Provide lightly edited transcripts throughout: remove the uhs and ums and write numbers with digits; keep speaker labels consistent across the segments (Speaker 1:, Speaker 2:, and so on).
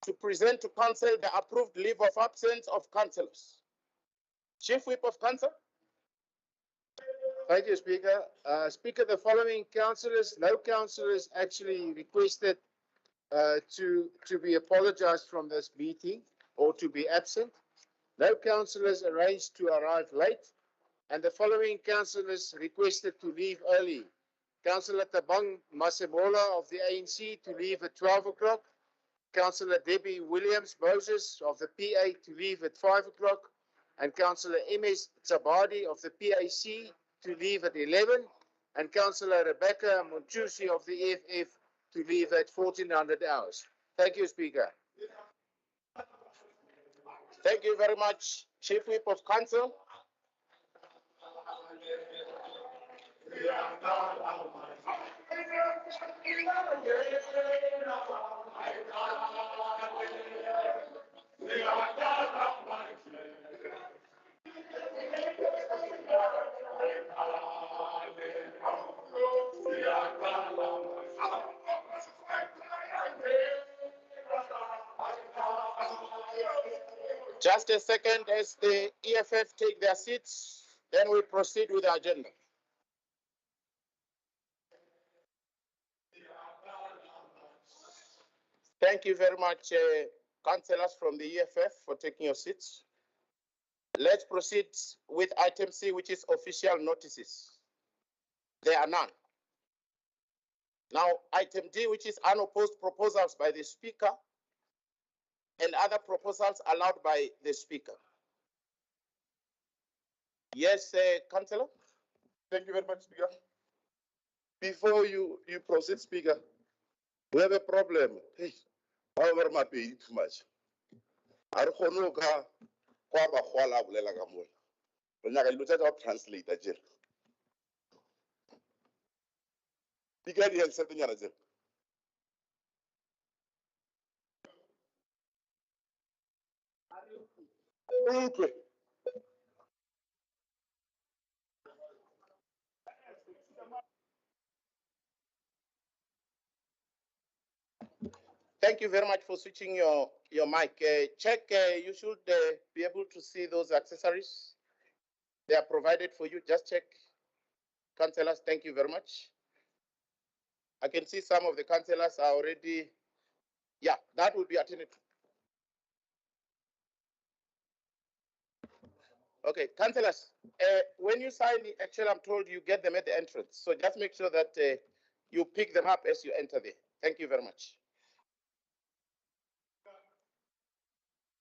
Speaker 1: to present to Council the approved leave of absence of councillors. Chief Whip of Council.
Speaker 2: Thank you, Speaker. Speaker, the following councillors, no councillors actually requested to be apologized from this meeting or to be absent. No councillors arranged to arrive late, and the following councillors requested to leave early. Councillor Tabang Masebola of the ANC to leave at 12 o'clock. Councillor Debbie Williams-Moses of the PA to leave at 5 o'clock. And Councillor MS Tsabadi of the PAC to leave at 11. And Councillor Rebecca Monchusi of the EFF to leave at 1400 hours. Thank you, Speaker.
Speaker 1: Thank you very much, Chief Whip of Council. Just a second as the EFF take their seats, then we proceed with the agenda. Thank you very much, councillors from the EFF, for taking your seats. Let's proceed with item C, which is official notices. There are none. Now, item D, which is unopposed proposals by the Speaker and other proposals allowed by the Speaker. Yes, Councillor?
Speaker 3: Thank you very much, Speaker. Before you proceed, Speaker, we have a problem. Hey, however, my pay too much. I don't know how translate that. Speaker, you have something else. Okay.
Speaker 1: Thank you very much for switching your mic. Check, you should be able to see those accessories. They are provided for you. Just check. Councillors, thank you very much. I can see some of the councillors are already, yeah, that will be attended to. Okay, councillors, when you sign, actually I'm told you get them at the entrance. So just make sure that you pick them up as you enter there. Thank you very much.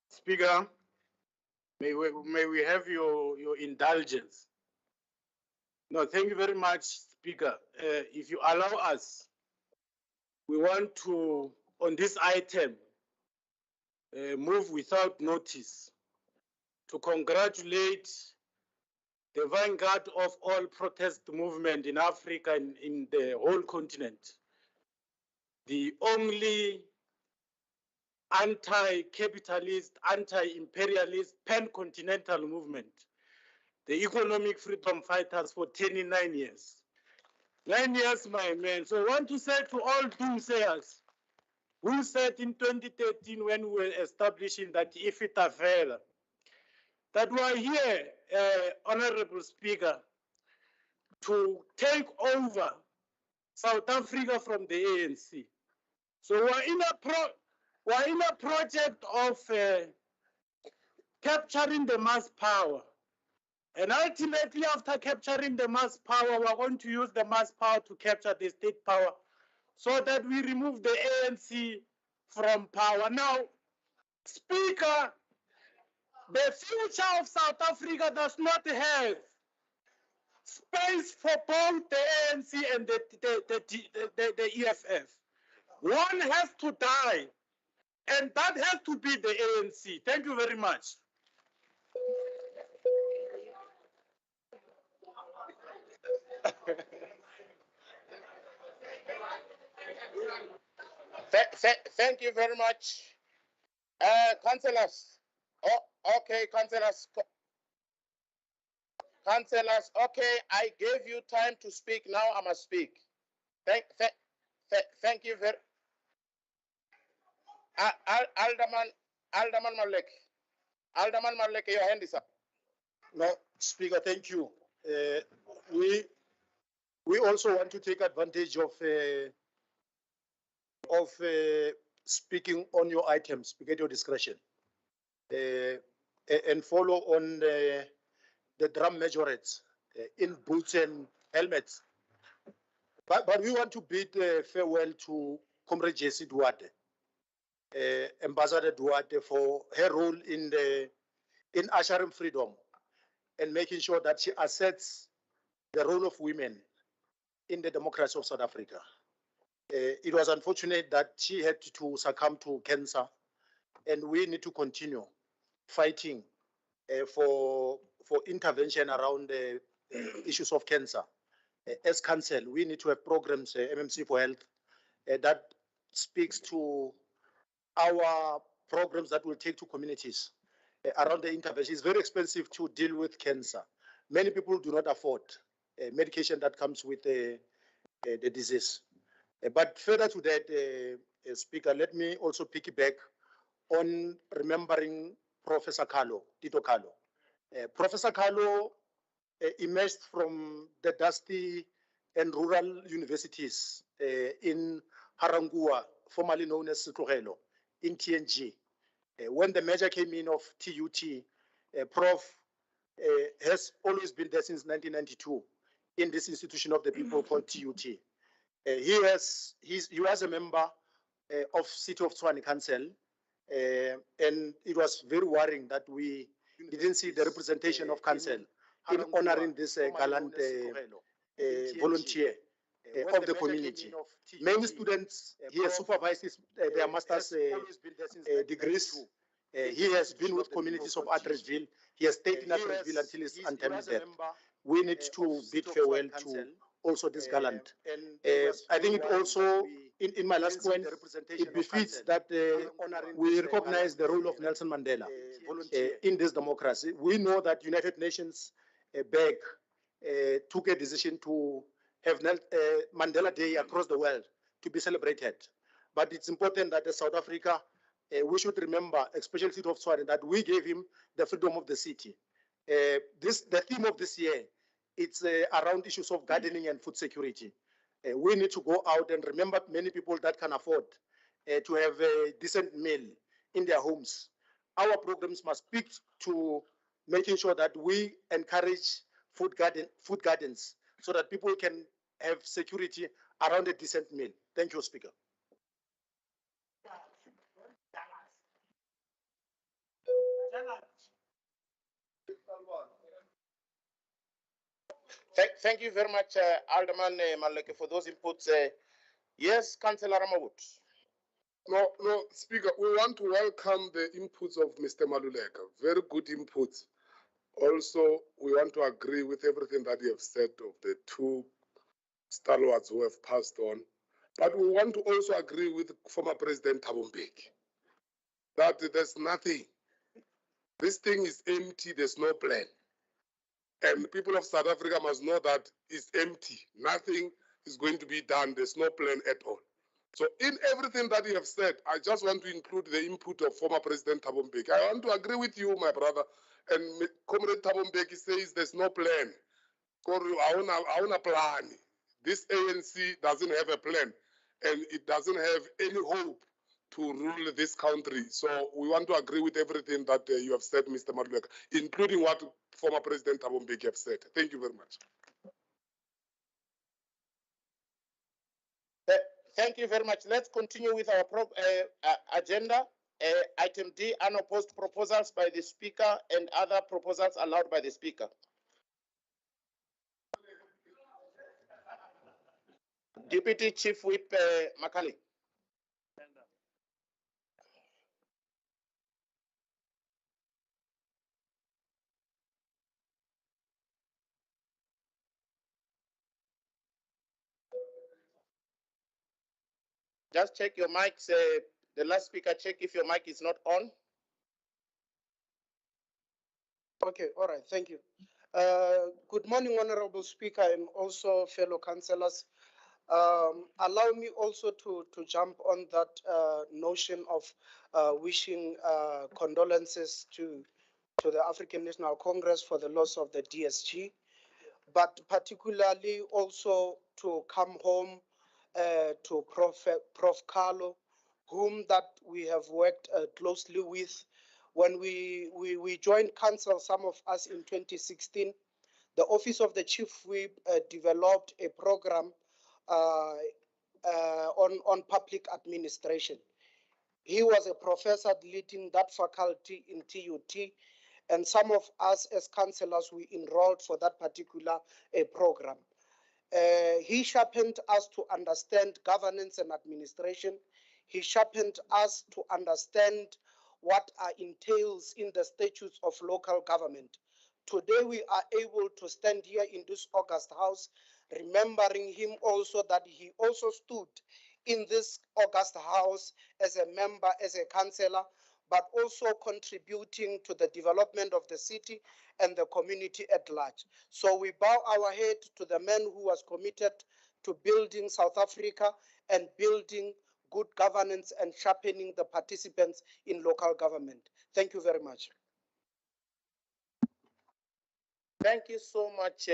Speaker 4: Speaker, may we have your indulgence. No, thank you very much, Speaker. If you allow us, we want to, on this item, move without notice to congratulate the vanguard of all protest movement in Africa and in the whole continent. The only anti-capitalist, anti-imperialist, pan-continental movement, the economic freedom fighters for 29 years. 9 years, my man. So I want to say to all doomsayers who said in 2013 when we were establishing that IFITAFELA, that we are here, Honorable Speaker, to take over South Africa from the ANC. So we're in a project of capturing the mass power. And ultimately, after capturing the mass power, we're going to use the mass power to capture the state power so that we remove the ANC from power. Now, Speaker, the future of South Africa does not have space for both the ANC and the EFF. One has to die, and that has to be the ANC. Thank you very much.
Speaker 1: Thank you very much. Councillors. Oh, okay, councillors. Councillors, okay, I gave you time to speak. Now I must speak. Thank you very Alderman Malek. Alderman Malek, your hand is up.
Speaker 5: No, Speaker, thank you. We also want to take advantage of speaking on your items, Speaker, at your discretion, and follow on the drum majorettes in boots and helmets. But we want to bid farewell to Comrade Jessie Duarte, Ambassador Duarte, for her role in ushering freedom and making sure that she asserts the role of women in the democracy of South Africa. It was unfortunate that she had to succumb to cancer, and we need to continue fighting for intervention around the issues of cancer. As council, we need to have programs, MMC for Health, that speaks to our programs that will take to communities around the intervention. It's very expensive to deal with cancer. Many people do not afford medication that comes with the disease. But further to that, Speaker, let me also piggyback on remembering Professor Carlo, Tito Carlo. Professor Carlo emerged from the dusty and rural universities in Harangua, formerly known as Sitlogelo, in TNG. When the merger came in of TUT, Prof has always been there since 1992 in this institution of the people called TUT. He was a member of City of Tshwane Council, and it was very worrying that we didn't see the representation of council in honoring this gallant volunteer of the community. Many students, he has supervised their master's degrees. He has been with communities of Atteridgeville. He has stayed in Atteridgeville until his untimely death. We need to bid farewell to also this gallant. I think it also, in my last point, it befits that we recognize the role of Nelson Mandela in this democracy. We know that United Nations back took a decision to have Mandela Day across the world to be celebrated. But it's important that in South Africa, we should remember, especially the city of Tshwane, that we gave him the freedom of the city. The theme of this year, it's around issues of gardening and food security. We need to go out and remember many people that can afford to have a decent meal in their homes. Our programs must speak to making sure that we encourage food gardens so that people can have security around a decent meal. Thank you, Speaker.
Speaker 1: Thank you very much, Alderman Maleke, for those inputs. Yes, Councillor Ramawut.
Speaker 3: No, Speaker, we want to welcome the inputs of Mr. Maluleka. Very good inputs. Also, we want to agree with everything that you have said of the two stalwarts who have passed on. But we want to also agree with former President Thabo Mbeki that there's nothing. This thing is empty, there's no plan. And the people of South Africa must know that it's empty. Nothing is going to be done. There's no plan at all. So in everything that you have said, I just want to include the input of former President Thabo Mbeki. I want to agree with you, my brother. And Comrade Thabo Mbeki says there's no plan. I want a plan. This ANC doesn't have a plan, and it doesn't have any hope to rule this country. So we want to agree with everything that you have said, Mr. Maluleka, including what former President Thabo Mbeki have said. Thank you very much.
Speaker 1: Thank you very much. Let's continue with our agenda. Item D, unopposed proposals by the Speaker and other proposals allowed by the Speaker. Deputy Chief Whip Makali. Just check your mics. The last speaker, check if your mic is not on.
Speaker 6: Okay, all right, thank you. Good morning, Honorable Speaker, and also fellow councillors. Allow me also to jump on that notion of wishing condolences to the African National Congress for the loss of the DSG, but particularly also to come home to Prof. Carlo, whom that we have worked closely with. When we joined council, some of us in 2016, the Office of the Chief Whip developed a program uh, on public administration. He was a professor leading that faculty in TUT, and some of us as councillors, we enrolled for that particular program. He sharpened us to understand governance and administration. He sharpened us to understand what entails in the statutes of local government. Today we are able to stand here in this August House, remembering him also that he also stood in this August House as a member, as a councillor, but also contributing to the development of the city and the community at large. So we bow our head to the man who was committed to building South Africa and building good governance and sharpening the participants in local government. Thank you very much.
Speaker 1: Thank you so much,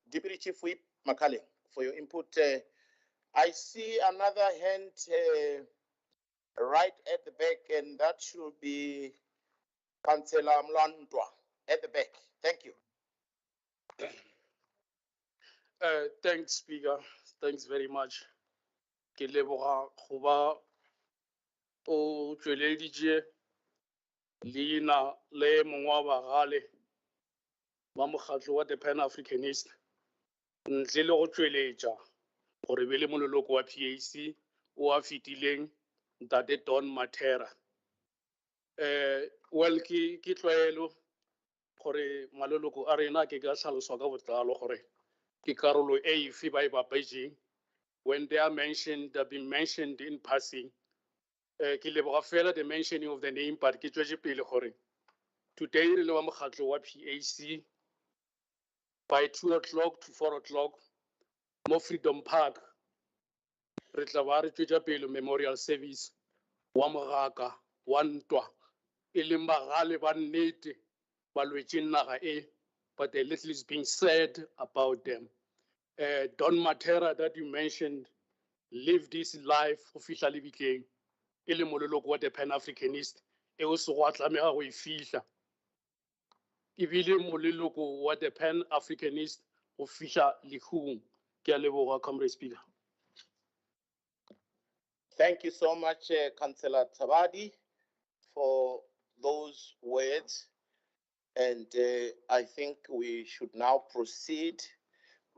Speaker 1: Deputy Chief Whip Makale, for your input. I see another hand right at the back, and that should be Councillor Mlantwa at the back. Thank you.
Speaker 7: Thanks, Speaker. Thanks very much. Ke leboga go ba o tsweleditše leina le mongwe wa bagale ba mokgatlo wa the Pan-Africanist ntle le go tsweletša gore be le mololoko wa PAC o a fetileng Ntate Don Matera. Well, ke tlwaelo gore maloloko a rena ke ka hlaloswa ka botlalo gore ke karolo e efe ba e bapetšeng. When they are mentioned, they've been mentioned in passing. Ke leboga fela the mentioning of the name, but ke tšwetše pele gore today re le wa mokgatlo wa PAC by 2 o'clock to 4 o'clock mo Freedom Park re tla ba re tšwetša pele memorial service wa mogaka wa ntwa e leng bagale ba nnete ba lwetšeng naga e, but the little is being said about them. Don Matera that you mentioned lived his life officially bitleng e le mololoko wa the Pan-Africanist e o se go a tlamega go e fihla e bile mololoko wa the Pan-Africanist go fihla lehung. Ke a leboga, Comrade Speaker.
Speaker 1: Thank you so much, Councillor Tabadi, for those words. And I think we should now proceed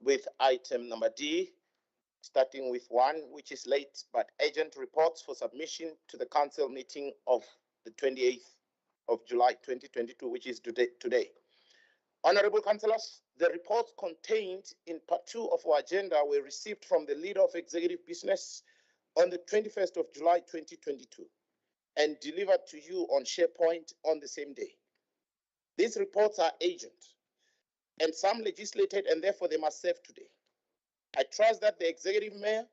Speaker 1: with item number D, starting with 1, which is late but urgent reports for submission to the council meeting of the 28th of July 2022, which is today. Honorable councillors, the reports contained in part 2 of our agenda were received from the leader of executive business on the 21st of July 2022 and delivered to you on SharePoint on the same day. These reports are urgent and some legislated, and therefore they must serve today. I trust that the executive mayor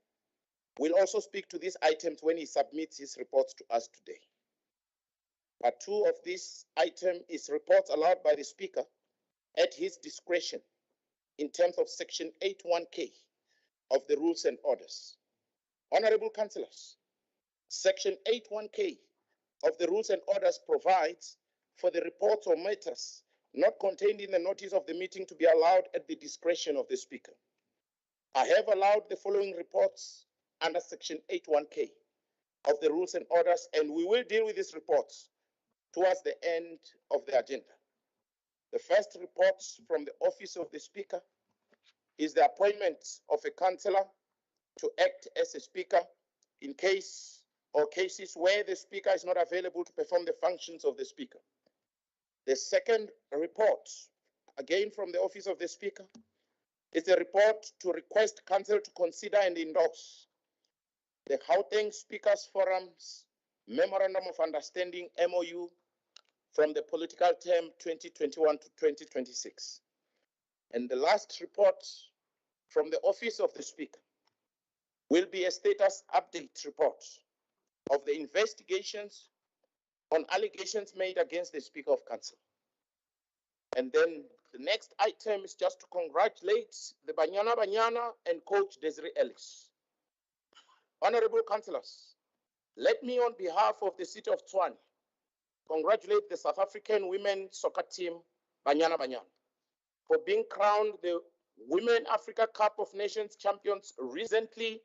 Speaker 1: will also speak to these items when he submits his reports to us today. Part 2 of this item is reports allowed by the speaker at his discretion in terms of section 81K of the rules and orders. Honorable councillors, section 81K of the rules and orders provides for the reports or matters not contained in the notice of the meeting to be allowed at the discretion of the speaker. I have allowed the following reports under section 81K of the rules and orders, and we will deal with these reports towards the end of the agenda. The first report from the office of the speaker is the appointment of a councillor to act as a speaker in case or cases where the speaker is not available to perform the functions of the speaker. The second report, again from the office of the speaker, is a report to request council to consider and endorse the Gauteng Speakers Forum's Memorandum of Understanding MOU from the political term 2021 to 2026. And the last report from the office of the speaker will be a status update report of the investigations on allegations made against the Speaker of Council. And then the next item is just to congratulate the Banyana and Coach Desiree Ellis. Honorable councillors, let me on behalf of the city of Tshwane congratulate the South African women soccer team Banyana for being crowned the Women Africa Cup of Nations champions recently,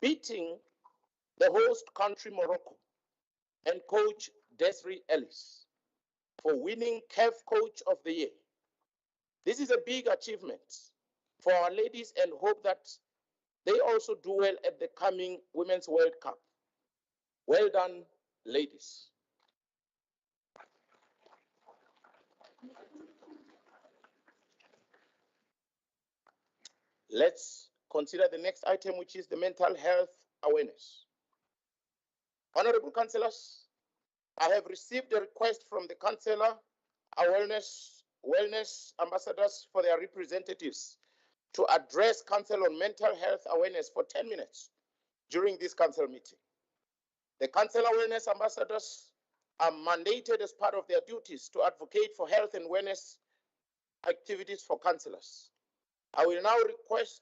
Speaker 1: beating the host country Morocco, and Coach Desiree Ellis for winning CAF Coach of the Year. This is a big achievement for our ladies and hope that they also do well at the coming Women's World Cup. Well done, ladies. Let's consider the next item, which is the mental health awareness. Honorable councillors, I have received a request from the councillor, our wellness ambassadors for their representatives to address council on mental health awareness for 10 minutes during this council meeting. The council awareness ambassadors are mandated as part of their duties to advocate for health and wellness activities for councillors. I will now request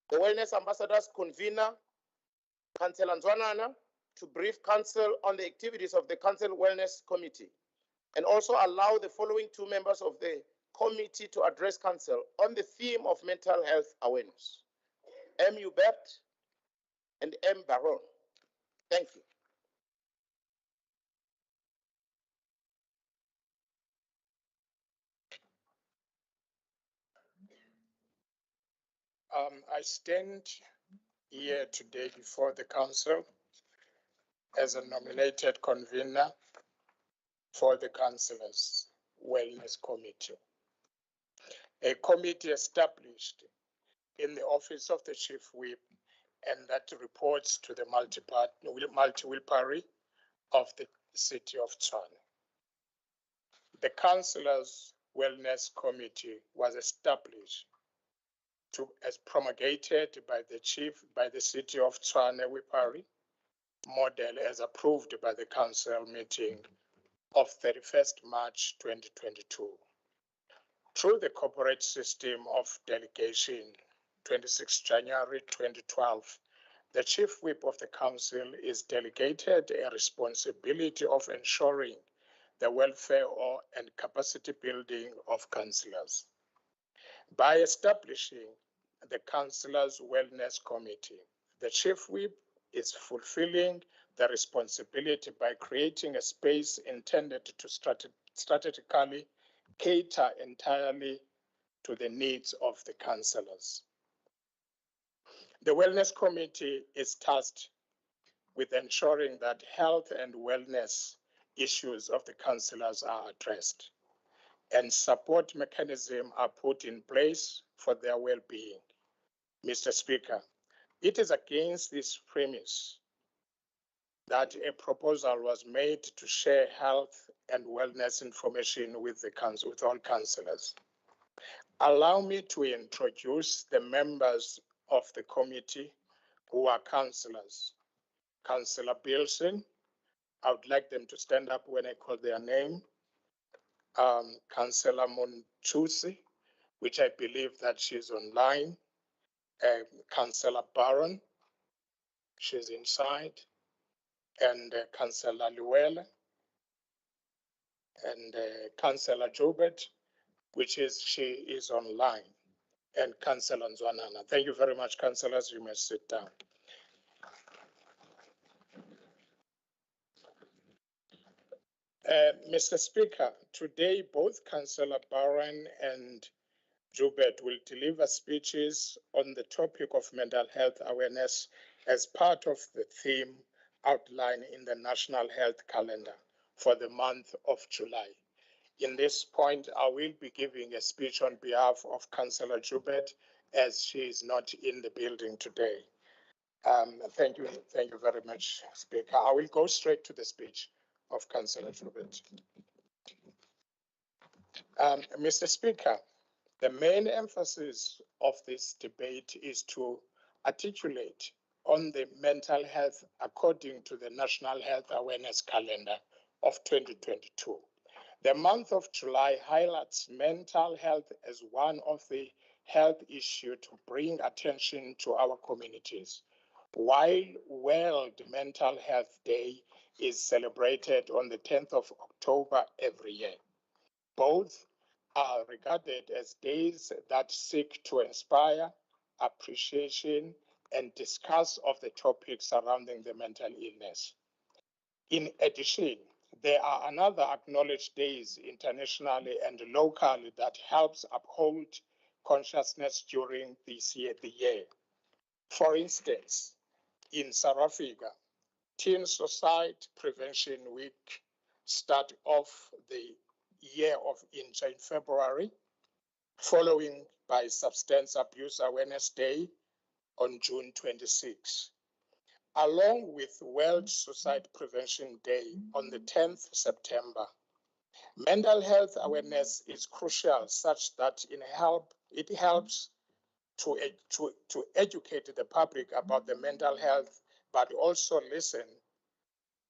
Speaker 1: the wellness ambassadors convener, Councillor Nzwanana, to brief council on the activities of the council wellness committee, and also allow the following two members of the committee to address council on the theme of mental health awareness: M. Hubert and M. Baron. Thank you.
Speaker 8: I stand here today before the council as a nominated convener for the councillors' wellness committee, a committee established in the office of the chief whip and that reports to the multi-will party of the city of Tshwane. The councillors' wellness committee was established as promulgated by the city of Tshwane Wipari, model as approved by the council meeting of 31st March 2022. Through the corporate system of delegation 26 January 2012, the chief whip of the council is delegated a responsibility of ensuring the welfare and capacity building of councillors. By establishing the Councillors' Wellness Committee, the Chief Whip is fulfilling the responsibility by creating a space intended to strategically cater entirely to the needs of the councillors. The Wellness Committee is tasked with ensuring that health and wellness issues of the councillors are addressed and support mechanisms are put in place for their well-being. Mr. Speaker, it is against this premise that a proposal was made to share health and wellness information with the council, with all councillors. Allow me to introduce the members of the committee who are councillors. Councillor Bilson, I would like them to stand up when I call their name. Councillor Monchusi, which I believe that she's online. Councillor Baron, she's inside. And Councillor Luella. And Councillor Joubert, she is online. And Councillor Nzwanana. Thank you very much, councillors. You may sit down. Mr. Speaker, today both Councillor Baron and Joubert will deliver speeches on the topic of mental health awareness as part of the theme outlined in the National Health Calendar for the month of July. In this point, I will be giving a speech on behalf of Councillor Joubert as she is not in the building today. Thank you very much, Speaker. I will go straight to the speech of Councillor Joubert. Mr. Speaker, the main emphasis of this debate is to articulate on the mental health according to the National Health Awareness Calendar of 2022. The month of July highlights mental health as one of the health issues to bring attention to our communities. While World Mental Health Day is celebrated on the 10th of October every year, both are regarded as days that seek to inspire, appreciation, and discuss of the topics surrounding the mental illness. In addition, there are another acknowledged days internationally and locally that helps uphold consciousness during the year. For instance, in South Africa, Teen Suicide Prevention Week start off the year in February, following by Substance Abuse Awareness Day on June 26. Along with World Suicide Prevention Day on the 10th September. Mental health awareness is crucial such that it helps to educate the public about the mental health, but also lessen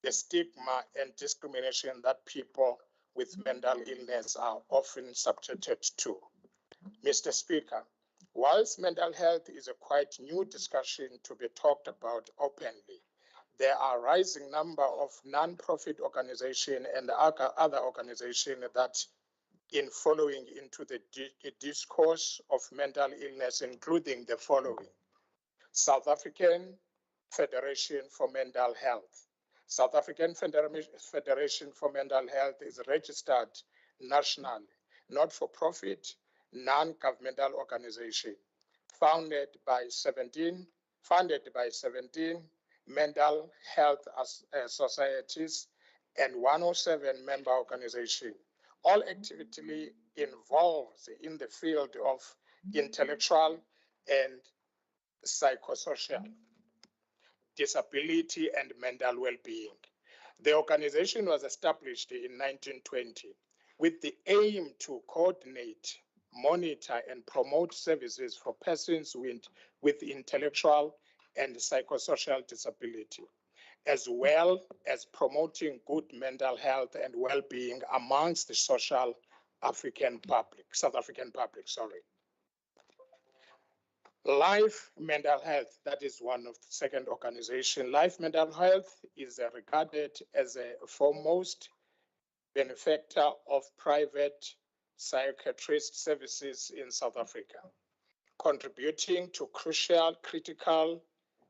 Speaker 8: the stigma and discrimination that people with mental illness are often subjected to. Mr. Speaker, whilst mental health is a quite new discussion to be talked about openly, there are a rising number of non-profit organizations and other organizations that in following into the discourse of mental illness, including the following: South African Federation for Mental Health. South African Federation for Mental Health is registered nationally, not-for-profit, non-governmental organization, founded by 17 mental health societies and 107 member organizations, all actively involved in the field of intellectual and psychosocial disability and mental well-being. The organization was established in 1920 with the aim to coordinate, monitor, and promote services for persons with intellectual and psychosocial disability, as well as promoting good mental health and well-being amongst the South African public. Life Mental Health, that is one of the second organization. Life Mental Health is regarded as a foremost benefactor of private psychiatrist services in South Africa, contributing to critical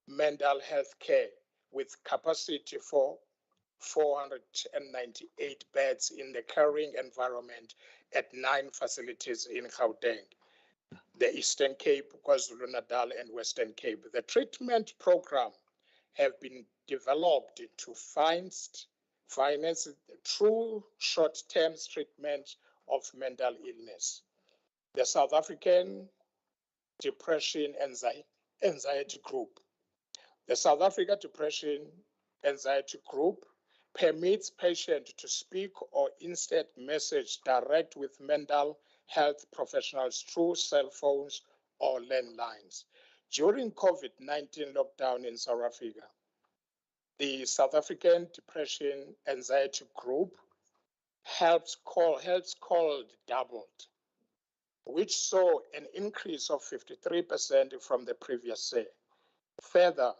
Speaker 8: mental health care with capacity for 498 beds in the caring environment at 9 facilities in Gauteng, the Eastern Cape, KwaZulu-Natal, and Western Cape. The treatment program have been developed to finance true short-term treatment of mental illness. The South African Depression Anxiety Group. The South Africa Depression Anxiety Group permits patients to speak or instead message direct with mental health professionals through cell phones or landlines. During COVID-19 lockdown in South Africa, the South African Depression Anxiety Group helps called doubled, which saw an increase of 53% from the previous year. Further,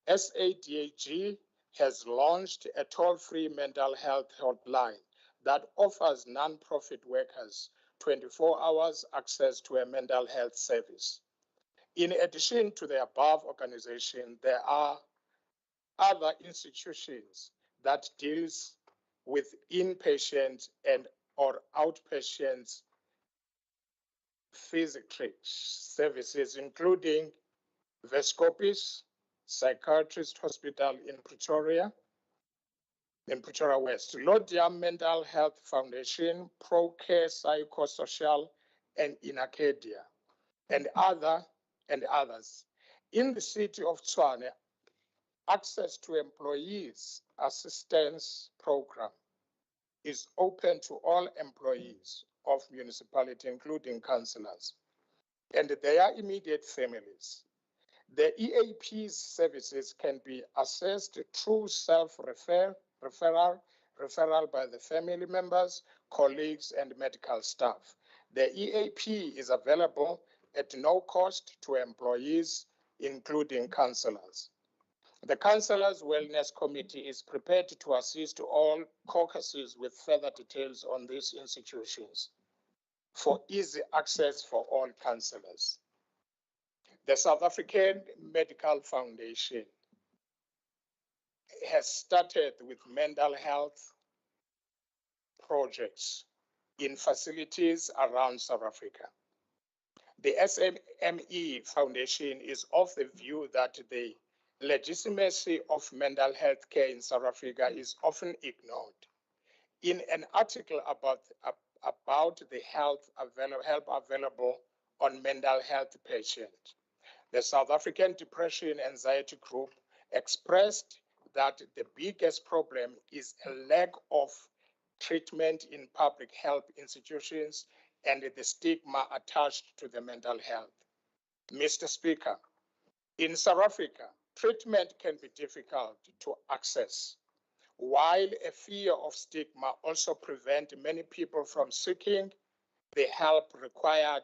Speaker 8: SADAG has launched a toll-free mental health hotline that offers non-profit workers 24 hours access to a mental health service. In addition to the above organization, there are other institutions that deals with inpatient and or outpatient physical services, including Vescopis Psychiatrist Hospital in Pretoria West, Lodium Mental Health Foundation, ProCare Psychosocial, and in Arcadia, and others. In the city of Tshwane, access to employees assistance program is open to all employees of municipality, including councillors and their immediate families. The EAP's services can be assessed through referral by the family members, colleagues, and medical staff. The EAP is available at no cost to employees, including counselors. The Councillors Wellness Committee is prepared to assist all caucuses with further details on these institutions for easy access for all councillors. The South African Medical Foundation has started with mental health projects in facilities around South Africa. The SME Foundation is of the view that the legitimacy of mental health care in South Africa is often ignored. In an article about the help available on mental health patients, the South African Depression Anxiety Group expressed that the biggest problem is a lack of treatment in public health institutions and the stigma attached to the mental health. Mr. Speaker, in South Africa, treatment can be difficult to access, while a fear of stigma also prevents many people from seeking the help required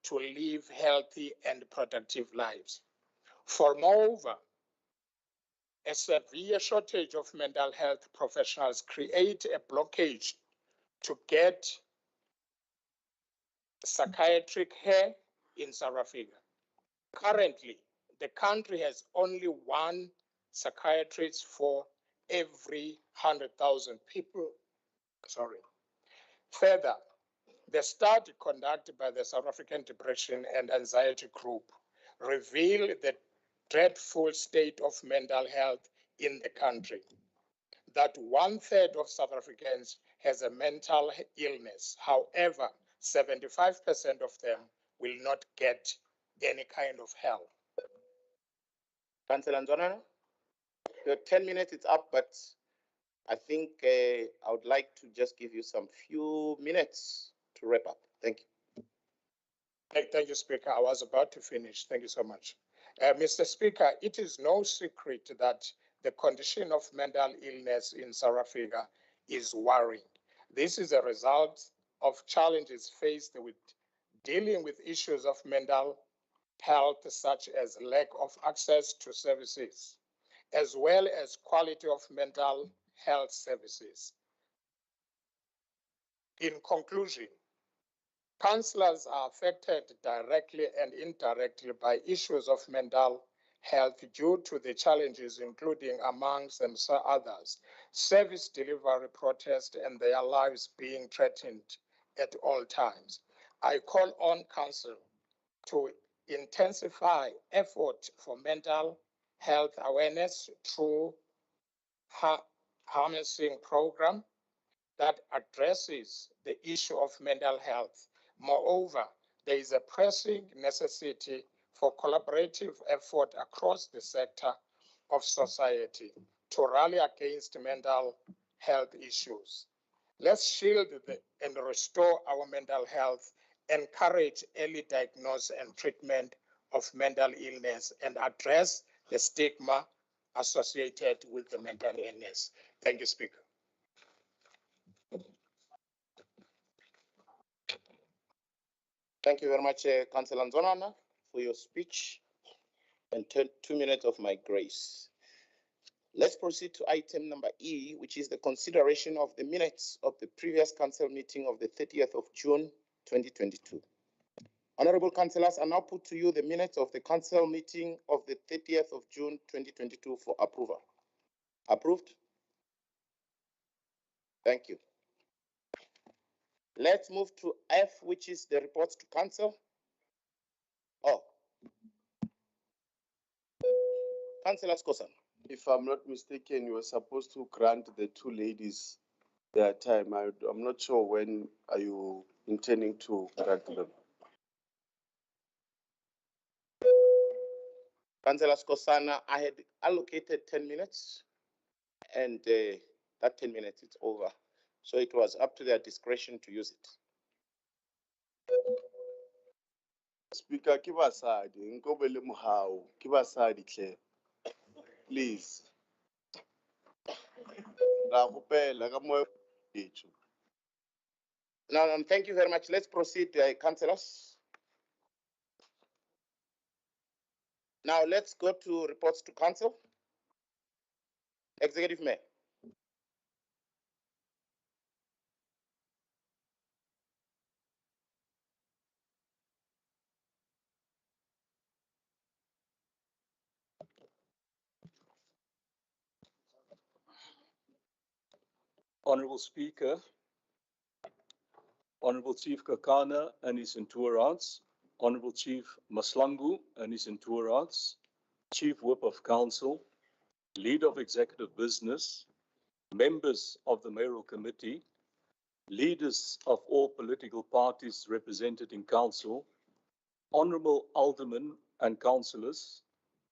Speaker 8: to live healthy and productive lives. Moreover, a severe shortage of mental health professionals create a blockage to get psychiatric care in South Africa. Currently, the country has only one psychiatrist for every 100,000 people. Further, the study conducted by the South African Depression and Anxiety Group revealed the dreadful state of mental health in the country, that 1/3 of South Africans has a mental illness. However, 75% of them will not get any kind of help.
Speaker 1: Councillor Nzwanana, your 10 minutes is up, but I think I would like to just give you some few minutes to wrap up. Thank you.
Speaker 8: Thank you, Speaker. I was about to finish. Thank you so much. Mr. Speaker, it is no secret that the condition of mental illness in South Africa is worrying. This is a result of challenges faced with dealing with issues of mental health, such as lack of access to services, as well as quality of mental health services. In conclusion, councillors are affected directly and indirectly by issues of mental health due to the challenges, including, amongst them others, service delivery protest and their lives being threatened at all times. I call on council to intensify effort for mental health awareness through harnessing program that addresses the issue of mental health. Moreover, there is a pressing necessity for collaborative effort across the sector of society to rally against mental health issues. Let's shield and restore our mental health, encourage early diagnosis and treatment of mental illness, and address the stigma associated with the mental illness. Thank you, Speaker.
Speaker 1: Thank you very much, Councillor Nzwanana, for your speech and 2 minutes of my grace. Let's proceed to item number E, which is the consideration of the minutes of the previous council meeting of the 30th of June, 2022. Honorable councillors, I now put to you the minutes of the council meeting of the 30th of June, 2022 for approval. Approved? Thank you. Let's move to F, which is the reports to council. Oh. Councillor Skosan.
Speaker 9: If I'm not mistaken, you were supposed to grant the two ladies their time. I'm not sure when are you intending to grant them.
Speaker 1: Councillor Skosana, I had allocated 10 minutes and that 10 minutes is over. So it was up to their discretion to use it.
Speaker 9: Speaker, ke basadi, nko be le mohau, ke basadi hle. Please. Ra kgopela ka moya ketso.
Speaker 1: Now, thank you very much. Let's proceed, councillors. Now, let's go to reports to council. Executive Mayor.
Speaker 10: Honourable Speaker, Honourable Chief Kakana and his entourage, Honourable Chief Maslangu and his entourage, Chief Whip of Council, Leader of Executive Business, members of the Mayoral Committee, leaders of all political parties represented in Council, Honourable Aldermen and Councillors,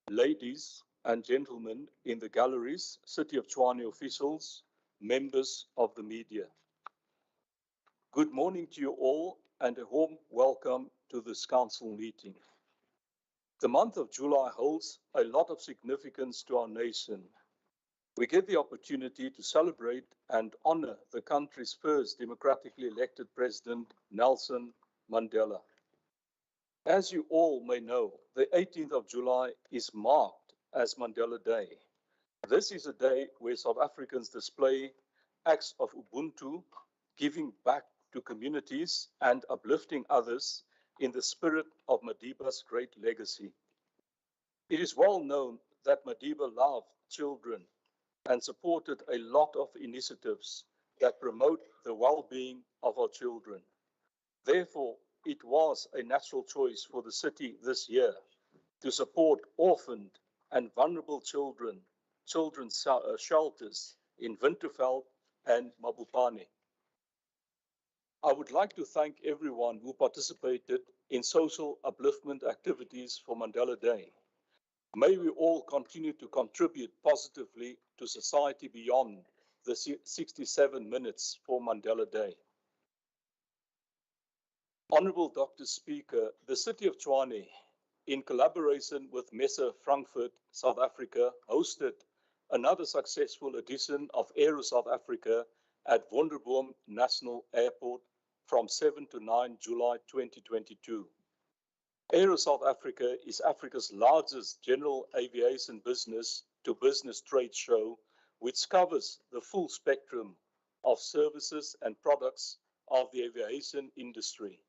Speaker 10: ladies and gentlemen in the galleries, City of Tshwane officials, members of the media. Good morning to you all and a warm welcome to this council meeting. The month of July holds a lot of significance to our nation. We get the opportunity to celebrate and honor the country's first democratically elected president, Nelson Mandela. As you all may know, the 18th of July is marked as Mandela Day. This is a day where South Africans display acts of Ubuntu, giving back to communities and uplifting others in the spirit of Madiba's great legacy. It is well known that Madiba loved children and supported a lot of initiatives that promote the well-being of our children. Therefore, it was a natural choice for the city this year to support orphaned and vulnerable children's shelters in Winterveld and Mabopane. I would like to thank everyone who participated in social upliftment activities for Mandela Day. May we all continue to contribute positively to society beyond the 67 minutes for Mandela Day. Honourable Dr. Speaker, the City of Tshwane, in collaboration with Messe Frankfurt, South Africa, hosted another successful edition of Aero South Africa at Wonderboom National Airport from 7 to 9 July 2022. Aero South Africa is Africa's largest general aviation business-to-business trade show, which covers the full spectrum of services and products of the aviation industry.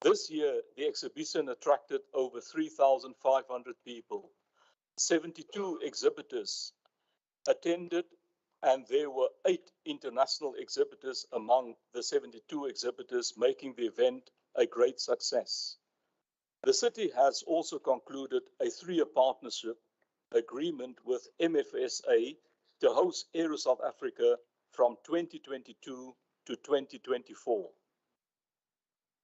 Speaker 10: This year, the exhibition attracted over 3,500 people. 72 exhibitors attended, and there were 8 international exhibitors among the 72 exhibitors, making the event a great success. The city has also concluded a 3-year partnership agreement with MFSA to host Aero South Africa from 2022 to 2024.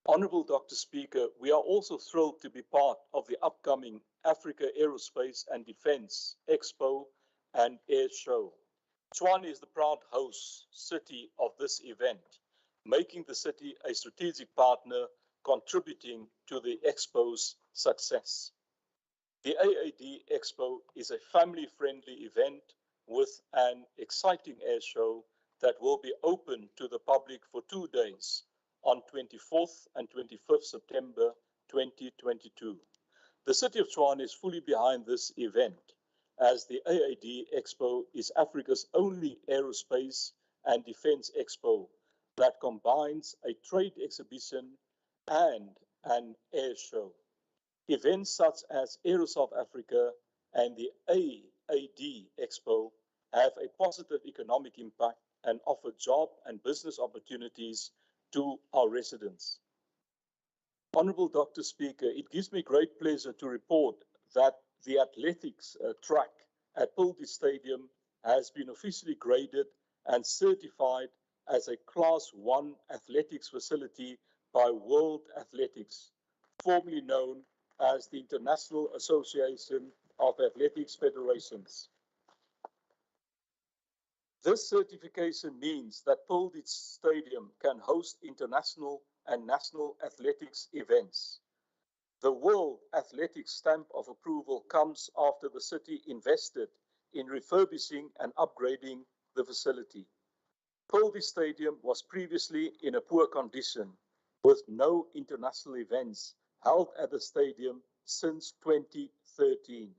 Speaker 10: Honourable Dr. Speaker, we are also thrilled to be part of the upcoming Africa Aerospace and Defence Expo and Air Show. Tshwane is the proud host city of this event, making the city a strategic partner contributing to the Expo's success. The AAD Expo is a family-friendly event with an exciting air show that will be open to the public for 2 days on 24th and 25th September 2022. The City of Tshwane is fully behind this event, as the AAD Expo is Africa's only aerospace and defense expo that combines a trade exhibition and an air show. Events such as Aero South Africa and the AAD Expo have a positive economic impact and offer job and business opportunities to our residents. Honourable Dr. Speaker, it gives me great pleasure to report that the athletics track at Pildi Stadium has been officially graded and certified as a Class 1 athletics facility by World Athletics, formerly known as the International Association of Athletics Federations. This certification means that Pildi Stadium can host international and national athletics events. The World Athletics stamp of approval comes after the city invested in refurbishing and upgrading the facility. Pilby Stadium was previously in a poor condition, with no international events held at the stadium since 2013,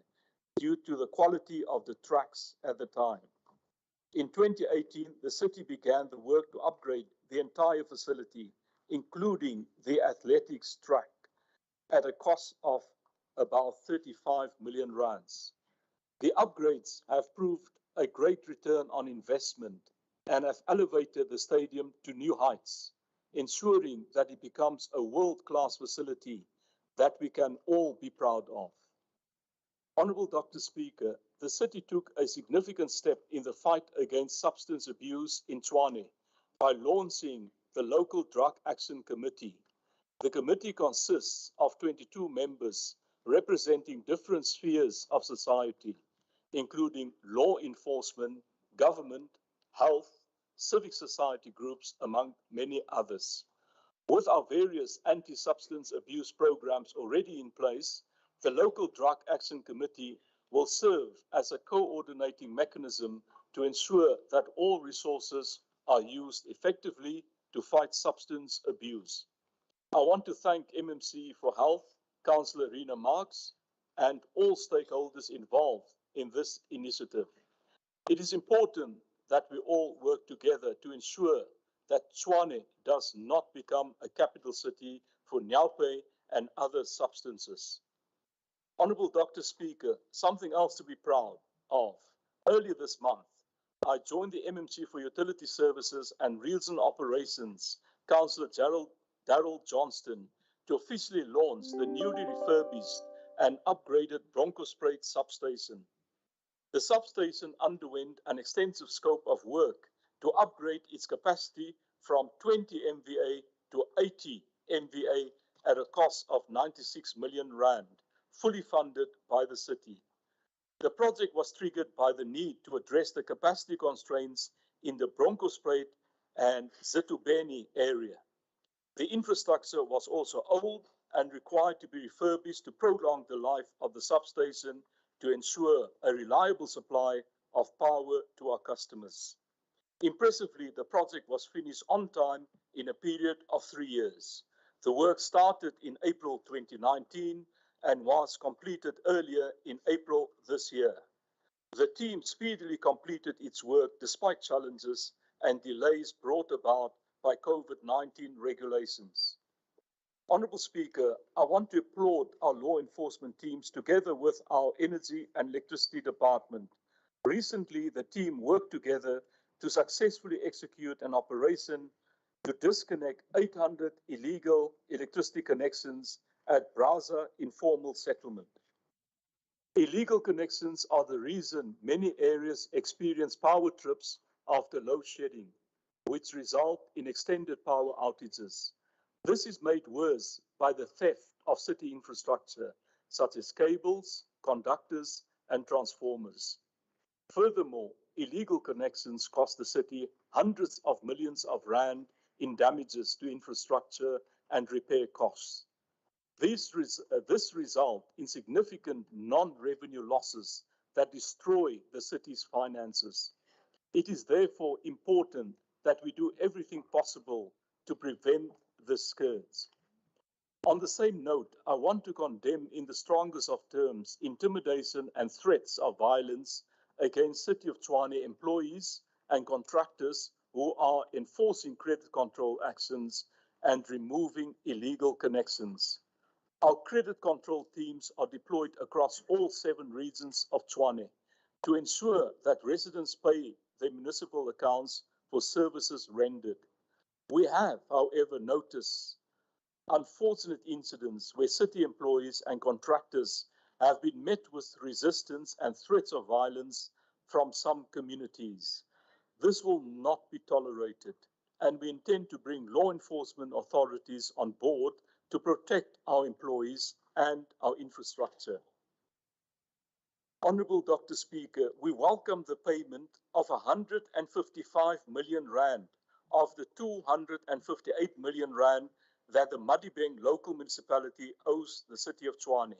Speaker 10: due to the quality of the tracks at the time. In 2018, the city began the work to upgrade the entire facility, including the athletics track, at a cost of about 35 million rands. The upgrades have proved a great return on investment and have elevated the stadium to new heights, ensuring that it becomes a world-class facility that we can all be proud of. Honourable Dr. Speaker, the city took a significant step in the fight against substance abuse in Tshwane by launching the local Drug Action Committee. The committee consists of 22 members representing different spheres of society, including law enforcement, government, health, civic society groups, among many others. With our various anti-substance abuse programs already in place, the local Drug Action Committee will serve as a coordinating mechanism to ensure that all resources are used effectively to fight substance abuse. I want to thank MMC for Health, Councillor Rena Marks, and all stakeholders involved in this initiative. It is important that we all work together to ensure that Tshwane does not become a capital city for Nyaupe and other substances. Honourable Dr. Speaker, something else to be proud of. Earlier this month, I joined the MMC for Utility Services and Reels Operations, Councillor Darrell Johnston, to officially launch the newly refurbished and upgraded Bronkhorstspruit substation. The substation underwent an extensive scope of work to upgrade its capacity from 20 MVA to 80 MVA at a cost of 96 million rand, fully funded by the city. The project was triggered by the need to address the capacity constraints in the Bronkhorstspruit and Zetubeni area. The infrastructure was also old and required to be refurbished to prolong the life of the substation to ensure a reliable supply of power to our customers. Impressively, the project was finished on time in a period of 3 years. The work started in April 2019 and was completed earlier in April this year. The team speedily completed its work despite challenges and delays brought about by COVID-19 regulations. Honourable Speaker, I want to applaud our law enforcement teams together with our Energy and Electricity Department. Recently, the team worked together to successfully execute an operation to disconnect 800 illegal electricity connections at Brazza Informal Settlement. Illegal connections are the reason many areas experience power trips after load shedding, which result in extended power outages. This is made worse by the theft of city infrastructure, such as cables, conductors, and transformers. Furthermore, illegal connections cost the city hundreds of millions of rand in damages to infrastructure and repair costs. This result in significant non-revenue losses that destroy the city's finances. It is therefore important that we do everything possible to prevent the scourge. On the same note, I want to condemn in the strongest of terms intimidation and threats of violence against City of Tshwane employees and contractors who are enforcing credit control actions and removing illegal connections. Our credit control teams are deployed across all 7 regions of Tshwane to ensure that residents pay their municipal accounts for services rendered. We have, however, noticed unfortunate incidents where city employees and contractors have been met with resistance and threats of violence from some communities. This will not be tolerated, and we intend to bring law enforcement authorities on board to protect our employees and our infrastructure. Honourable Dr. Speaker, we welcome the payment of 155 million rand of the 258 million rand that the Madibeng local municipality owes the city of Tshwane.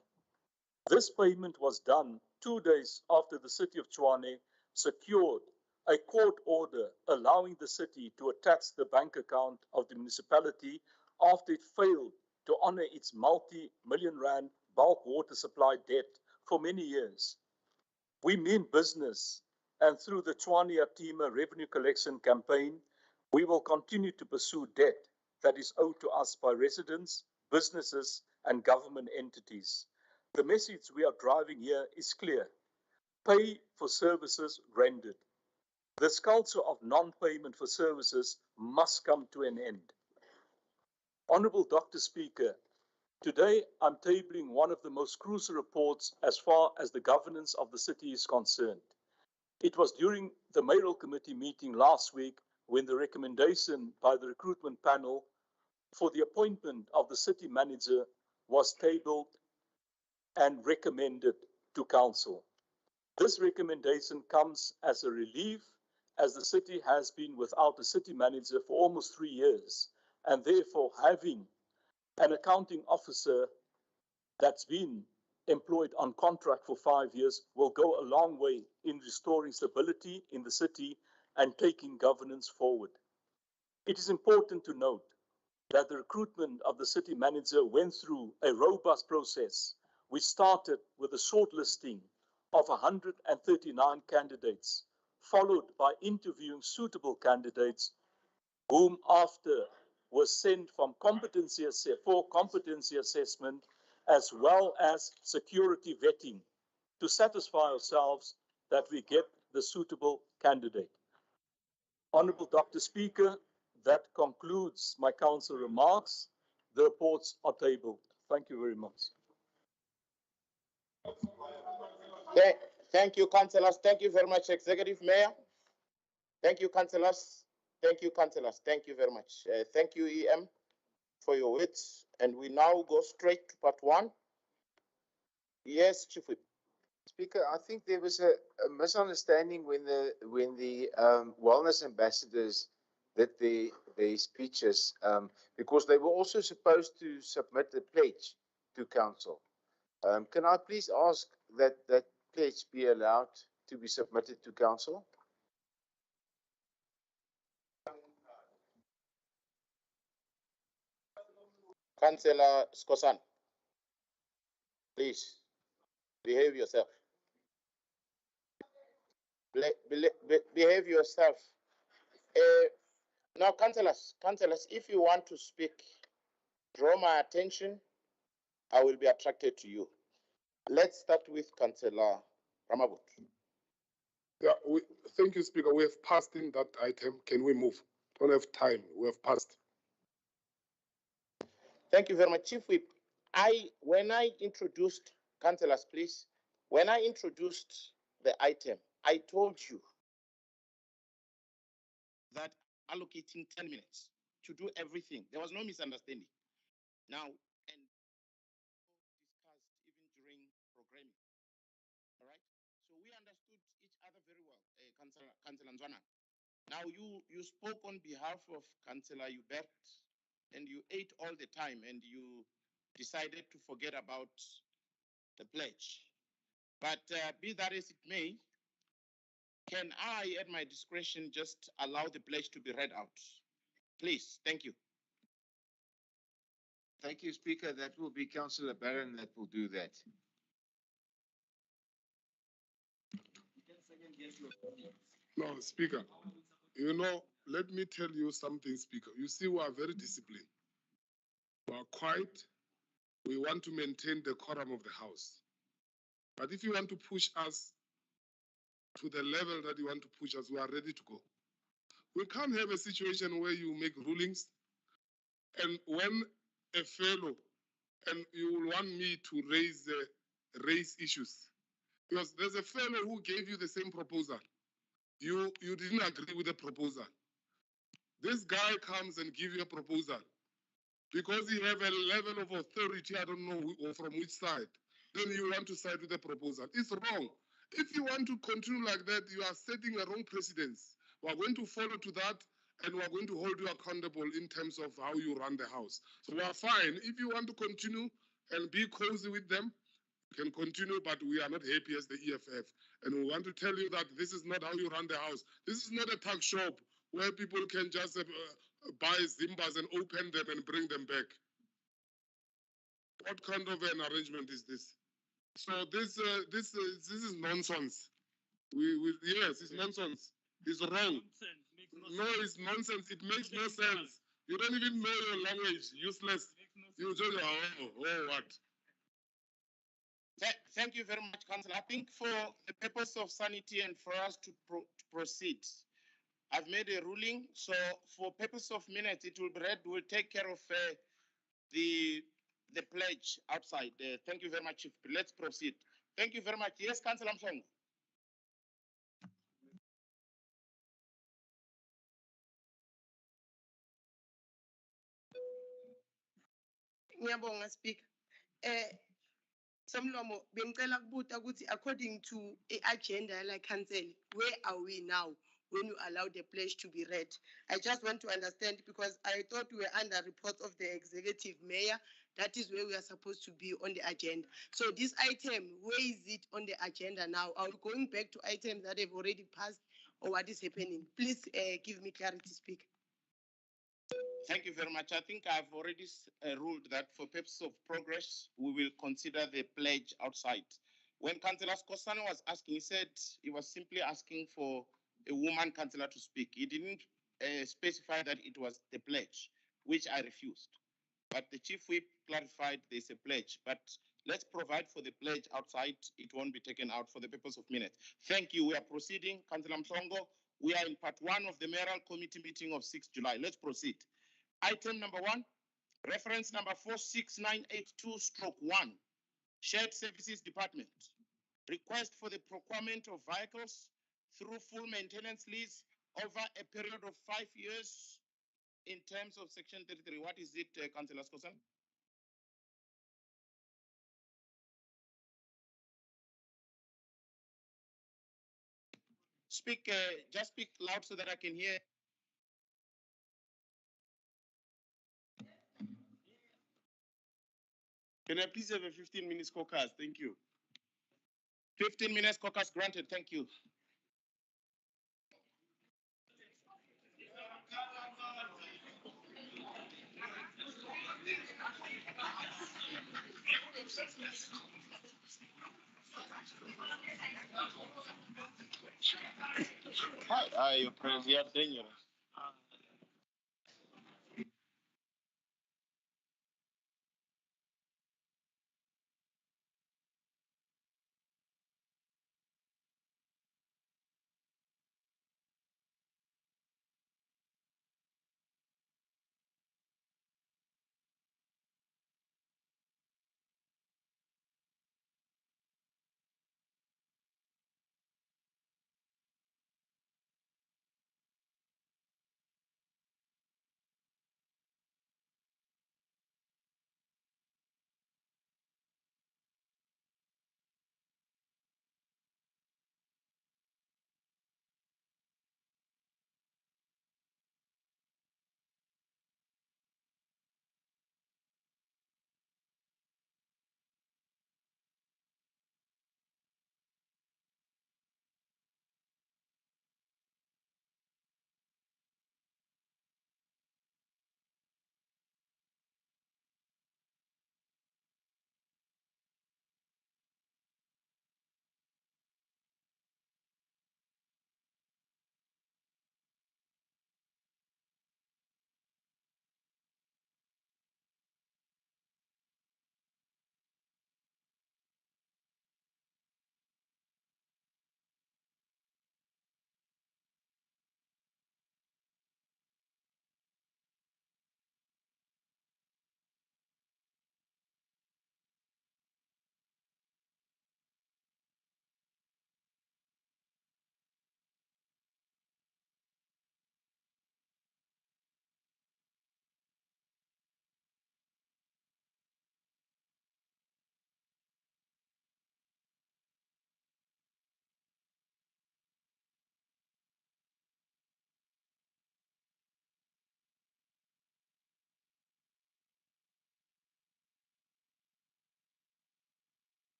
Speaker 10: This payment was done 2 days after the city of Tshwane secured a court order allowing the city to attach the bank account of the municipality after it failed to honor its multi-million rand bulk water supply debt for many years. We mean business, and through the Tshwane Atima revenue collection campaign, we will continue to pursue debt that is owed to us by residents, businesses, and government entities. The message we are driving here is clear. Pay for services rendered. This culture of non-payment for services must come to an end. Honourable Dr. Speaker, today I'm tabling one of the most crucial reports as far as the governance of the city is concerned. It was during the mayoral committee meeting last week when the recommendation by the recruitment panel for the appointment of the city manager was tabled and recommended to council. This recommendation comes as a relief as the city has been without a city manager for almost 3 years, and therefore having an accounting officer that's been employed on contract for 5 years will go a long way in restoring stability in the city and taking governance forward. It is important to note that the recruitment of the city manager went through a robust process. We started with a shortlisting of 139 candidates, followed by interviewing suitable candidates, whom after was sent for competency assessment as well as security vetting to satisfy ourselves that we get the suitable candidate. Honourable Dr. Speaker, that concludes my council remarks. The reports are tabled. Thank you very much.
Speaker 1: Thank you, councillors. Thank you very much, Executive Mayor. Thank you, councillors. Thank you, councillors. Thank you very much. Thank you, EM, for your words. And we now go straight to part one. Yes, Chief Whip.
Speaker 2: Speaker, I think there was a misunderstanding when the wellness ambassadors did their speeches, because they were also supposed to submit a pledge to council. Can I please ask that that pledge be allowed to be submitted to council?
Speaker 1: Councillor Skosan, please behave yourself. Behave yourself. Now, councillors, if you want to speak, draw my attention. I will be attracted to you. Let's start with Councillor Ramabut.
Speaker 3: Yeah, thank you, Speaker. We have passed in that item. Can we move? Don't have time. We have passed.
Speaker 1: Thank you very much, Chief Whip. When I introduced, councillors, please, when I introduced the item, I told you that allocating 10 minutes to do everything. There was no misunderstanding. Now, and discussed even during programming. All right. So we understood each other very well, Councillor Nzwana. Now you spoke on behalf of Councillor Hubert, and you ate all the time, and you decided to forget about the pledge. But be that as it may, can I, at my discretion, just allow the pledge to be read out? Please, thank you.
Speaker 2: Thank you, Speaker. That will be Councillor Barron that will do that.
Speaker 3: No, Speaker, let me tell you something, Speaker. You see, we are very disciplined. We are quiet. We want to maintain the quorum of the House. But if you want to push us to the level that you want to push us, we are ready to go. We can't have a situation where you make rulings and when a fellow, and you will want me to raise issues. Because there's a fellow who gave you the same proposal. You didn't agree with the proposal. This guy comes and gives you a proposal. Because he have a level of authority, I don't know from which side, then you want to side with the proposal. It's wrong. If you want to continue like that, you are setting a wrong precedence. We are going to follow to that, and we're going to hold you accountable in terms of how you run the House. So we are fine. If you want to continue and be cozy with them, you can continue, but we are not happy as the EFF. And we want to tell you that this is not how you run the House. This is not a tuck shop where people can just buy Zimbas and open them and bring them back. What kind of an arrangement is this? So this is nonsense. Yes, it's nonsense. It's wrong. No, it's nonsense. It makes no sense. You don't even know your language. Useless. You just what?
Speaker 1: Thank you very much, Councillor. I think for the purpose of sanity and for us to proceed, I've made a ruling. So for purpose of minutes, it will be read. We'll take care of the pledge outside. Thank you very much, Chief. Let's proceed. Thank you very much. Yes, Councillor Msong.
Speaker 11: Ngiyabonga Speaker. Somlomo bengicela kubuta ukuthi according to agenda yala council, where are we now when you allow the pledge to be read? I just want to understand because I thought we were under reports of the executive mayor. That is where we are supposed to be on the agenda. So this item, where is it on the agenda now? Are we going back to items that have already passed or what is happening? Please give me clarity, Speaker.
Speaker 1: Thank you very much. I think I've already ruled that for purposes of progress, we will consider the pledge outside. When Councillor Skosana was asking, he said he was simply asking for a woman councillor to speak. He didn't specify that it was the pledge, which I refused. But the Chief Whip clarified there's a pledge. But let's provide for the pledge outside. It won't be taken out for the purpose of minutes. Thank you. We are proceeding. Councillor Msongo, we are in part 1 of the mayoral committee meeting of 6 July. Let's proceed. Item number 1, reference number 46982/1, Shared Services Department. Request for the procurement of vehicles through full maintenance lease over a period of 5 years in terms of Section 33. What is it, Councillor Skosan? Speak, just speak loud so that I can hear. Can I please have a 15 minutes caucus? Thank you. 15 minutes caucus granted. Thank you. Hi, your friends, you are dangerous.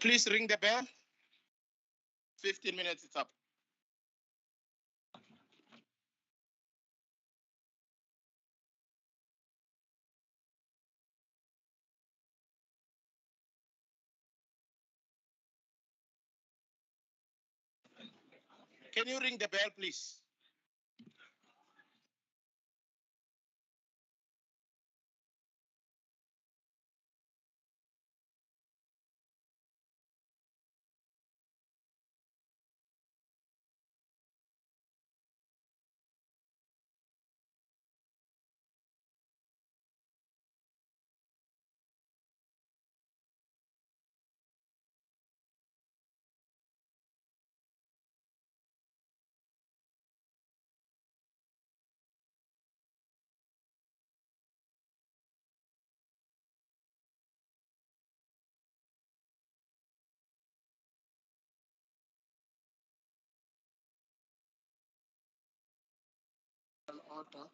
Speaker 1: Please ring the bell. 15 minutes is up. Can you ring the bell, please?
Speaker 6: Order.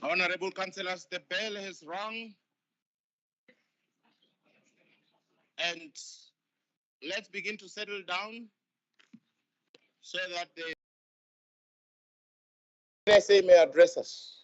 Speaker 1: Honorable councillors, the bell has rung. And let's begin to settle down so that the NSA may address us.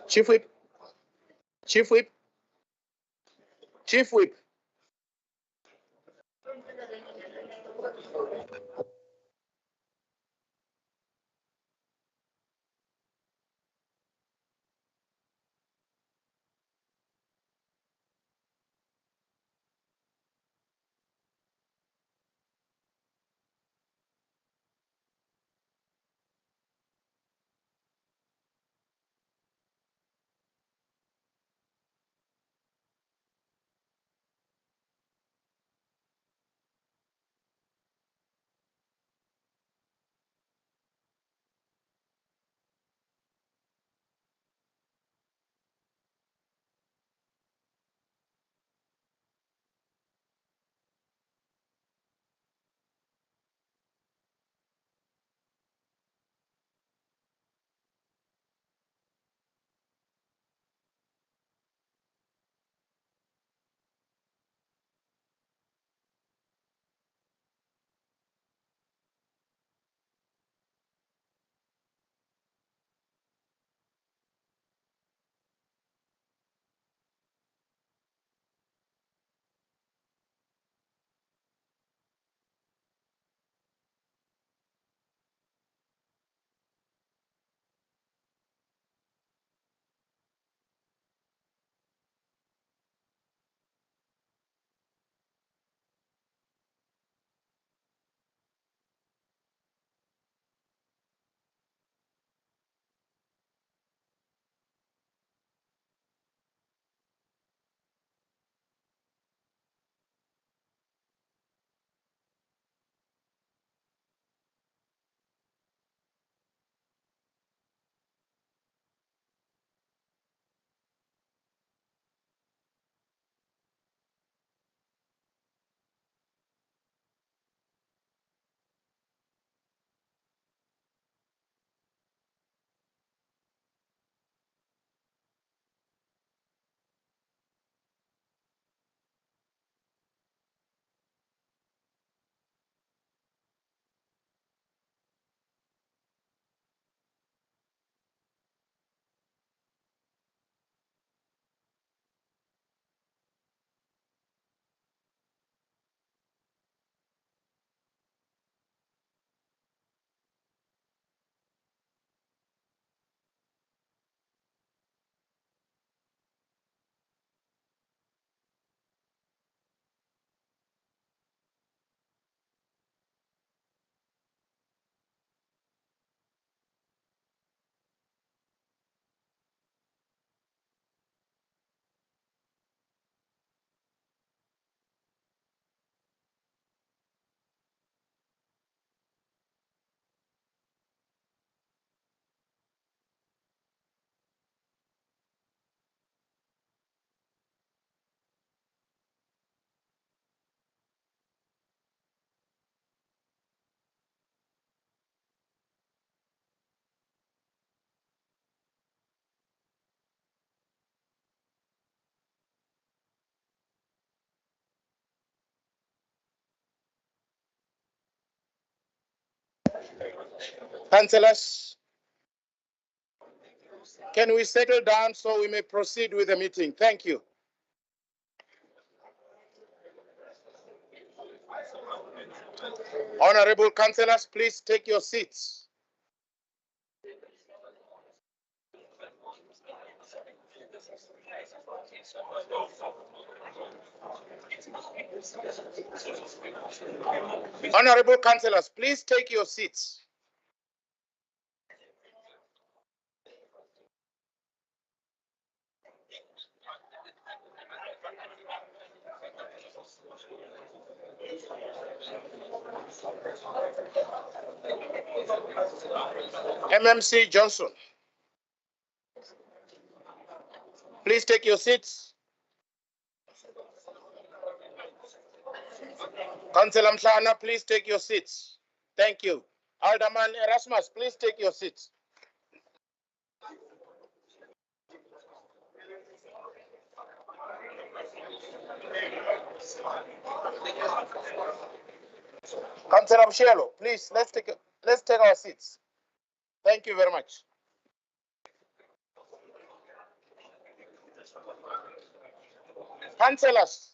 Speaker 1: Chief Whip, Chief Whip, Chief Whip. Councillors, can we settle down so we may proceed with the meeting? Thank you. Honorable councillors, please take your seats. Honorable councillors, please take your seats. MMC Johnson, please take your seats. Councillor Mhlana, please take your seats. Thank you. Alderman Erasmus, please take your seats. Councillor Mshelo, please, let's take our seats. Thank you very much. Councillors,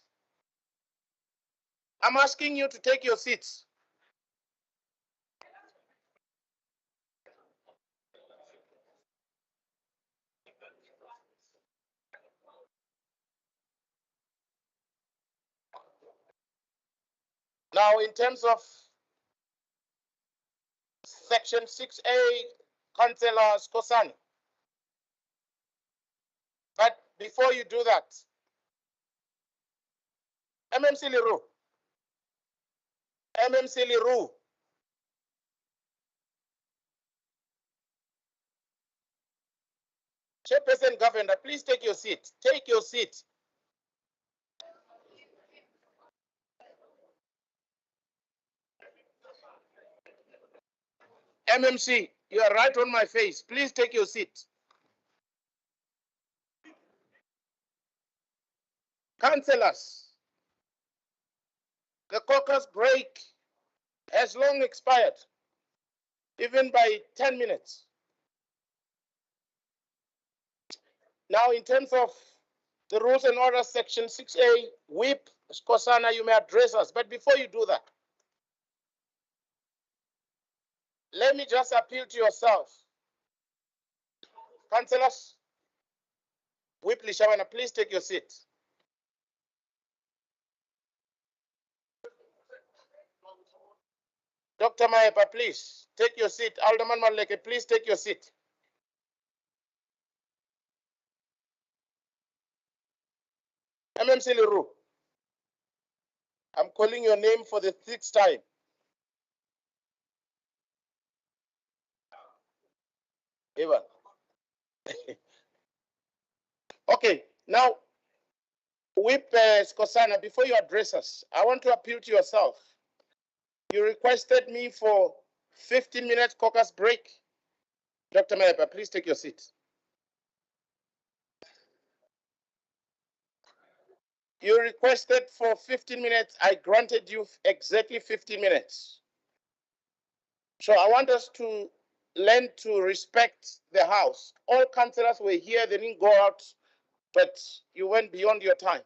Speaker 1: I'm asking you to take your seats. Now, in terms of Section 6A, Councillor Skosani. But before you do that, MMC Leroux. MMC Leroux. Chairperson Governor, please take your seat. Take your seat. MMC, you are right on my face. Please take your seat. Councillors, the caucus break has long expired, even by 10 minutes. Now, in terms of the rules and orders, section 6A, Whip, Skosana, you may address us. But before you do that, let me just appeal to yourself. Councillors, Whip Lishawana, please take your seat. Dr. Maepa, please take your seat. Alderman Maleke, please take your seat. MMC Leroux, I'm calling your name for the 6th time. Evan. Okay, now, Whip Skosana, before you address us, I want to appeal to yourself. You requested me for 15 minutes caucus break. Dr. Maepa, please take your seat. You requested for 15 minutes. I granted you exactly 15 minutes. So I want us to learn to respect the House. All councillors were here, they didn't go out, but you went beyond your time.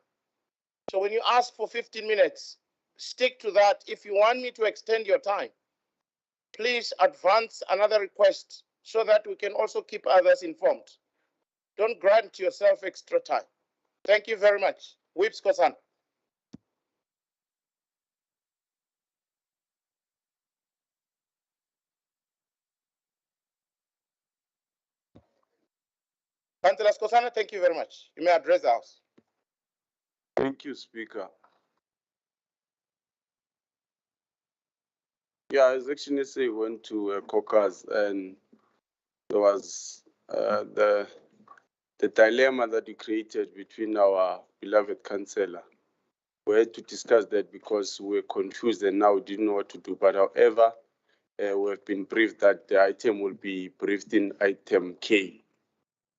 Speaker 1: So when you ask for 15 minutes, stick to that. If you want me to extend your time, please advance another request so that we can also keep others informed. Don't grant yourself extra time. Thank you very much. Whip Skosan. Councillor Skosana, thank you very much. You may address the House.
Speaker 9: Thank you, Speaker. Yeah, His Excellency went to a caucus and there was the dilemma that you created between our beloved councillor. We had to discuss that because we were confused and now didn't know what to do. But however, we have been briefed that the item will be briefed in item K.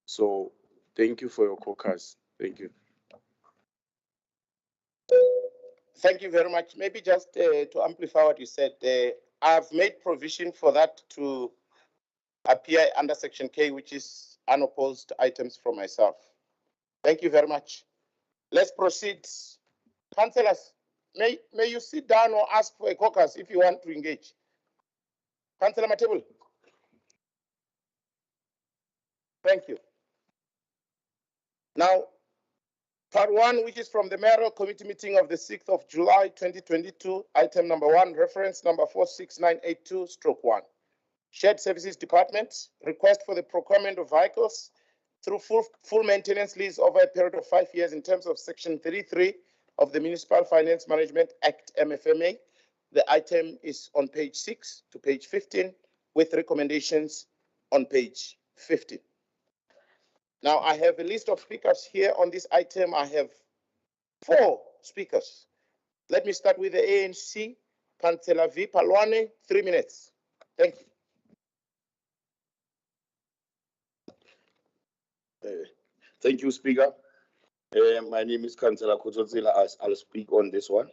Speaker 9: So thank you for your caucus. Thank you.
Speaker 1: Thank you very much. Maybe just to amplify what you said, I've made provision for that to appear under section K, which is unopposed items from myself. Thank you very much. Let's proceed. Councillors, may you sit down or ask for a caucus if you want to engage. Councillor Matebul. Thank you. Now, part one, which is from the Mayoral Committee meeting of the 6th of July, 2022, item number 1, reference number 46982/1. Shared Services Department, request for the procurement of vehicles through full maintenance lease over a period of 5 years in terms of section 33 of the Municipal Finance Management Act, MFMA. The item is on page 6 to page 15 with recommendations on page 15. Now, I have a list of speakers here on this item. I have 4 speakers. Let me start with the ANC, Councillor V. Palwane, 3 minutes. Thank you.
Speaker 12: Thank you, Speaker. My name is Councillor Kototsila. I'll speak on this one.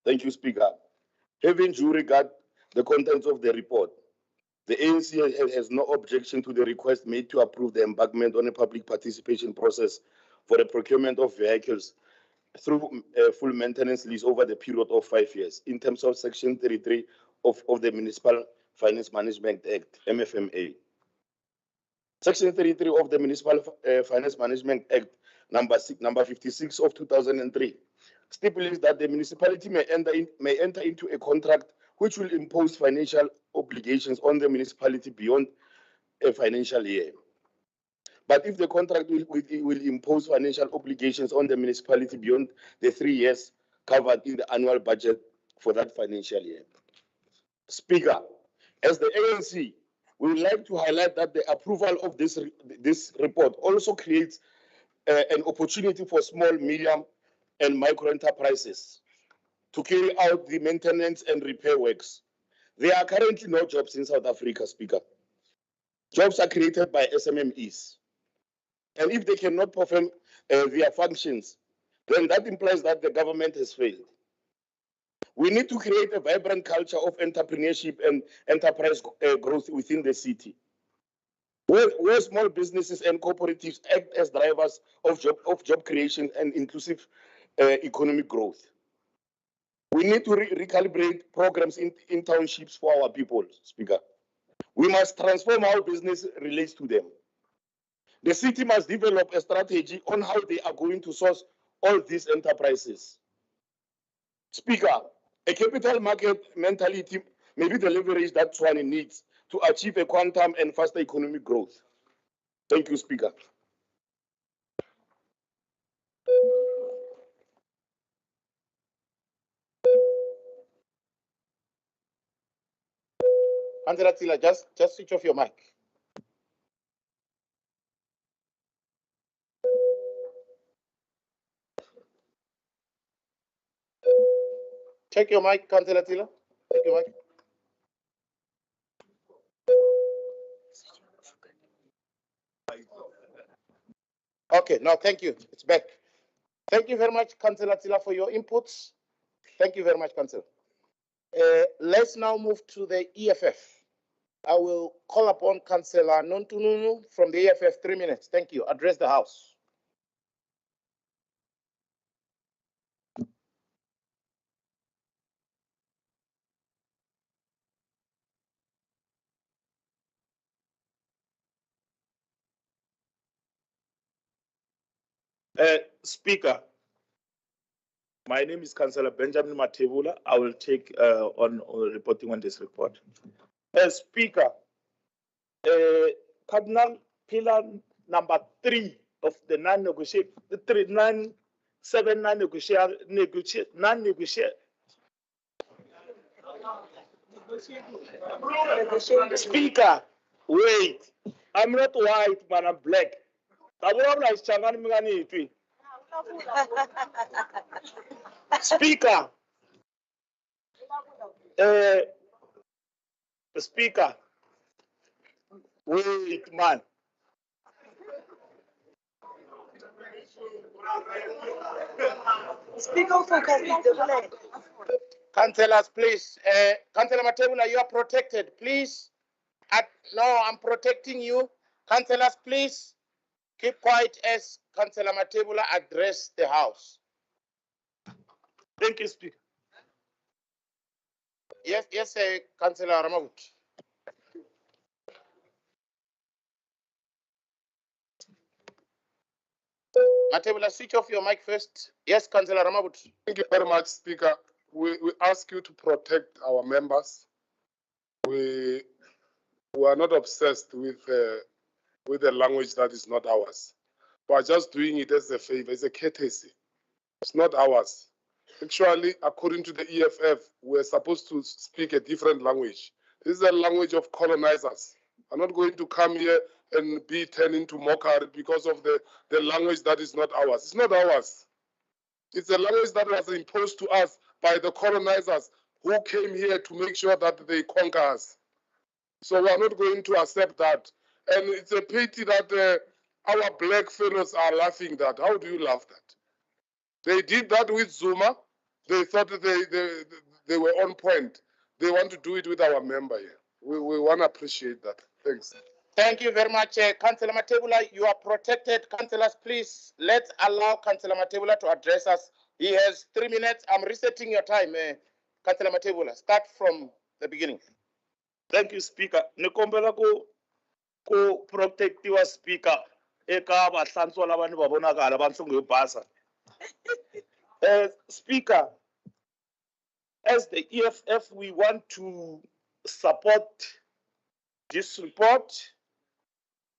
Speaker 12: Thank you, Speaker. Having due regard the contents of the report, the ANC has no objection to the request made to approve the embarkment on a public participation process for the procurement of vehicles through a full maintenance lease over the period of 5 years in terms of section 33 of the Municipal Finance Management Act, MFMA. Section 33 of the Municipal Finance Management Act, number 56 of 2003, stipulates that the municipality may enter into a contract which will impose financial obligations on the municipality beyond a financial year. But if the contract will impose financial obligations on the municipality beyond the 3 years covered in the annual budget for that financial year. Speaker, as the ANC, we would like to highlight that the approval of this report also creates an opportunity for small, medium, and micro enterprises to carry out the maintenance and repair works. There are currently no jobs in South Africa, Speaker. Jobs are created by SMMEs. And if they cannot perform their functions, then that implies that the government has failed. We need to create a vibrant culture of entrepreneurship and enterprise growth within the city, where small businesses and cooperatives act as drivers of job creation and inclusive economic growth. We need to recalibrate programs in townships for our people, Speaker. We must transform how business relates to them. The city must develop a strategy on how they are going to source all these enterprises. Speaker, a capital market mentality may be the leverage that Tshwane needs to achieve a quantum and faster economic growth. Thank you, Speaker.
Speaker 1: Councillor Tila, just switch off your mic. Check your mic, Councillor Tila. Check your mic. Okay, no, thank you. It's back. Thank you very much, Councillor Tila, for your inputs. Thank you very much, Councillor. Let's now move to the EFF. I will call upon Councillor Nontununu from the EFF, 3 minutes. Thank you. Address the House.
Speaker 13: Speaker, my name is Councillor Benjamin Matebula. I will take on reporting on this report. Speaker, Cardinal Pillar number 3 of the Speaker, wait. I'm not white, but I'm black. Speaker, Speaker, wait, man.
Speaker 11: Speaker, focus.
Speaker 1: Councillors, please. Councillor Matebula, you are protected. Please. No, I'm protecting you. Councillors, please keep quiet as Councillor Matebula address the House.
Speaker 13: Thank you, Speaker.
Speaker 1: Yes, Councillor Ramavut. Matebula, switch off your mic first. Yes, Councillor Ramavut.
Speaker 3: Thank you very much, Speaker. We ask you to protect our members. We are not obsessed with a language that is not ours. We are just doing it as a favor, as a courtesy. It's not ours. Actually, according to the EFF, we're supposed to speak a different language. This is a language of colonizers. I'm not going to come here and be turned into mockery because of the language that is not ours. It's not ours. It's a language that was imposed to us by the colonizers who came here to make sure that they conquer us. So we are not going to accept that. And it's a pity that our black fellows are laughing that. How do you laugh that? They did that with Zuma. They thought they were on point. They want to do it with our member here. We want to appreciate that. Thanks.
Speaker 1: Thank you very much, Councillor Matebula. You are protected. Councillors, please, let's allow Councillor Matebula to address us. He has 3 minutes. I'm resetting your time, Councillor Matebula. Start from the beginning.
Speaker 13: Thank you, Speaker. Nikombela ku protectiwa Speaker eka vahlantswa lava ni va vonaka va nhlonge yo basa. Speaker, as the EFF, we want to support this report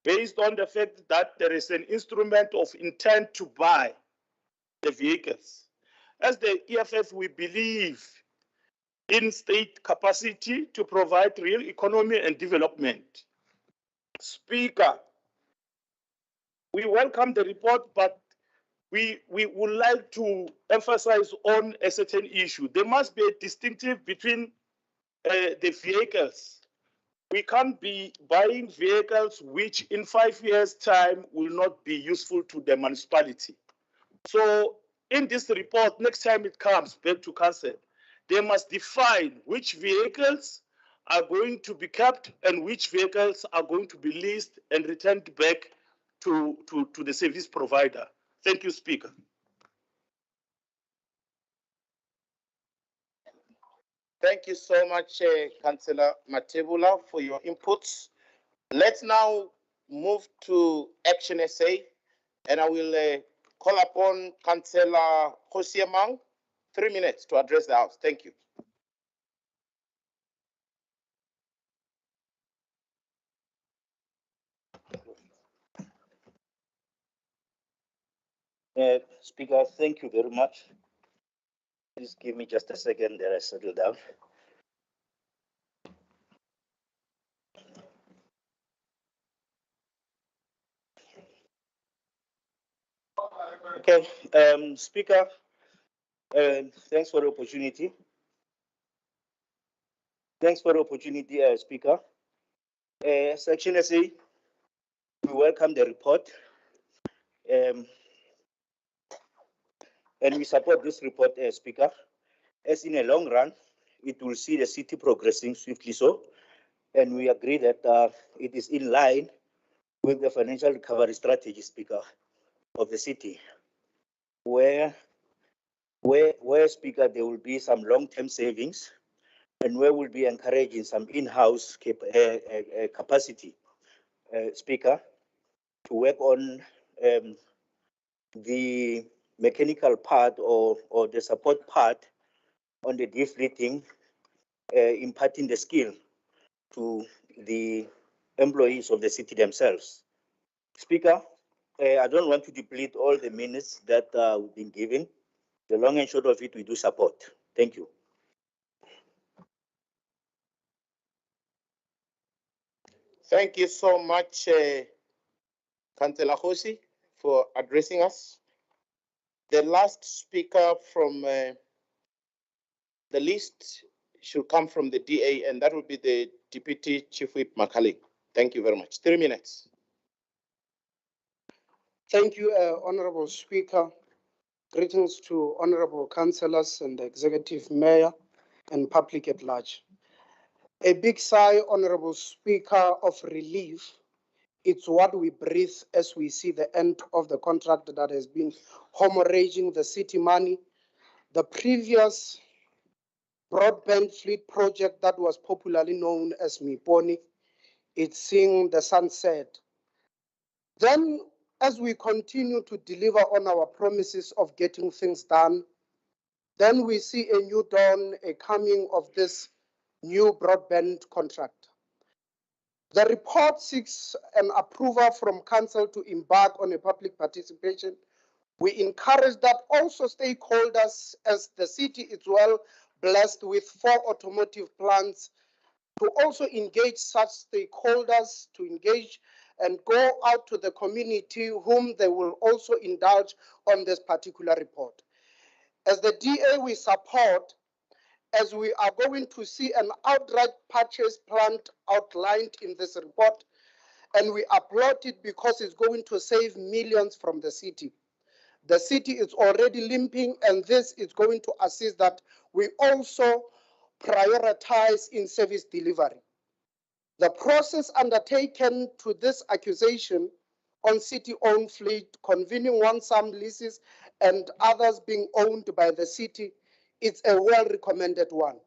Speaker 13: based on the fact that there is an instrument of intent to buy the vehicles. As the EFF, we believe in state capacity to provide real economy and development. Speaker, we welcome the report, but we would like to emphasize on a certain issue. There must be a distinctive between the vehicles. We can't be buying vehicles which in 5 years' time will not be useful to the municipality. So in this report, next time it comes back to council, they must define which vehicles are going to be kept and which vehicles are going to be leased and returned back to the service provider. Thank you, Speaker.
Speaker 1: Thank you so much, Councillor Matebula, for your inputs. Let's now move to Action SA, and I will call upon Councillor Kosiamang, 3 minutes to address the House. Thank you.
Speaker 14: Speaker, thank you very much. Please give me just a second that I settle down. Okay, Speaker, thanks for the opportunity. Thanks for the opportunity, Speaker. Section SA, we welcome the report. And we support this report, Speaker, as in a long run, it will see the city progressing swiftly so, and we agree that it is in line with the financial recovery strategy, Speaker, of the city, where Speaker, there will be some long-term savings, and where we'll be encouraging some in-house capacity, Speaker, to work on the mechanical part or the support part on the de-fleeting, imparting the skill to the employees of the city themselves. Speaker, I don't want to deplete all the minutes that we've been given. The long and short of it, we do support. Thank you.
Speaker 1: Thank you so much, Councillor Hosi, for addressing us. The last speaker from the list should come from the DA, and that will be the Deputy Chief Whip Makali. Thank you very much. 3 minutes.
Speaker 6: Thank you, Honorable Speaker. Greetings to Honorable Councillors and the Executive Mayor. and public at large. A big sigh, Honorable Speaker, of relief. It's what we breathe as we see the end of the contract that has been hemorrhaging the city money. The previous broadband fleet project that was popularly known as Miponi, it's seeing the sunset. Then, as we continue to deliver on our promises of getting things done, then we see a new dawn, a coming of this new broadband contract. The report seeks an approval from Council to embark on a public participation. We encourage that also stakeholders, as the city is well blessed with 4 automotive plants, to also engage such stakeholders, to engage and go out to the community whom they will also indulge on this particular report. As the DA, we support, as we are going to see an outright purchase plan outlined in this report, and we applaud it because it's going to save millions from the city. The city is already limping, and this is going to assist that we also prioritize in service delivery. The process undertaken to this accusation on city-owned fleet, convening one-sum leases and others being owned by the city, it's a well-recommended one.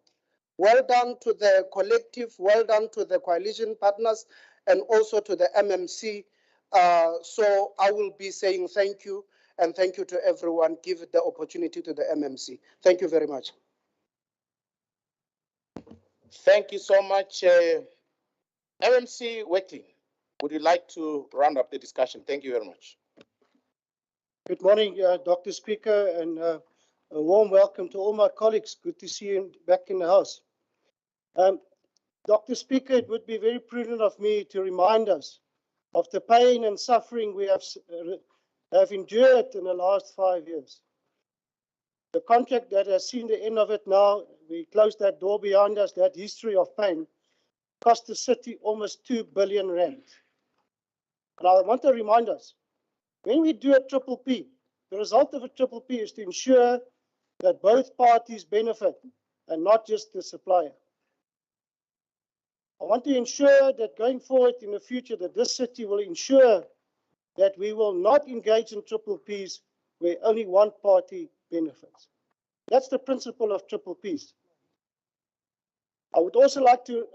Speaker 6: Well done to the collective, well done to the coalition partners, and also to the MMC. So I will be saying thank you, and thank you to everyone. Give the opportunity to the MMC. Thank you very much.
Speaker 1: Thank you so much. MMC Weckling, would you like to round up the discussion? Thank you very much.
Speaker 15: Good morning, Dr. Speaker, and a warm welcome to all my colleagues. Good to see you back in the House. Dr. Speaker, it would be very prudent of me to remind us of the pain and suffering we have endured in the last 5 years. The contract that has seen the end of it now, we closed that door behind us, that history of pain, cost the city almost 2 billion rand. And I want to remind us, when we do a triple P, the result of a triple P is to ensure that both parties benefit and not just the supplier. I want to ensure that going forward in the future that this city will ensure that we will not engage in triple Ps where only one party benefits. That's the principle of triple Ps. I would also like to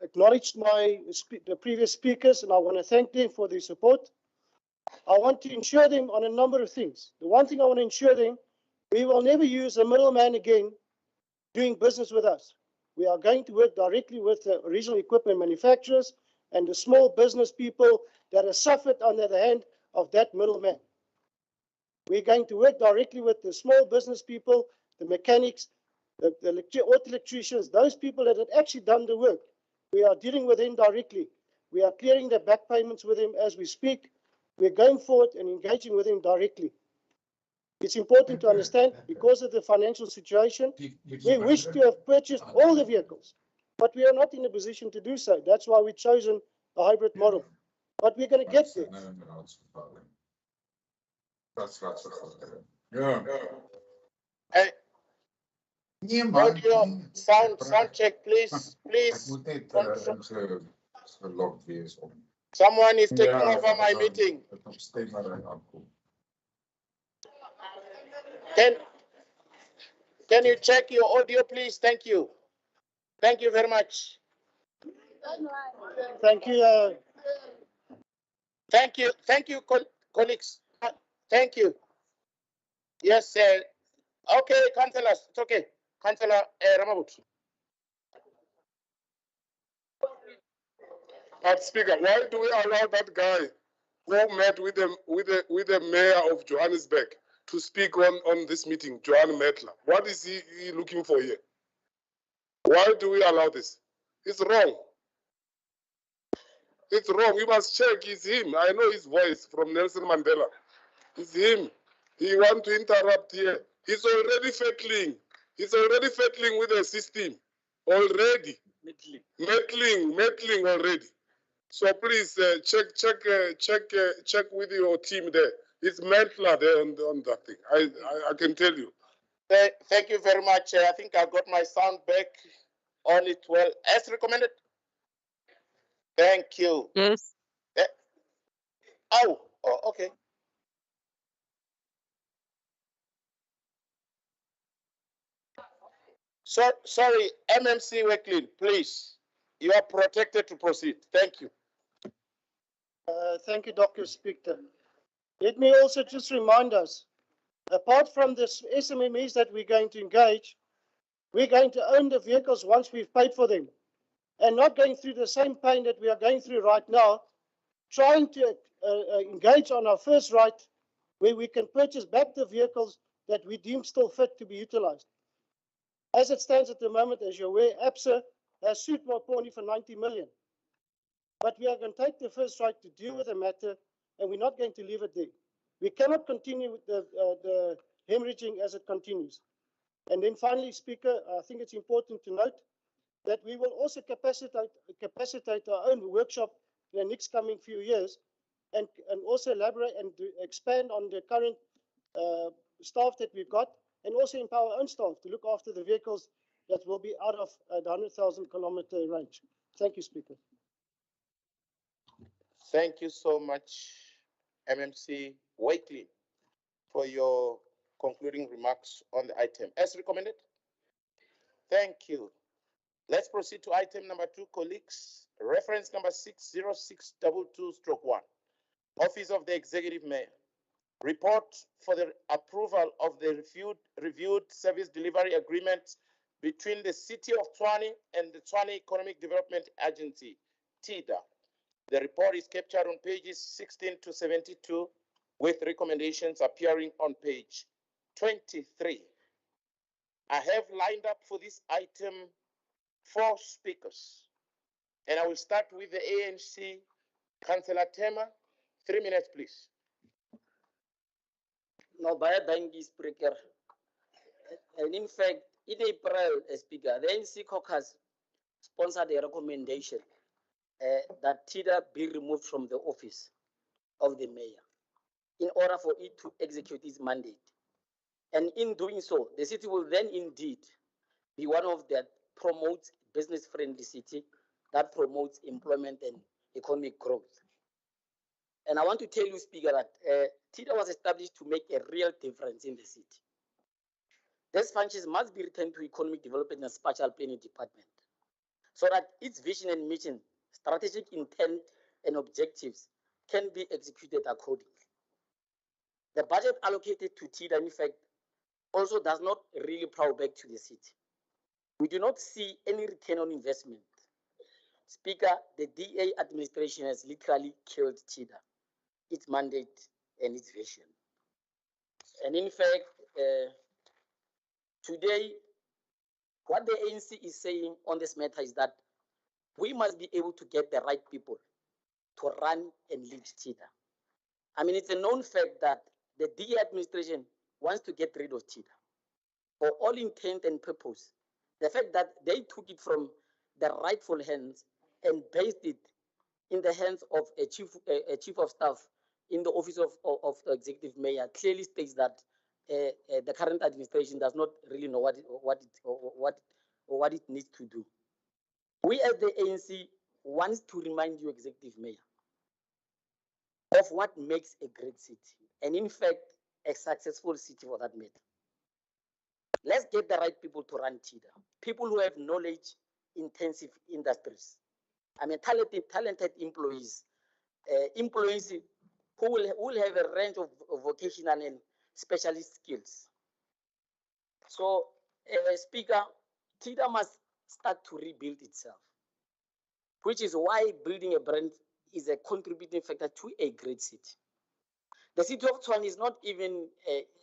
Speaker 15: acknowledge the previous speakers, and I want to thank them for their support. I want to ensure them on a number of things. The one thing I want to ensure them, we will never use a middleman again doing business with us. We are going to work directly with the original equipment manufacturers and the small business people that have suffered under the hand of that middleman. We're going to work directly with the small business people, the mechanics, the auto electricians, those people that have actually done the work. We are dealing with them directly. We are clearing the back payments with them as we speak. We're going forward and engaging with them directly. It's important to understand, because of the financial situation, we wish to have purchased all the vehicles, but we are not in a position to do so. That's why we've chosen a hybrid model. But we're going to get there.
Speaker 1: Hey, audio, sound check, please. Someone is taking over my meeting. Can you check your audio, please? Thank you. Thank you very much.
Speaker 15: Thank you.
Speaker 1: Thank you, colleagues. Thank you. Yes, okay, councillors, it's okay. Councillor Ramabut.
Speaker 3: Speaker, why do we allow that guy who met with the mayor of Johannesburg to speak on this meeting, Johan Metler? What is he looking for here? Why do we allow this? It's wrong. It's wrong. We must check. It's him. I know his voice from Nelson Mandela. It's him. He wants to interrupt here. He's already fettling. He's already fettling with the system. Already. Meddling already. So please check with your team there. It's Mandela there on that thing. I can tell you.
Speaker 1: Thank you very much. I think I got my sound back on it well. As recommended. Thank you.
Speaker 16: Yes.
Speaker 1: Oh, okay. So, sorry, MMC Weklin, please. You are protected to proceed. Thank you.
Speaker 15: Thank you, Dr. Speaker. Let me also just remind us, apart from the SMMEs that we're going to engage, we're going to own the vehicles once we've paid for them, and not going through the same pain that we are going through right now, trying to engage on our first right, where we can purchase back the vehicles that we deem still fit to be utilized. As it stands at the moment, as you're aware, APSA has sued Maponi for 90 million. But we are going to take the first right to deal with the matter, and we're not going to leave it there. We cannot continue with the hemorrhaging as it continues. And then finally, Speaker, I think it's important to note that we will also capacitate our own workshop in the next coming few years, and also elaborate and expand on the current staff that we've got, and also empower our own staff to look after the vehicles that will be out of the 100,000 kilometer range. Thank you, Speaker.
Speaker 1: Thank you so much, MMC Wakely, for your concluding remarks on the item. As recommended. Thank you. Let's proceed to item number 2, colleagues. Reference number 60622/1. Office of the Executive Mayor. Report for the approval of the reviewed service delivery agreement between the City of Tshwane and the Tshwane Economic Development Agency, TIDA. The report is captured on pages 16 to 72, with recommendations appearing on page 23. I have lined up for this item 4 speakers, and I will start with the ANC. Councillor Tema, 3 minutes, please.
Speaker 17: No, by a speaker. And in fact, in April, Speaker, the ANC caucus sponsored a recommendation that TIDA be removed from the office of the mayor in order for it to execute its mandate. And in doing so, the city will then indeed be one of that promotes business-friendly city, that promotes employment and economic growth. And I want to tell you, Speaker, that TIDA was established to make a real difference in the city. These functions must be returned to Economic Development and Spatial Planning Department so that its vision and mission, strategic intent and objectives can be executed accordingly. The budget allocated to TIDA, in fact, also does not really plow back to the city. We do not see any return on investment. Speaker, the DA administration has literally killed TIDA, its mandate and its vision. And in fact, today, what the ANC is saying on this matter is that we must be able to get the right people to run and lead TIDA. I mean, it's a known fact that the DA administration wants to get rid of TIDA. For all intent and purpose, the fact that they took it from the rightful hands and based it in the hands of a chief of staff in the office of the executive mayor clearly states that the current administration does not really know what it needs to do. We as the ANC want to remind you, executive mayor, of what makes a great city, and in fact, a successful city for that matter. Let's get the right people to run TIDA, people who have knowledge-intensive industries. I mean, talented employees, employees who will have a range of vocational and specialist skills. So, Speaker, TIDA must start to rebuild itself, which is why building a brand is a contributing factor to a great city. The city of Tshwane is not even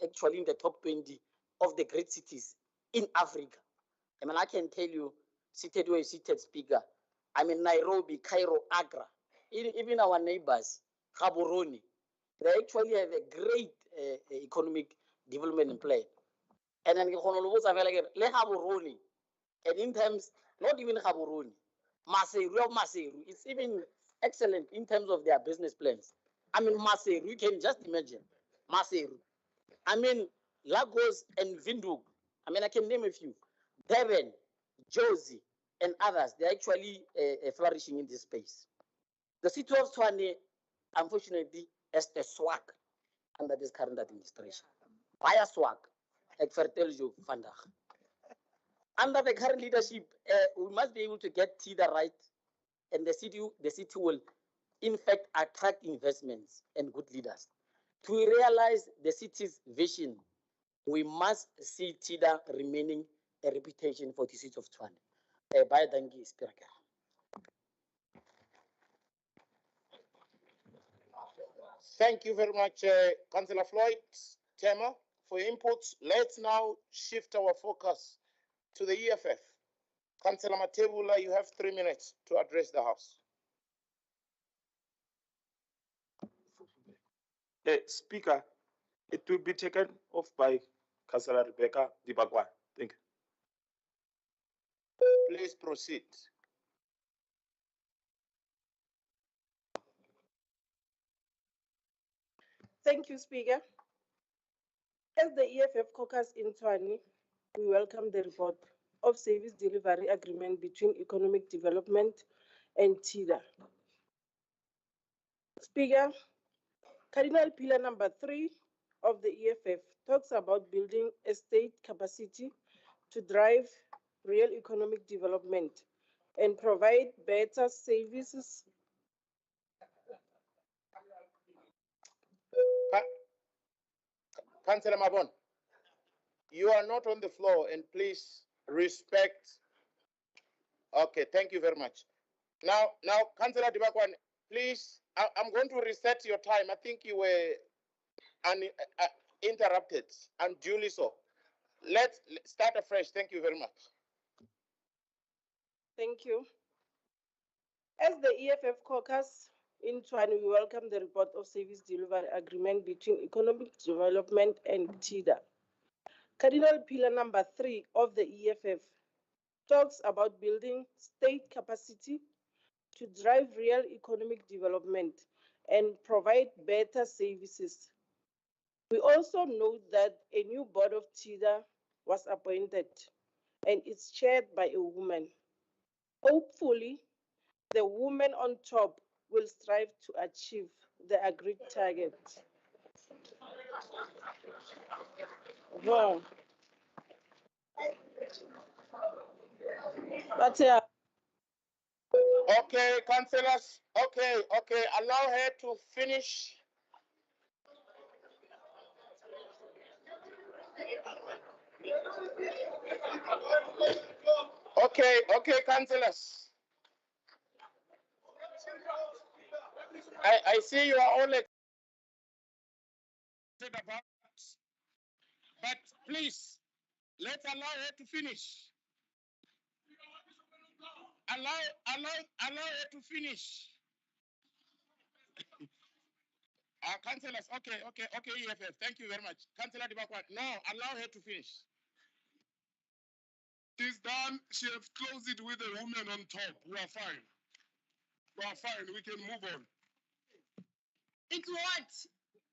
Speaker 17: actually in the top 20 of the great cities in Africa. I mean, I can tell you, seated where you seated, Speaker, I mean, Nairobi, Cairo, Accra, even our neighbors, Gaborone, they actually have a great economic development plan. And then Gaborone, and in terms, not even Gaborone, Maseru, it's even excellent in terms of their business plans. I mean, Maseru, you can just imagine, Maseru. I mean, Lagos and Windhoek, I mean, I can name a few. Devon, Josie, and others, they're actually flourishing in this space. The city of Tshwane, unfortunately, has a swag under this current administration. Via swag, like Ferteljo Vandag. Under the current leadership, we must be able to get TIDA right, and the city will, in fact, attract investments and good leaders. To realize the city's vision, we must see TIDA remaining a reputation for the city of Tshwane. Bye, thank you, Speaker.
Speaker 1: Thank you very much, Councillor Floyd, Tema, for your inputs. Let's now shift our focus to the EFF. Councillor Matebula, you have 3 minutes to address the House.
Speaker 13: Speaker, it will be taken off by Councillor Rebecca Dibakwa. Thank you.
Speaker 1: Please proceed.
Speaker 11: Thank you, Speaker. As the EFF caucus in Tshwane, we welcome the report of Service Delivery Agreement between Economic Development and TIDA. Speaker, Cardinal Pillar number 3 of the EFF talks about building a state capacity to drive real economic development and provide better services.
Speaker 1: Councillor Mabon, you are not on the floor, and please respect. Okay, thank you very much. Now, Councillor Dibakwan, please, I'm going to reset your time. I think you were interrupted, unduly so. Let's start afresh. Thank you very much.
Speaker 11: Thank you. As the EFF caucus in Tshwane, we welcome the report of Service Delivery Agreement between Economic Development and TIDA. Cardinal Pillar number 3 of the EFF talks about building state capacity to drive real economic development and provide better services. We also note that a new board of TIDA was appointed and it's chaired by a woman. Hopefully, the woman on top will strive to achieve the agreed target. Wow. But
Speaker 1: okay, councillors. Okay. Allow her to finish. Okay, councillors. I see you are all excited about, but please, let's allow her to finish. Allow her to finish. Councillors, okay, EFF, thank you very much. Councillor Dibakwa, no, allow her to finish.
Speaker 3: She's done. She has closed it with a woman on top. We are fine. We can move on.
Speaker 11: it's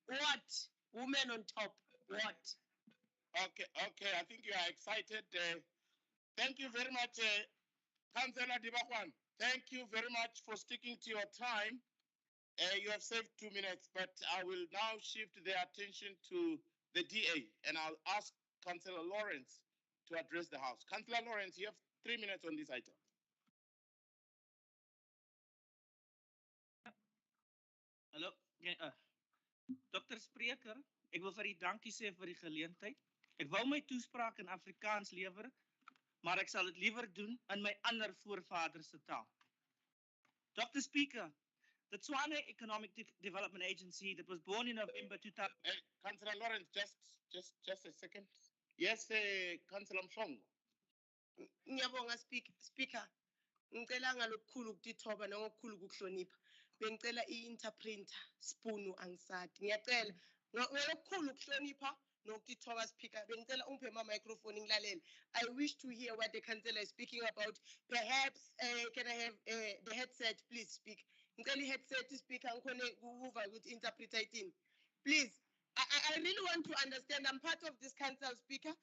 Speaker 11: what? Women on top. What?
Speaker 1: Okay, I think you are excited. Thank you very much, Councillor Dibakwan. Thank you very much for sticking to your time. You have saved 2 minutes, but I will now shift the attention to the DA, and I'll ask Councillor Lawrence to address the House. Councillor Lawrence, you have 3 minutes on this item.
Speaker 16: Hallo, Dr. Spreker, ek wil vir u dankie sê vir die geleentheid. Ek wou my toespraak in Afrikaans lewer, maar ek sal dit liewer doen in my ander voorvaders se taal. Dr. Speaker, the Tshwane Economic Development Agency that was born in November 2000.
Speaker 1: Councillor Lawrence, just a second. Yes, Councillor Mshongo.
Speaker 11: Ngiyabonga Speaker. Ngicela ngalokukhulu ukutithoba nangokukhulu ukuhlonipha. Bengicela i-interpreter Spunu angisadi. Ngiyacela ngalokukhulu ukuhlonipha nokutithoba Speaker. Bengicela ungiphe microphone ngilalele. I wish to hear what the councillor is speaking about. Perhaps can I have the headset, please speak. Ngicela i-headset Speaker ngikhone ukuva ukuthi interpreter ithini. Please, I really want to understand. I'm part of this council, Speaker.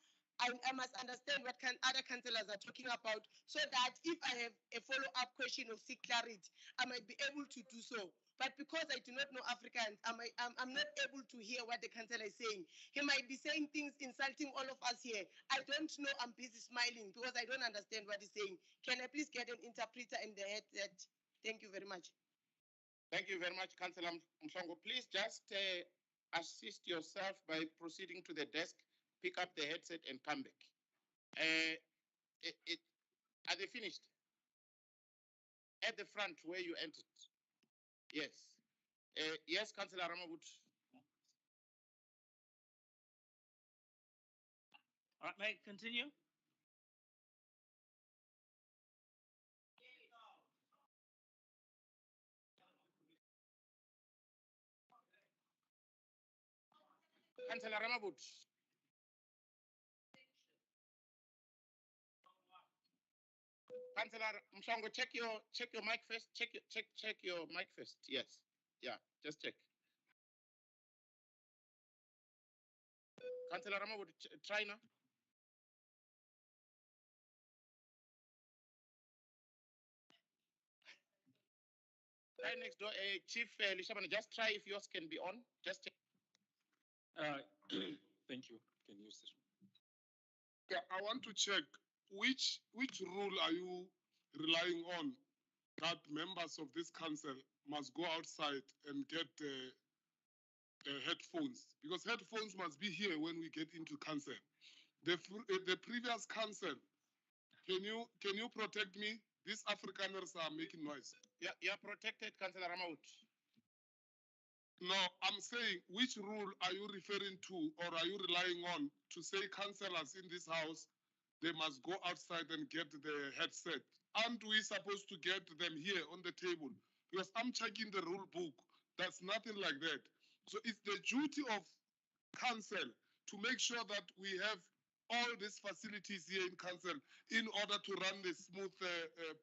Speaker 11: I must understand what other councillors are talking about, so that if I have a follow-up question or seek clarity, I might be able to do so. But because I do not know Afrikaans, I'm not able to hear what the councillor is saying. He might be saying things insulting all of us here. I don't know, I'm busy smiling because I don't understand what he's saying. Can I please get an interpreter in the headset? Thank you very much.
Speaker 1: Thank you very much, Councillor Mshongo. Please just assist yourself by proceeding to the desk, pick up the headset and come back. Are they finished? At the front where you entered? Yes. Yes, Councillor Ramabut.
Speaker 16: All right, may I continue?
Speaker 1: Councillor Ramabut. Councillor Mshongo, check your mic first. Check your mic first. Yes. Yeah, just check. Councillor Ramabut, try now. Right next door, Chief Lishabana, just try if yours can be on. Just check.
Speaker 18: Thank you. Can you use
Speaker 3: Yeah, I want to check which rule are you relying on that members of this council must go outside and get headphones, because headphones must be here when we get into council. The previous council, can you protect me? These Afrikaners are making noise.
Speaker 1: Yeah, you're protected, Councillor Ramaut.
Speaker 3: No, I'm saying, which rule are you referring to, or are you relying on to say councillors in this house, they must go outside and get the headset? Aren't we supposed to get them here on the table? Because I'm checking the rule book. That's nothing like that. So it's the duty of council to make sure that we have all these facilities here in council in order to run the smooth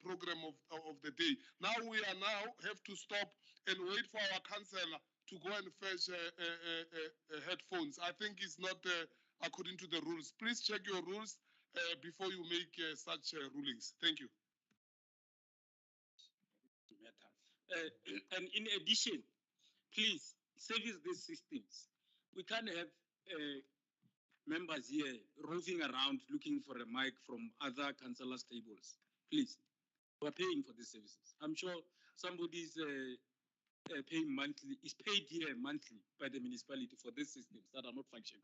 Speaker 3: program of the day. Now we have to stop and wait for our councillor to go and fetch headphones. I think it's not according to the rules. Please check your rules before you make such rulings. Thank you.
Speaker 18: And in addition, please service these systems. We can't have members here roving around looking for a mic from other councillors' tables. Please, we're paying for these services. I'm sure somebody's paying monthly, is paid here monthly by the municipality for these systems that are not functioning.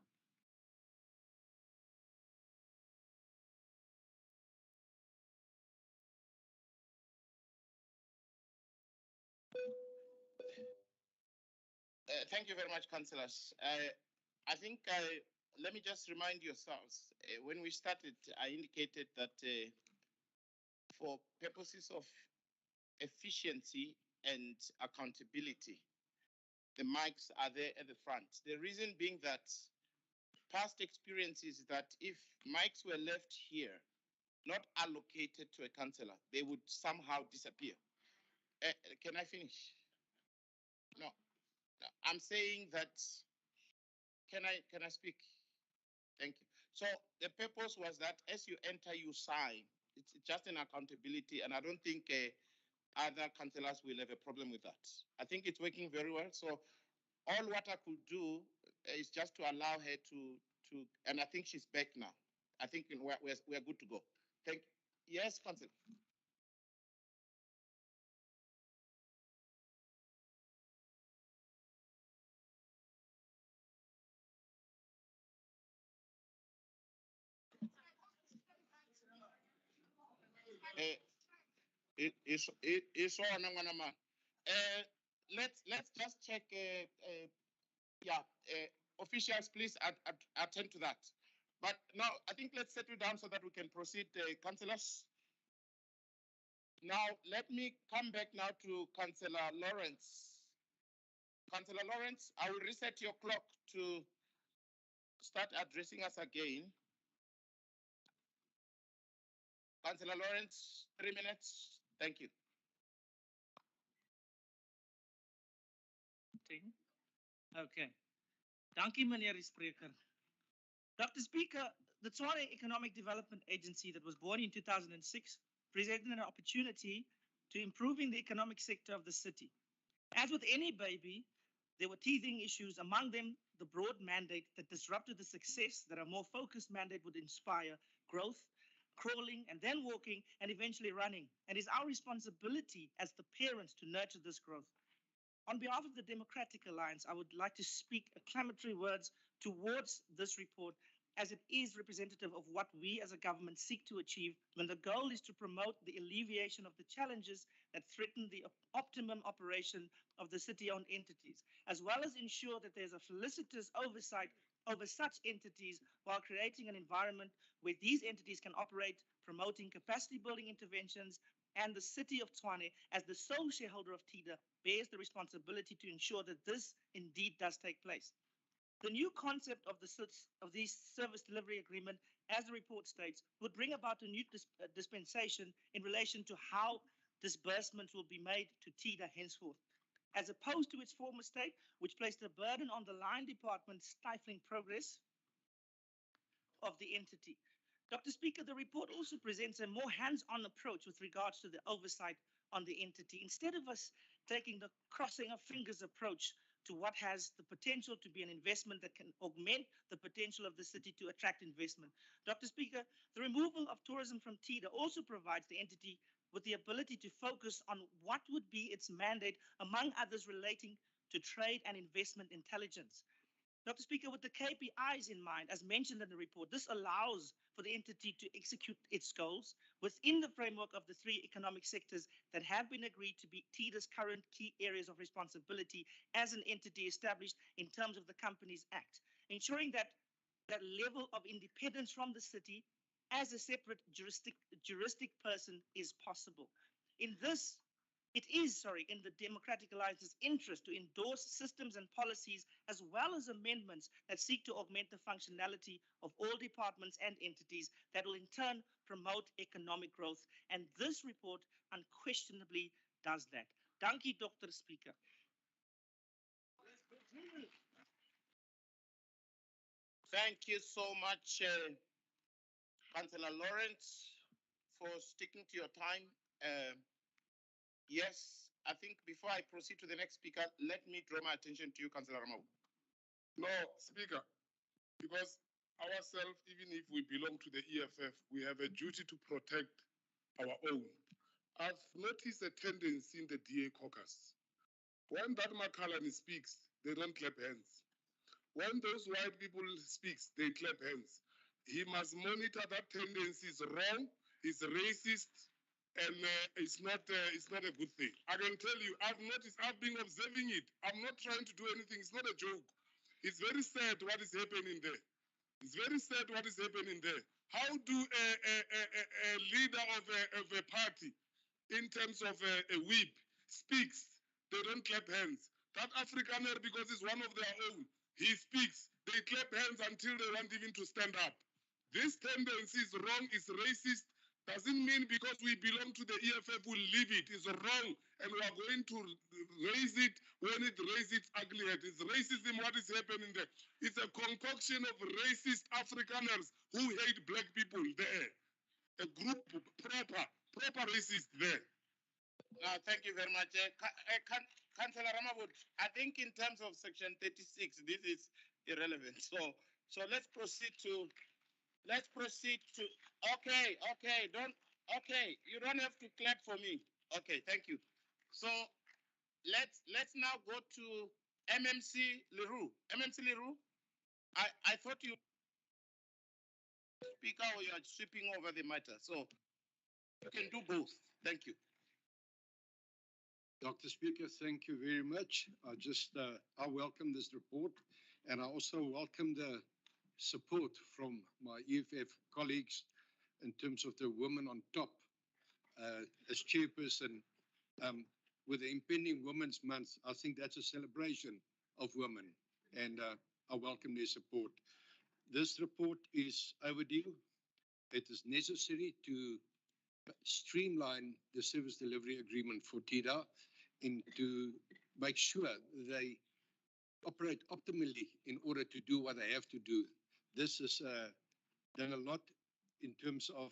Speaker 1: Thank you very much, councillors. I think let me just remind yourselves, when we started, I indicated that for purposes of efficiency and accountability, the mics are there at the front. The reason being that past experience is that if mics were left here, not allocated to a councillor, they would somehow disappear. Can I finish? No, I'm saying that, can I speak? Thank you. So the purpose was that as you enter, you sign. It's just an accountability, and I don't think other councillors will have a problem with that. I think it's working very well. So all what I could do is just to allow her to, and I think she's back now. I think we're good to go. Thank you. Yes, Councillor. It's on, man. Let's just check. Yeah, officials, please attend to that. But now I think let's settle down so that we can proceed, councillors. Now let me come back now to Councillor Lawrence. Councillor Lawrence, I will reset your clock to start addressing us again. Councillor Lawrence, 3 minutes. Thank you.
Speaker 16: Okay. Dankie meneer die spreker. Dr. Speaker, the Tshwane Economic Development Agency that was born in 2006 presented an opportunity to improving the economic sector of the city. As with any baby, there were teething issues, among them the broad mandate that disrupted the success that a more focused mandate would inspire growth, crawling and then walking and eventually running. And it's our responsibility as the parents to nurture this growth. On behalf of the Democratic Alliance, I would like to speak acclamatory words towards this report, as it is representative of what we as a government seek to achieve when the goal is to promote the alleviation of the challenges that threaten the optimum operation of the city-owned entities, as well as ensure that there's a felicitous oversight over such entities while creating an environment where these entities can operate, promoting capacity building interventions, and the city of Tshwane, as the sole shareholder of TIDA, bears the responsibility to ensure that this indeed does take place. The new concept of the service delivery agreement, as the report states, would bring about a new dispensation in relation to how disbursements will be made to TIDA henceforth, as opposed to its former state, which placed a burden on the line department, stifling progress of the entity. Dr. Speaker, the report also presents a more hands-on approach with regards to the oversight on the entity, instead of us taking the crossing of fingers approach to what has the potential to be an investment that can augment the potential of the city to attract investment. Dr. Speaker, the removal of tourism from TIDA also provides the entity with the ability to focus on what would be its mandate, among others relating to trade and investment intelligence. Dr. Speaker, with the KPIs in mind, as mentioned in the report, this allows for the entity to execute its goals within the framework of the three economic sectors that have been agreed to be TIDA's current key areas of responsibility as an entity established in terms of the Companies Act, ensuring that that level of independence from the city as a separate juristic person is possible. It is in the Democratic Alliance's interest to endorse systems and policies as well as amendments that seek to augment the functionality of all departments and entities that will in turn promote economic growth. And this report unquestionably does that. Dankie, Dr. Speaker.
Speaker 1: Thank you so much, Councillor Lawrence, for sticking to your time. Yes, I think before I proceed to the next speaker, let me draw my attention to you, Councillor Ramau.
Speaker 3: No, Speaker, because ourselves, even if we belong to the EFF, we have a duty to protect our own. I've noticed a tendency in the DA caucus. When that Makalani speaks, they don't clap hands. When those white people speaks, they clap hands. He must monitor that tendency is wrong, it's racist, and it's not a good thing. I can tell you, I've noticed, I've been observing it. I'm not trying to do anything. It's not a joke. It's very sad what is happening there. It's very sad what is happening there. How do a leader of a party, in terms of a whip, speaks, they don't clap hands? That Afrikaner, because it's one of their own, he speaks, they clap hands until they want even to stand up. This tendency is wrong, it's racist. Doesn't mean because we belong to the EFF we'll leave it. It's wrong, and we are going to raise it when it raises its ugly head. It's racism what is happening there. It's a concoction of racist Afrikaners who hate black people there. A group, proper racist there.
Speaker 1: Thank you very much. Councillor Ramabut, I think in terms of Section 36, this is irrelevant. So let's proceed to, okay, you don't have to clap for me. Okay, thank you. So let's now go to MMC Leroux. MMC Leroux, I thought you speaker or you are sweeping over the matter. So you can do both. Thank you.
Speaker 19: Dr. Speaker, thank you very much. I welcome this report, and I also welcome the support from my EFF colleagues in terms of the women on top. As chairperson, with the impending Women's Month, I think that's a celebration of women, and I welcome their support. This report is overdue. It is necessary to streamline the service delivery agreement for TIDA and to make sure they operate optimally in order to do what they have to do. this has done a lot in terms of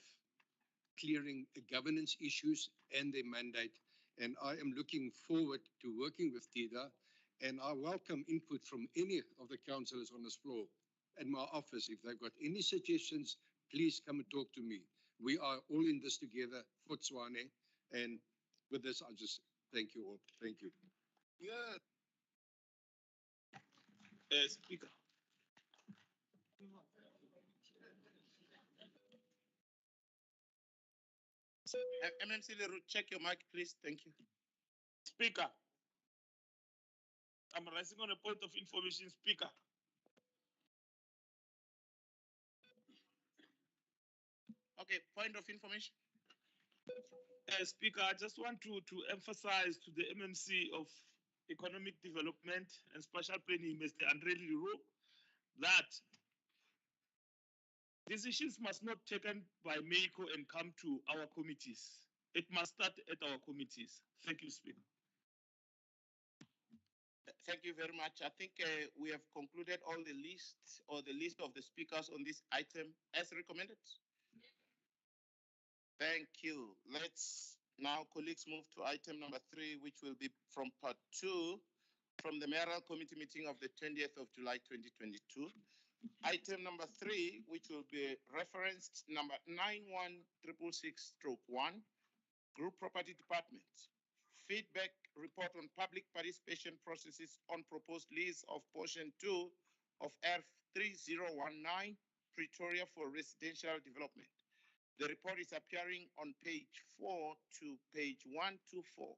Speaker 19: clearing governance issues and their mandate. And I am looking forward to working with TIDA, and I welcome input from any of the councillors on this floor and my office. If they've got any suggestions, please come and talk to me. We are all in this together for Tshwane, and with this, I just thank you all. Thank you.
Speaker 18: Yeah. Speaker.
Speaker 1: MMC Leroux, check your mic, please. Thank you.
Speaker 18: Speaker. I'm raising on a point of information, Speaker.
Speaker 1: Okay, point of information.
Speaker 18: Speaker, I just want to emphasize to the MMC of Economic Development and Spatial Planning, Mr. Andre Leroux, that decisions must not be taken by MEICO and come to our committees. It must start at our committees. Thank you, Speaker.
Speaker 1: Thank you very much. I think we have concluded all the list or the list of the speakers on this item as recommended. Thank you. Let's now, colleagues, move to item number 3, which will be from part 2 from the Mayoral Committee meeting of the 20th of July 2022. Item number 3, which will be referenced number 91666-1, Group Property Department. Feedback report on public participation processes on proposed lease of portion 2 of R3019, Pretoria for residential development. The report is appearing on page 4 to page 124,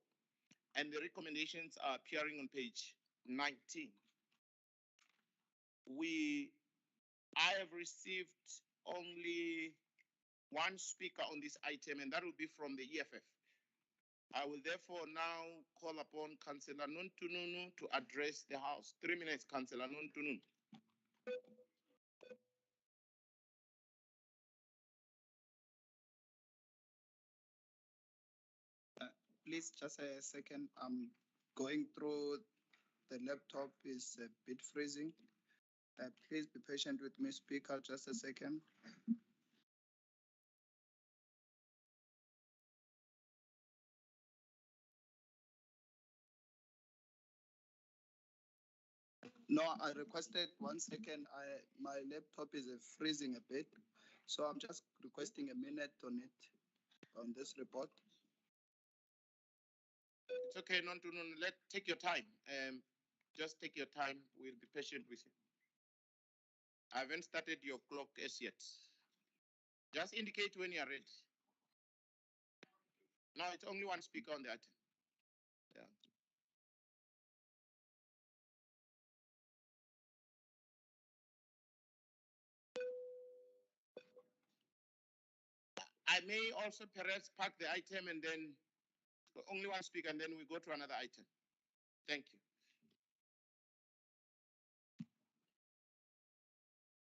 Speaker 1: and the recommendations are appearing on page 19. I have received only one speaker on this item, and that will be from the EFF. I will therefore now call upon Councillor Nontununu to address the House. 3 minutes, Councillor Nontununu.
Speaker 20: Please, just a second. I'm going through the laptop, is a bit freezing. Please be patient with me, Speaker, just a second. No, I requested 1 second. My laptop is freezing a bit, so I'm just requesting a minute on it, on this report.
Speaker 1: It's okay, Nontununu. Take your time. Just take your time. We'll be patient with you. I haven't started your clock as yet. Just indicate when you are ready. No, it's only one speaker on the item. Yeah. I may also perhaps park the item and then only one speaker, and then we go to another item. Thank you.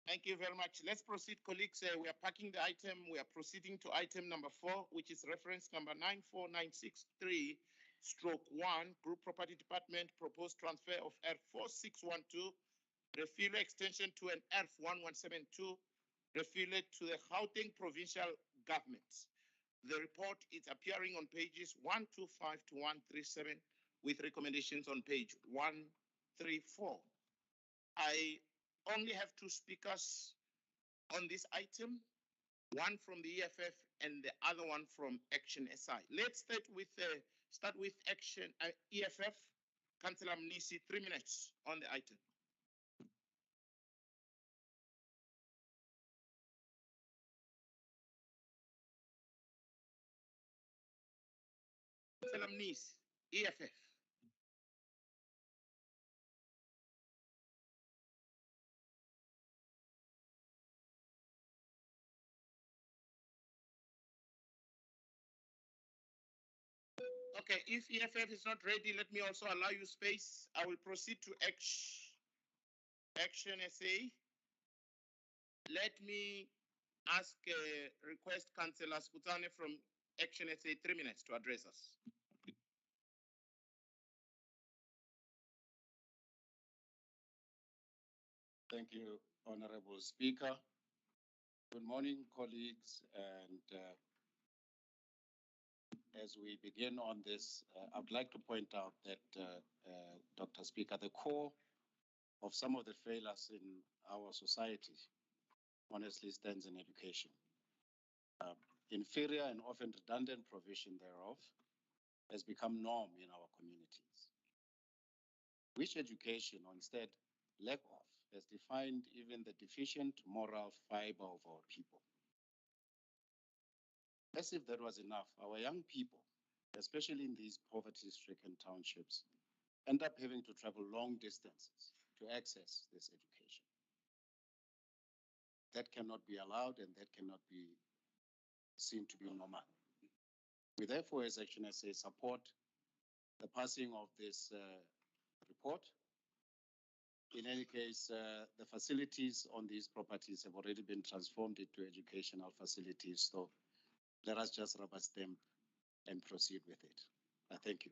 Speaker 1: Thank you very much. Let's proceed, colleagues. We are parking the item. We are proceeding to item number 4, which is reference number 94963-1, Group Property Department, proposed transfer of R4612, refuel extension to an R1172, refuel to the Gauteng Provincial Government. The report is appearing on pages 125 to 137 with recommendations on page 134. I only have 2 speakers on this item, one from the EFF and the other one from Action SI. Let's start with Action EFF. Councillor Mnisi, 3 minutes on the item. Councillor Mnisi, EFF. Okay, if EFF is not ready, let me also allow you space. I will proceed to Action SA. Let me request Councillor Skutane from Action SA 3 minutes to address us.
Speaker 10: Thank you,
Speaker 21: Honorable Speaker. Good morning, colleagues. And as we begin on this, I would like to point out that, Dr. Speaker, the core of some of the failures in our society honestly stands in education. Inferior and often redundant provision thereof has become norm in our communities, which education, or instead lack of, has defined even the deficient moral fiber of our people. As if that was enough, our young people, especially in these poverty-stricken townships, end up having to travel long distances to access this education. That cannot be allowed, and that cannot be seen to be normal. We therefore, as Action SA, support the passing of this report. In any case, the facilities on these properties have already been transformed into educational facilities, so let us just rubber stamp and proceed with it. Thank you.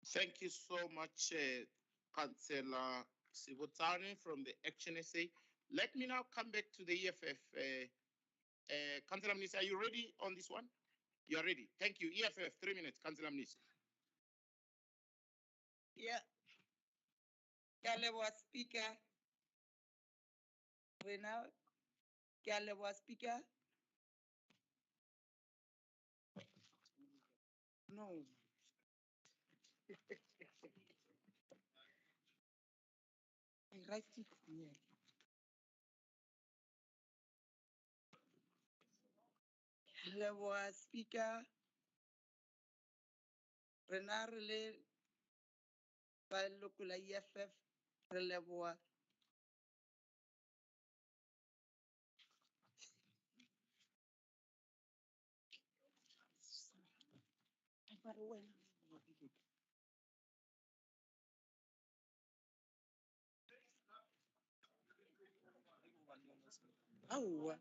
Speaker 1: Thank you so much, Councillor Sibutane from the Action SA. Let me now come back to the EFF. Councillor Mnisi, are you ready on this one? You are ready. Thank you. EFF, 3 minutes. Councillor Mnisi.
Speaker 22: Yeah. Kalebo Speaker. We now. Kalebo Speaker. No. I write it here. Kalebo Speaker. Renarele. Palokula EFF. Relebo. Oh.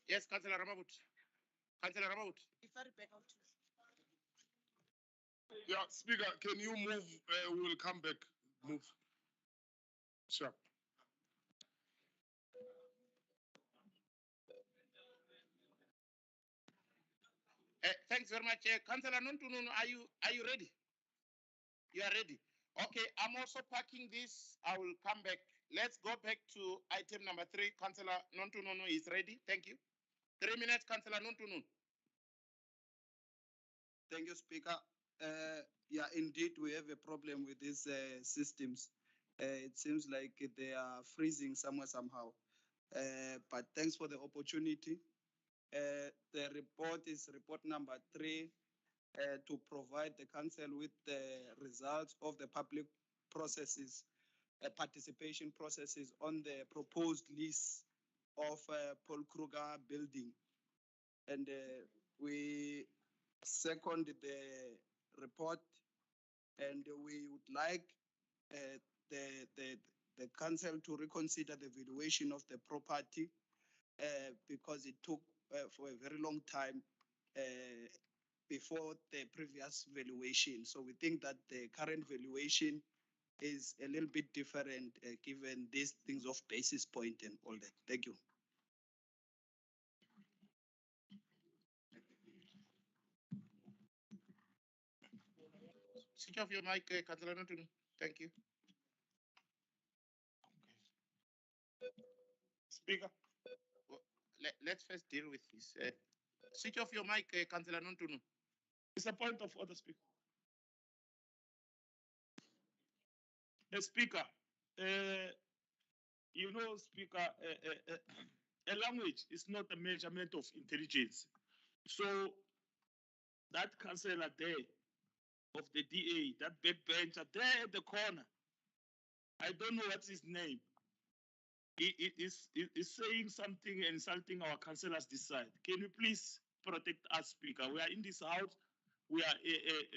Speaker 1: Yes, Councillor Ramabut. Councillor Ramabut.
Speaker 3: Yeah, Speaker, can you move? We will come back. Move. Sure.
Speaker 1: Thanks very much. Councillor Nontununu, are you ready? You are ready. Okay, I'm also packing this. I will come back. Let's go back to item number 3. Councillor Nontununu is ready. Thank you. 3 minutes, Councillor Nontununu.
Speaker 20: Thank you, Speaker. Yeah, indeed, we have a problem with these systems. It seems like they are freezing somewhere, somehow. But thanks for the opportunity. The report is report number 3 to provide the council with the results of the public processes, participation processes on the proposed lease of Paul Kruger building. And we second the report, and we would like the council to reconsider the valuation of the property because it took for a very long time before the previous valuation. So we think that the current valuation is a little bit different given these things of basis point and all that. Thank you.
Speaker 1: Switch off your mic, Councillor Nontununu. Thank you. Speaker. Well, let's first deal with this. Switch off your mic, Councillor Nontununu.
Speaker 13: It's a point of order, Speaker. Speaker, you know, Speaker, a language is not a measurement of intelligence. So that councillor there of the DA, that backbencher there at the corner, I don't know what's his name. He is saying something and insulting our councillors this side. Can you please protect us, Speaker? We are in this house. We are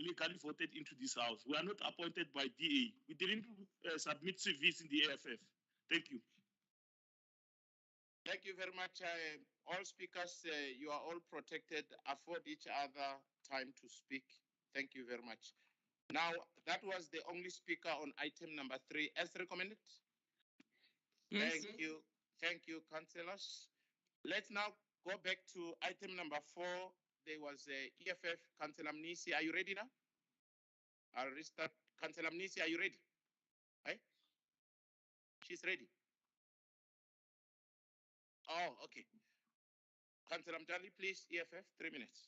Speaker 13: legally voted into this house. We are not appointed by DA. We didn't submit CVs in the AFF. Thank you.
Speaker 1: Thank you very much. All speakers, you are all protected. Afford each other time to speak. Thank you very much. Now, that was the only speaker on item number 3, as recommended.
Speaker 4: Yes.
Speaker 1: Thank you, councillors. Let's now go back to item number 4. There was a EFF, Councillor Mnisi. Are you ready now? I'll restart. Councillor Mnisi, are you ready? Hey? She's ready. Oh, okay. Councillor Mtali, please, EFF, 3 minutes.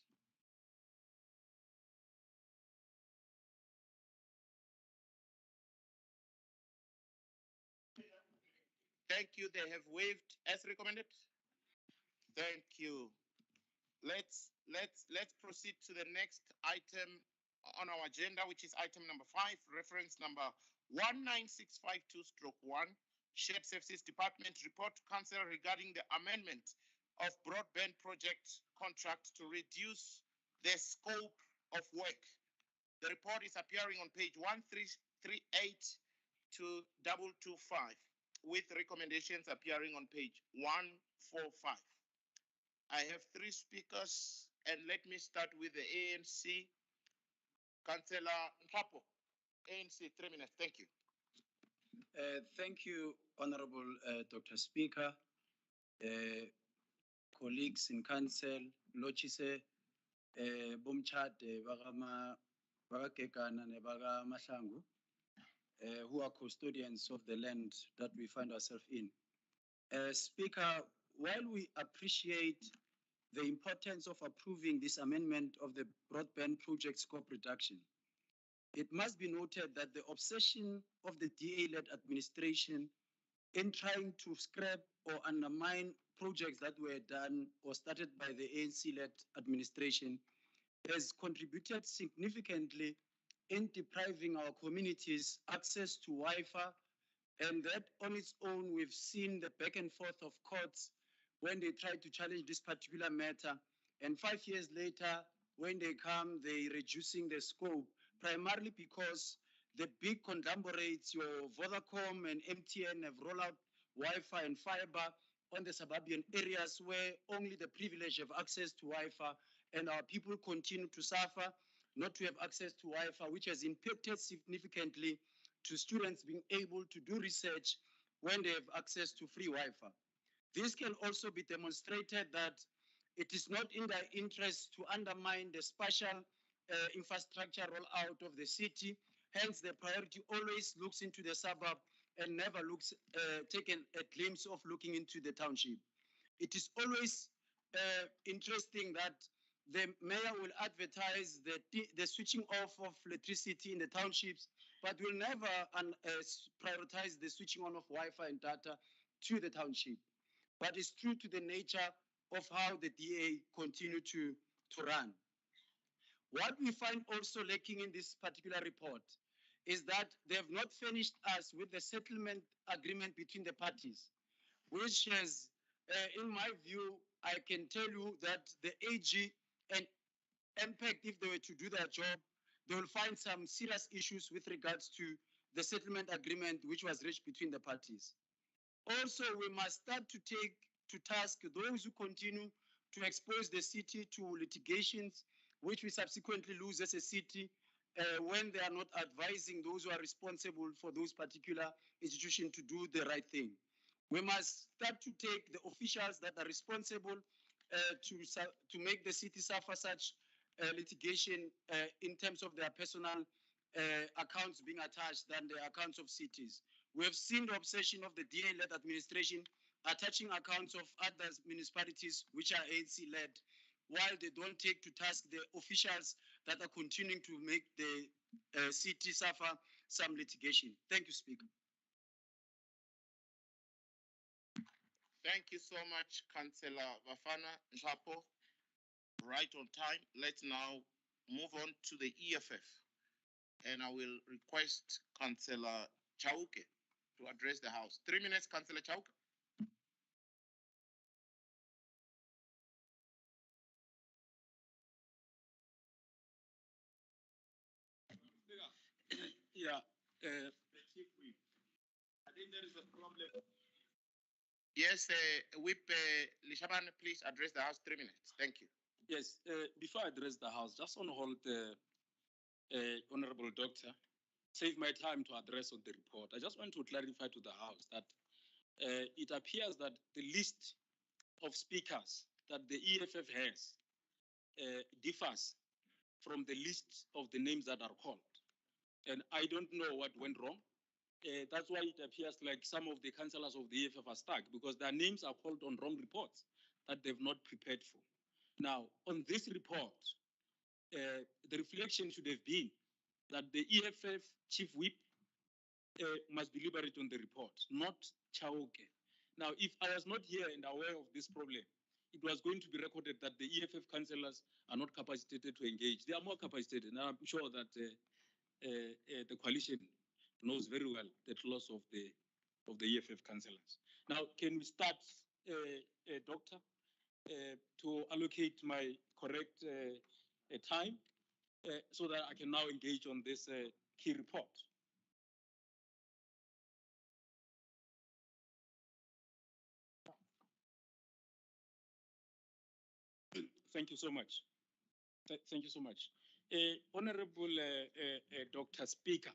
Speaker 1: Thank you. They have waived as recommended. Thank you. Let's proceed to the next item on our agenda, which is item number 5, reference number 19652/1, Shared Services Department report to council regarding the amendment of broadband project contract to reduce the scope of work. The report is appearing on page 1338 to 225, with recommendations appearing on page 145. I have 3 speakers, and let me start with the ANC. Councillor Mpapo, ANC, 3 minutes. Thank you.
Speaker 5: Thank you, Honorable Dr. Speaker, colleagues in council, Lochise, Bomchate, Bagakekana, Nebaga Mashangu, who are custodians of the land that we find ourselves in. Speaker, while we appreciate the importance of approving this amendment of the broadband project scope reduction, it must be noted that the obsession of the DA-led administration in trying to scrap or undermine projects that were done or started by the ANC-led administration has contributed significantly in depriving our communities access to Wi-Fi, and that on its own, we've seen the back and forth of courts when they try to challenge this particular matter. And 5 years later, when they come, they're reducing the scope, primarily because the big conglomerates, your Vodacom and MTN, have rolled out Wi-Fi and fiber on the suburban areas where only the privileged have access to Wi-Fi, and our people continue to suffer not to have access to Wi-Fi, which has impacted significantly to students being able to do research when they have access to free Wi-Fi. This can also be demonstrated that it is not in their interest to undermine the spatial infrastructure rollout of the city. Hence, the priority always looks into the suburb and never looks taken a glimpse of looking into the township. It is always interesting that the mayor will advertise the switching off of electricity in the townships, but will never prioritize the switching on of Wi-Fi and data to the township. But it's true to the nature of how the DA continue to run. What we find also lacking in this particular report is that they have not furnished us with the settlement agreement between the parties, which has, in my view, I can tell you that the AG and MPACT, if they were to do their job, they will find some serious issues with regards to the settlement agreement which was reached between the parties. Also, we must start to take to task those who continue to expose the city to litigations, which we subsequently lose as a city when they are not advising those who are responsible for those particular institutions to do the right thing. We must start to take the officials that are responsible to make the city suffer such litigation in terms of their personal accounts being attached than the accounts of cities. We have seen the obsession of the DA-led administration attaching accounts of other municipalities which are ANC-led, while they don't take to task the officials that are continuing to make the city suffer some litigation. Thank you, Speaker.
Speaker 1: Thank you so much, Councillor Bafana Mpapo. Right on time. Let's now move on to the EFF. And I will request Councillor Chauke to address the House. 3 minutes, Councillor Chauke.
Speaker 5: Yeah, I think there is a problem.
Speaker 1: Yes, Whip Lishaban, please address the House 3 minutes. Thank you.
Speaker 18: Yes, before I address the House, just on hold, Honorable Doctor, save my time to address on the report. I just want to clarify to the House that it appears that the list of speakers that the EFF has differs from the list of the names that are called. And I don't know what went wrong. That's why it appears like some of the councillors of the EFF are stuck because their names are called on wrong reports that they've not prepared for. Now, on this report, the reflection should have been that the EFF chief whip must deliberate on the report, not Chauke. Now, if I was not here and aware of this problem, it was going to be recorded that the EFF councillors are not capacitated to engage. They are more capacitated, and I'm sure that the coalition knows very well the clause of the EFF councillors. Now, can we start, Doctor, to allocate my correct time so that I can now engage on this key report? Thank you so much. Thank you so much. Honorable Dr. Speaker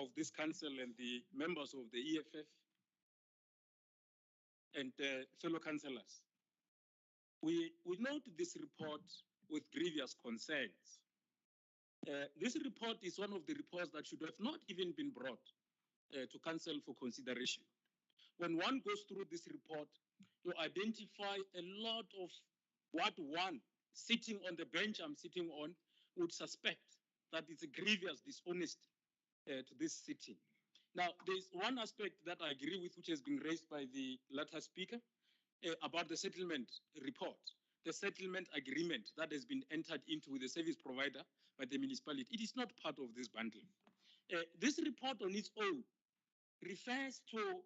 Speaker 18: of this council and the members of the EFF and fellow councillors, we note this report with grievous concerns. This report is one of the reports that should have not even been brought to council for consideration. When one goes through this report, you identify a lot of what one sitting on the bench I'm sitting on would suspect that it's a grievous dishonesty to this sitting. Now, there's one aspect that I agree with, which has been raised by the latter speaker about the settlement report, the settlement agreement that has been entered into with the service provider by the municipality. It is not part of this bundle. This report on its own refers to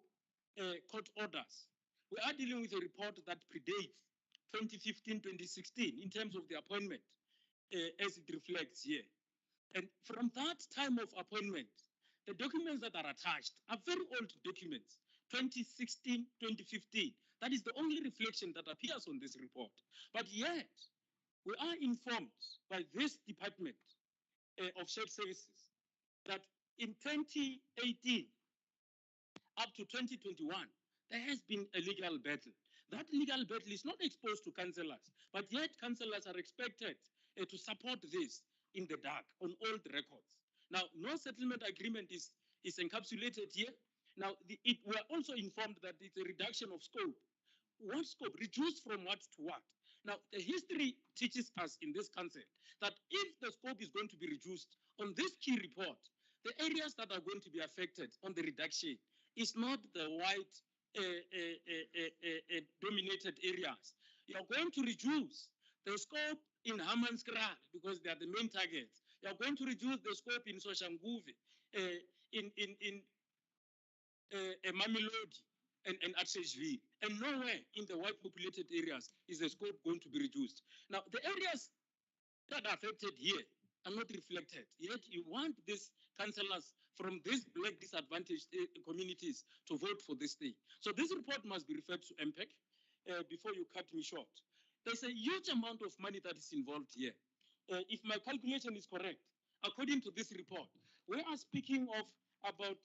Speaker 18: court orders. We are dealing with a report that predates 2015-2016 in terms of the appointment as it reflects here. And from that time of appointment, the documents that are attached are very old documents, 2016, 2015. That is the only reflection that appears on this report. But yet, we are informed by this Department of Shared Services that in 2018 up to 2021, there has been a legal battle. That legal battle is not exposed to councillors, but yet councillors are expected to support this in the dark on all the records. Now, no settlement agreement is encapsulated here. Now, we are also informed that it's a reduction of scope. What scope? Reduced from what to what? Now, the history teaches us in this council that if the scope is going to be reduced on this key report, the areas that are going to be affected on the reduction is not the white dominated areas. You are going to reduce the scope in Hammanskraal because they are the main targets. You are going to reduce the scope in Soshanguve, in Mamelodi, and Atteridgeville. And nowhere in the white populated areas is the scope going to be reduced. Now, the areas that are affected here are not reflected. Yet you want these councillors from these black disadvantaged communities to vote for this thing. So this report must be referred to MPEC before you cut me short. There's a huge amount of money that is involved here. If my calculation is correct, according to this report, we are speaking of about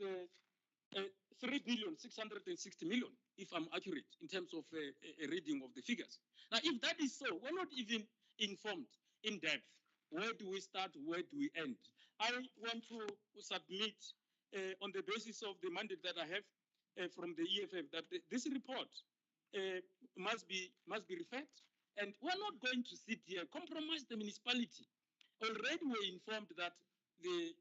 Speaker 18: 3,660,000,000, if I'm accurate in terms of a reading of the figures. Now, if that is so, we're not even informed in depth. Where do we start? Where do we end? I want to submit on the basis of the mandate that I have from the EFF that this report must be referred. And we're not going to sit here, compromise the municipality. Already we're informed that the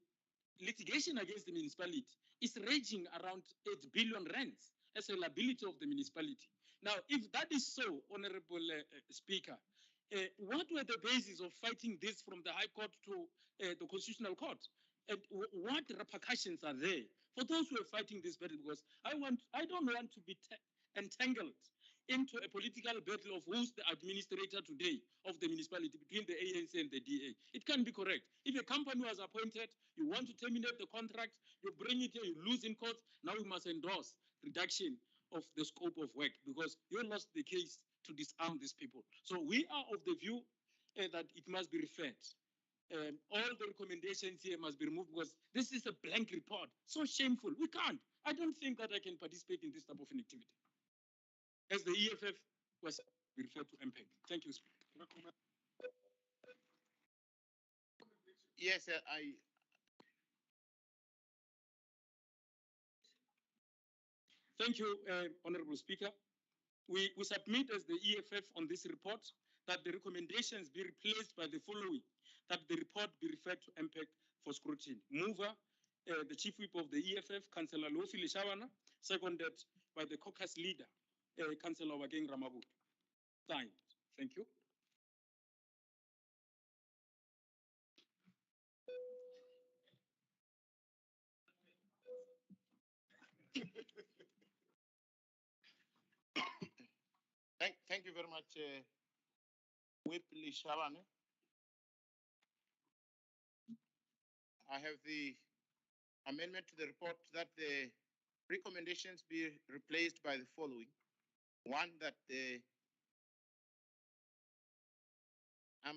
Speaker 18: litigation against the municipality is ranging around 8 billion rands as a liability of the municipality. Now, if that is so, Honorable Speaker, what were the basis of fighting this from the High Court to the Constitutional Court? And what repercussions are there for those who are fighting this battle? Because I don't want to be entangled into a political battle of who's the administrator today of the municipality between the ANC and the DA. It can be correct. If a company was appointed, you want to terminate the contract, you bring it here, you lose in court, now you must endorse reduction of the scope of work because you lost the case to disarm these people. So we are of the view that it must be referred. All the recommendations here must be removed because this is a blank report. So shameful. We can't. I don't think that I can participate in this type of an activity. As the EFF was referred to MPEG. Thank you, Speaker.
Speaker 1: Yes, I.
Speaker 18: Thank you, Honorable Speaker. We submit as the EFF on this report that the recommendations be replaced by the following, that the report be referred to MPEG for scrutiny. Mover, the Chief Whip of the EFF, Councillor Lofili Shawana, seconded by the caucus leader, Councillor Wageng Ramabu. Signed. Thank you.
Speaker 1: Thank you very much, Whip Lishavane. I have the amendment to the report that the recommendations be replaced by the following. One, that I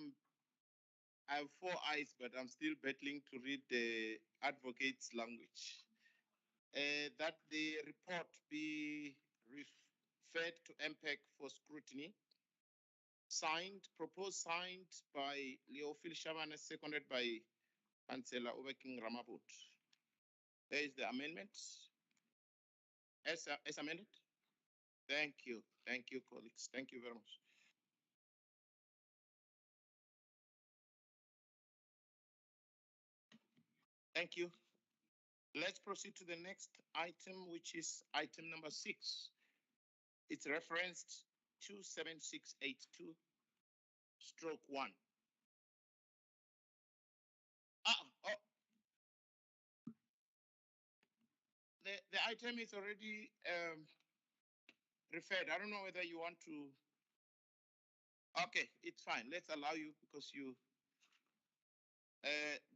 Speaker 1: have 4 eyes, but I'm still battling to read the advocate's language. That the report be referred to MPEG for scrutiny. Proposed signed by Leophil Shabane, seconded by Councillor Obeking Ramaput. There is the amendment. As amended. Thank you, colleagues. Thank you very much. Thank you. Let's proceed to the next item, which is item number 6. It's referenced 27682/1. The item is already referred. I don't know whether you want to. Okay, it's fine. Let's allow you because you.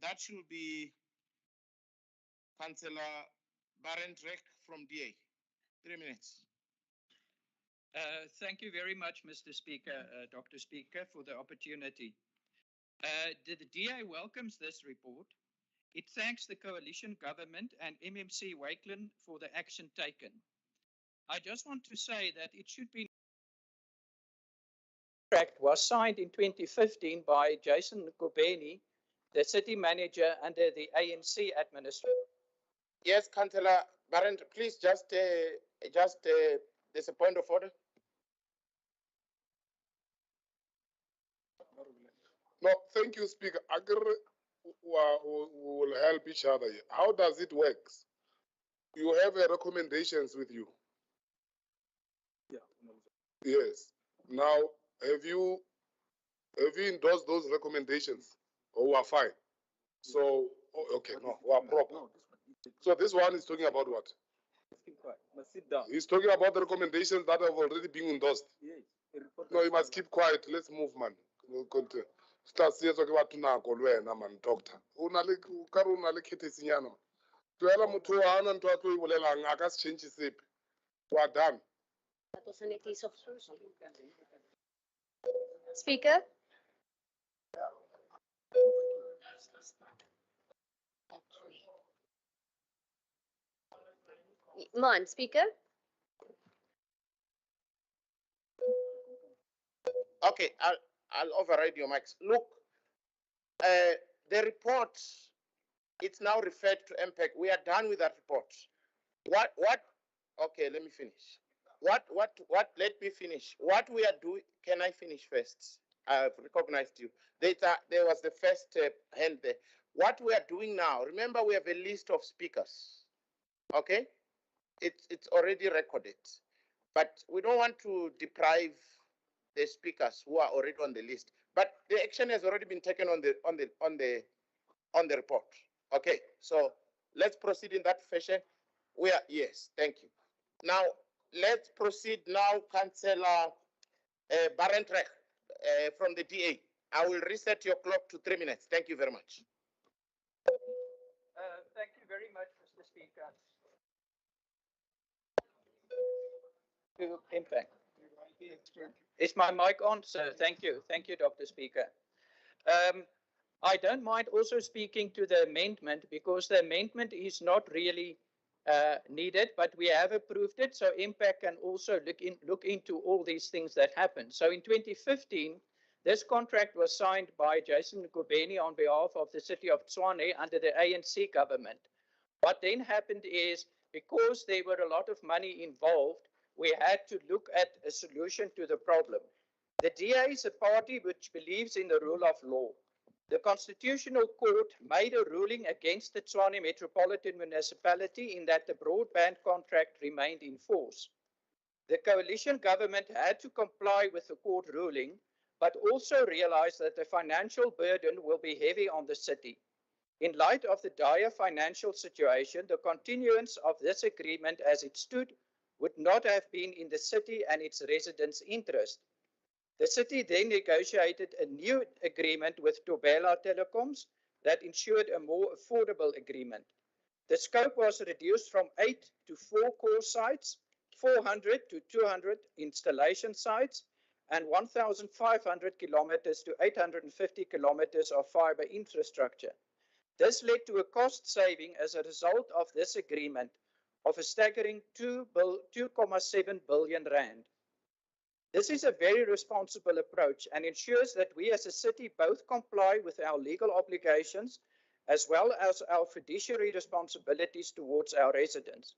Speaker 1: That should be Councillor Barendrek from DA. 3 minutes.
Speaker 7: Thank you very much, Mr. Speaker, Dr. Speaker, for the opportunity. The DA welcomes this report. It thanks the coalition government and MMC Wakeland for the action taken. I just want to say that it should be. The contract was signed in 2015 by Jason Kubeni, the city manager under the ANC administration.
Speaker 1: Yes, Councillor Barend, please there's a point of order.
Speaker 3: No, thank you, Speaker. I agree. We will help each other here. How does it work? You have recommendations with you.
Speaker 18: Yeah.
Speaker 3: Yes. Now, have you endorsed those recommendations? Oh, we are fine. So, okay, no, we are proper. So this one is talking about what?
Speaker 18: Sit down.
Speaker 3: He's talking about the recommendations that have already been endorsed.
Speaker 18: Yes.
Speaker 3: No, you must keep quiet. Let's move, man. We'll continue. Start seeing talking about tunako lwena man doctor. Una le khetesinyana. Tuela motho wa ana ntwa tlo ibolelang a ka se change sepe. We are done.
Speaker 8: That was an case of Speaker. Mine, Speaker.
Speaker 1: Okay, I'll override your mics. Look, the report, it's now referred to MPEG. We are done with that report. What? Okay, let me finish. Let me finish. What we are doing, can I finish first? I've recognized you. There was the first hand there. What we are doing now, remember we have a list of speakers, okay? It's already recorded, but we don't want to deprive the speakers who are already on the list. But the action has already been taken on the report. Okay, so let's proceed in that fashion. Yes, thank you. Now let's proceed now, Councillor Barendrecht from the DA. I will reset your clock to 3 minutes. Thank you very much.
Speaker 7: Thank you very much, Mr. Speaker. to impact. Is my mic on, sir? Thank you. Thank you, Dr. Speaker. I don't mind also speaking to the amendment because the amendment is not really needed, but we have approved it. So impact can also look into all these things that happen. So in 2015, this contract was signed by Jason Kubeni on behalf of the city of Tshwane under the ANC government. What then happened is, because there were a lot of money involved, we had to look at a solution to the problem. The DA is a party which believes in the rule of law. The Constitutional Court made a ruling against the Tshwane Metropolitan Municipality in that the broadband contract remained in force. The coalition government had to comply with the court ruling, but also realized that the financial burden will be heavy on the city. In light of the dire financial situation, the continuance of this agreement as it stood would not have been in the city and its residents' interest. The city then negotiated a new agreement with Tobela Telecoms that ensured a more affordable agreement. The scope was reduced from 8 to 4 core sites, 400 to 200 installation sites, and 1,500 kilometers to 850 kilometers of fiber infrastructure. This led to a cost saving as a result of this agreement of a staggering 2.7 billion rand. This is a very responsible approach and ensures that we as a city both comply with our legal obligations as well as our fiduciary responsibilities towards our residents.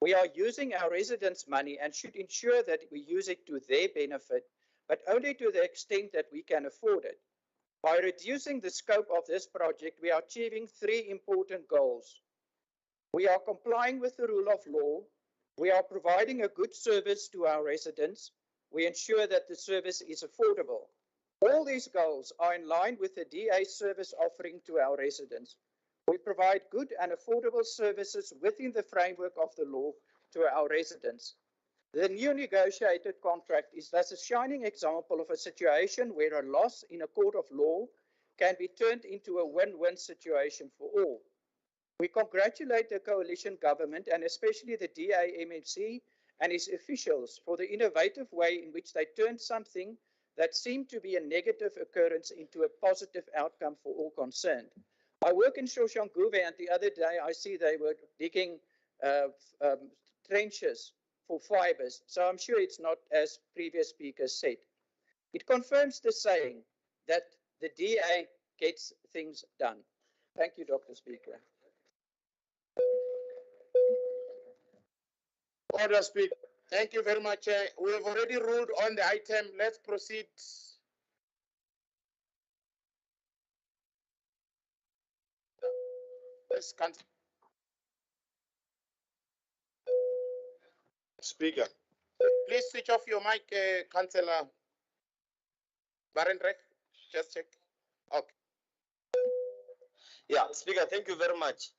Speaker 7: We are using our residents' money and should ensure that we use it to their benefit, but only to the extent that we can afford it. By reducing the scope of this project, we are achieving 3 important goals. We are complying with the rule of law. We are providing a good service to our residents. We ensure that the service is affordable. All these goals are in line with the DA service offering to our residents. We provide good and affordable services within the framework of the law to our residents. The new negotiated contract is thus a shining example of a situation where a loss in a court of law can be turned into a win-win situation for all. We congratulate the coalition government and especially the DA-MMC and its officials for the innovative way in which they turned something that seemed to be a negative occurrence into a positive outcome for all concerned. I work in Soshanguve, and the other day I see they were digging trenches for fibers, so I'm sure it's not as previous speakers said. It confirms the saying that the DA gets things done. Thank you, Dr. Speaker.
Speaker 1: Order, Speaker. Thank you very much. We have already ruled on the item. Let's proceed.
Speaker 12: Speaker.
Speaker 1: Please switch off your mic, Councillor Barendrecht. Just check. Okay.
Speaker 2: Yeah, Speaker, thank you very much.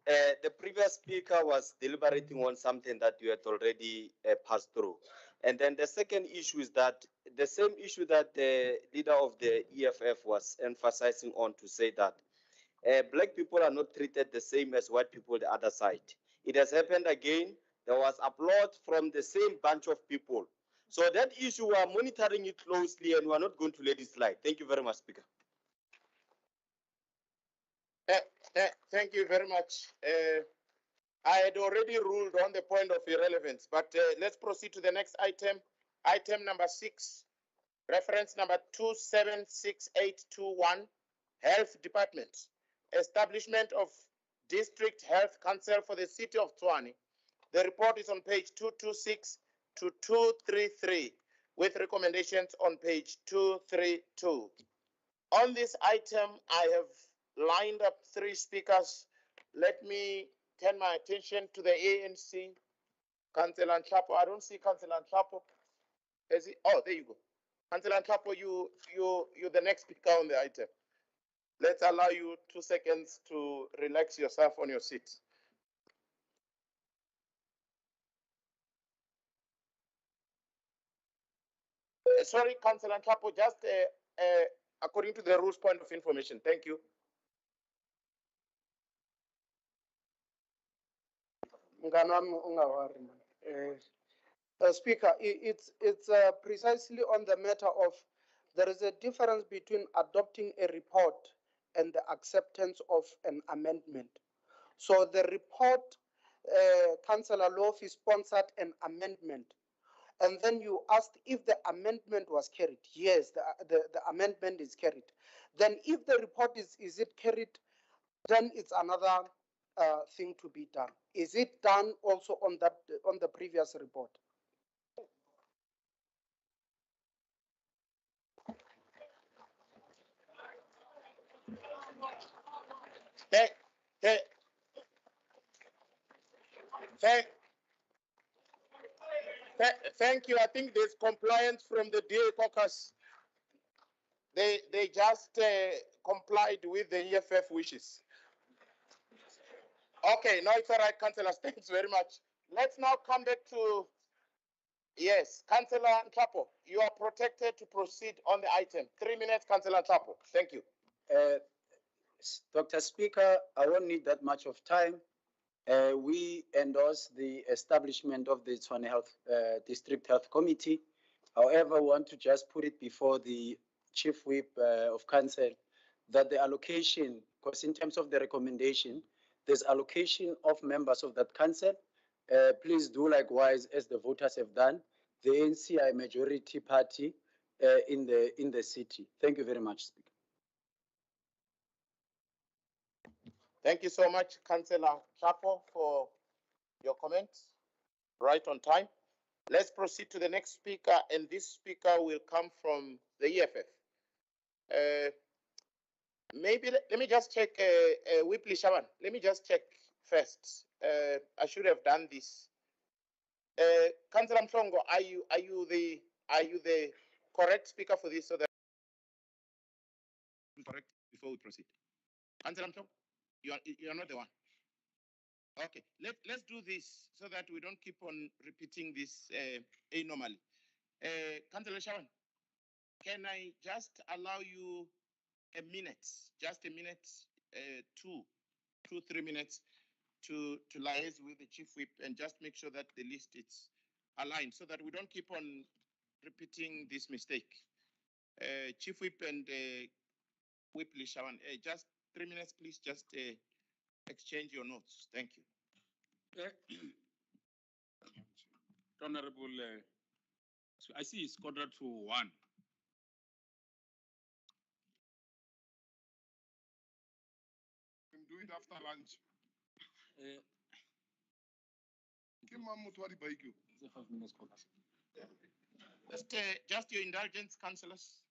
Speaker 2: The previous speaker was deliberating on something that you had already passed through. And then the second issue is that the same issue that the leader of the EFF was emphasizing on to say that black people are not treated the same as white people the other side. It has happened again. There was applaud from the same bunch of people. So that issue, we are monitoring it closely and we are not going to let it slide. Thank you very much, Speaker.
Speaker 1: Thank you very much. I had already ruled on the point of irrelevance, but let's proceed to the next item. Item number 6, reference number 276821, Health Department, establishment of District Health Council for the City of Tshwane. The report is on page 226 to 233, with recommendations on page 232. On this item, I have lined up 3 speakers. Let me turn my attention to the ANC. Councillor Nhlapo, I don't see Councillor Nhlapo. Oh, there you go. Councillor Nhlapo, you're the next speaker on the item. Let's allow you 2 seconds to relax yourself on your seat. Sorry, Councillor Nhlapo, just according to the rules point of information. Thank you.
Speaker 6: Mngani wami ungawari man. Speaker, it's precisely on the matter of there is a difference between adopting a report and the acceptance of an amendment. So the report, Councillor Lofi sponsored an amendment, and then you asked if the amendment was carried. Yes, the amendment is carried. Then if the report is it carried, then it's another thing to be done. Is it done also on the previous report?
Speaker 1: Thank, thank, thank, thank you. I think there's compliance from the DA caucus. They just complied with the EFF wishes. Okay, no, it's all right, councillors. Thanks very much. Let's now come back to, yes, Councillor Nhlapo. You are protected to proceed on the item. 3 minutes, Councillor Nhlapo. Thank you.
Speaker 5: Dr. Speaker, I won't need that much of time. We endorse the establishment of the Tshwane Health District Health Committee. However, I want to just put it before the Chief Whip of Council that the allocation, because in terms of the recommendation, there's allocation of members of that council. Please do likewise as the voters have done. The ANC are a majority party in the city. Thank you very much, Speaker.
Speaker 1: Thank you so much, Councillor Chapo, for your comments. Right on time. Let's proceed to the next speaker, and this speaker will come from the EFF. Maybe let me just check, Whipley Shaban. Let me just check first. I should have done this. Councillor Mhlongo, are you the correct speaker for this? So that correct before we proceed. Councillor Mhlongo, you are not the one. Okay, let's do this so that we don't keep on repeating this anomaly. Councillor Shaban, can I just allow you a minute, just a minute, 3 minutes to liaise with the Chief Whip and just make sure that the list is aligned so that we don't keep on repeating this mistake. Chief Whip and Whipley Shaban, just 3 minutes, please, just exchange your notes. Thank you.
Speaker 18: Honorable, I see it's 1:45.
Speaker 3: Can do it after lunch. Give Mahmoud what he buy you.
Speaker 18: 5 minutes.
Speaker 1: Just your indulgence, councillors.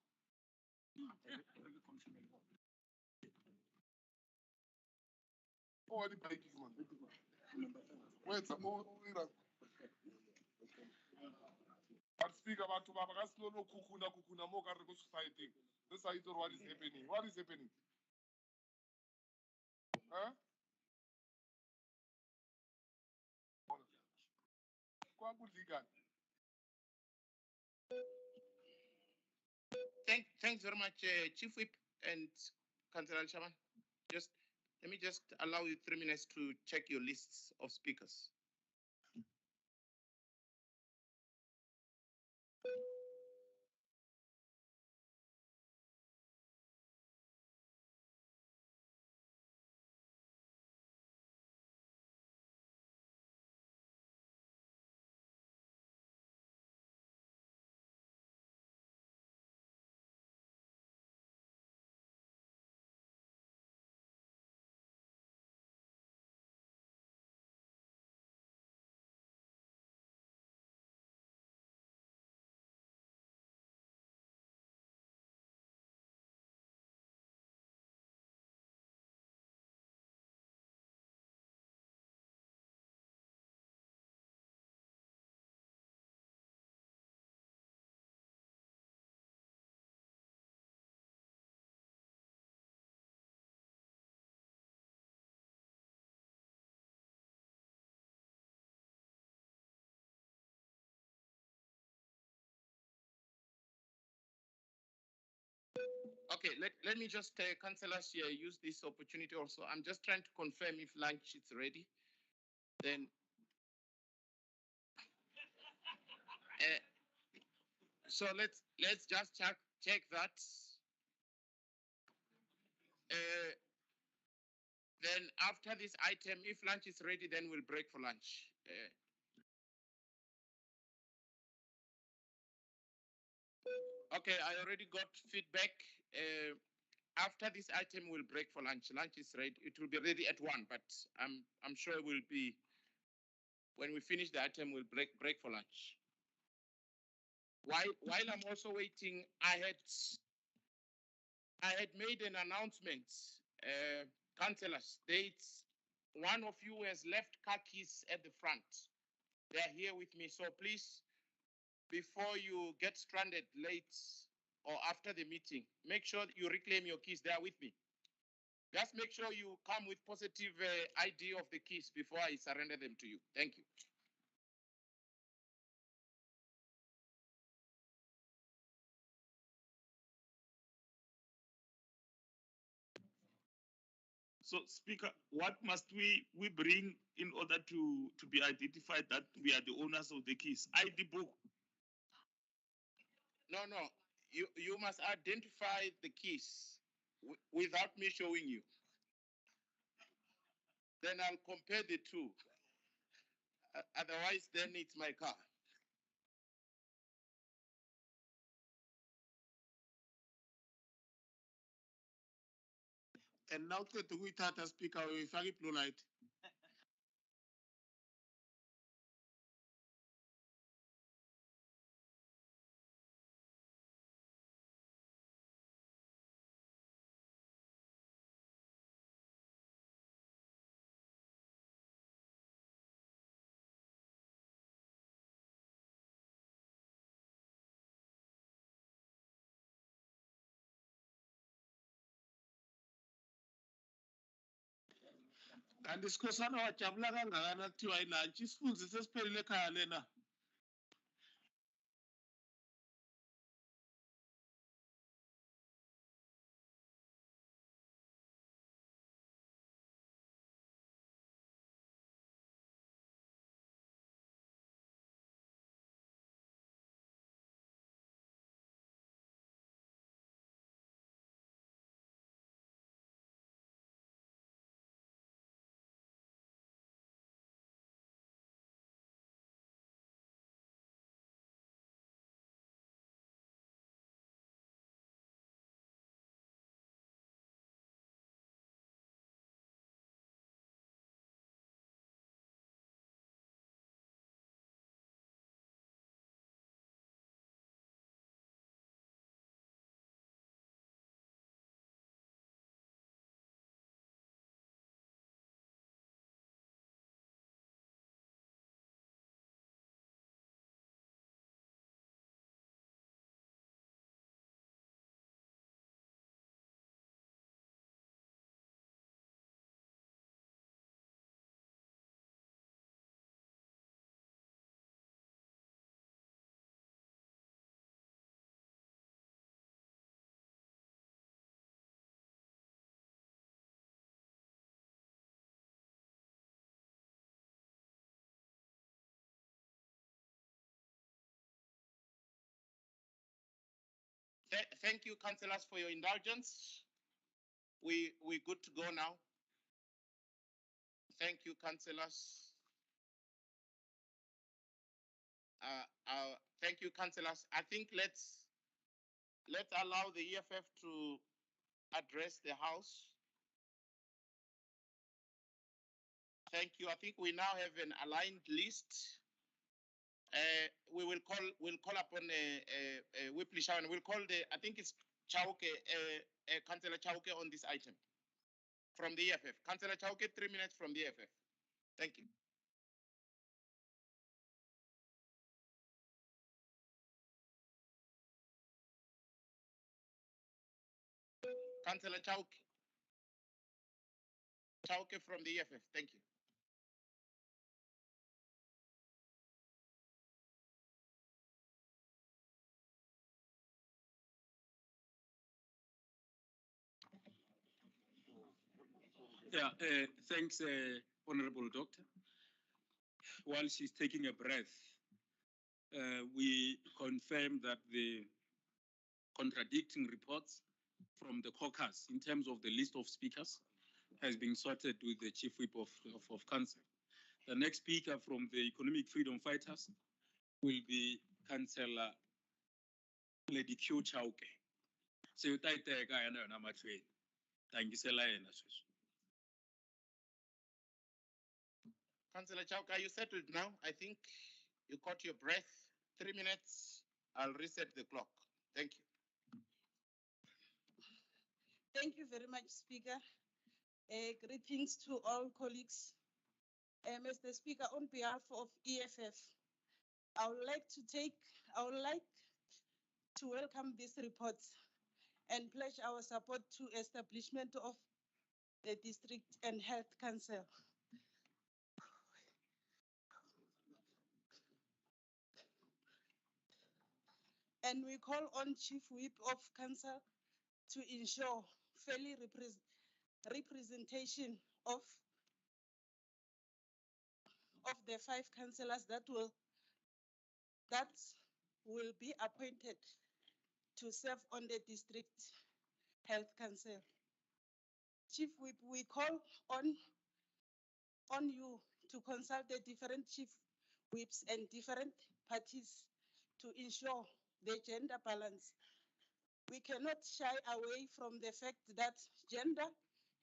Speaker 3: Oh, what he buy you, man. Wait, but speak about to Baba no kukuna mo ka re go society. This is what is happening. What is happening? Huh?
Speaker 1: Thanks very much, Chief Whip and Councillor Shaban. Let me just allow you 3 minutes to check your lists of speakers. Okay, let me just, councillors here, use this opportunity also. I'm just trying to confirm if lunch is ready. Then, So let's just check that. Then after this item, if lunch is ready, then we'll break for lunch. Okay, I already got feedback. After this item, we'll break for lunch. Lunch is ready. It will be ready at 1, but I'm sure it will be, when we finish the item, we'll break for lunch. While I'm also waiting, I had made an announcement, councillors. Dates. One of you has left car keys at the front. They are here with me, so please, before you get stranded late or after the meeting, make sure you reclaim your keys. They are with me. Just make sure you come with positive ID of the keys before I surrender them to you. Thank you.
Speaker 13: So, Speaker, what must we bring in order to be identified that we are the owners of the keys? ID book.
Speaker 1: No. You must identify the keys without me showing you. Then I'll compare the two. Otherwise, then it's my car.
Speaker 13: And now to uyithatha Speaker uyifaka i-blue light. Kanti sikhosana wajabula kangakana kuthiwa ilantshi isifunzi sesiphelile ekhaya lena.
Speaker 1: Thank you, councillors, for your indulgence. We're good to go now. Thank you, councillors. Thank you, councillors. I think let's allow the EFF to address the House. Thank you. I think we now have an aligned list. We'll call upon Whipley Tshwane. We'll call I think it's Chauke, Councillor Chauke on this item from the EFF. Councillor Chauke, 3 minutes from the EFF. Thank you. Councillor Chauke. Chauke from the EFF. Thank you.
Speaker 18: Yeah, thanks, Honorable Doctor. While she's taking a breath, We confirm that the contradicting reports from the caucus in terms of the list of speakers has been sorted with the Chief Whip of Council. The next speaker from the Economic Freedom Fighters will be Councillor Lady Q Chauke. So you take the guy and I'm train. Thank you, Selena.
Speaker 1: Councillor Chauke, are you settled now? I think you caught your breath. 3 minutes. I'll reset the clock. Thank you.
Speaker 11: Thank you very much, Speaker. Greetings to all colleagues. Mr. Speaker, on behalf of EFF, I would like to welcome this report and pledge our support to establishment of the District and Health Council. And we call on Chief Whip of Council to ensure fairly representation of the 5 councillors that will be appointed to serve on the District Health Council. Chief Whip, we call on you to consult the different chief whips and different parties to ensure the gender balance. We cannot shy away from the fact that gender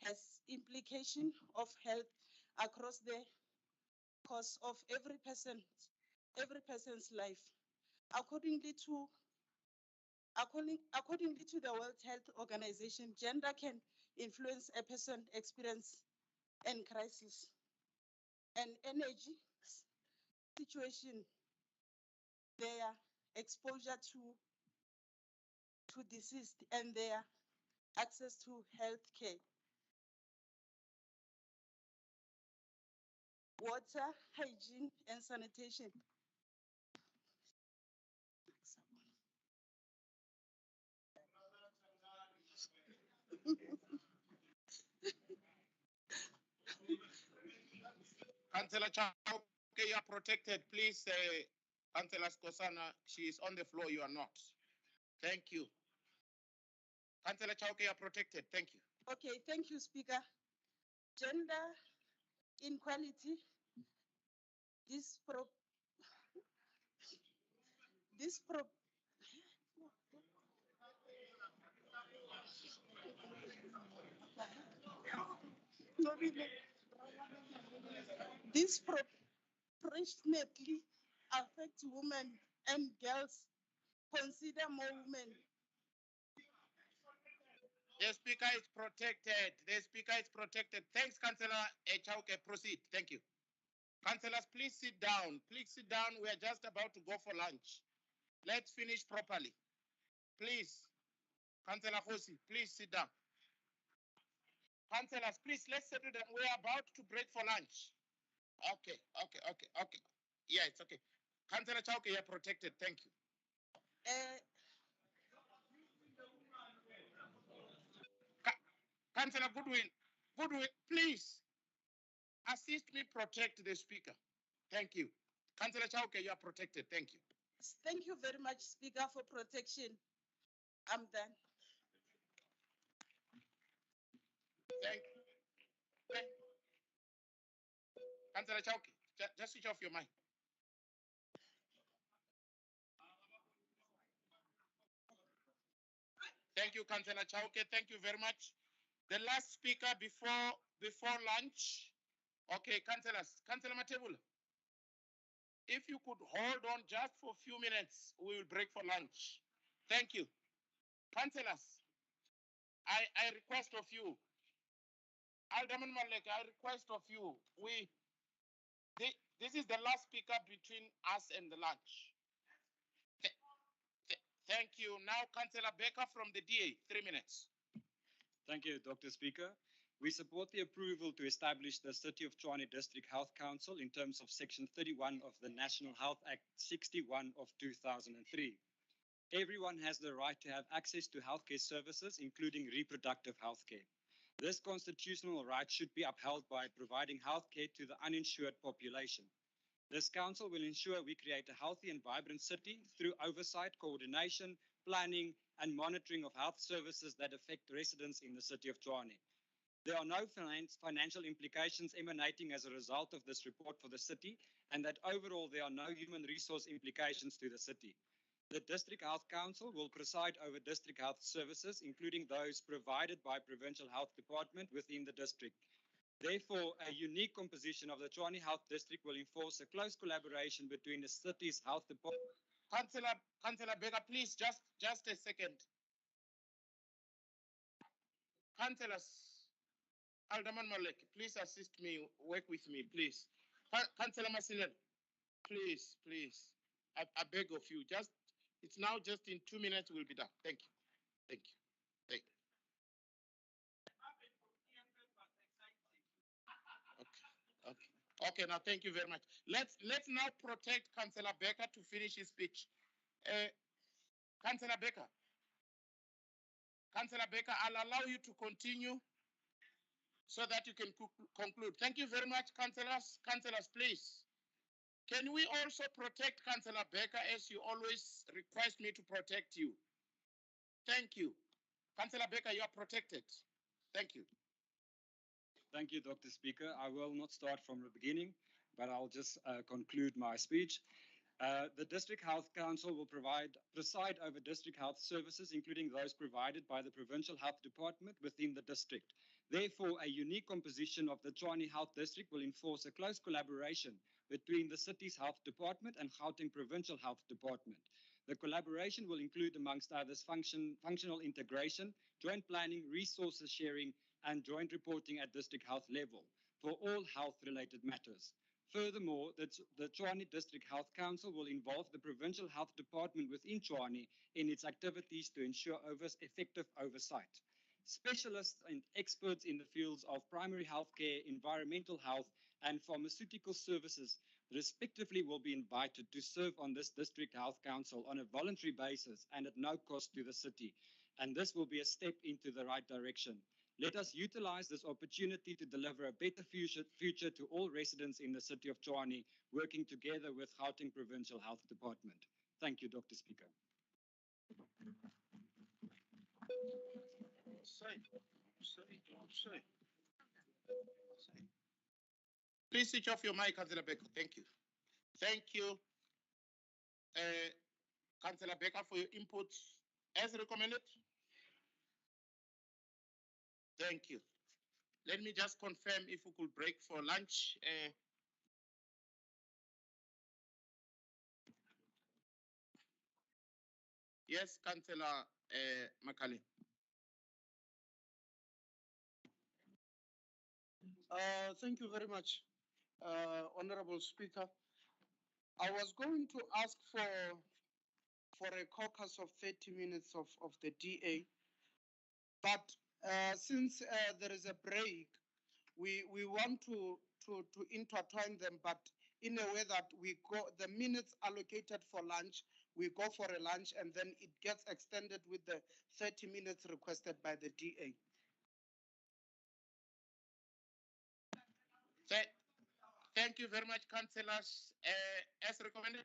Speaker 11: has implication of health across the course of every person's life. Accordingly to the World Health Organization, gender can influence a person's experience and crisis and energy situation, their exposure to disease and their access to health care. Water, hygiene, and sanitation.
Speaker 1: Councillor Chauke, you are protected. Please, Councillor Skosana, she is on the floor. You are not. Thank you. Councillor Chauke, you are protected. Thank you.
Speaker 11: Okay, thank you, Speaker. Gender inequality, this disproportionately affects women and girls. Consider more women.
Speaker 1: The speaker is protected. The speaker is protected. Thanks, Councillor Chauke. Proceed. Thank you. Councillors, please sit down. Please sit down. We are just about to go for lunch. Let's finish properly. Please. Councillor Hosi, please sit down. Councillors, please, let's settle down. We are about to break for lunch. Okay. Yeah, it's okay. Councillor Chauke, you're protected. Thank you. Councillor Goodwin, please assist me protect the speaker. Thank you. Councillor Chauke, you are protected. Thank you.
Speaker 11: Thank you very much, Speaker, for protection. I'm done.
Speaker 1: Thank you. Councillor Chauke, just switch off your mic. Thank you, Councillor Chauke. Thank you very much. The last speaker before lunch. Okay, councillors. Councillor Matebula, if you could hold on just for a few minutes, we will break for lunch. Thank you. Councillors, I request of you, Alderman Malek, I request of you, this is the last speaker between us and the lunch. Thank you. Now, Councillor Becker from the DA, 3 minutes.
Speaker 9: Thank you, Dr. Speaker. We support the approval to establish the City of Tshwane District Health Council in terms of Section 31 of the National Health Act 61 of 2003. Everyone has the right to have access to healthcare services, including reproductive healthcare. This constitutional right should be upheld by providing healthcare to the uninsured population. This council will ensure we create a healthy and vibrant city through oversight, coordination, planning, and monitoring of health services that affect residents in the city of Tshwane. There are no financial implications emanating as a result of this report for the city, and that overall there are no human resource implications to the city. The District Health Council will preside over district health services, including those provided by Provincial Health Department within the district. Therefore, a unique composition of the Tshwane Health District will enforce a close collaboration between the city's health department.
Speaker 1: Councillor Baker, please, just a second. Councillors, Alderman Malek, please assist me, work with me, please. Councillor Masilela, please, please. I beg of you, it's now just in 2 minutes we'll be done. Thank you. Thank you. Thank you. Okay. Okay, now thank you very much. Let's now protect Councillor Baker to finish his speech. Councillor Baker. Councillor Baker, I'll allow you to continue so that you can conclude. Thank you very much, councillors. Councillors, please. Can we also protect Councillor Baker as you always request me to protect you? Thank you. Councillor Baker, you are protected. Thank you.
Speaker 9: Thank you, Dr. Speaker. I will not start from the beginning, but I'll just conclude my speech. The District Health Council will preside over district health services, including those provided by the Provincial Health Department within the district. Therefore, a unique composition of the Tshwane Health District will enforce a close collaboration between the city's health department and Gauteng Provincial Health Department. The collaboration will include, amongst others, functional integration, joint planning, resources sharing, and joint reporting at district health level for all health-related matters. Furthermore, the Tshwane District Health Council will involve the Provincial Health Department within Tshwane in its activities to ensure effective oversight. Specialists and experts in the fields of primary health care, environmental health, and pharmaceutical services respectively will be invited to serve on this District Health Council on a voluntary basis and at no cost to the city. And this will be a step into the right direction. Let us utilize this opportunity to deliver a better future to all residents in the city of Tshwane, working together with Gauteng Provincial Health Department. Thank you, Dr. Speaker.
Speaker 1: Please switch off your mic, Councillor Baker. Thank you. Thank you, Councillor Baker, for your input as recommended. Thank you. Let me just confirm if we could break for lunch. Yes, Councillor Makale.
Speaker 6: Thank you very much, Honorable Speaker. I was going to ask for a caucus of 30 minutes of the DA, but since there is a break, we want to intertwine them, but in a way that we go, the minutes allocated for lunch, we go for a lunch and then it gets extended with the 30 minutes requested by the DA.
Speaker 1: Thank you very much, councillors. As recommended?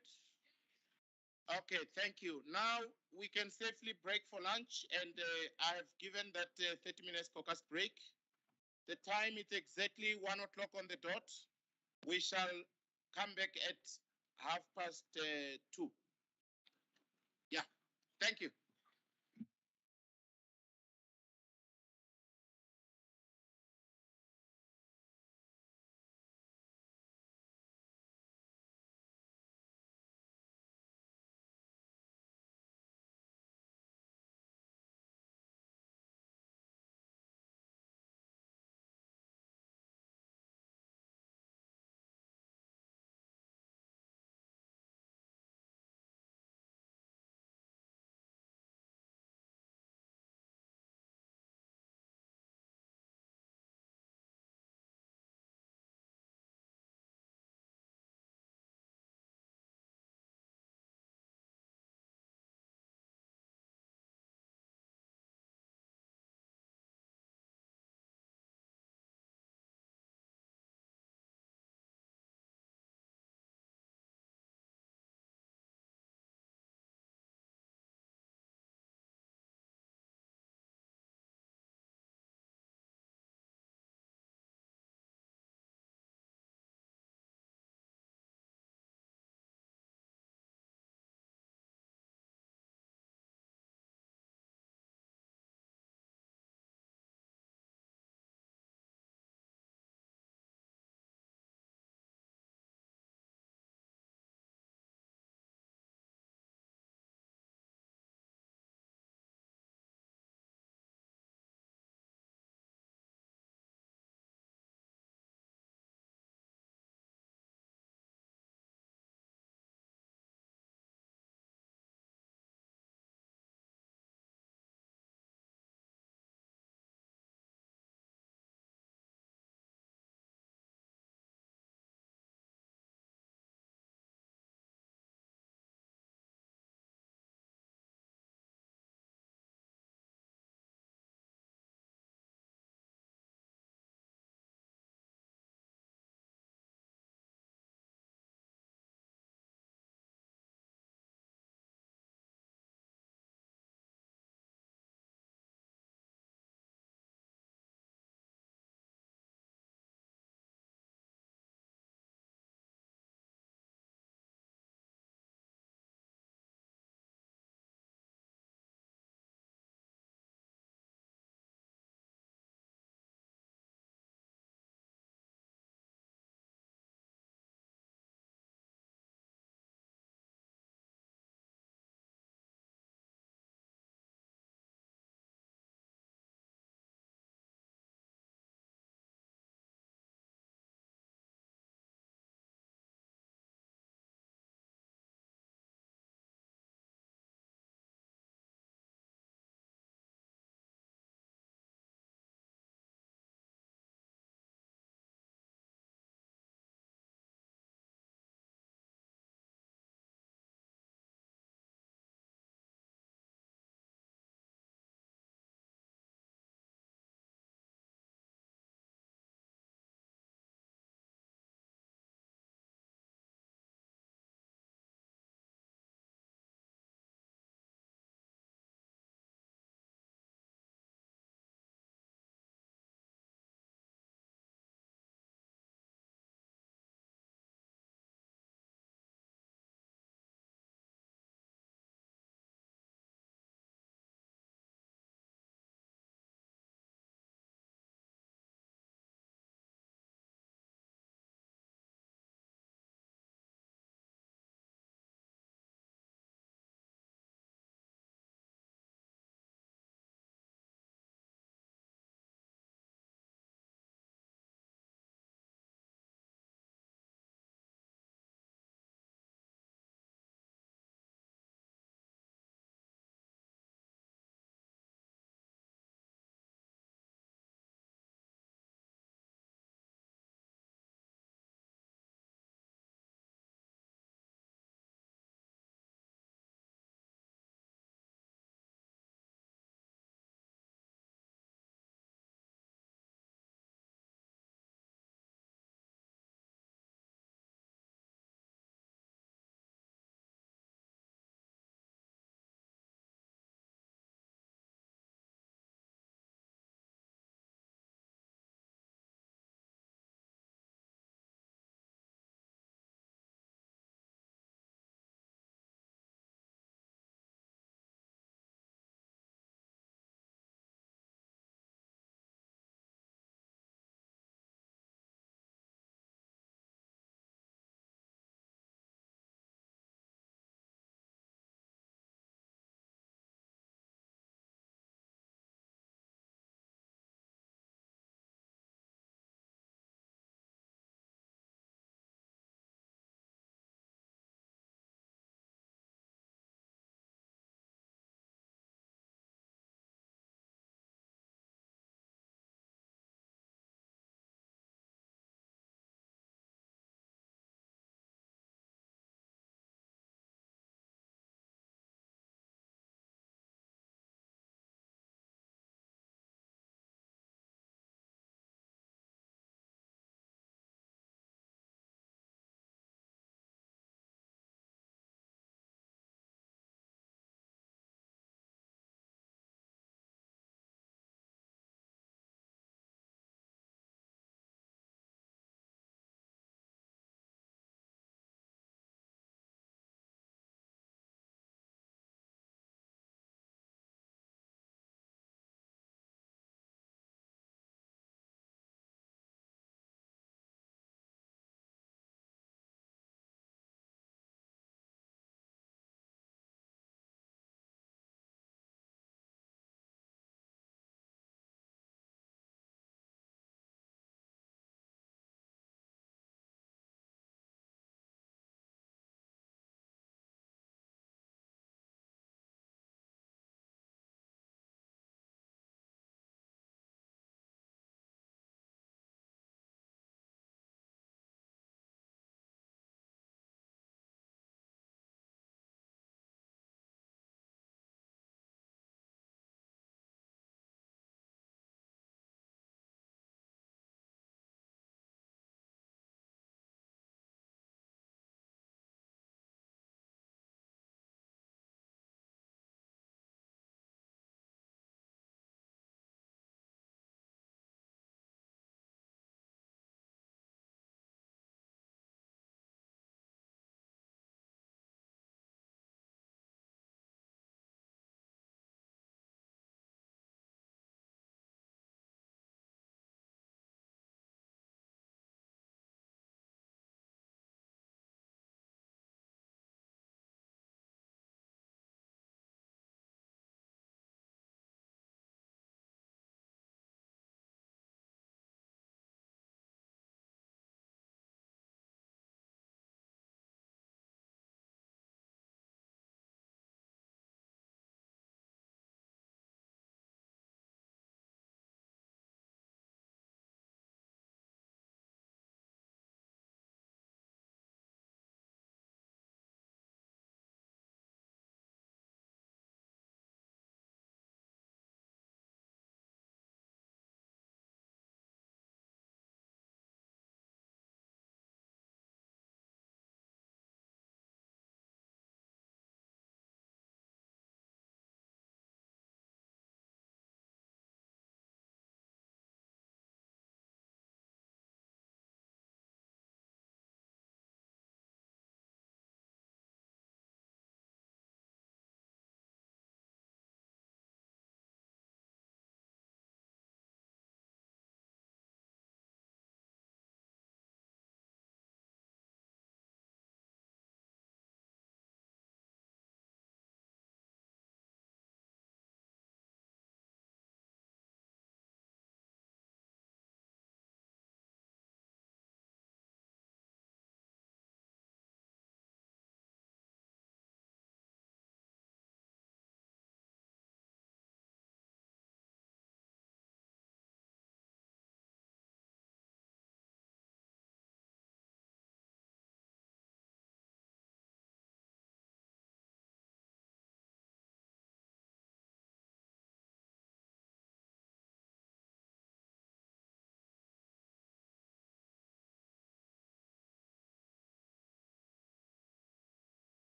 Speaker 1: Okay, thank you. Now we can safely break for lunch, and I have given that 30 minutes caucus break. The time is exactly 1 o'clock on the dot. We shall come back at 2:30. Yeah, thank you.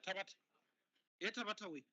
Speaker 16: Tabat. Yeah, Tabatawi.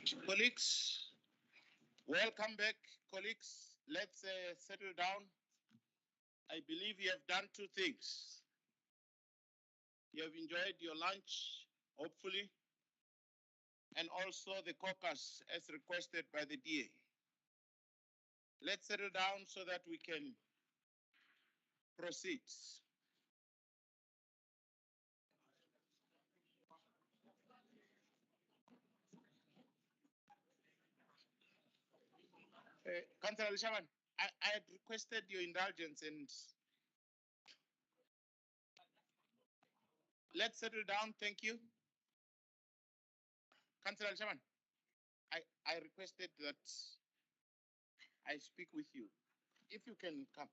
Speaker 1: Colleagues, welcome back, colleagues. Let's settle down. I believe you have done two things. You have enjoyed your lunch, hopefully, and also the caucus as requested by the DA. Let's settle down so that we can proceed. Councillor Lishaman, I had requested your indulgence and let's settle down. Thank you. Councillor Lishaman, I requested that I speak with you. If you can come.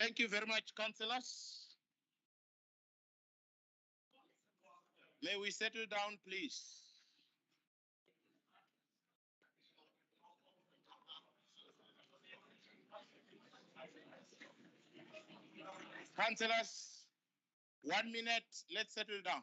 Speaker 1: Thank you very much, councillors. May we settle down, please. Councillors, 1 minute, let's settle down.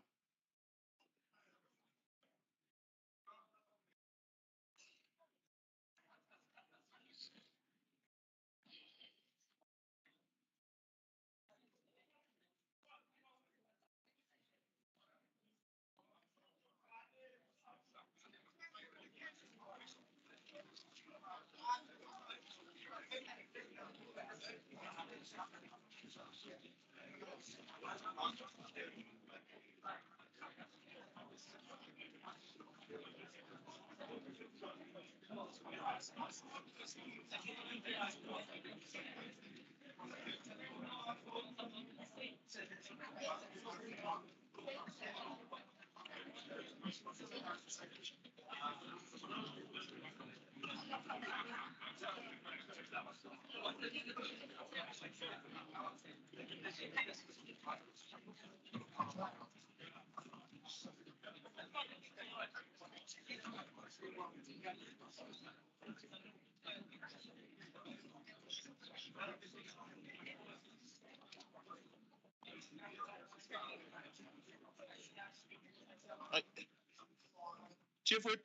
Speaker 1: Chief Whip.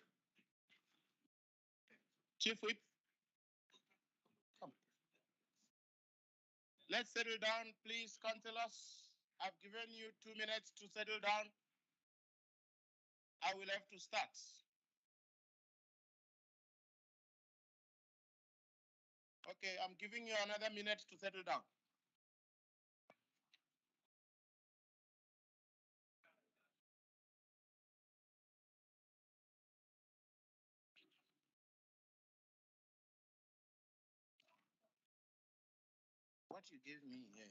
Speaker 1: Chief Whip. Come. Let's settle down, please, councillors. I've given you 2 minutes to settle down. I will have to start. Okay, I'm giving you another minute to settle down. What you give me here?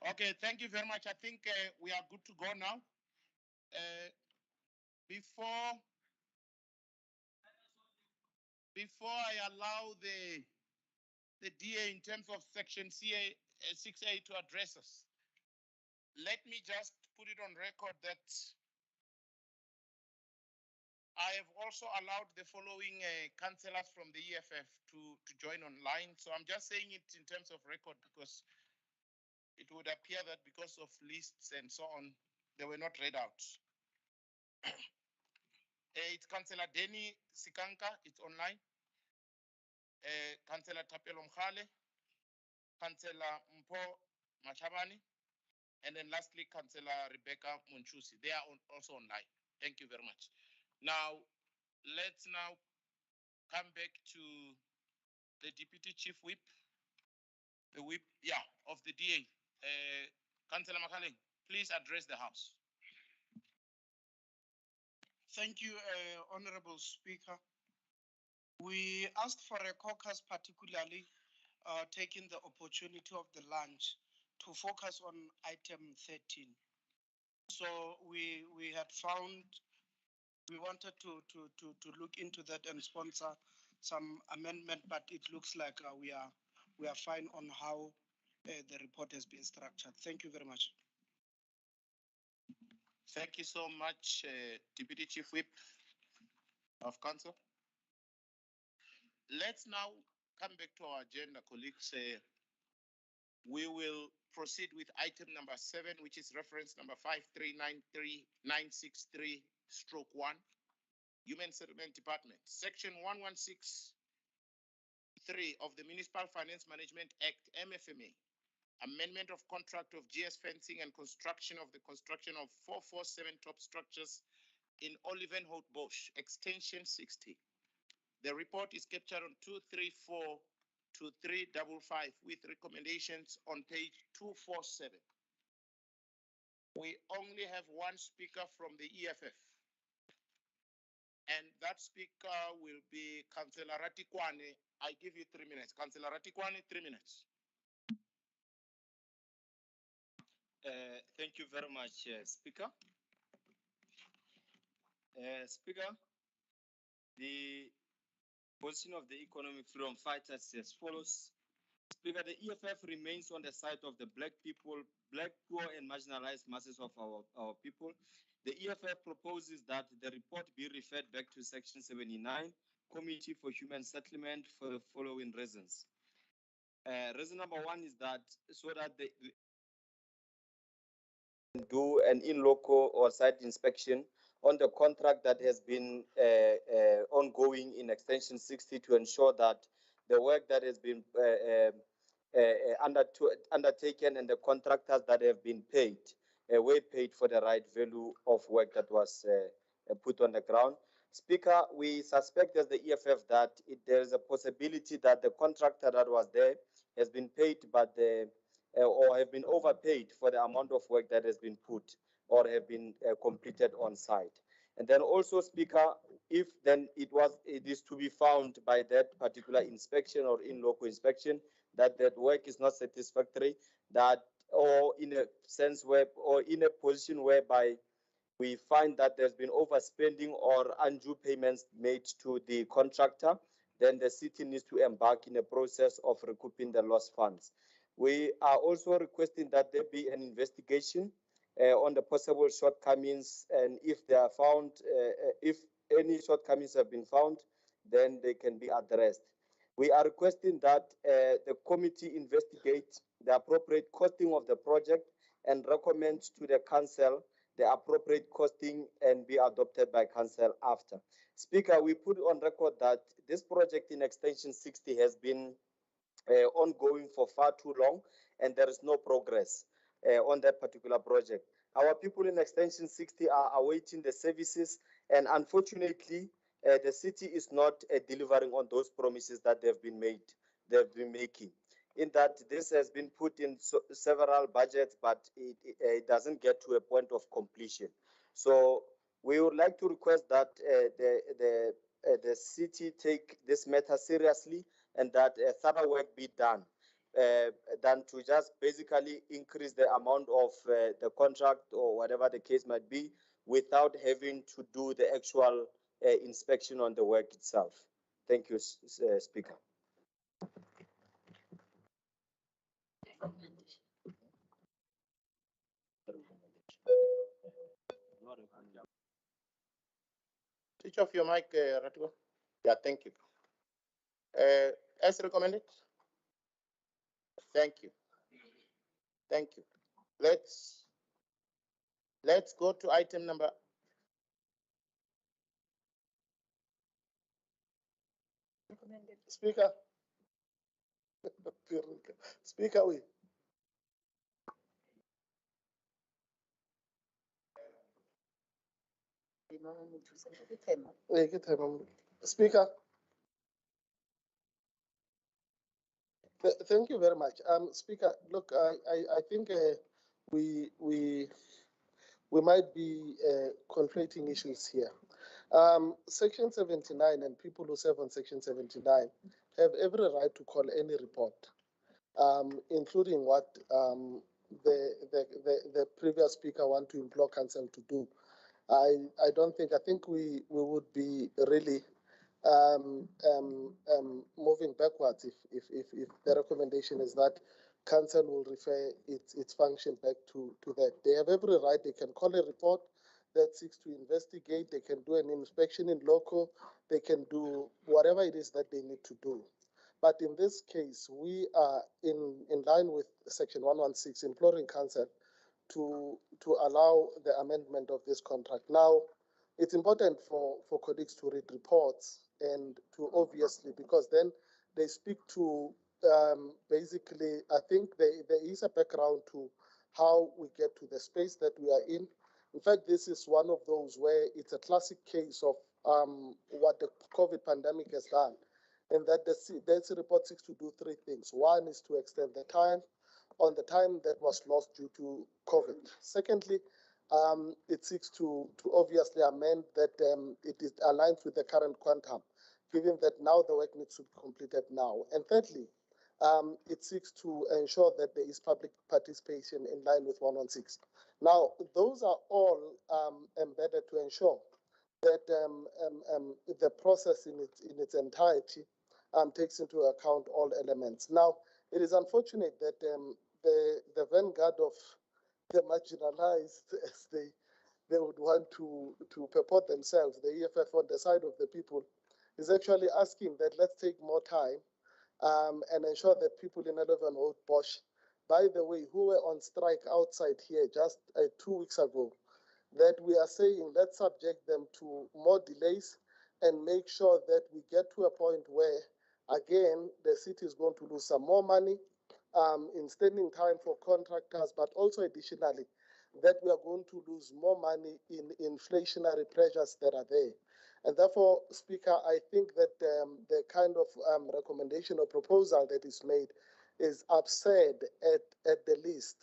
Speaker 1: Okay, thank you very much. I think we are good to go now. Before I allow the DA in terms of section 6A to address us, let me just put it on record that I have also allowed the following councillors from the EFF to join online. So I'm just saying it in terms of record because it would appear that because of lists and so on, they were not read out. It's Councillor Denny Sikanka, it's online. Councillor Tapelo Mkhale, Councillor Mpo Machabani, and then lastly, Councillor Rebecca Munchusi. They are also online. Thank you very much. Now, let's now come back to the Deputy Chief Whip, the whip, of the DA. Councillor Makhaleng, please address the House.
Speaker 6: Thank you, Honorable Speaker. We asked for a caucus, particularly taking the opportunity of the lunch to focus on item 13. So we had found, we wanted to look into that and sponsor some amendment, but it looks like we are fine on how the report has been structured. Thank you very much.
Speaker 1: Thank you so much, Deputy Chief Whip of Council. Let's now come back to our agenda, colleagues. We will proceed with item number 7, which is reference number 5393963/1, Human Settlement Department, Section 116(3) of the Municipal Finance Management Act, MFMA, amendment of contract of GS fencing and construction of the construction of 447 top structures in Olivenhout Bosch, extension 60. The report is captured on 234 to 355 with recommendations on page 247. We only have one speaker from the EFF, and that speaker will be Councillor Tshwane. I give you 3 minutes. Councillor Tshwane, 3 minutes.
Speaker 2: Thank you very much, Speaker. Speaker, the position of the economic freedom fighters is as follows. Speaker, the EFF remains on the side of the black people, black, poor, and marginalized masses of our people. The EFF proposes that the report be referred back to Section 79, Committee for Human Settlement, for the following reasons. Reason number 1 is that so that they do an in-local or site inspection on the contract that has been ongoing in Extension 60 to ensure that the work that has been undertaken and the contractors that have been paid were paid for the right value of work that was put on the ground. Speaker, we suspect as the EFF that there is a possibility that the contractor that was there has been paid, but or have been overpaid for the amount of work that has been put or have been completed on site. And then also, Speaker, if then it is to be found by that particular inspection or in-local inspection that that work is not satisfactory, that or in a sense where or in a position whereby we find that there's been overspending or undue payments made to the contractor, then the city needs to embark in a process of recouping the lost funds. We are also requesting that there be an investigation on the possible shortcomings, and if they are found, if any shortcomings have been found, then they can be addressed. We are requesting that the committee investigate the appropriate costing of the project and recommend to the council the appropriate costing and be adopted by council after. Speaker, we put on record that this project in Extension 60 has been ongoing for far too long, and there is no progress on that particular project. Our people in Extension 60 are awaiting the services, and unfortunately, the city is not delivering on those promises that they've been making. In that this has been put in several budgets, but it doesn't get to a point of completion. So we would like to request that the city take this matter seriously and that thorough work be done than to just basically increase the amount of the contract or whatever the case might be without having to do the actual inspection on the work itself. Thank you, Speaker.
Speaker 1: Switch off your mic, Ratugo. Yeah, thank you. As recommended. Thank you. Thank you. Let's go to item number. Speaker. Speaker, we. Speaker. Thank you very much. Speaker, look, I think we might be conflating issues here. Section 79 and people who serve on Section 79 have every right to call any report, including what the previous speaker want to implore council to do. I think we would be really moving backwards if the recommendation is that council will refer its function back to that. They have every right. They can call a report that seeks to investigate. They can do an inspection in local. They can do whatever it is that they need to do. But in this case, we are in line with Section 116, imploring council to allow the amendment of this contract. Now, it's important for colleagues to read reports and to obviously, because then they speak to basically, I think there is a background to how we get to the space that we are in. In fact, this is one of those where it's a classic case of what the COVID pandemic has done, and that the report seeks to do three things. One is to extend the time on the time that was lost due to COVID. Secondly, it seeks to obviously amend that it is aligned with the current quantum, given that now the work needs to be completed now. And thirdly, it seeks to ensure that there is public participation in line with 116. Now, those are all embedded to ensure that the process in its entirety takes into account all elements. Now, it is unfortunate that the vanguard of the marginalized, as they would want to purport themselves, the EFF on the side of the people, is actually asking that let's take more time and ensure that people in 11 Old Bosch, by the way, who were on strike outside here just 2 weeks ago, that we are saying let's subject them to more delays and make sure that we get to a point where, again, the city is going to lose some more money in standing time for contractors, but also additionally, that we are going to lose more money in inflationary pressures that are there. And therefore, Speaker, I think that the kind of recommendation or proposal that is made is absurd at the least,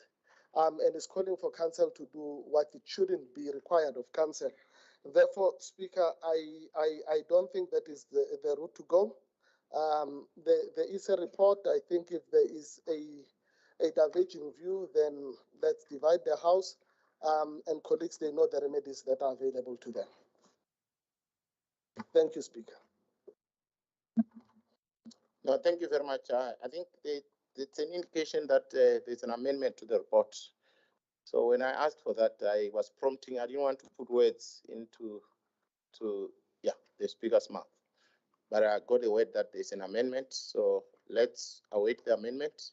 Speaker 1: and is calling for council to do what it shouldn't be required of council. Therefore, Speaker, I don't think that is the route to go. There is a report. I think if there is a diverging view, then let's divide the House, and colleagues, they know the remedies that are available to them. Thank you, Speaker. No, thank you very much. I think it's an indication that there's an amendment to the report. So when I asked for that, I was prompting. I didn't want to put words into the speaker's mouth, but I got a word that there's an amendment. So let's await the amendment,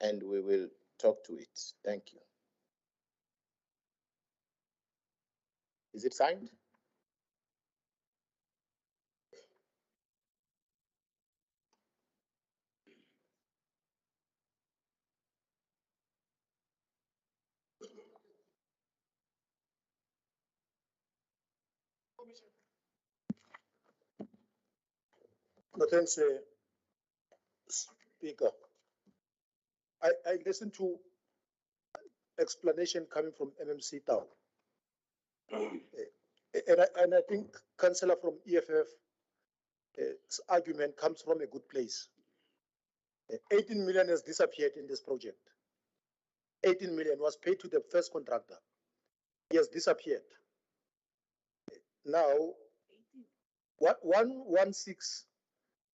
Speaker 1: and we will talk to it. Thank you. Is it signed?
Speaker 14: No, thanks, Speaker. I listened to explanation coming from MMC Town. And I think Councillor from EFF's argument comes from a good place. 18 million has disappeared in this project. 18 million was paid to the first contractor. He has disappeared. Now, 116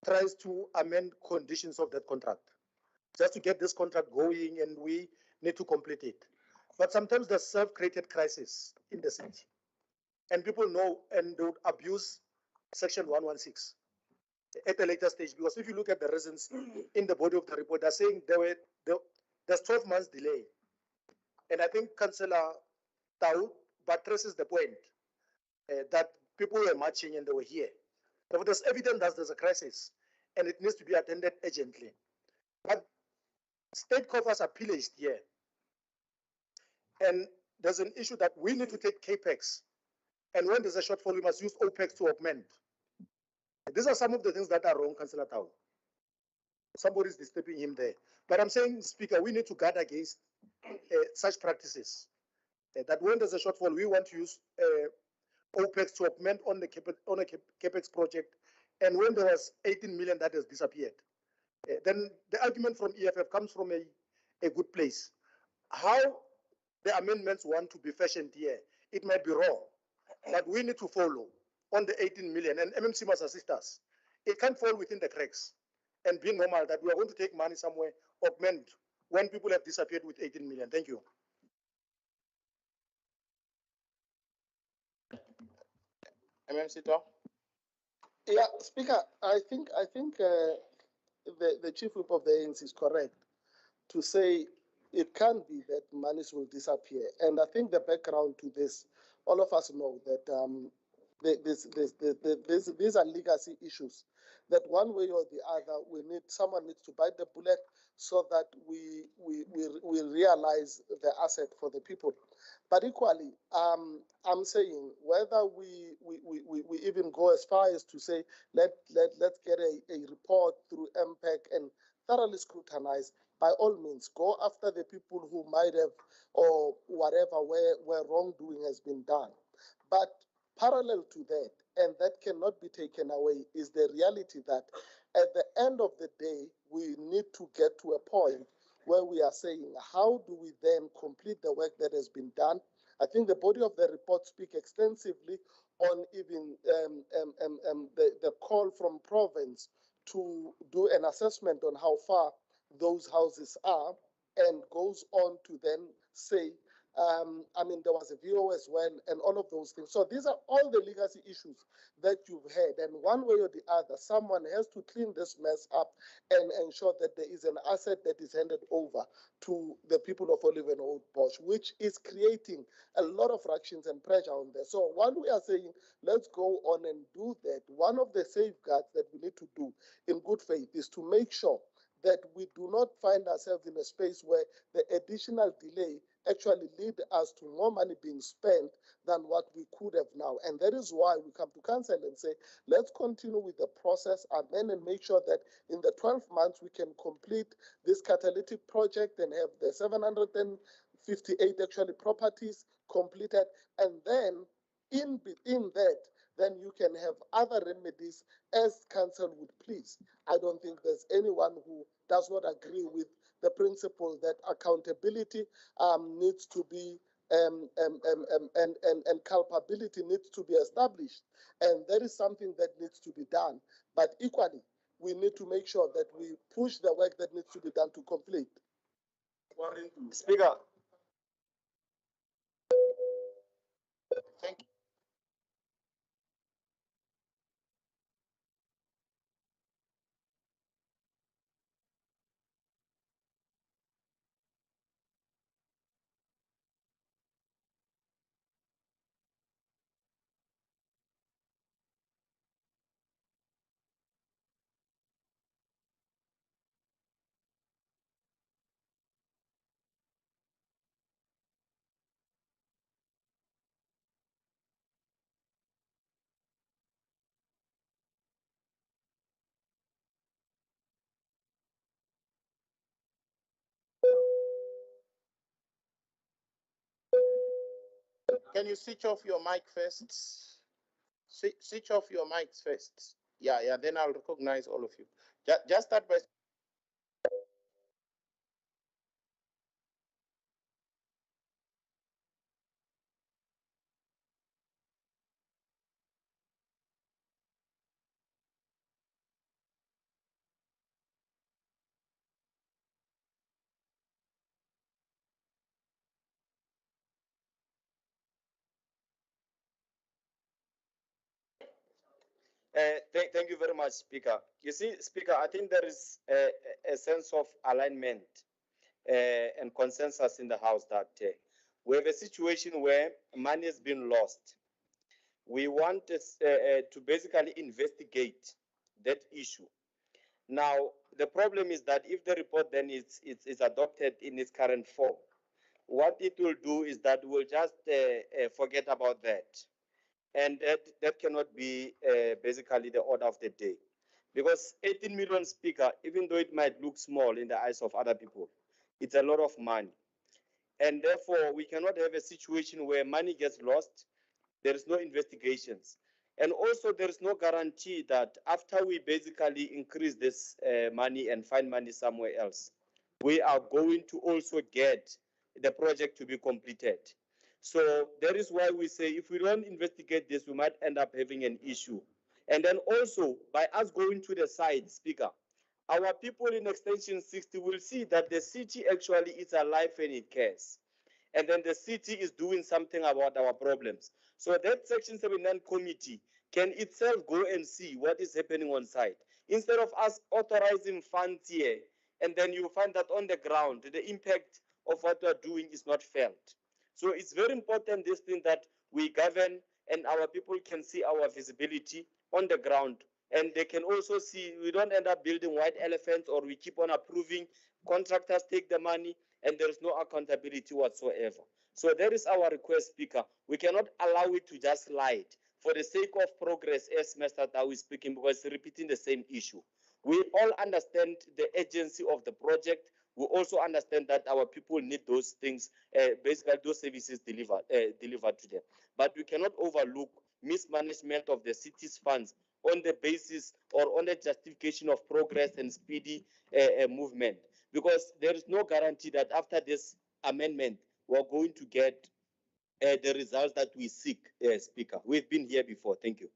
Speaker 14: tries to amend conditions of that contract, just to get this contract going, and we need to complete it. But sometimes there's self-created crisis in the city, and people know and they would abuse Section 116 at a later stage, because if you look at the reasons in the body of the report, they're saying there's 12 months delay. And I think Councillor Tau buttresses the point that people were marching and they were here. Therefore, there's evidence that there's a crisis and it needs to be attended urgently. But state coffers are pillaged here. And there's an issue that we need to take CAPEX. And when there's a shortfall, we must use OPEX to augment. These are some of the things that are wrong, Councillor Tau. Somebody's disturbing him there. But I'm saying, Speaker, we need to guard against such practices. That when there's a shortfall, we want to use OPEX to augment on a CAPEX project. And when there was 18 million that has disappeared, then the argument from EFF comes from a good place. How the amendments want to be fashioned here, it might be wrong, but we need to follow on the 18 million, and MMC must assist us. It can't fall within the cracks and be normal that we are going to take money somewhere, augment, when people have disappeared with 18 million. Thank you.
Speaker 1: MMC Talk.
Speaker 15: Yeah, Speaker, I think the chief whip of the ANC is correct to say it can't be that monies will disappear. And I think the background to this, all of us know that these are legacy issues. That one way or the other, someone needs to bite the bullet so that we realize the asset for the people. But equally, I'm saying whether we even go as far as to say let's get a report through MPEC and thoroughly scrutinize. By all means, go after the people who might have or whatever where wrongdoing has been done. But parallel to that, and that cannot be taken away, is the reality that at the end of the day, we need to get to a point where we are saying, how do we then complete the work that has been done? I think the body of the report speak extensively on even the call from province to do an assessment on how far those houses are, and goes on to then say, there was a VO as well, and all of those things. So these are all the legacy issues that you've had, and one way or the other, someone has to clean this mess up and ensure that there is an asset that is handed over to the people of Olive and Old Bosch, which is creating a lot of fractions and pressure on there. So while we are saying, let's go on and do that, one of the safeguards that we need to do in good faith is to make sure that we do not find ourselves in a space where the additional delay actually lead us to more money being spent than what we could have now. And that is why we come to council and say, let's continue with the process, amend and make sure that in the 12 months we can complete this catalytic project and have the 758 actually properties completed. And then in that, then you can have other remedies as council would please. I don't think there's anyone who does not agree with the principle that accountability needs to be and culpability needs to be established, and that is something that needs to be done. But equally, we need to make sure that we push the work that needs to be done to complete.
Speaker 2: Speaker.
Speaker 1: Thank you. Can you switch off your mic first? Switch off your mics first. Yeah, then I'll recognize all of you. Just start by
Speaker 2: Thank you very much, Speaker. You see, Speaker, I think there is a sense of alignment and consensus in the House that we have a situation where money has been lost. We want to basically investigate that issue. Now, the problem is that if the report then is adopted in its current form, what it will do is that we'll just forget about that. And that cannot be basically the order of the day. Because 18 million, Speaker, even though it might look small in the eyes of other people, it's a lot of money. And therefore, we cannot have a situation where money gets lost, there is no investigations. And also, there is no guarantee that after we basically increase this money and find money somewhere else, we are going to also get the project to be completed. So that is why we say if we don't investigate this, we might end up having an issue. And then also, by us going to the side, Speaker, our people in Extension 60 will see that the city actually is alive and it cares. And then the city is doing something about our problems. So that Section 79 committee can itself go and see what is happening on site. Instead of us authorizing funds here, and then you find that on the ground, the impact of what we are doing is not felt. So it's very important, this thing, that we govern and our people can see our visibility on the ground. And they can also see we don't end up building white elephants or we keep on approving, contractors take the money, and there is no accountability whatsoever. So that is our request, Speaker. We cannot allow it to just slide for the sake of progress, as Mr. Tau is speaking, because repeating the same issue. We all understand the urgency of the project. We also understand that our people need those things, basically those services delivered to them. But we cannot overlook mismanagement of the city's funds on the basis or on the justification of progress and speedy movement, because there is no guarantee that after this amendment we're going to get the results that we seek, Speaker. We've been here before. Thank you.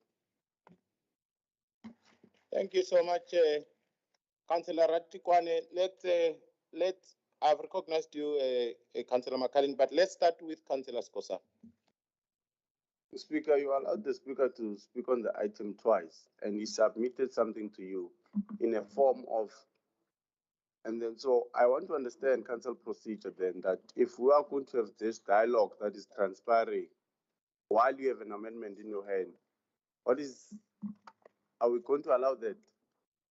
Speaker 1: Thank you so much, Councillor Ratikwane. I've recognized you, Councillor Makalin, but let's start with Councillor Skosa.
Speaker 17: Speaker, you allowed the speaker to speak on the item twice, and he submitted something to you in a form of, and then so I want to understand council procedure then, that if we are going to have this dialogue that is transpiring while you have an amendment in your hand, are we going to allow that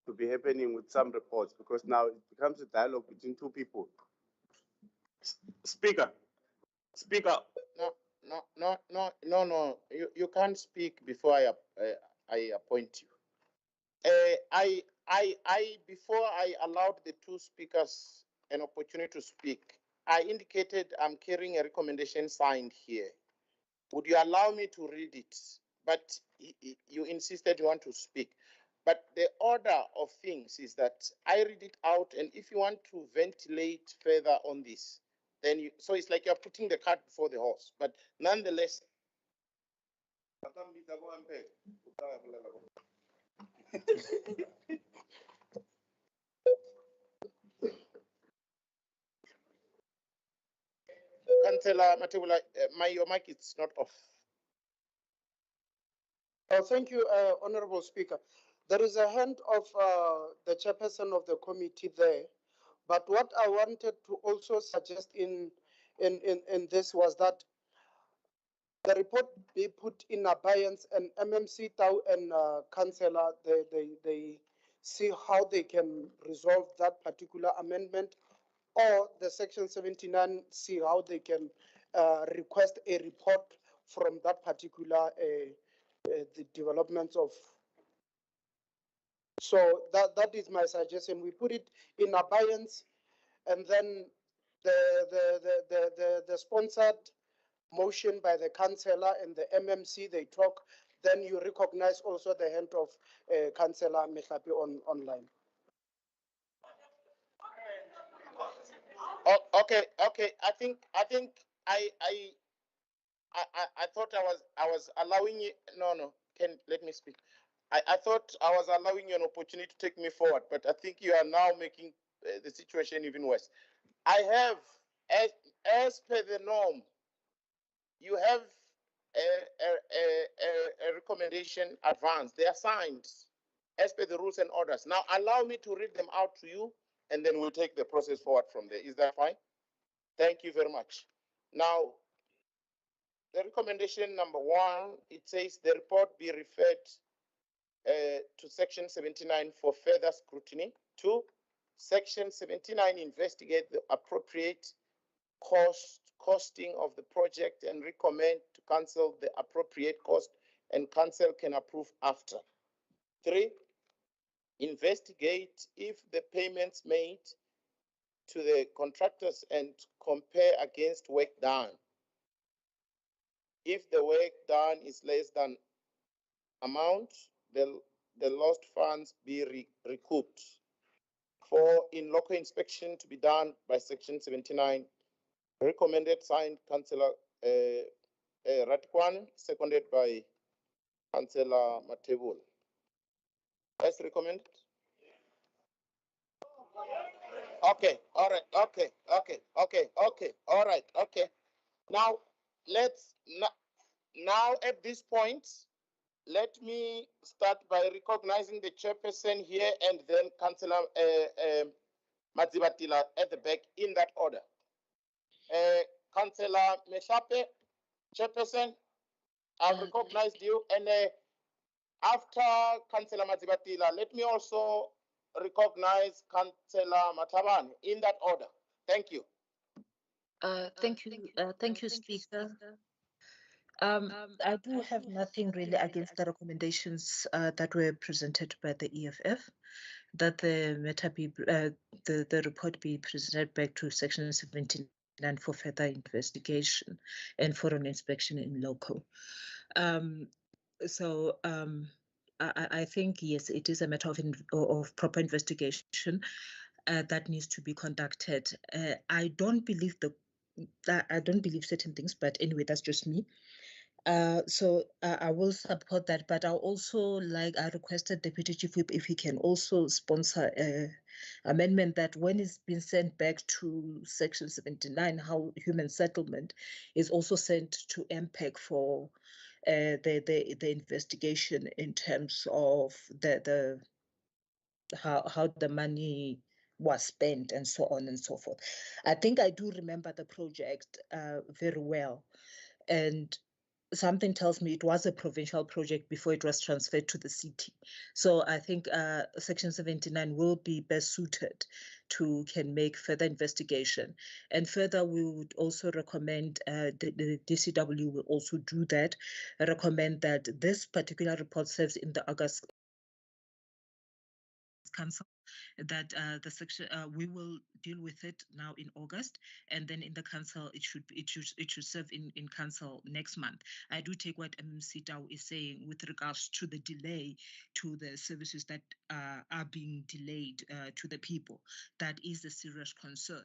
Speaker 17: to be happening with some reports? Because now it becomes a dialogue between two people.
Speaker 13: Speaker.
Speaker 1: No. You can't speak before I appoint you. Before I allowed the two speakers an opportunity to speak, I indicated I'm carrying a recommendation signed here. Would you allow me to read it? But you insisted you want to speak. But the order of things is that I read it out, and if you want to ventilate further on this, then so it's like you're putting the cart before the horse. But nonetheless, Councillor Matebula, your mic is not off.
Speaker 6: Oh, thank you, Honorable Speaker. There is a hand of the chairperson of the committee there, but what I wanted to also suggest in this was that the report be put in abeyance, and MMC Tau and Councillor they see how they can resolve that particular amendment, or the Section 79 see how they can request a report from that particular the developments of. So that is my suggestion. We put it in abeyance, and then the sponsored motion by the councillor and the MMC, they talk. Then you recognize also the hand of Councillor Mehlapi online.
Speaker 1: Oh, okay. I think I thought I was allowing you. No. Let me speak. I thought I was allowing you an opportunity to take me forward, but I think you are now making the situation even worse. I have, as per the norm, you have a recommendation advanced. They are signed as per the rules and orders. Now, allow me to read them out to you, and then we'll take the process forward from there. Is that fine? Thank you very much. Now, the recommendation number 1, it says the report be referred to section 79 for further scrutiny. 2, section 79 investigate the appropriate costing of the project and recommend to cancel the appropriate cost, and council can approve after. 3, investigate if the payments made to the contractors and compare against work done. If the work done is less than amount, the lost funds be recouped. 4, in local inspection to be done by section 79, recommended, signed Councillor Ratkwan, seconded by Councillor Matebul. As recommended? Okay, all right, okay, all right, okay. Now, let's, now at this point, let me start by recognizing the chairperson here and then Councillor Madzibatila at the back in that order. Councillor Meshape, chairperson, I've recognized you, and after Councillor Madzibatila, let me also recognize Councillor Mataban in that order. Thank you.
Speaker 10: Thank you, Speaker. I do have nothing really against the recommendations that were presented by the EFF, that the matter be the report be presented back to section 79 for further investigation and for an inspection in local. I think yes, it is a matter of proper investigation that needs to be conducted. I don't believe certain things, but anyway, that's just me. I will support that, but I requested Deputy Chief Whip if he can also sponsor an amendment that when it's been sent back to section 79, how human settlement is also sent to MPEG for the investigation in terms of how the money was spent and so on and so forth. I think I do remember the project very well, and something tells me it was a provincial project before it was transferred to the city. So I think Section 79 will be best suited can make further investigation. And further, we would also recommend, the DCW will also do that, recommend that this particular report serves in the August Council, that the section we will deal with it now in August, and then in the council it should serve in council next month. I do take what MMC Tau is saying with regards to the delay to the services that are being delayed to the people. That is a serious concern.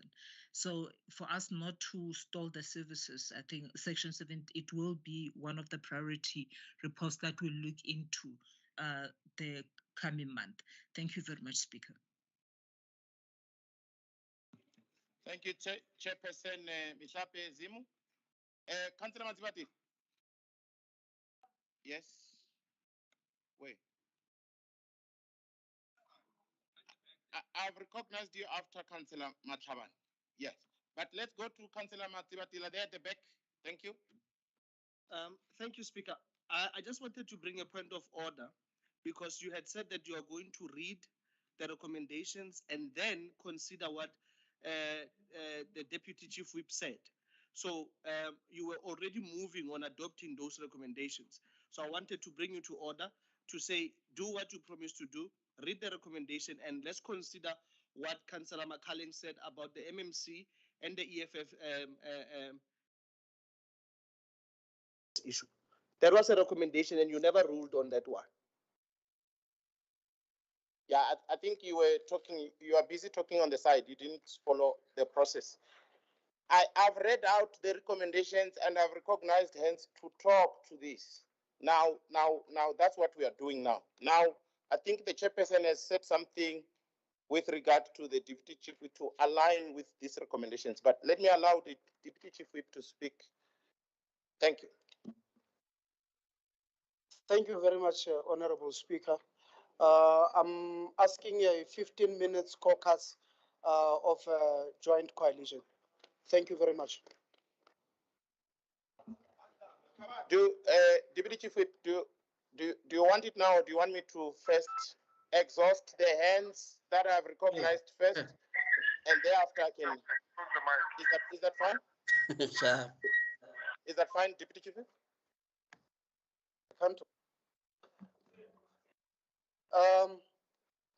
Speaker 10: So for us not to stall the services, I think Section 7 it will be one of the priority reports that we'll look into the coming month. Thank you very much, Speaker.
Speaker 1: Thank you, Chairperson Mishape Zimu. Councillor Matsibati. Yes. Wait. I've recognized you after Councillor Mathaban. Yes. But let's go to Councillor Matsibatila there at the back. Thank you.
Speaker 16: Thank you, Speaker. I just wanted to bring a point of order, because you had said that you are going to read the recommendations and then consider what the Deputy Chief Whip said. So you were already moving on adopting those recommendations. So I wanted to bring you to order to say, do what you promised to do, read the recommendation, and let's consider what Councillor McCulling said about the MMC and the EFF issue. There was a recommendation and you never ruled on that one.
Speaker 1: Yeah, I think you are busy talking on the side. You didn't follow the process. I've read out the recommendations and I've recognized hands to talk to this. Now, that's what we are doing now. Now, I think the chairperson has said something with regard to the Deputy Chief Whip to align with these recommendations. But let me allow the Deputy Chief Whip to speak. Thank you.
Speaker 6: Thank you very much, Honorable Speaker. I'm asking a 15 minutes caucus of joint coalition. Thank you very much.
Speaker 1: Deputy Chief Whip, do you want it now, or do you want me to first exhaust the hands that I've recognized first, and thereafter I can? Is that fine?
Speaker 19: Sure.
Speaker 1: Is that fine, Deputy Chief Whip?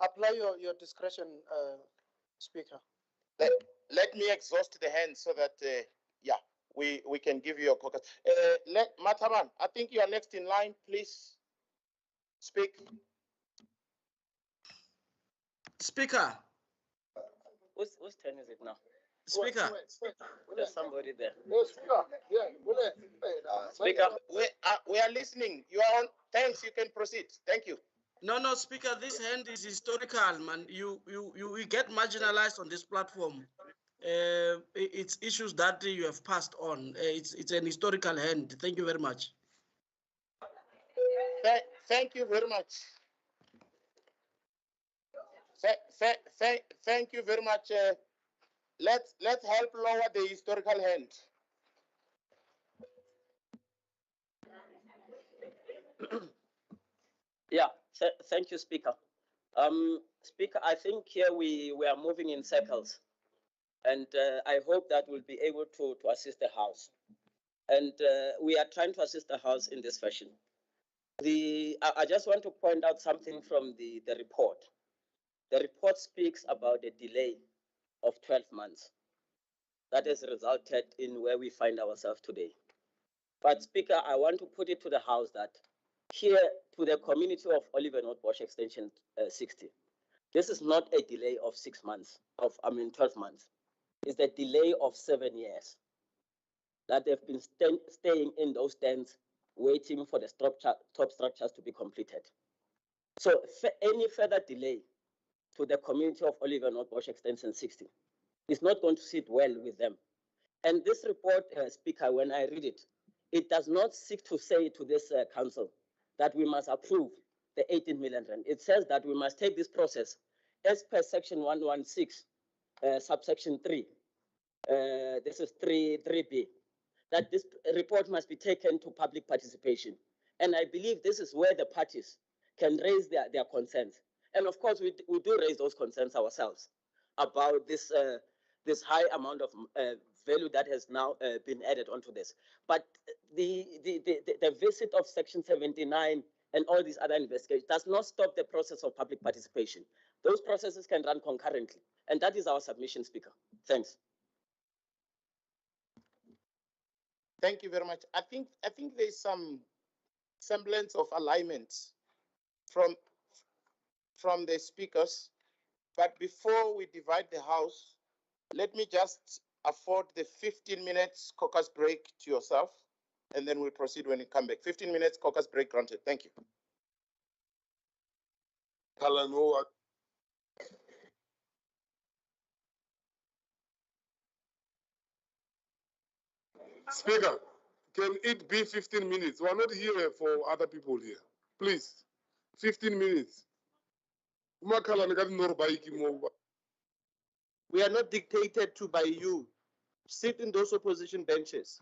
Speaker 6: Apply your discretion, Speaker.
Speaker 1: Let me exhaust the hands so that yeah, we can give you a caucus. Let Mataman, I think you are next in line. Please speak.
Speaker 19: Speaker.
Speaker 21: Whose turn is it now?
Speaker 19: Speaker.
Speaker 21: There's somebody there.
Speaker 15: Speaker,
Speaker 21: Speaker.
Speaker 1: We are listening. You are on. Thanks. You can proceed. Thank you.
Speaker 19: No, Speaker, this hand is historical, man. You get marginalized on this platform. It's issues that you have passed on. It's an historical hand. Thank you very much.
Speaker 1: Thank you very much. Thank you very much. Let's help lower the historical hand.
Speaker 21: Yeah, thank you, Speaker. Speaker, I think here we are moving in circles, and I hope that we'll be able to assist the House. And we are trying to assist the House in this fashion. I just want to point out something from the report. The report speaks about a delay of 12 months that has resulted in where we find ourselves today. But Speaker, I want to put it to the House that here to the community of Oliver North Bosch Extension 60, this is not a delay of 6 months, 12 months. It's a delay of 7 years that they've been staying in those tents waiting for the top structures to be completed. So any further delay to the community of Oliver North Bosch Extension 60 is not going to sit well with them. And this report, Speaker, when I read it, it does not seek to say to this council that we must approve the 18 million rand. It says that we must take this process as per section 116, subsection 3. This is 3B, that this report must be taken to public participation. And I believe this is where the parties can raise their concerns. And of course, we do raise those concerns ourselves about this high amount of value that has now been added onto this. But the visit of Section 79 and all these other investigations does not stop the process of public participation. Those processes can run concurrently. And that is our submission, Speaker. Thanks.
Speaker 1: Thank you very much. I think there's some semblance of alignment from the speakers. But before we divide the House, let me just afford the 15 minutes caucus break to yourself, and then we'll proceed when you come back. 15 minutes caucus break granted. Thank you.
Speaker 3: Speaker, can it be 15 minutes? We're not here for other people here. Please, 15 minutes.
Speaker 1: We are not dictated to by you. Sit in those opposition benches.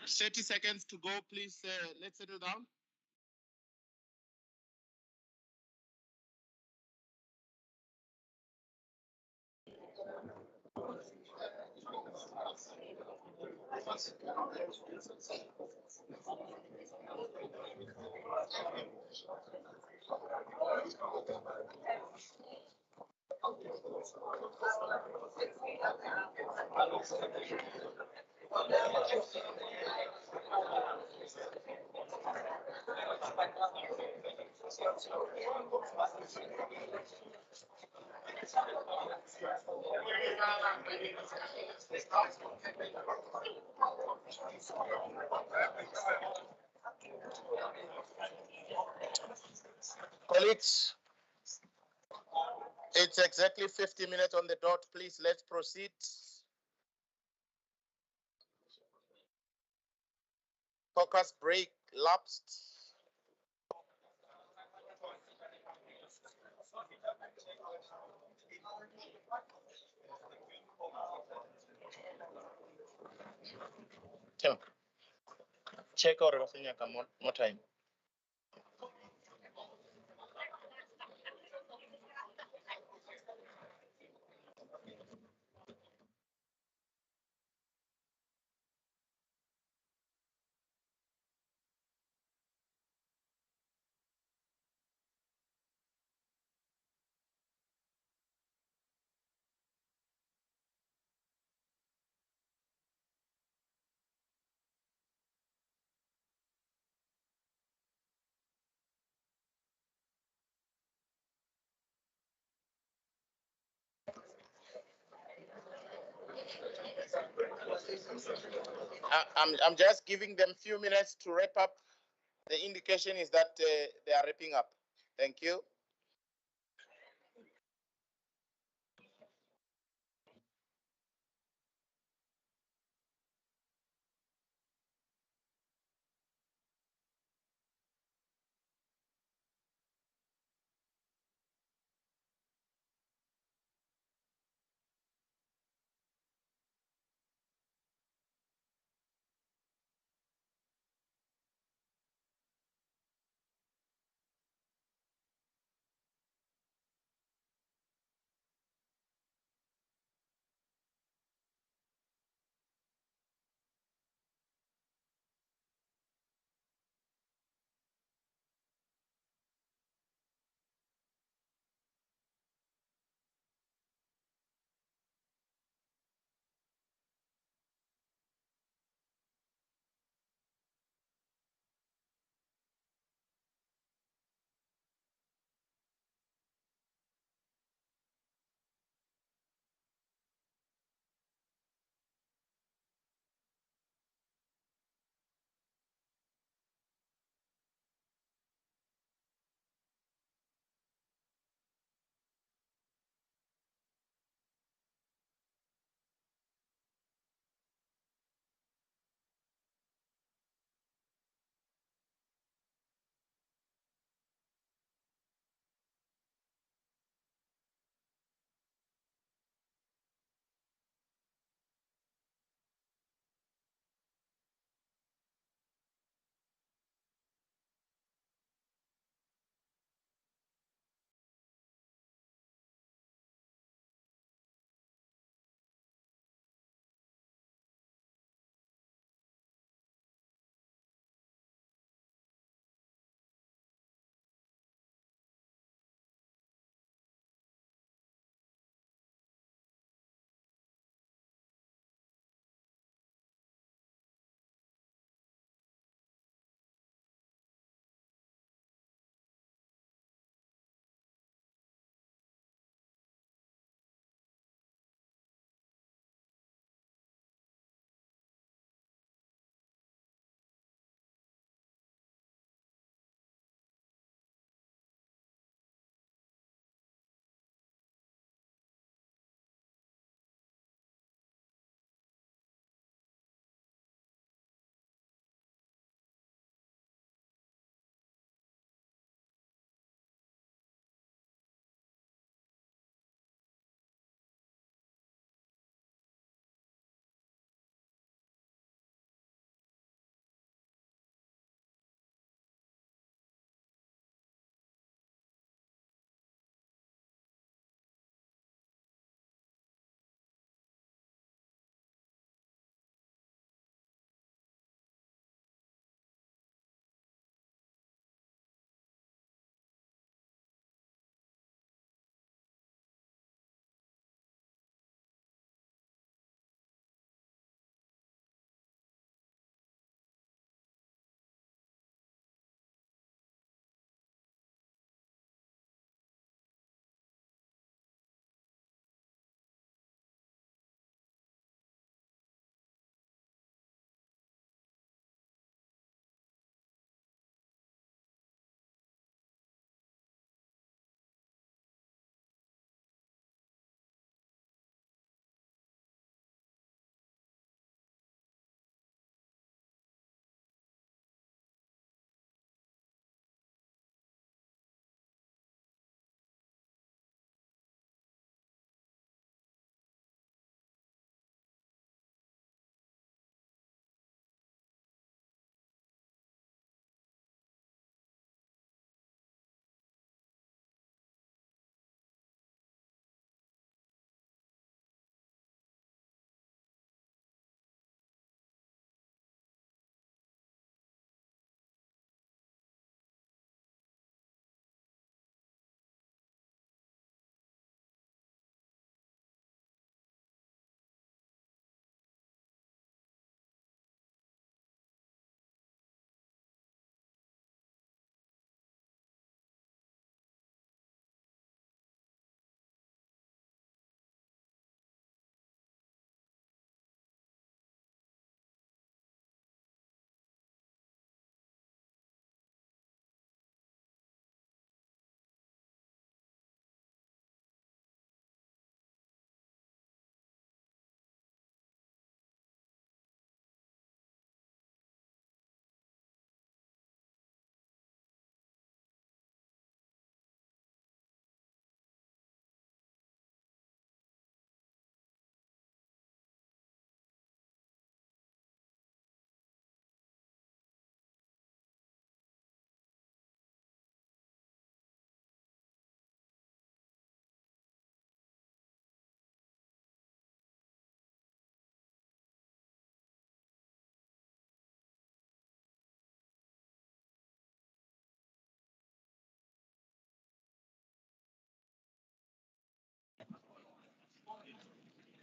Speaker 1: 30 seconds to go, please. Let's settle down. Colleagues, it's exactly 50 minutes on the dot. Please, let's proceed. Focus break lapsed. Tim, check out more time. I'm just giving them a few minutes to wrap up. The indication is that they are wrapping up. Thank you.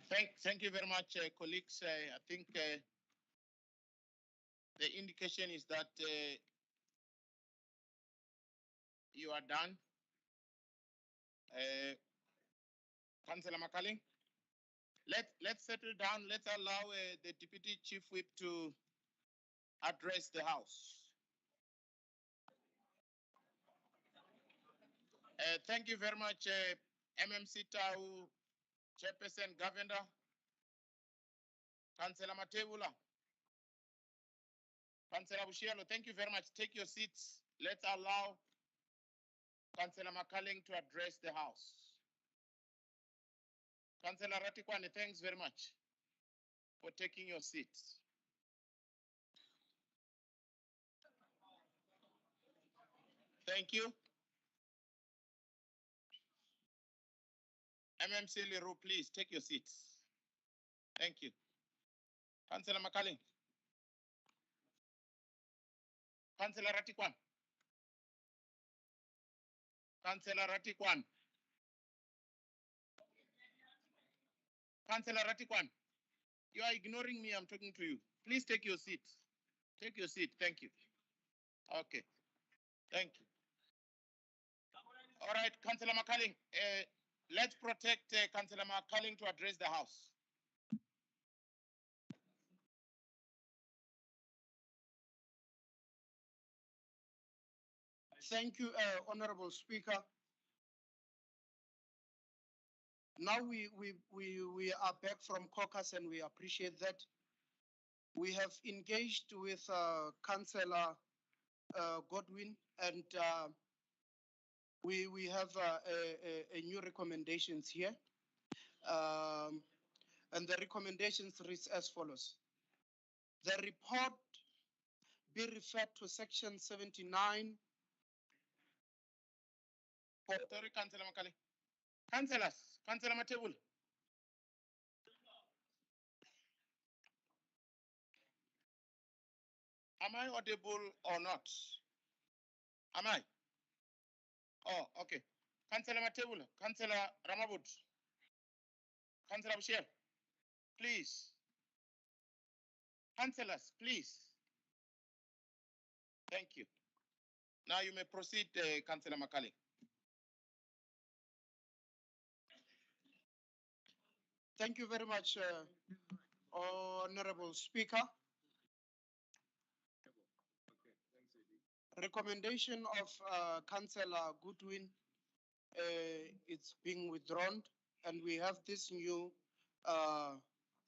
Speaker 1: Thank you very much, colleagues. I think the indication is that you are done. Councillor Makaling, let's settle down. Let's allow the Deputy Chief Whip to address the House. Thank you very much, MMC Tau, Chairperson Governor, Councillor Matebula, Councillor Bushielo, thank you very much. Take your seats. Let's allow Councillor Makaling to address the House. Councillor Ratikwane, thanks very much for taking your seats. Thank you. MMC Leroux, please take your seats. Thank you. Councillor Makaling. Councillor Ratikwan. Councillor Ratikwan. Councillor Ratikwan. You are ignoring me. I'm talking to you. Please take your seat. Take your seat. Thank you. Okay. Thank you. All right, Councillor Makaling. Let's protect Councillor Makaling to address the House.
Speaker 6: Thank you, Honorable Speaker. Now we are back from caucus and we appreciate that. We have engaged with Councillor Godwin and we have a new recommendations here. And the recommendations read as follows. The report be referred to section 79.
Speaker 1: Sorry, Councillor Makaling. Councillors, Councillor Matebula. Am I audible or not? Am I? Oh, okay. Councillor Matebula, Councillor Ramabut, Councillor Bushiel, please. Councillors, please. Thank you. Now you may proceed, Councillor Makaling.
Speaker 6: Thank you very much, Honorable Speaker. Recommendation of Councillor Goodwin, it's being withdrawn, and we have this new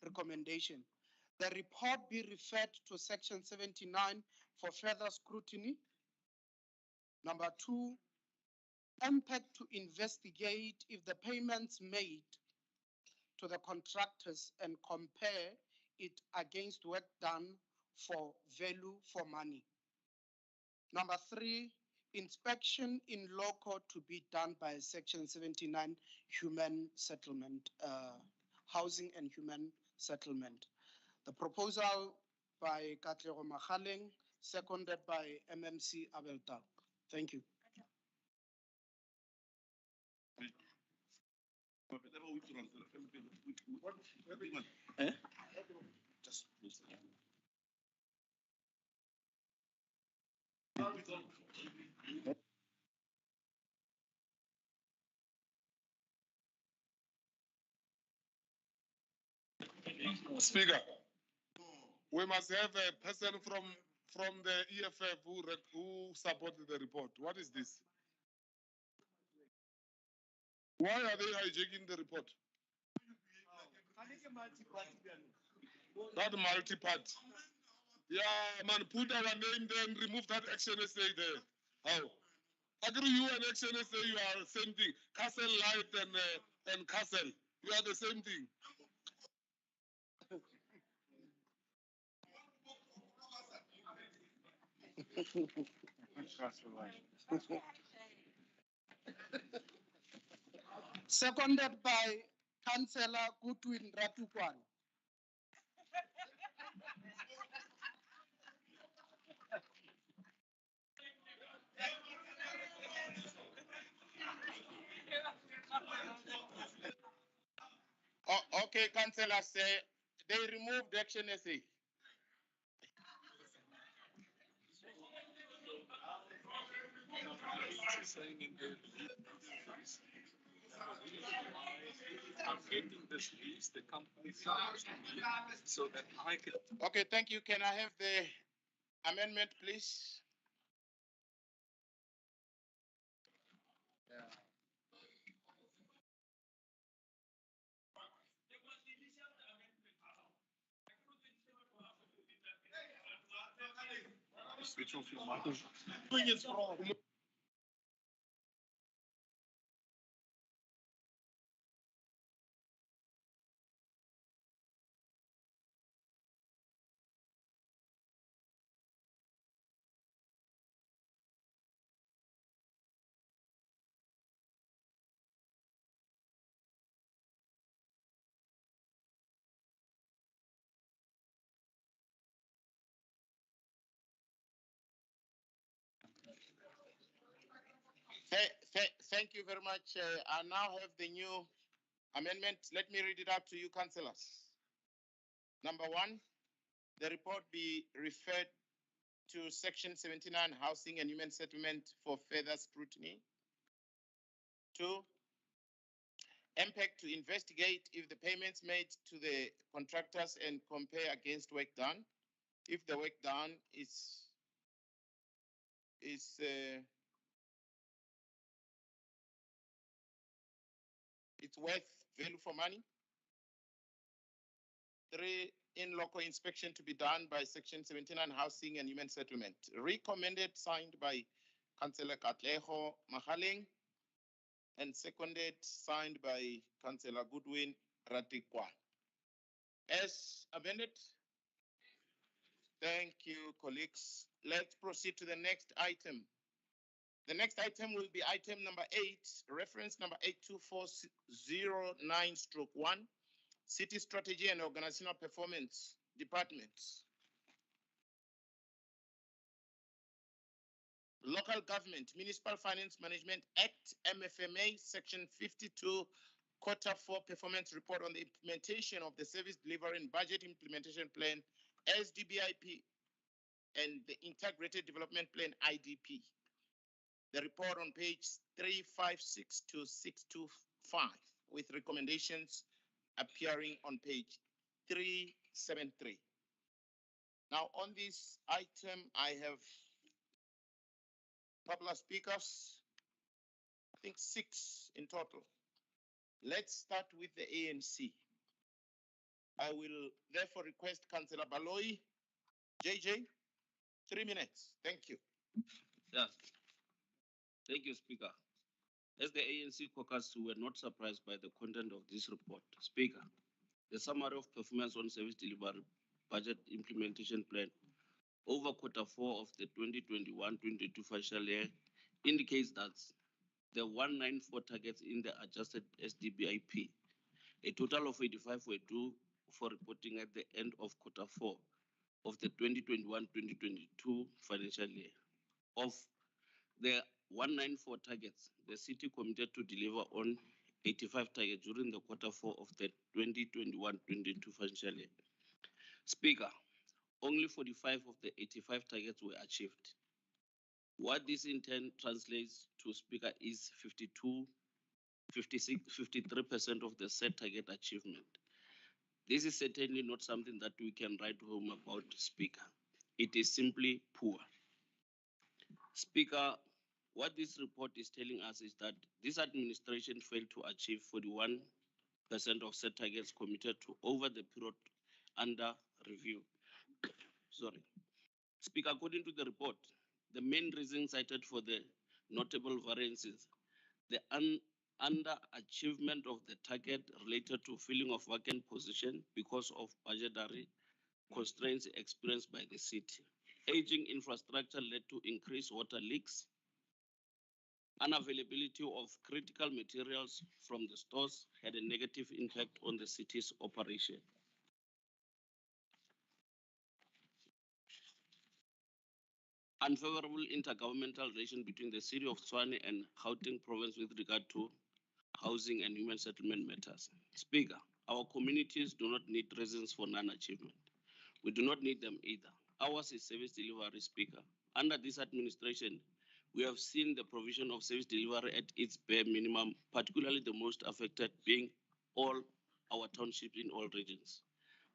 Speaker 6: recommendation. The report be referred to section 79 for further scrutiny. Number 2, impact to investigate if the payments made to the contractors and compare it against work done for value for money. Number 3, inspection in loco to be done by section 79 human settlement, housing and human settlement. The proposal by Katlego Mahaleng, seconded by MMC Abelta. Thank you.
Speaker 3: Speaker, we must have a person from the EFF who supported the report. What is this? Why are they hijacking the report? Not multi-part. Yeah, man, put our name there and remove that action essay there. How? Agree you and action essay, you are the same thing. Castle Light and Castle, you are the same thing.
Speaker 6: Seconded by Councillor Goodwin Ratukwan.
Speaker 1: Oh, okay, councillors, they removed Action SA.
Speaker 20: I'm getting this list, the company so that I can.
Speaker 1: Okay, thank you. Can I have the amendment, please?
Speaker 20: Switch off your microphone. Doing it wrong.
Speaker 1: Thank you very much. I now have the new amendment. Let me read it out to you, councillors. Number one, the report be referred to Section 79, Housing and Human Settlement for further scrutiny. Two, MPEC to investigate if the payments made to the contractors and compare against work done. If the work done is it's worth value for money. Three, in local inspection to be done by Section 79 Housing and Human Settlement. Recommended, signed by Councillor Katleho Mahaling, and seconded, signed by Councillor Goodwin Ratikwa. As amended. Thank you, colleagues. Let's proceed to the next item. The next item will be item number 8, reference number 82409/1, City Strategy and Organizational Performance Departments. Local Government Municipal Finance Management Act, MFMA, Section 52, Quarter 4 Performance Report on the implementation of the Service Delivery and Budget Implementation Plan, SDBIP, and the Integrated Development Plan, IDP. The report on page 356 to 625, with recommendations appearing on page 373. Now, on this item, I have a couple of speakers, I think 6 in total. Let's start with the ANC. I will therefore request Councillor Baloyi, JJ, 3 minutes. Thank you.
Speaker 22: Yes. Thank you, Speaker. As the ANC caucus, we were not surprised by the content of this report. Speaker, the summary of performance on service delivery budget implementation plan over quarter 4 of the 2021-22 financial year indicates that the 194 targets in the adjusted SDBIP, a total of 85 were due for reporting at the end of quarter 4 of the 2021-2022 financial year. Of the 194 targets, the city committed to deliver on 85 targets during the quarter 4 of the 2021-22 financial year. Speaker, only 45 of the 85 targets were achieved. What this in turn translates to, Speaker, is 53% of the set target achievement. This is certainly not something that we can write home about, Speaker. It is simply poor. Speaker, what this report is telling us is that this administration failed to achieve 41% of set targets committed to over the period under review. Sorry. Speaker, according to the report, the main reason cited for the notable variances, the underachievement of the target related to filling of vacant position because of budgetary constraints experienced by the city. Aging infrastructure led to increased water leaks. Unavailability of critical materials from the stores had a negative impact on the city's operation. Unfavorable intergovernmental relation between the city of Tshwane and Gauteng province with regard to housing and human settlement matters. Speaker, Our communities do not need reasons for non-achievement. We do not need them either. Ours is service delivery, Speaker. Under this administration, we have seen the provision of service delivery at its bare minimum, particularly the most affected being all our townships in all regions.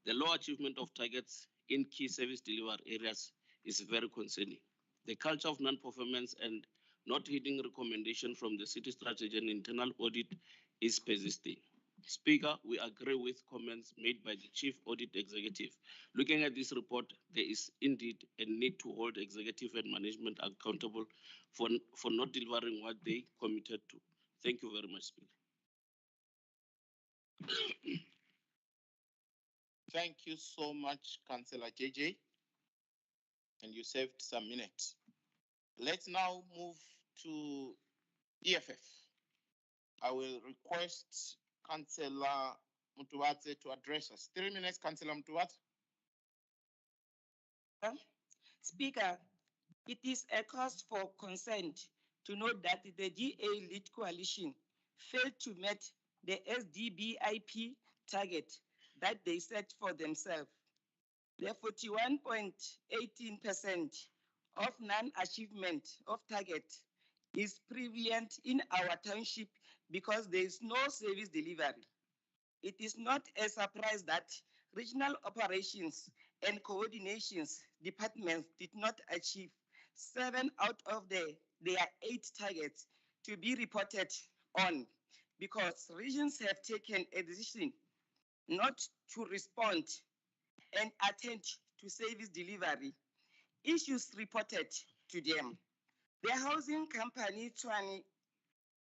Speaker 22: The low achievement of targets in key service delivery areas is very concerning. The culture of non-performance and not hitting recommendation from the city strategy and internal audit is persisting. Speaker, we agree with comments made by the Chief Audit Executive. Looking at this report, there is indeed a need to hold executive and management accountable for not delivering what they committed to. Thank you very much, Speaker.
Speaker 1: Thank you so much, Councillor JJ. And you saved some minutes. Let's now move to EFF. I will request Councillor Mutuwadze to address us. 3 minutes, Councillor Mutuwadze.
Speaker 4: Speaker, it is a cause for concern to note that the GA-led coalition failed to meet the SDBIP target that they set for themselves. The 41.18% of non-achievement of target is prevalent in our township because there is no service delivery. It is not a surprise that regional operations and coordinations departments did not achieve 7 out of their 8 targets to be reported on because regions have taken a decision not to respond and attend to service delivery. Issues reported to them. The housing company Tshwane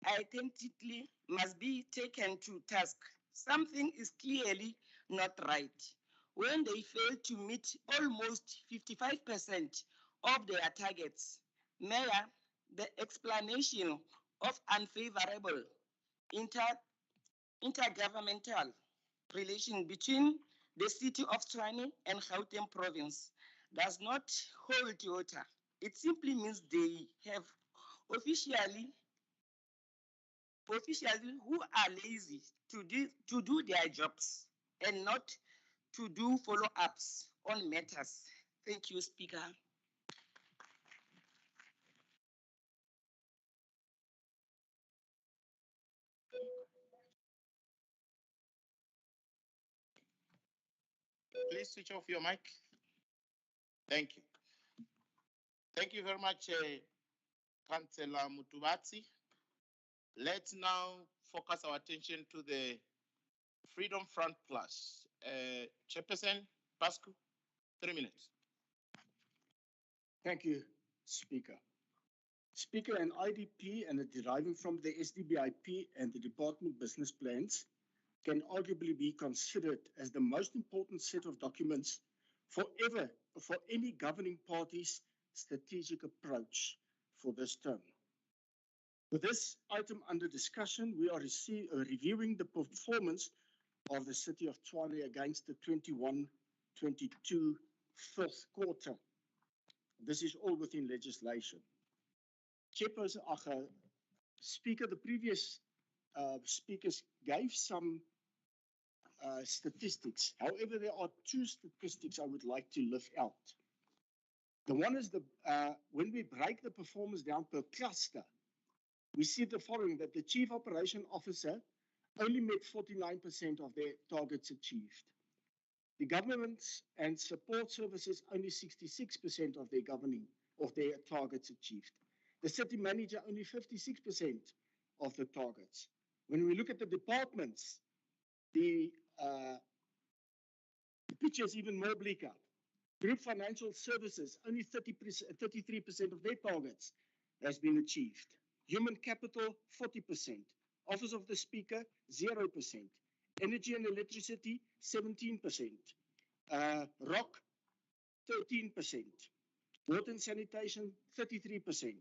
Speaker 4: identity must be taken to task. Something is clearly not right when they fail to meet almost 55% of their targets. Mayor, the explanation of unfavorable intergovernmental relation between the city of Tshwane and Gauteng province does not hold water. It simply means they have officials who are lazy to do their jobs and not to do follow-ups on matters. Thank you, Speaker.
Speaker 1: Please switch off your mic. Thank you. Thank you very much, Councillor Mutuwadze. Let's now focus our attention to the Freedom Front Plus. Chairperson Pascu, 3 minutes.
Speaker 8: Thank you, Speaker. Speaker, an IDP and a deriving from the SDBIP and the Department Business Plans can arguably be considered as the most important set of documents for any governing party's strategic approach for this term. With this item under discussion, we are reviewing the performance of the city of Tshwane against the 21-22 fourth quarter. This is all within legislation. Chairperson, Speaker, the previous speakers gave some statistics. However, there are 2 statistics I would like to lift out. The one is when we break the performance down per cluster, we see the following, that the Chief Operation Officer only met 49% of their targets achieved. The governments and support services only 66% of their targets achieved. The city manager only 56% of the targets. When we look at the departments, the picture is even more bleaker. Group financial services, only 33% of their targets has been achieved. Human capital, 40%. Office of the Speaker, 0%. Energy and electricity, 17%. Rock, 13%. Water and sanitation, 33%.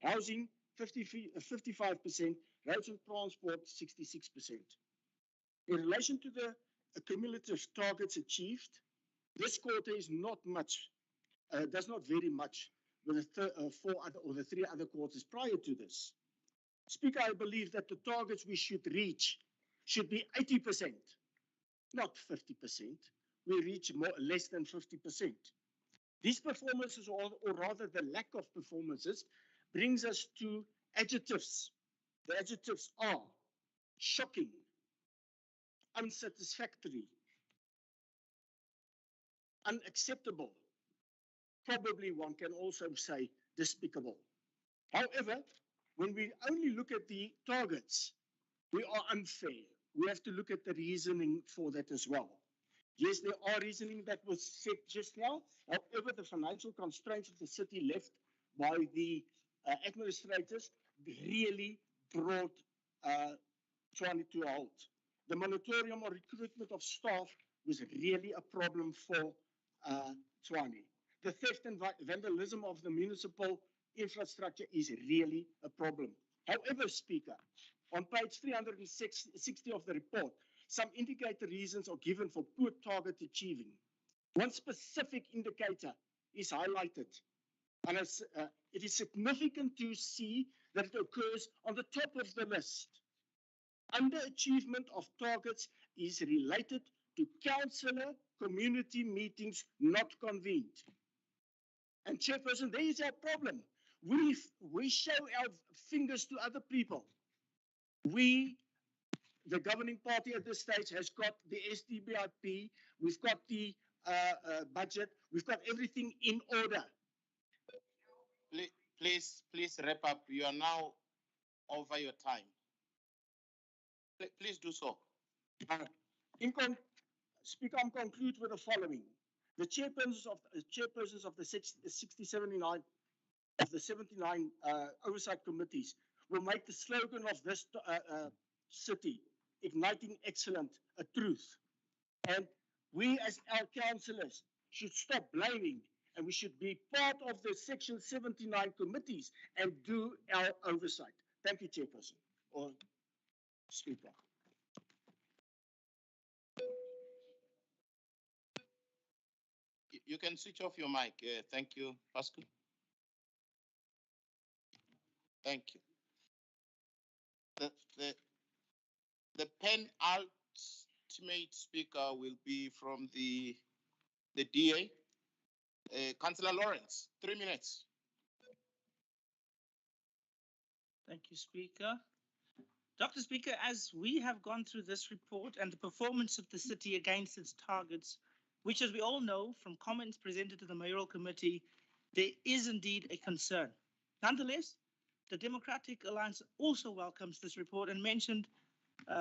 Speaker 8: Housing, 55%. Roads and transport, 66%. In relation to the cumulative targets achieved, this quarter is not much, does not vary much with the 3 other quarters prior to this. Speaker, I believe that the targets we should reach should be 80%. not 50%. We reach less than 50%. These performances, or rather the lack of performances, brings us to adjectives. The adjectives are shocking, unsatisfactory, unacceptable. Probably one can also say despicable. However, when we only look at the targets, we are unfair. We have to look at the reasoning for that as well. Yes, there are reasoning that was said just now. However, the financial constraints of the city left by the administrators really brought Tshwane to a halt. The moratorium on recruitment of staff was really a problem for Tshwane. The theft and vandalism of the municipal infrastructure is really a problem. However, Speaker, on page 360 of the report, some indicator reasons are given for poor target achieving. One specific indicator is highlighted, and it is significant to see that it occurs on the top of the list. Underachievement of targets is related to councillor community meetings not convened. And Chairperson, there is our problem. We show our fingers to other people. The governing party at this stage has got the SDBIP, we've got the budget, we've got everything in order.
Speaker 1: Please wrap up. You are now over your time. Please do so.
Speaker 8: Speaker, I'm conclude with the following. The chairpersons of the 79 of the 79 oversight committees will make the slogan of this city, igniting excellence, a truth. And we as our councillors should stop blaming, and we should be part of the Section 79 committees and do our oversight. Thank you, Chairperson or Speaker.
Speaker 1: You can switch off your mic. Thank you, Pascal. Thank you. The penultimate speaker will be from the DA. Councillor Lawrence, 3 minutes.
Speaker 16: Thank you, Speaker. Dr. Speaker, as we have gone through this report and the performance of the city against its targets, which, as we all know from comments presented to the mayoral committee, there is indeed a concern. Nonetheless, the Democratic Alliance also welcomes this report and mentioned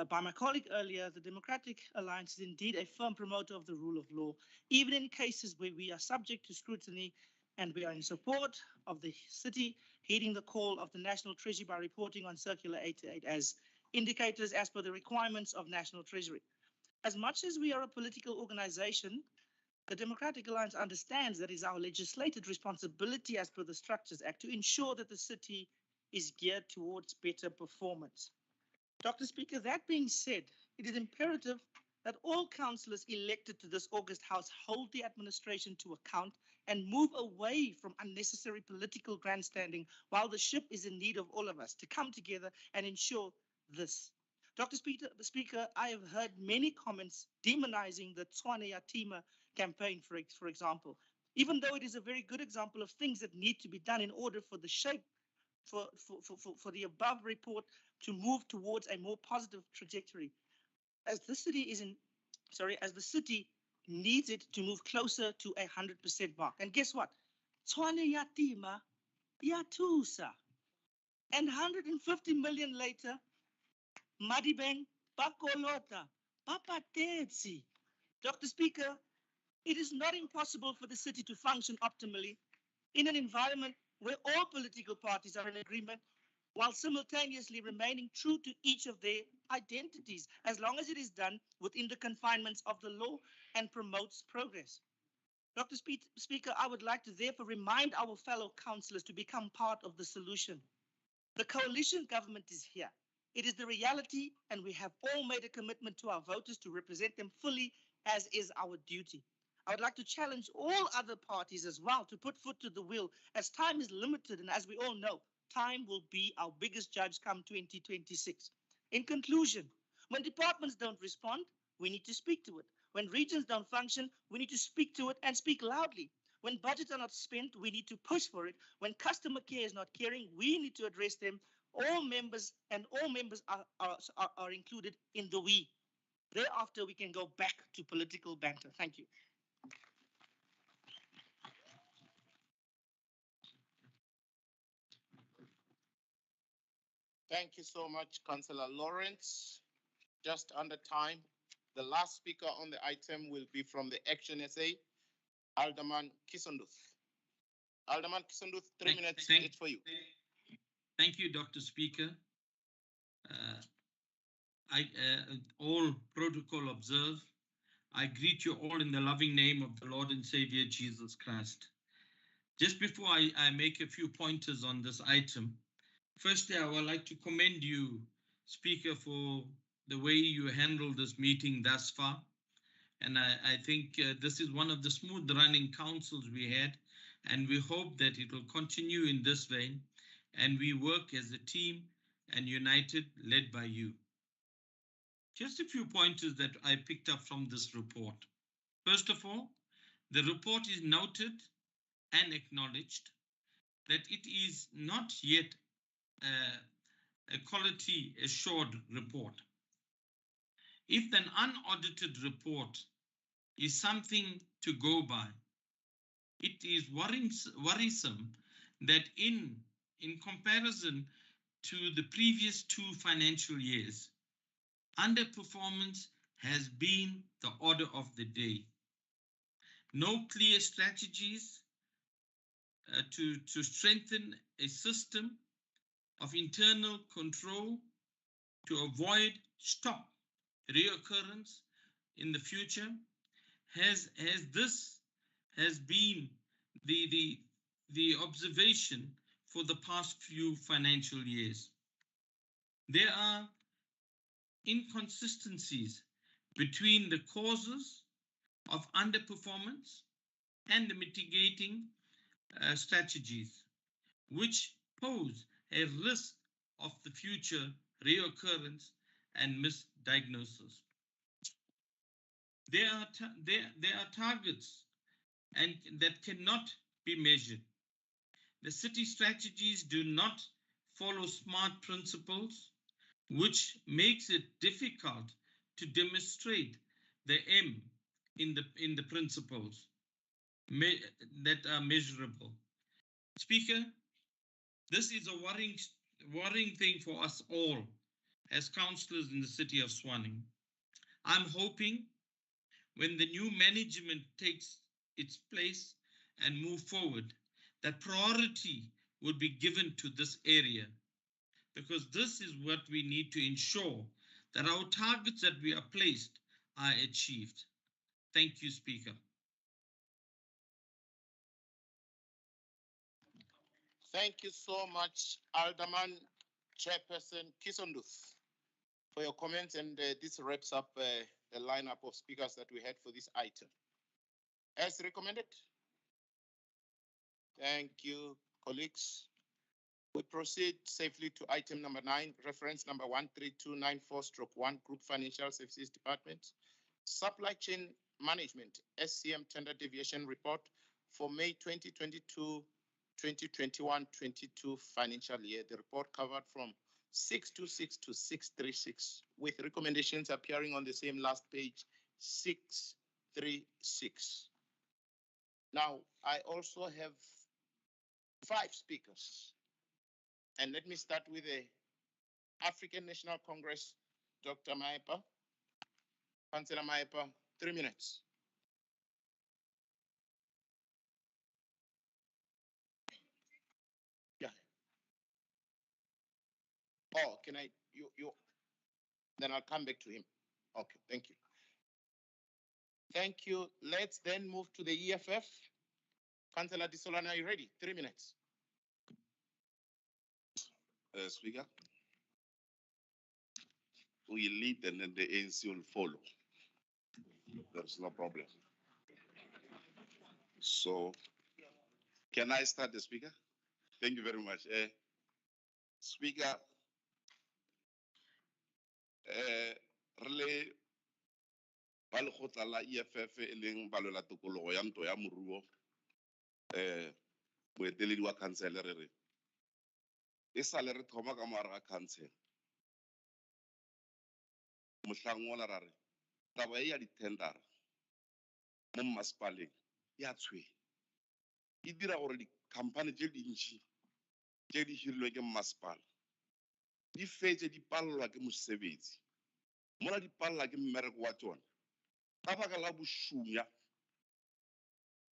Speaker 16: by my colleague earlier, the Democratic Alliance is indeed a firm promoter of the rule of law, even in cases where we are subject to scrutiny, and we are in support of the city heeding the call of the National Treasury by reporting on Circular 88 as indicators as per the requirements of National Treasury. As much as we are a political organization, the Democratic Alliance understands that it is our legislated responsibility as per the Structures Act to ensure that the city is geared towards better performance. Dr. Speaker, that being said, it is imperative that all councillors elected to this August House hold the administration to account and move away from unnecessary political grandstanding while the ship is in need of all of us to come together and ensure this. Dr. Speaker, I have heard many comments demonizing the Tshwane Yatima campaign, for example, even though it is a very good example of things that need to be done in order for the shape for the above report to move towards a more positive trajectory. As the city needs it to move closer to 100% mark. And guess what? Tshwane Yatima Yatusa. And 150 million later, Madibeng Pakolota Papatetsi. Dr. Speaker, it is not impossible for the city to function optimally in an environment where all political parties are in agreement while simultaneously remaining true to each of their identities, as long as it is done within the confinements of the law and promotes progress. Dr. Speaker, I would like to therefore remind our fellow councillors to become part of the solution. The coalition government is here. It is the reality, and we have all made a commitment to our voters to represent them fully, as is our duty. I would like to challenge all other parties as well to put foot to the wheel, as time is limited, and as we all know, time will be our biggest judge come 2026. In conclusion, when departments don't respond, we need to speak to it. When regions don't function, we need to speak to it and speak loudly. When budgets are not spent, we need to push for it. When customer care is not caring, we need to address them. All members are included in the we. Thereafter, we can go back to political banter. Thank you.
Speaker 1: Thank you so much, Councillor Lawrence. Just under time. The last speaker on the item will be from the Action SA, Alderman Kisonduth. Alderman Kisonduth, 3 minutes, it's for you.
Speaker 7: Thank you, Dr. Speaker. All protocol observed. I greet you all in the loving name of the Lord and Savior Jesus Christ. Just before I make a few pointers on this item, firstly, I would like to commend you, Speaker, for the way you handled this meeting thus far. And I think this is one of the smooth running councils we had, and we hope that it will continue in this vein, and we work as a team and united, led by you. Just a few pointers that I picked up from this report. First of all, the report is noted and acknowledged that it is not yet a quality assured report. If an unaudited report is something to go by, it is worrisome that in comparison to the previous 2 financial years, underperformance has been the order of the day. No clear strategies to strengthen a system of internal control to avoid reoccurrence in the future. This has been the observation for the past few financial years. There are inconsistencies between the causes of underperformance and the mitigating strategies, which pose a risk of the future reoccurrence and misdiagnosis. There are targets that cannot be measured. The city strategies do not follow SMART principles, which makes it difficult to demonstrate the M in the principles that are measurable. Speaker, this is a worrying thing for us all as councillors in the city of Tshwane. I'm hoping when the new management takes its place and move forward, that priority would be given to this area, because this is what we need to ensure that our targets that we are placed are achieved. Thank you, Speaker.
Speaker 1: Thank you so much, Alderman Chairperson Kisonduth, for your comments, and this wraps up the lineup of speakers that we had for this item. As recommended. Thank you, colleagues. We proceed safely to item number 9, reference number 13294/1, Group Financial Services Department, Supply Chain Management, SCM Tender Deviation Report for May 2022-2021-22 financial year. The report covered from 626 to 636, with recommendations appearing on the same last page, 636. Now, I also have 5 speakers. And let me start with the African National Congress, Dr. Maepa. Councillor Maepa, 3 minutes. Yeah. Oh, can I, then I'll come back to him. Okay, thank you. Thank you. Let's then move to the EFF. Councillor Disolana, are you ready? 3 minutes.
Speaker 12: Speaker, we lead and then the ANC will follow. There's no problem. So, can I start the speaker? Thank you very much. Speaker, really ba lekgotla la EFF e leng balola tokologo ya ntwa ya moruo moeteledi wa council re re e sale re thoma ka moara ga council mohlang ola ra re taba e ya di-tendera mo mmasepaleng ya tshwenya e dira gore di-company tse dintšhi tse di hirilwe ke mmasepala di fetse di palelwa ke mosebetsi mola di palelwa ke mmereko wa tsona ka baka la bošunya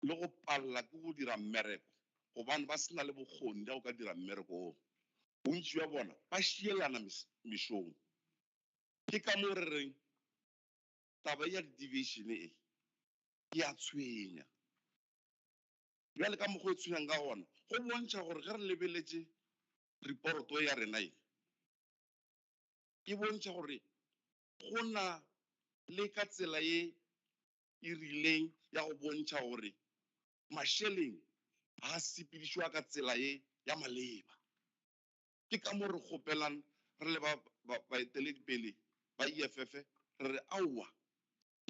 Speaker 12: le go palela ke go dira mmereko gobane ba sena le bokgoni ya go ka dira mmereko oo bontši bja bona ba šielana mešong ke ka mo re reng taba ya di-deviation e ya tshwenya bjale ka mokgwa o tshwenyang ka gona go bontšha gore ge re lebeletše reporoto ya rena e e bontšha gore go na le ka tsela ye e rileng ya go bontšha gore mašeleng ga a sepedišwa ka tsela ye ya maleba ke ka mo re kgopelang re le baeteledipele ba EFF re re aowa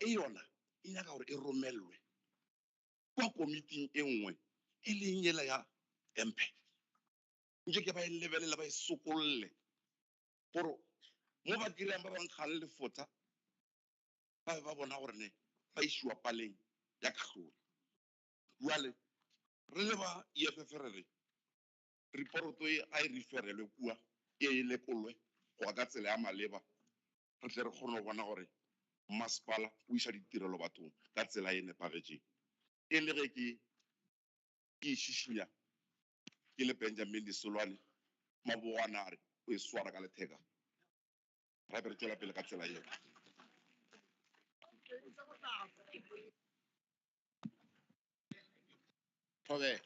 Speaker 12: e yona e nyaka gore e romelwe kwa komiting e nngwe e leng yela ya empe nke ke ba e lebelela ba e sokololle gore mo ba dirang ba bankgang lefotsa ba be ba bona gore ne ba išiwa paleng ya katlholo jale re le ba EFF re re reporoto e a e referelwe kua e lekolwe go ka tsela ya maleba re tle re kgone go bona gore mmasepala o isa ditirelo bathong ka tsela e nepagetseng e le ge ke e šišinya ke le Benjamin Disolwane mabogwana a re o e swara ka letheka gape re tswela pele ka tsela eo Thobela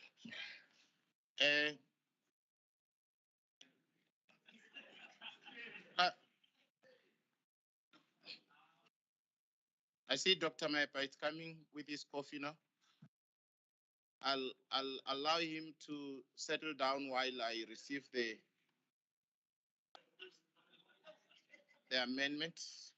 Speaker 12: I see Dr. Maepa is coming with his coffee now. I'll allow him to settle down while I receive the amendments.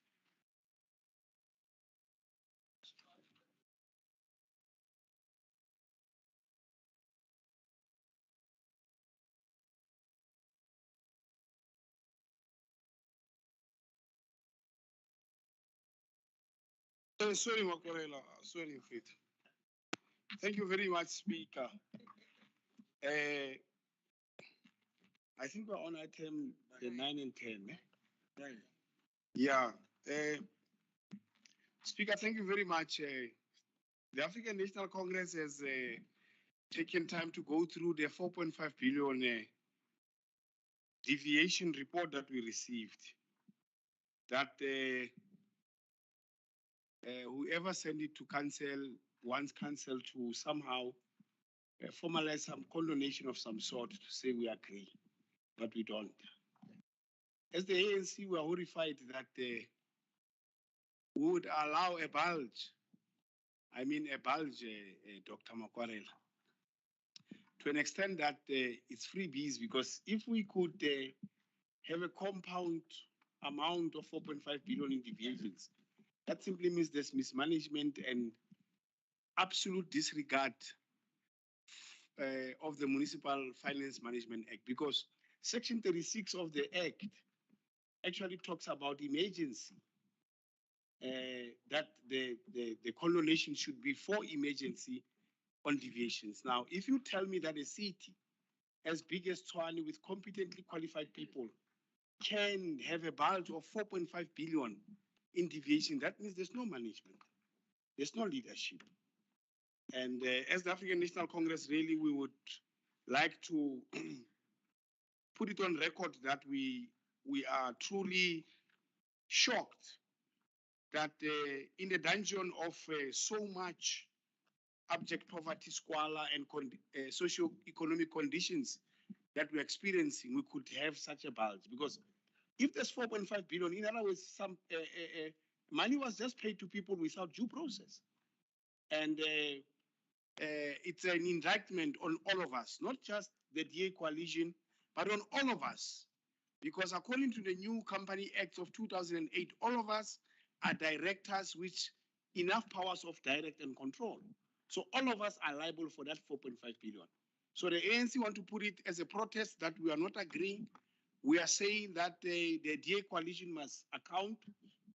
Speaker 5: Sorry, Makorela. Sorry, Faith. Thank you very much, Speaker. I think we're on item 9 and 10. Yeah. Speaker, thank you very much. The African National Congress has taken time to go through the 4.5 billion deviation report that we received. That whoever sent it to council wants council to somehow formalize some condonation of some sort to say we agree, but we don't. As the ANC, we are horrified that we would allow a bulge, Dr. Makwarela, to an extent that it's freebies, because if we could have a compound amount of 4.5 billion in deviations, that simply means there's mismanagement and absolute disregard of the Municipal Finance Management Act, because Section 36 of the Act actually talks about emergency, that the condonation should be for emergency on deviations. Now, if you tell me that a city as big as Tshwane with competently qualified people can have a bulge of 4.5 billion in deviation, that means there's no management, there's no leadership. And as the African National Congress, really, we would like to put it on record that we are truly shocked that in the dungeon of so much abject poverty, squalor, and socio-economic conditions that we're experiencing, we could have such a bulge. Because if there's 4.5 billion, in other words, some money was just paid to people without due process. And it's an indictment on all of us, not just the DA coalition, but on all of us. Because according to the new Company Act of 2008, all of us are directors which enough powers of direct and control. So all of us are liable for that 4.5 billion. So the ANC want to put it as a protest that we are not agreeing. We are saying that the DA coalition must account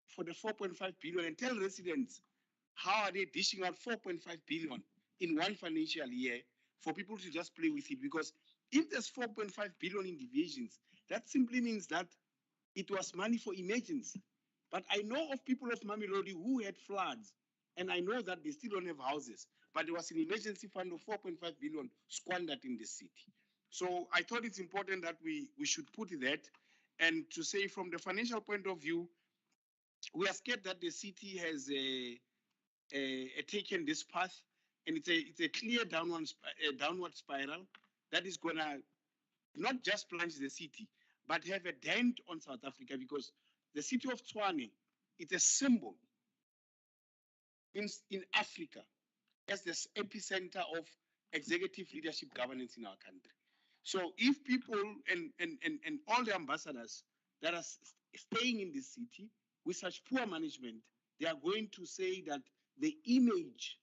Speaker 5: for the 4.5 billion and tell residents how are they dishing out 4.5 billion in one financial year for people to just play with it. Because if there's 4.5 billion in deviations, that simply means that it was money for emergency. But I know of people of Mamelodi who had floods, and I know that they still don't have houses, but there was an emergency fund of 4.5 billion squandered in the city. So I thought it's important that we should put that, and to say from the financial point of view, we are scared that the city has taken this path, and it's a clear downward spiral that is gonna not just plunge the city, but have a dent on South Africa, because the city of Tshwane, it's a symbol in Africa as the epicenter of executive leadership governance in our country. So if people and all the ambassadors that are staying in this city with such poor management, they are going to say that the image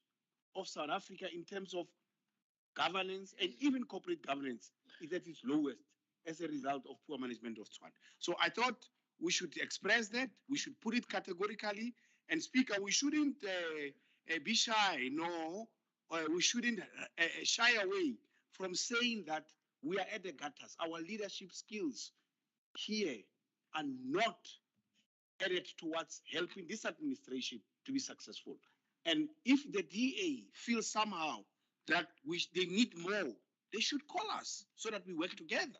Speaker 5: of South Africa in terms of governance and even corporate governance is at its lowest as a result of poor management of Tshwane. So I thought we should express that, we should put it categorically, and Speaker, we shouldn't be shy, no, we shouldn't shy away from saying that we are at the gutters. Our leadership skills here are not added towards helping this administration to be successful. And if the DA feels somehow that they need more, they should call us so that we work together.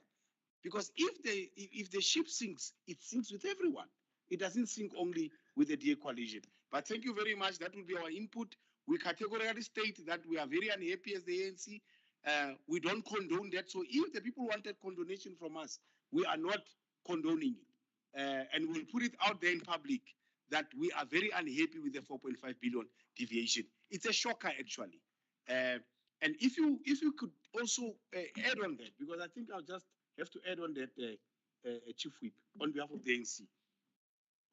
Speaker 5: Because if the ship sinks, it sinks with everyone. It doesn't sink only with the DA coalition. But thank you very much. That will be our input. We categorically state that we are very unhappy as the ANC. We don't condone that. So if the people wanted condonation from us, we are not condoning it. And we'll put it out there in public that we are very unhappy with the 4.5 billion deviation. It's a shocker, actually. And if you could also add on that, because I think I'll just have to add on that, Chief Whip, on behalf of the ANC.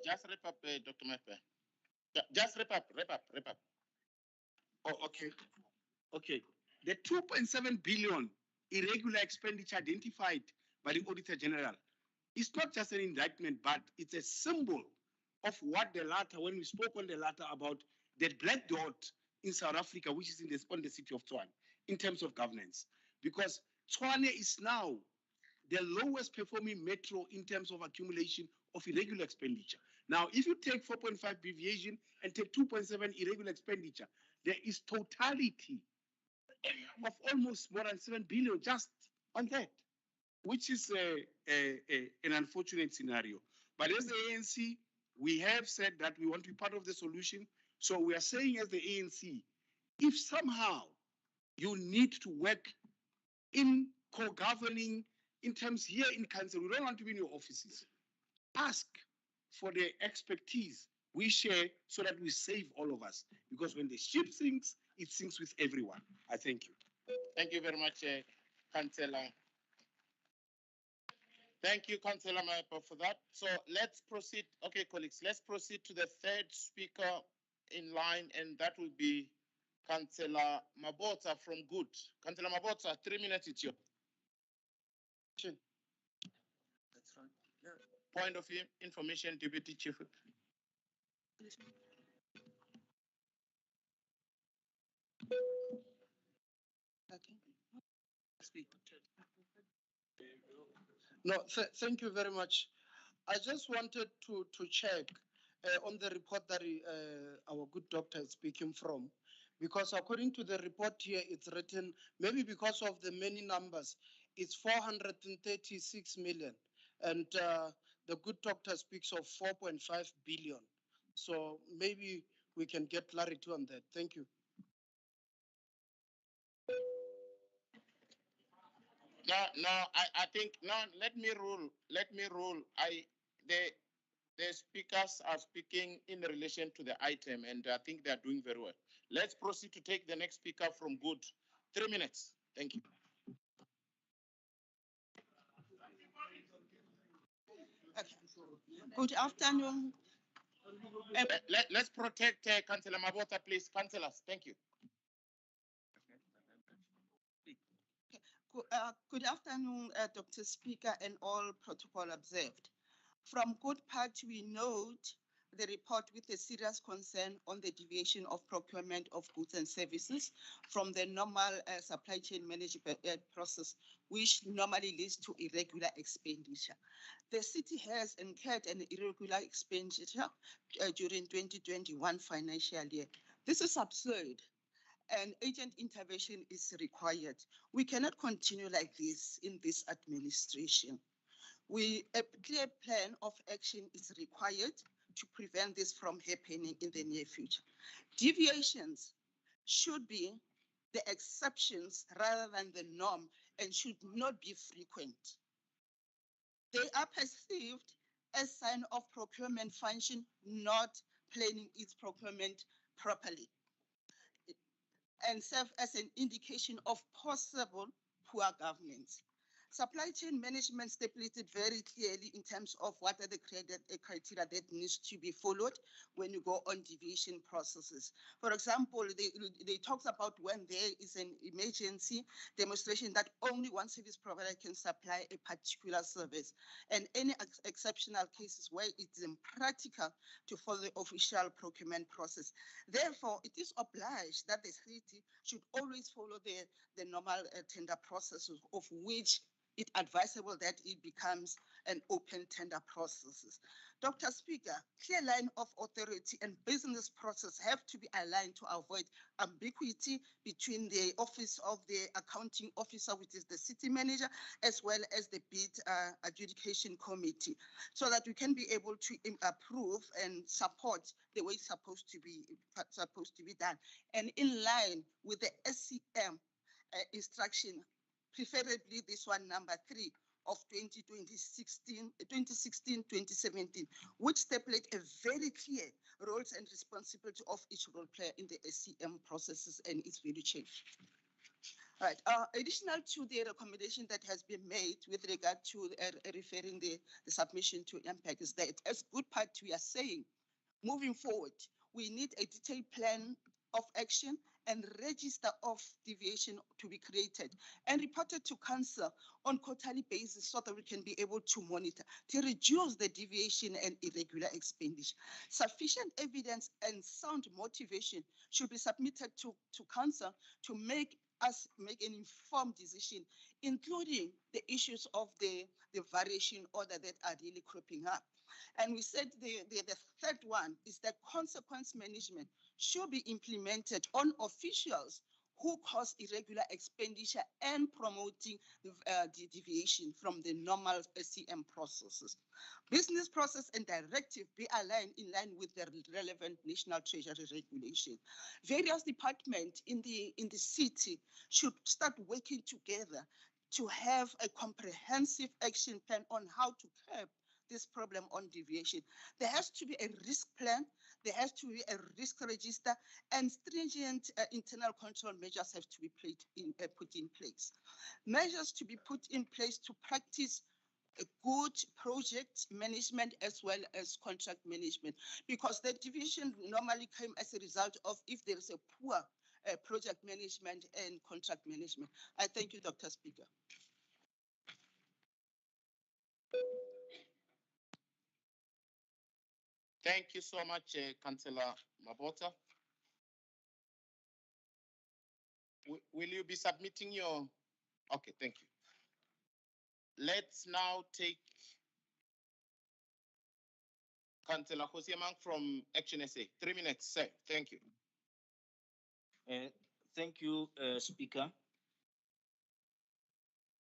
Speaker 1: Just wrap up, Dr. Mepe. Just wrap up.
Speaker 5: Oh, okay. Okay. The 2.7 billion irregular expenditure identified by the Auditor General is not just an indictment, but it's a symbol of what the latter, when we spoke on the latter about that black dot in South Africa, which is on the city of Tshwane, in terms of governance. Because Tshwane is now the lowest performing metro in terms of accumulation of irregular expenditure. Now, if you take 4.5 deviation and take 2.7 irregular expenditure, there is totality of almost more than 7 billion just on that, which is an unfortunate scenario. But as the ANC, we have said that we want to be part of the solution. So we are saying as the ANC, if somehow you need to work in co-governing in terms here in council, we don't want to be in your offices. Ask for the expertise we share so that we save all of us. Because when the ship sinks, it sinks with everyone. I thank you.
Speaker 1: Thank you very much, Councillor. Thank you, Councillor Maipa, for that. So let's proceed. Okay, colleagues, let's proceed to the third speaker in line, and that will be Councillor Mabota from Good. Councillor Mabota, 3 minutes, it's your.
Speaker 11: That's right. Yeah.
Speaker 1: Point of information, Deputy Chief.
Speaker 6: Okay. No, thank you very much. I just wanted to check on the report that our good doctor is speaking from, because according to the report here, it's written, maybe because of the many numbers, it's 436 million. And the good doctor speaks of 4.5 billion. So maybe we can get clarity on that. Thank you.
Speaker 1: No, I think, no, let me rule. The speakers are speaking in relation to the item, and I think they are doing very well. Let's proceed to take the next speaker from Good. 3 minutes. Thank you.
Speaker 18: Good afternoon,
Speaker 1: Let's protect Councillor Mabota, please. Councillors, thank you.
Speaker 4: Good afternoon, Dr. Speaker, and all protocol observed. From good part, we note the report with a serious concern on the deviation of procurement of goods and services from the normal supply chain management process, which normally leads to irregular expenditure. The city has incurred an irregular expenditure during 2021 financial year. This is absurd, and agent intervention is required. We cannot continue like this in this administration. A clear plan of action is required to prevent this from happening in the near future. Deviations should be the exceptions rather than the norm and should not be frequent. They are perceived as sign of procurement function not planning its procurement properly, and serve as an indication of possible poor governance. Supply chain management stipulated very clearly in terms of what are the criteria that needs to be followed when you go on deviation processes. For example, they talk about when there is an emergency demonstration that only one service provider can supply a particular service, and any exceptional cases where it's impractical to follow the official procurement process. Therefore, it is obliged that the city should always follow the normal tender processes, of which it's advisable that it becomes an open tender processes. Dr. Speaker, clear line of authority and business process have to be aligned to avoid ambiguity between the office of the accounting officer, which is the city manager, as well as the bid adjudication committee, so that we can be able to approve and support the way it's supposed to be done, and in line with the SCM instruction, preferably this one, number 3 of 2016-2017, which stipulate a very clear roles and responsibility of each role player in the SCM processes and its value chain. All right. Additional to the recommendation that has been made with regard to referring the submission to impact is that, as good part we are saying, moving forward, we need a detailed plan of action and register of deviation to be created and reported to council on quarterly basis so that we can be able to monitor to reduce the deviation and irregular expenditure. Sufficient evidence and sound motivation should be submitted to council to make us make an informed decision, including the issues of the variation order that are really cropping up. And we said the third one is that consequence management should be implemented on officials who cause irregular expenditure and promoting the deviation from the normal SCM processes. Business process and directive be aligned in line with the relevant national treasury regulation. Various departments in the city should start working together to have a comprehensive action plan on how to curb this problem on deviation. There has to be a risk plan, there has to be a risk register, and stringent internal control measures have to be put in place. Measures to be put in place to practice a good project management as well as contract management, because the deviation normally came as a result of if there is a poor project management and contract management. I thank you, Dr. Speaker.
Speaker 1: Thank you so much, Councillor Mabota. Will you be submitting your... Okay, thank you. Let's now take Councillor Hosiamang from Action SA. 3 minutes, sir. Thank you.
Speaker 9: Thank you, Speaker.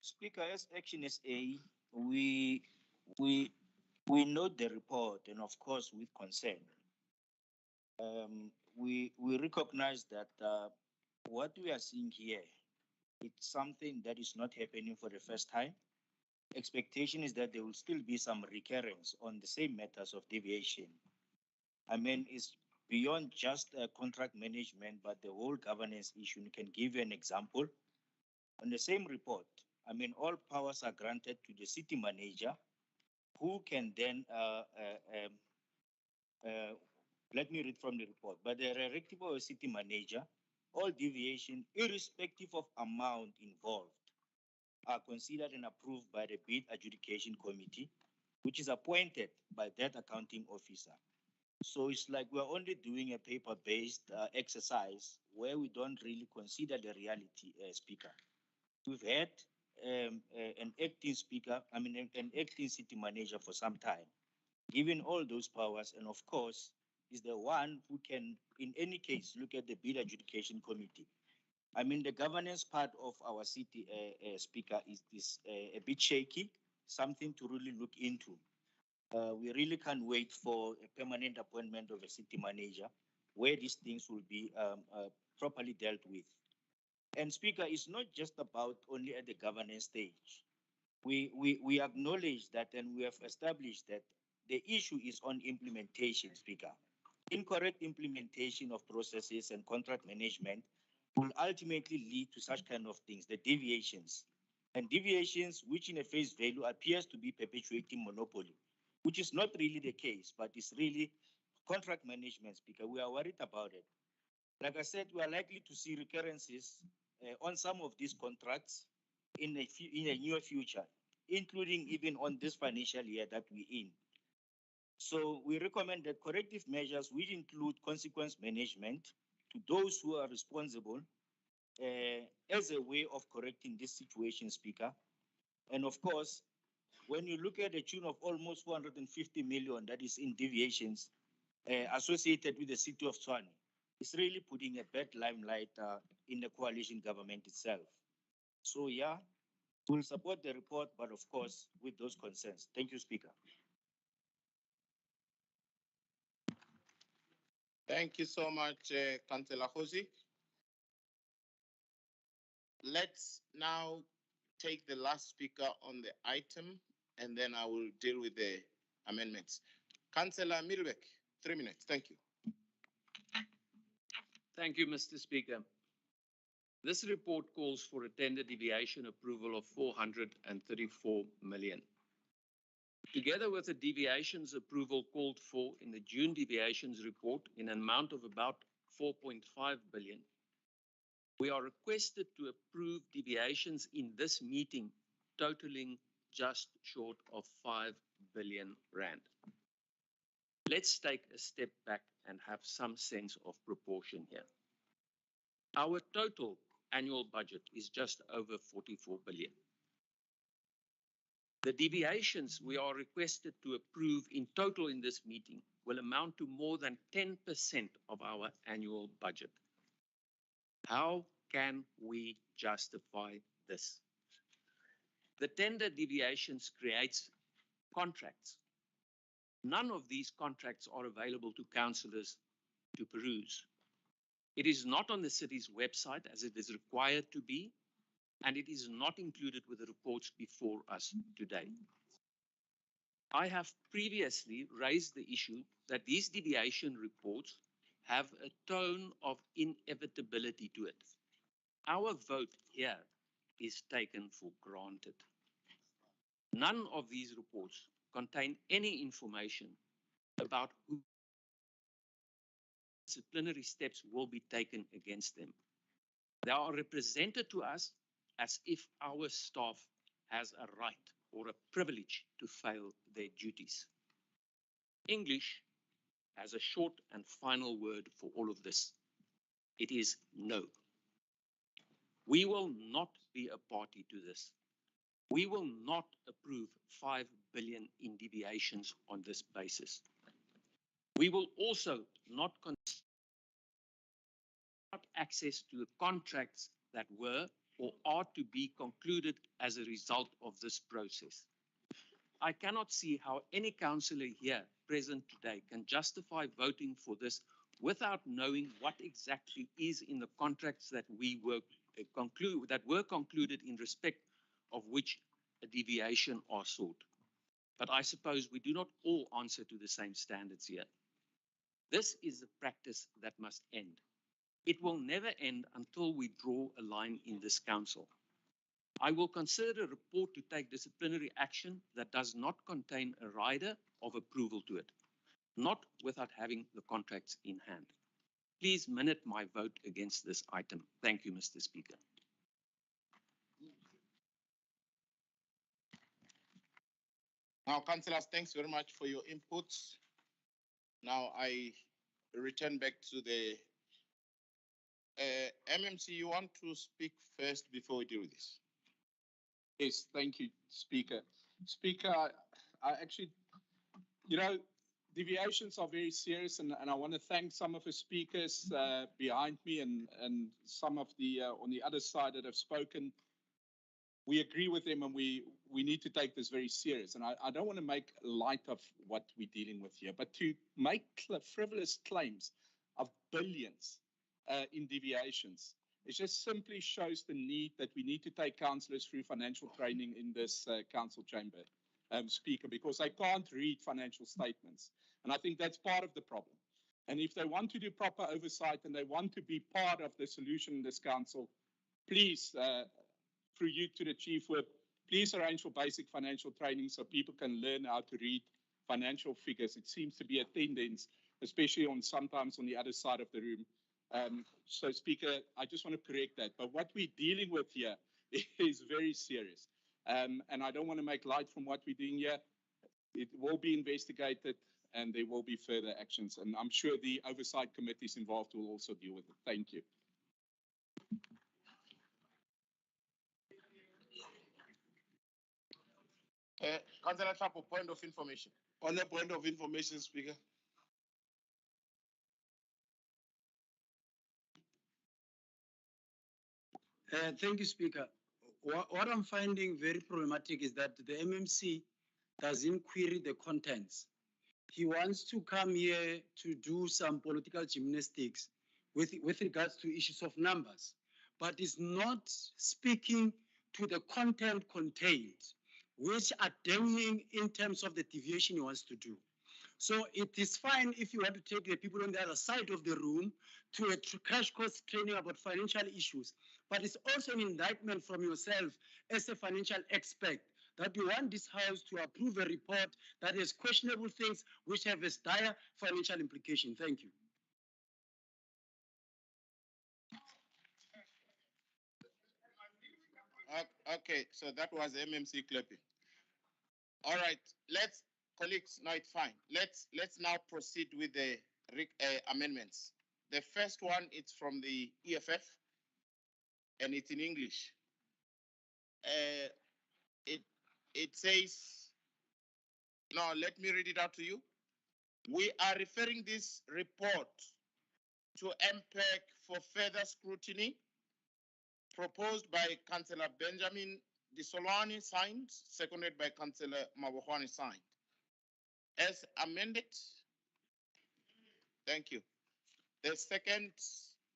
Speaker 9: Speaker, as Action SA, we note the report, and of course with concern. We recognize that what we are seeing here, it's something that is not happening for the first time. Expectation is that there will still be some recurrence on the same matters of deviation. I mean, it's beyond just contract management, but the whole governance issue. I can give you an example. On the same report, I mean, all powers are granted to the city manager, who can then let me read from the report. By the directive of a city manager, all deviation, irrespective of amount involved, are considered and approved by the bid adjudication committee, which is appointed by that accounting officer. So it's like we're only doing a paper-based exercise where we don't really consider the reality, Speaker. We've had an acting speaker, an acting city manager for some time, given all those powers, and of course, is the one who can, in any case, look at the bid adjudication committee. I mean, the governance part of our city, Speaker, is a bit shaky, something to really look into. We really can't wait for a permanent appointment of a city manager where these things will be properly dealt with. And Speaker, it's not just about only at the governance stage. We acknowledge that, and we have established that the issue is on implementation, Speaker. Incorrect implementation of processes and contract management will ultimately lead to such kind of things, the deviations. And deviations which in a face value appears to be perpetuating monopoly, which is not really the case, but it's really contract management, Speaker. We are worried about it. Like I said, we are likely to see recurrences on some of these contracts in a near future, including even on this financial year that we're in. So we recommend that corrective measures which include consequence management to those who are responsible as a way of correcting this situation, Speaker. And of course, when you look at a tune of almost 450 million that is in deviations associated with the city of Tshwane, it's really putting a bad limelight in the coalition government itself. So yeah, we'll support the report, but of course, with those concerns. Thank you, Speaker.
Speaker 1: Thank you so much, Councillor Hosi. Let's now take the last speaker on the item, and then I will deal with the amendments. Councillor Milbeck, 3 minutes. Thank you.
Speaker 20: Thank you, Mr. Speaker. This report calls for a tender deviation approval of 434 million. Together with the deviations approval called for in the June deviations report in an amount of about 4.5 billion, we are requested to approve deviations in this meeting totaling just short of 5 billion rand. Let's take a step back and have some sense of proportion here. Our total annual budget is just over 44 billion. The deviations we are requested to approve in total in this meeting will amount to more than 10% of our annual budget. How can we justify this? The tender deviations creates contracts. None of these contracts are available to councillors to peruse. It is not on the city's website as it is required to be, and it is not included with the reports before us today. I have previously raised the issue that these deviation reports have a tone of inevitability to it. Our vote here is taken for granted. None of these reports contain any information about who disciplinary steps will be taken against them. They are represented to us as if our staff has a right or a privilege to fail their duties. English has a short and final word for all of this. It is no. We will not be a party to this. We will not approve 5 billion in deviations on this basis. We will also not access to the contracts that were or are to be concluded as a result of this process. I cannot see how any councillor here present today can justify voting for this without knowing what exactly is in the contracts that were concluded in respect of which a deviation are sought. But I suppose we do not all answer to the same standards here. This is a practice that must end. It will never end until we draw a line in this council. I will consider a report to take disciplinary action that does not contain a rider of approval to it. not without having the contracts in hand. Please minute my vote against this item. Thank you, Mr. Speaker.
Speaker 1: Now, councillors, thanks very much for your inputs. Now I return back to the MMC. You want to speak first before we deal with this?
Speaker 14: Yes, thank you, Speaker. Speaker, I actually, deviations are very serious, and I want to thank some of the speakers behind me and some of the on the other side that have spoken. We agree with them, and we need to take this very serious. And I don't want to make light of what we're dealing with here, but to make frivolous claims of billions in deviations, it just simply shows the need that we need to take councillors through financial training in this council chamber, Speaker, because they can't read financial statements. And I think that's part of the problem. And if they want to do proper oversight and they want to be part of the solution in this council, please, through you to the Chief Whip, please arrange for basic financial training so people can learn how to read financial figures. It seems to be a tendency, especially sometimes on the other side of the room. So, Speaker, I just want to correct that. But what we're dealing with here is very serious. And I don't want to make light from what we're doing here. It will be investigated and there will be further actions. And I'm sure the oversight committees involved will also deal with it. Thank you.
Speaker 1: Councillor Chapo, point of information.
Speaker 12: On the point of information, Speaker.
Speaker 18: Thank you, Speaker. What I'm finding very problematic is that the MMC doesn't query the contents. He wants to come here to do some political gymnastics with regards to issues of numbers, but is not speaking to the content contained, which are damning in terms of the deviation he wants to do. So it is fine if you want to take the people on the other side of the room to a crash course training about financial issues, but it's also an indictment from yourself as a financial expert that you want this House to approve a report that has questionable things which have a dire financial implication. Thank you.
Speaker 1: Okay, so that was MMC clapping. All right, colleagues, no, it's fine. Let's now proceed with the amendments. The first one is from the EFF, and it's in English. It says, now let me read it out to you. We are referring this report to MPEC for further scrutiny, proposed by Councillor Benjamin Disolani, signed, seconded by Councillor Mabuhwane, signed. As amended. Thank you. The second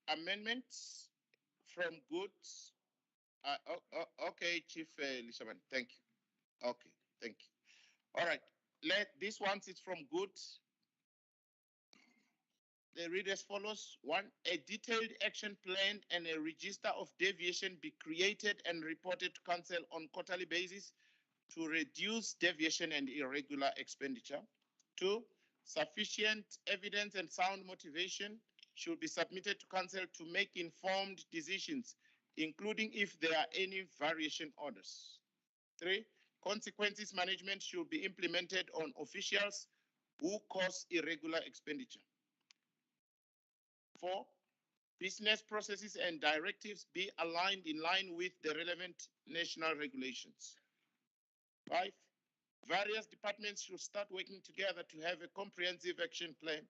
Speaker 1: amendment from Goods. Okay, Chief Lishaman, thank you. Okay, thank you. All right, this one is from Goods. They read as follows. 1, a detailed action plan and a register of deviation be created and reported to council on quarterly basis to reduce deviation and irregular expenditure. 2, sufficient evidence and sound motivation should be submitted to council to make informed decisions, including if there are any variation orders. 3, consequences management should be implemented on officials who cause irregular expenditure. 4, business processes and directives be aligned in line with the relevant national regulations. 5, various departments should start working together to have a comprehensive action plan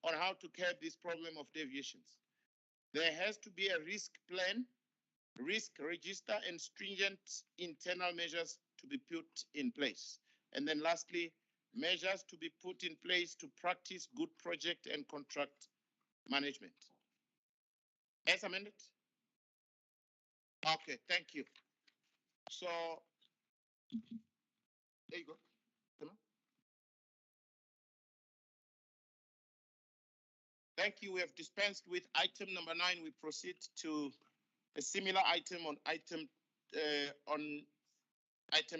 Speaker 1: on how to curb this problem of deviations. There has to be a risk plan, risk register, and stringent internal measures to be put in place. And then lastly, measures to be put in place to practice good project and contract management. As amended? Okay, thank you. So, there you go. Come on. Thank you. We have dispensed with item number 9. We proceed to a similar item on item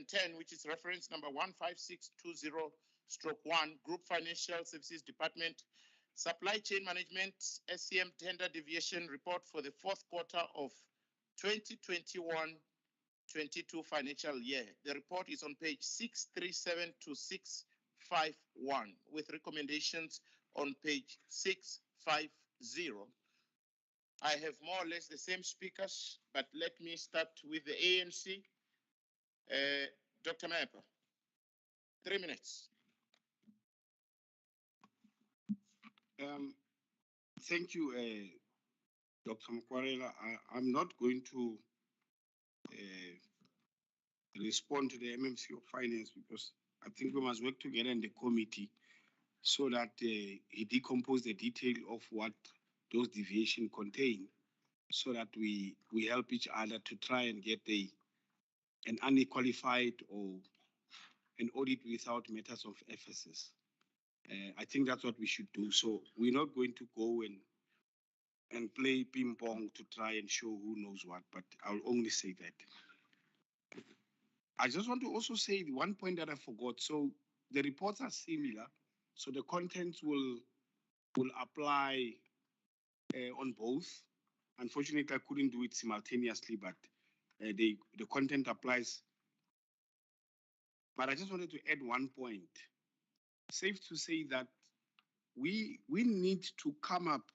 Speaker 1: 10, which is reference number 15620 1 Group Financial Services Department, Supply Chain Management, SCM Tender Deviation Report for the fourth quarter of 2021-22 financial year. The report is on page 637 to 651 with recommendations on page 650. I have more or less the same speakers, but let me start with the ANC. Dr. Mapper, 3 minutes.
Speaker 5: Thank you, Dr. Mkwarela. I'm not going to respond to the MMC of Finance because I think we must work together in the committee so that he decompose the detail of what those deviations contain, so that we help each other to try and get an unqualified or an audit without matters of FSS. I think that's what we should do. So we're not going to go and play ping pong to try and show who knows what, but I'll only say that. I just want to also say one point that I forgot. So the reports are similar. So the contents will apply on both. Unfortunately, I couldn't do it simultaneously, but the content applies. But I just wanted to add one point. Safe to say that we need to come up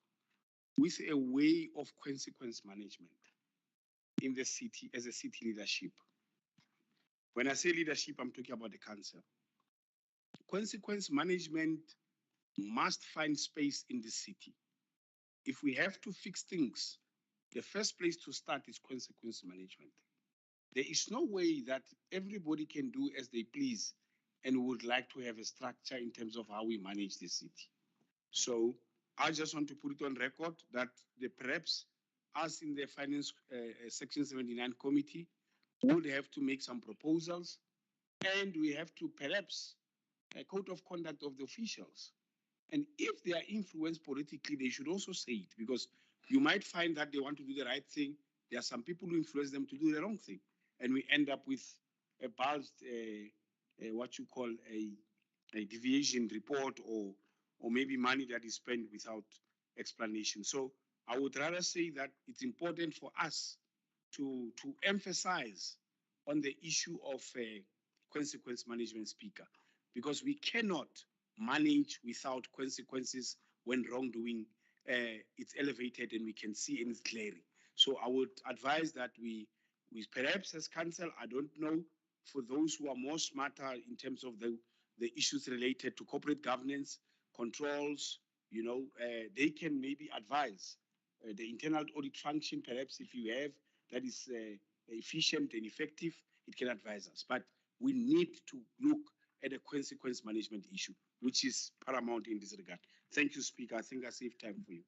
Speaker 5: with a way of consequence management in the city as a city leadership. When I say leadership, I'm talking about the council. Consequence management must find space in the city. If we have to fix things, the first place to start is consequence management. There is no way that everybody can do as they please and would like to have a structure in terms of how we manage the city. So I just want to put it on record that perhaps us in the Finance Section 79 Committee would have to make some proposals, and we have to perhaps a code of conduct of the officials. And if they are influenced politically, they should also say it, because you might find that they want to do the right thing. There are some people who influence them to do the wrong thing. And we end up with a bulged, what you call a deviation report, or maybe money that is spent without explanation. So I would rather say that it's important for us to emphasize on the issue of consequence management, Speaker, because we cannot manage without consequences when wrongdoing it's elevated and we can see and it's glaring. So I would advise that we perhaps as council, I don't know, for those who are more smarter in terms of the issues related to corporate governance, controls, they can maybe advise the internal audit function, perhaps if you have that is efficient and effective, it can advise us. But we need to look at a consequence management issue, which is paramount in this regard. Thank you, Speaker. I think I saved time for you.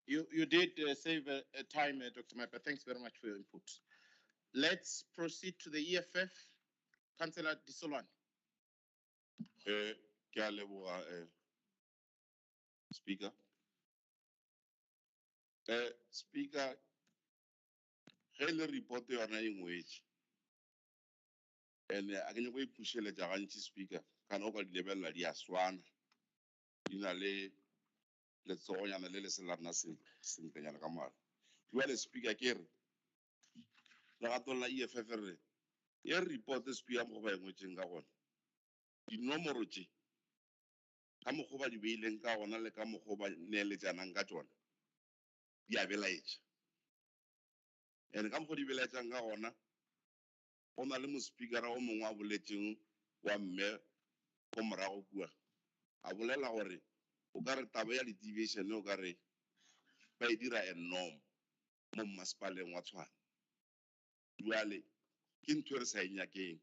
Speaker 1: You did save time, Dr. Mapper. Thanks very much for your input. Let's proceed to the EFF. Councillor Disolwan.
Speaker 12: Speaker. Speaker, hele report yona e ngwetše. And I can go push le jagantši speaker kana o ka di lebella di a swana. Di na le letsogonyana le selana sentlenyana ka morago. Jwale speaker ke re legato la EFF re e report speaker mo ba e ngwetšeng ka gona. Dinomoro tše ka mokgwa ba di beileng ka gona le ka mokgwa ba neeletšanang ka tsona di a belaetša. And ka mokgwa di belaetšang ka gona go na le mospeakera o mongwe a boletseng wa mme go morago kua a bolela gore o ka re taba ya di-deviation o ka re ba e dira a norm mo mmasepaleng wa Tshwane. Jwale ke ntho e re sa e nyakeng,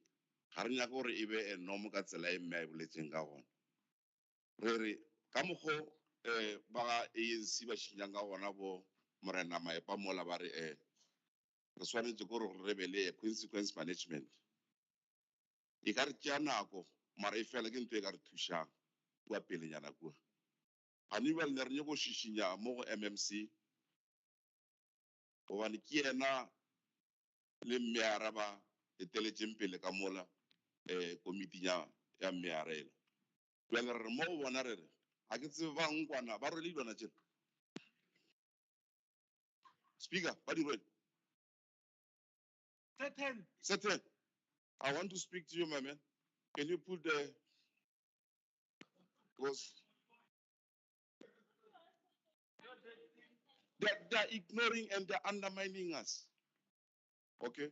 Speaker 12: ga re nyaka gore e be a norm ka tsela e mme a e boletseng ka gona. Re re ka mokgwa ba ga ANC ba šinyang ka gona bo Morena Maepa mola ba re re tshwanetse gore re be le consequence management. E ka re tšea nako mara e fela ke ntho e ka re thušang kua pelenyana kua. Hannibal ne re nyako šišinya mo go MMC gobane ke yena le mme a araba eteletšeng pele ka mola committee ya mearela. Well, mo bona re a ke tsebe ba nkwana ba re le dona tšena. Speaker, what do you read? Certain. I want to speak to you, my man. Can you put the because they're ignoring and they're undermining us. Okay?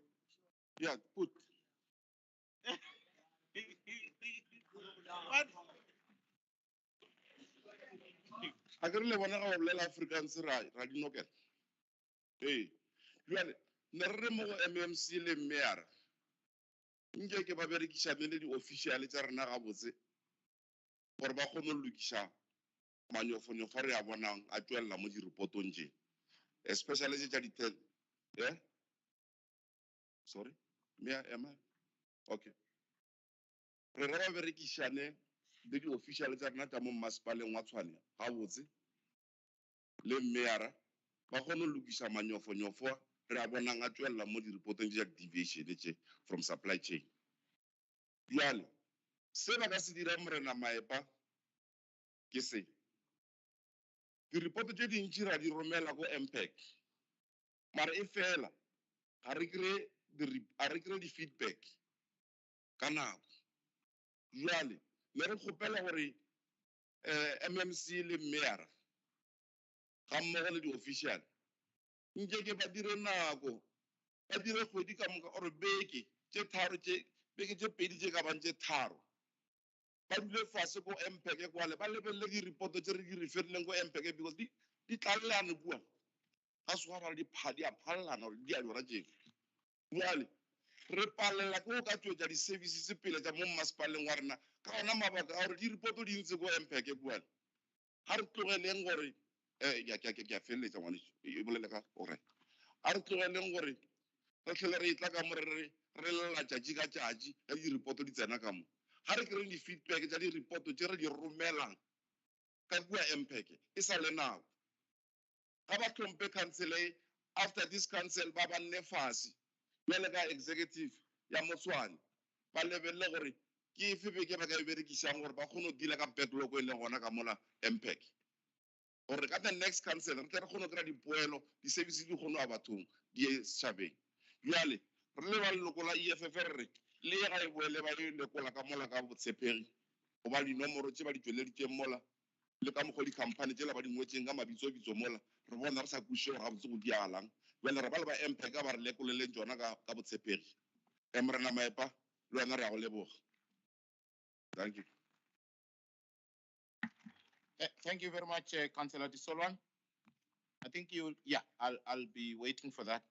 Speaker 12: Yeah, put. I can live on our Africans right no get. Hey, you are Neremo MMC le mayor. Nke ke ba berekisha le official tsa rena ga botse. Gore ba kgone go lokisha manyofonyofo re a bonang a tswella mo di repotong tse. Especially tsa di 10. Yeah? Sorry? Mayor, am I? Okay. Re re ba berekishane le di official tsa rena tsa mo masepaleng wa Tshwane ga botse. Le mayor ba kgone go lokisha manyofonyofo re a bonang a tswella mo di repotong tsa deviation tse from supply chain. Yale. Se ba ka se dira morena maepa ke se. Di-report tse dintsi ra di romela go MPEC. Mara e fela ga re kry di-feedback ka nako. Jwale ne re kgopela gore MMC le mayor ga mmogo le di-official nke ke ba dire nako ba dire kgwedi ka moka or beke tse pedi tse ka bang tse tharo ba dule fase ko MPEC kwale ba lebelele di-report tse re di referileng ko MPEC because di tlalelane kua ga se gwa di a phalelana gore di a dira jeng. Jwale re palela ke go ka tswetsa di-services pele tsa mo masepaleng wa rena ka gona mabaka a gore di-report di ntse ko MPEC kwale ga re tlogeleng gore ke a feleletsa ngwaneso e bolele ka alright ga re tlogeleng gore re tlhele re tla ka mo re lela tšatši ka tšatši ya di-report di tsena ka mo ga re kry di-feedback tsa di-report tse re di romelang ka kua MPEC e sa le nako ga ba tlhompe council after this council ba nne fase jwale ka executive ya Motshwane ba lebelele gore ke efe beke ba ka e berekisang gore ba kgone go deala ka backlog e leng gona ka mola MPEC gore ka the next council re tle re kgone go kry-a dipoelo di-services di kgone a bathong di ye setšhabeng. Jwale re le ba leloko la EFF re re le ga e boele ba e lekola ka mola ka botshepegi goba dinomoro tse ba di tsweleditseng mola le ka mokgwa di-company tsela ba di ngwetseng ka mabitsobitso mola re bona re sa kwešiše gore ga botse go dialang jale re ba le ba MPEC ba re lekoleleng tsona ka botshepegi morena maepa le wena re ya go leboga. Thank you.
Speaker 1: Thank you very much, Councillor Disolwan. I think I'll be waiting for that.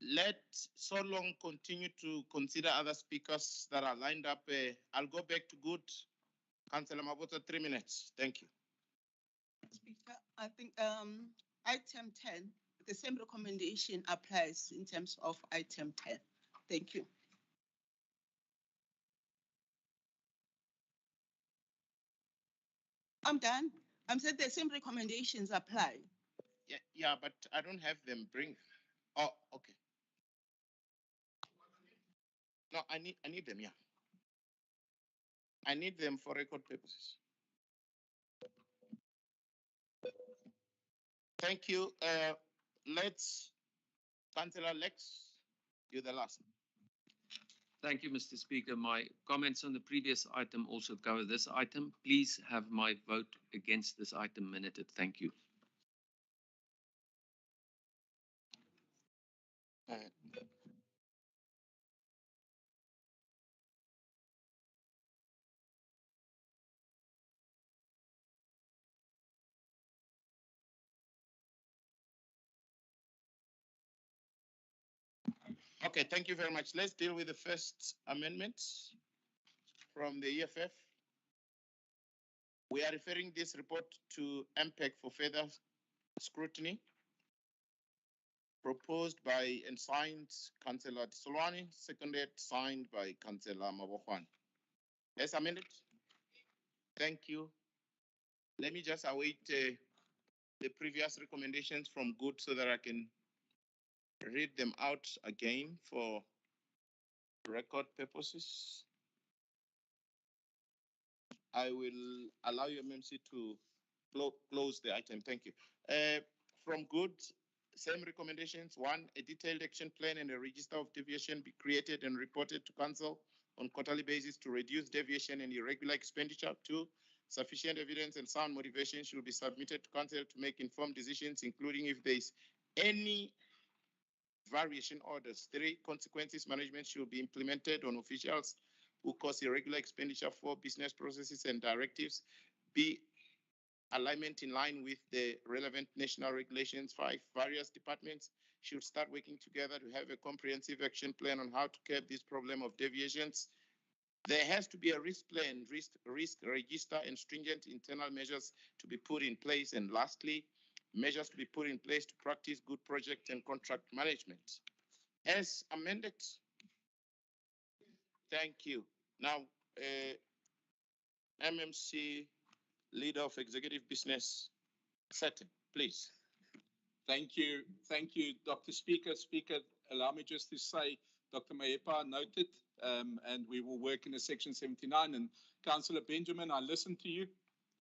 Speaker 1: Let Solon continue to consider other speakers that are lined up. I'll go back to good. Councillor Mabota, 3 minutes. Thank you.
Speaker 2: Speaker, I think item 10, the same recommendation applies in terms of item 10. Thank you. I'm done. I'm saying the same recommendations apply.
Speaker 1: Yeah, but I don't have them. Bring. Oh, okay. No, I need them. Yeah, I need them for record purposes. Thank you. Let's, Councillor Lex, you're the last.
Speaker 20: Thank you, Mr. Speaker. My comments on the previous item also cover this item. Please have my vote against this item minuted. Thank you.
Speaker 1: Okay, thank you very much. Let's deal with the first amendment from the EFF. We are referring this report to MPEC for further scrutiny. Proposed by and signed Councillor Tshwane, seconded, signed by Councillor Mabokgwane. As amended. Thank you. Let me just await the previous recommendations from Good so that I can read them out again for record purposes. I will allow your MMC to close the item. Thank you. From good, same recommendations. 1, a detailed action plan and a register of deviation be created and reported to council on quarterly basis to reduce deviation and irregular expenditure. 2, sufficient evidence and sound motivation should be submitted to council to make informed decisions, including if there is any variation orders. 3, consequences management should be implemented on officials who cause irregular expenditure. 4, business processes and directives be alignment in line with the relevant national regulations. 5, various departments should start working together to have a comprehensive action plan on how to curb this problem of deviations. There has to be a risk plan, risk register, and stringent internal measures to be put in place. And lastly, measures to be put in place to practice good project and contract management. As amended. Thank you. Now, MMC leader of executive business setting, please.
Speaker 14: Thank you, Dr. Speaker. Speaker, allow me just to say, Dr. Mayepa noted, and we will work in a Section 79. And Councillor Benjamin, I listened to you.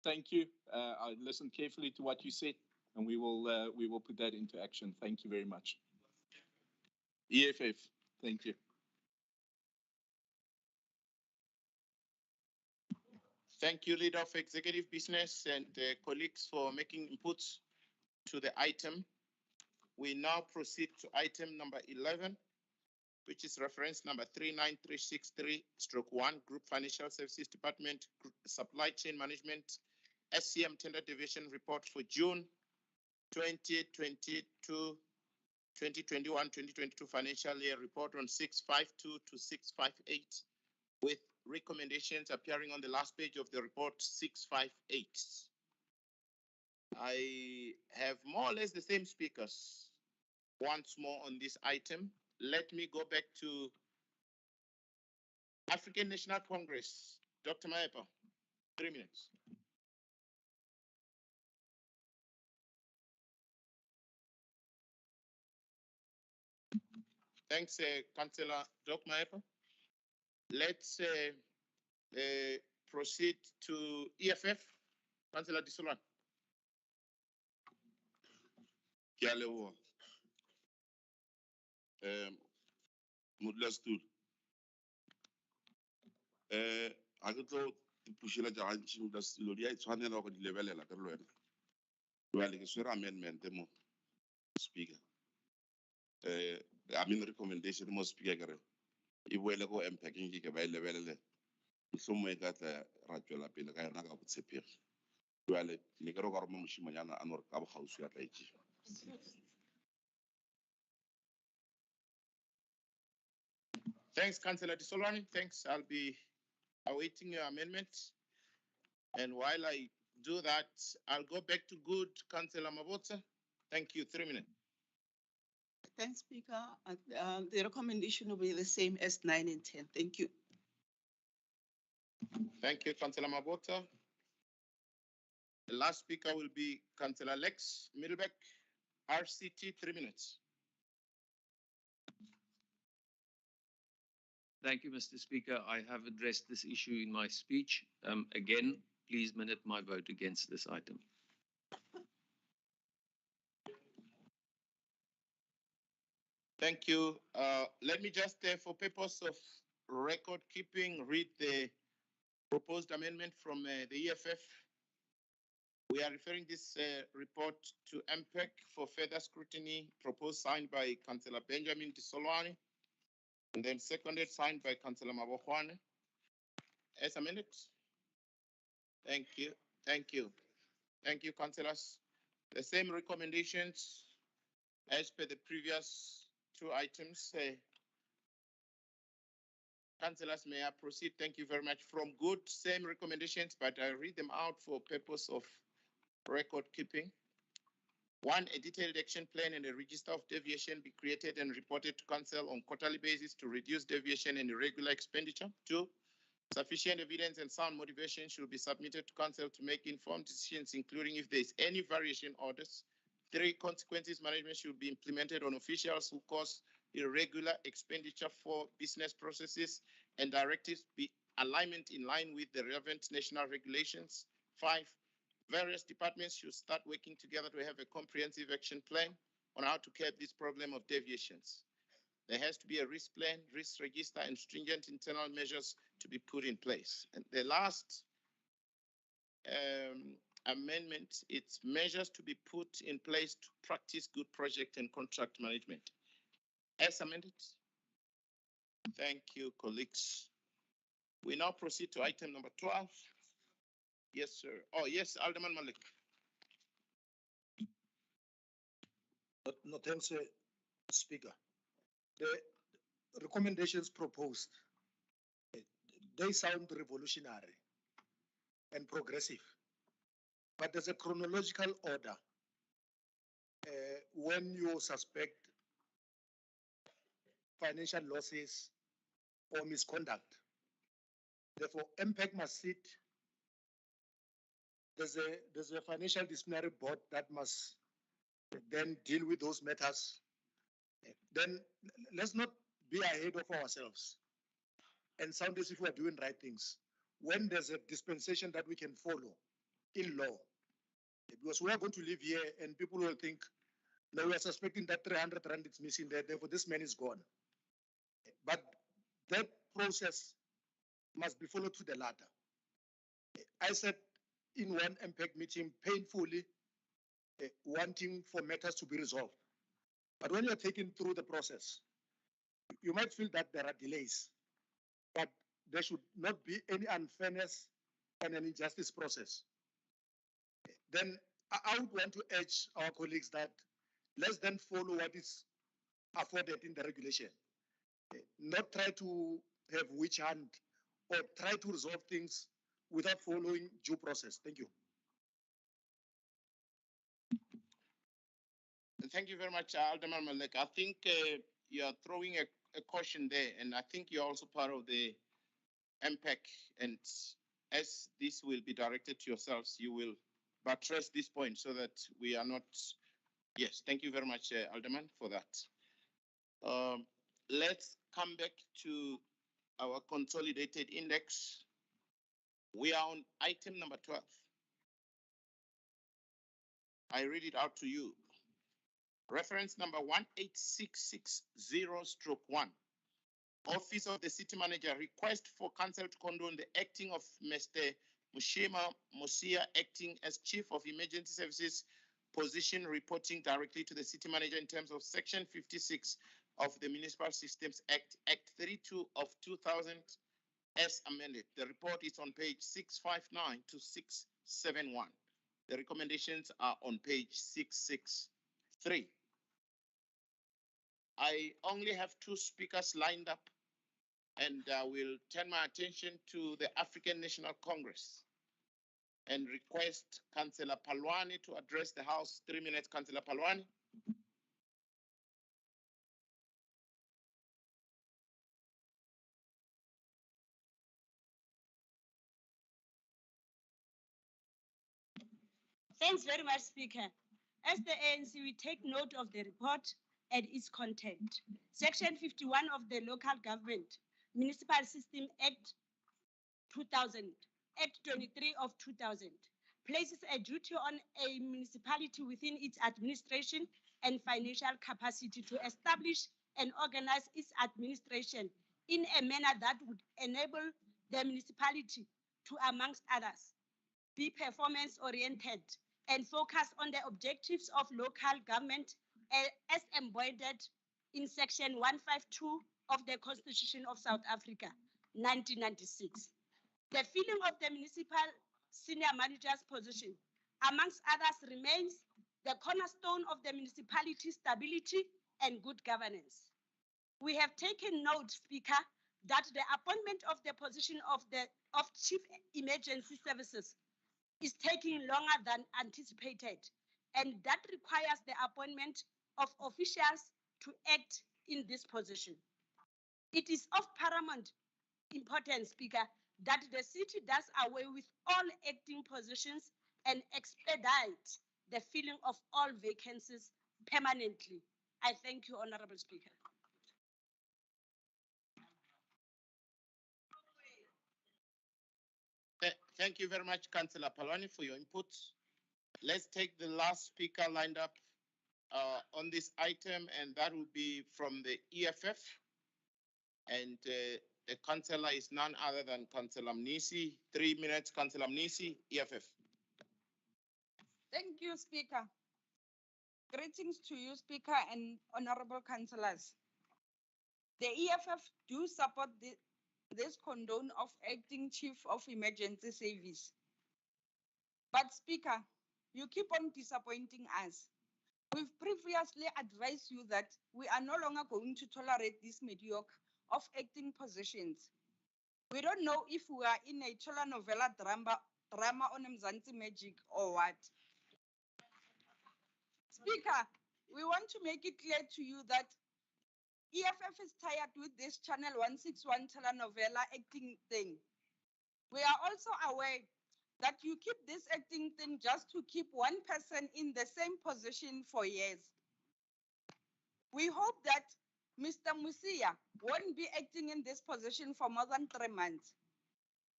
Speaker 14: Thank you. I listened carefully to what you said, and we will put that into action. Thank you very much. EFF, thank you.
Speaker 1: Thank you, leader of executive business and colleagues for making inputs to the item. We now proceed to item number 11, which is reference number 39363/1, Group Financial Services Department, Supply Chain Management, SCM Tender Division Report for June 2021-2022 financial year report on 652 to 658, with recommendations appearing on the last page of the report 658. I have more or less the same speakers once more on this item. Let me go back to African National Congress. Dr. Mayepa, 3 minutes. Thanks, Councillor Dr. Mayepa. Let's proceed to EFF. Councillor Tshwane.
Speaker 12: Modulastool. A ke tlo ipushela ja gantši modulastool di a tshwanela go di lebelela ka le wena. Jwale ke swere amendment mo speaker. I mean recommendation mo speaker ke re e boele go impacting ke ba e lebelele. Mohlomongwe ka tla ra tswela pele ka yona ka botshepegi. Jwale ne ke re go re mo mošimanyana a no re ka bogausi a tla itse.
Speaker 1: Thanks, Councillor Tshwane. Thanks. I'll be awaiting your amendment. And while I do that, I'll go back to good Councillor Mabotsa. Thank you. 3 minutes.
Speaker 2: Thanks, Speaker. The recommendation will be the same as 9 and 10. Thank you.
Speaker 1: Thank you, Councillor Mabotsa. The last speaker will be Councillor Lex Middlebeck, RCT, 3 minutes.
Speaker 20: Thank you, Mr. Speaker. I have addressed this issue in my speech. Again, please minute my vote against this item.
Speaker 1: Thank you. Let me just, for purpose of record keeping, read the proposed amendment from the EFF. We are referring this report to MPEC for further scrutiny, proposed signed by Councillor Benjamin Tshwane, and then seconded signed by Councillor Mabotsa. As amended. Thank you. Thank you. Thank you, councillors. The same recommendations as per the previous two items. Councillors, may I proceed? Thank you very much. From good, same recommendations, but I read them out for purpose of record keeping. 1, a detailed action plan and a register of deviation be created and reported to council on quarterly basis to reduce deviation and irregular expenditure. 2, sufficient evidence and sound motivation should be submitted to council to make informed decisions, including if there is any variation orders. 3, consequences management should be implemented on officials who cause irregular expenditure for business processes and directives be alignment in line with the relevant national regulations. 5, various departments should start working together to have a comprehensive action plan on how to curb this problem of deviations. There has to be a risk plan, risk register, and stringent internal measures to be put in place. And the last amendment, it's measures to be put in place to practice good project and contract management. As amended. Thank you, colleagues. We now proceed to item number 12. Yes, sir. Oh, yes, Alderman Malik.
Speaker 13: No, thanks, Speaker. The recommendations proposed, they sound revolutionary and progressive, but there's a chronological order. When you suspect financial losses or misconduct, therefore, MPEC must sit. There's a financial disciplinary board that must then deal with those matters. Then let's not be ahead of ourselves and sound as if we're doing right things when there's a dispensation that we can follow in law. Because we are going to live here and people will think, now we are suspecting that 300 rand is missing there, therefore this man is gone. But that process must be followed to the latter. I said in one MPEC meeting, painfully wanting for matters to be resolved. But when you're taken through the process, you might feel that there are delays, but there should not be any unfairness and an injustice process. Then I would want to urge our colleagues that let's then follow what is afforded in the regulation. Not try to have witch hunt or try to resolve things without following due process. Thank you.
Speaker 1: Thank you very much, Alderman Malek. I think you are throwing a caution there, and I think you're also part of the MPEC, and as this will be directed to yourselves, you will buttress this point so that we are not. Yes, thank you very much, Alderman, for that. Let's come back to our consolidated index. We are on item number 12. I read it out to you. Reference number 18660/1. Office of the City Manager, request for council to condone the acting of Mr. Mushima Mosia acting as Chief of Emergency Services position, reporting directly to the City Manager in terms of Section 56 of the Municipal Systems Act, Act 32 of 2000 as amended. The report is on page 659 to 671. The recommendations are on page 663. I only have 2 speakers lined up, and I will turn my attention to the African National Congress and request Councillor Palwani to address the House. 3 minutes, Councillor Palwani.
Speaker 17: Thanks very much, Speaker. As the ANC, we take note of the report and its content. Section 51 of the Local Government Municipal System Act 2000, Act 23 of 2000, places a duty on a municipality within its administration and financial capacity to establish and organize its administration in a manner that would enable the municipality to, amongst others, be performance-oriented and focus on the objectives of local government as embodied in Section 152 of the Constitution of South Africa, 1996. The filling of the municipal senior manager's position, amongst others, remains the cornerstone of the municipality's stability and good governance. We have taken note, Speaker, that the appointment of the position of Chief Emergency Services is taking longer than anticipated, and that requires the appointment of officials to act in this position. It is of paramount importance, Speaker, that the city does away with all acting positions and expedite the filling of all vacancies permanently. I thank you, Honorable Speaker.
Speaker 1: Thank you very much, Councillor Palwani, for your input. Let's take the last speaker lined up on this item, and that will be from the EFF. And the councillor is none other than Councillor Mnisi. 3 minutes, Councillor Mnisi, EFF.
Speaker 10: Thank you, Speaker. Greetings to you, Speaker, and honorable councillors. The EFF do support this condone of acting chief of emergency service. But Speaker, you keep on disappointing us. We've previously advised you that we are no longer going to tolerate this mediocre of acting positions. We don't know if we are in a telenovela drama on Mzansi Magic or what. Speaker, we want to make it clear to you that EFF is tired with this Channel 161 telenovela acting thing. We are also aware that you keep this acting thing just to keep one person in the same position for years. We hope that Mr. Musia won't be acting in this position for more than 3 months.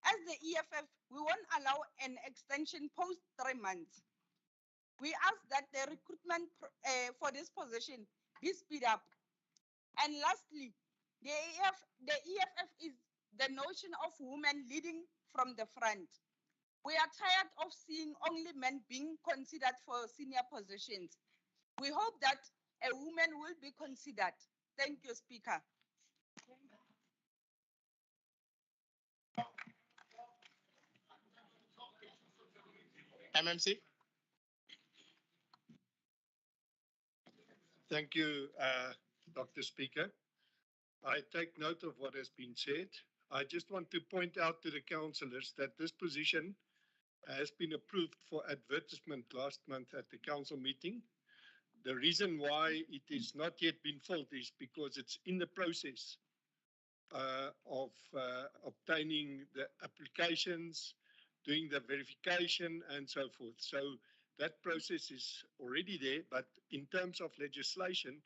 Speaker 10: As the EFF, we won't allow an extension post 3 months. We ask that the recruitment for this position be speed up. And lastly, the EFF is the notion of women leading from the front. We are tired of seeing only men being considered for senior positions. We hope that a woman will be considered. Thank you, Speaker.
Speaker 1: MMC.
Speaker 15: Thank you, Dr. Speaker. I take note of what has been said. I just want to point out to the councillors that this position has been approved for advertisement last month at the council meeting. The reason why it is not yet been filled is because it's in the process of obtaining the applications, doing the verification and so forth. So that process is already there, but in terms of legislation,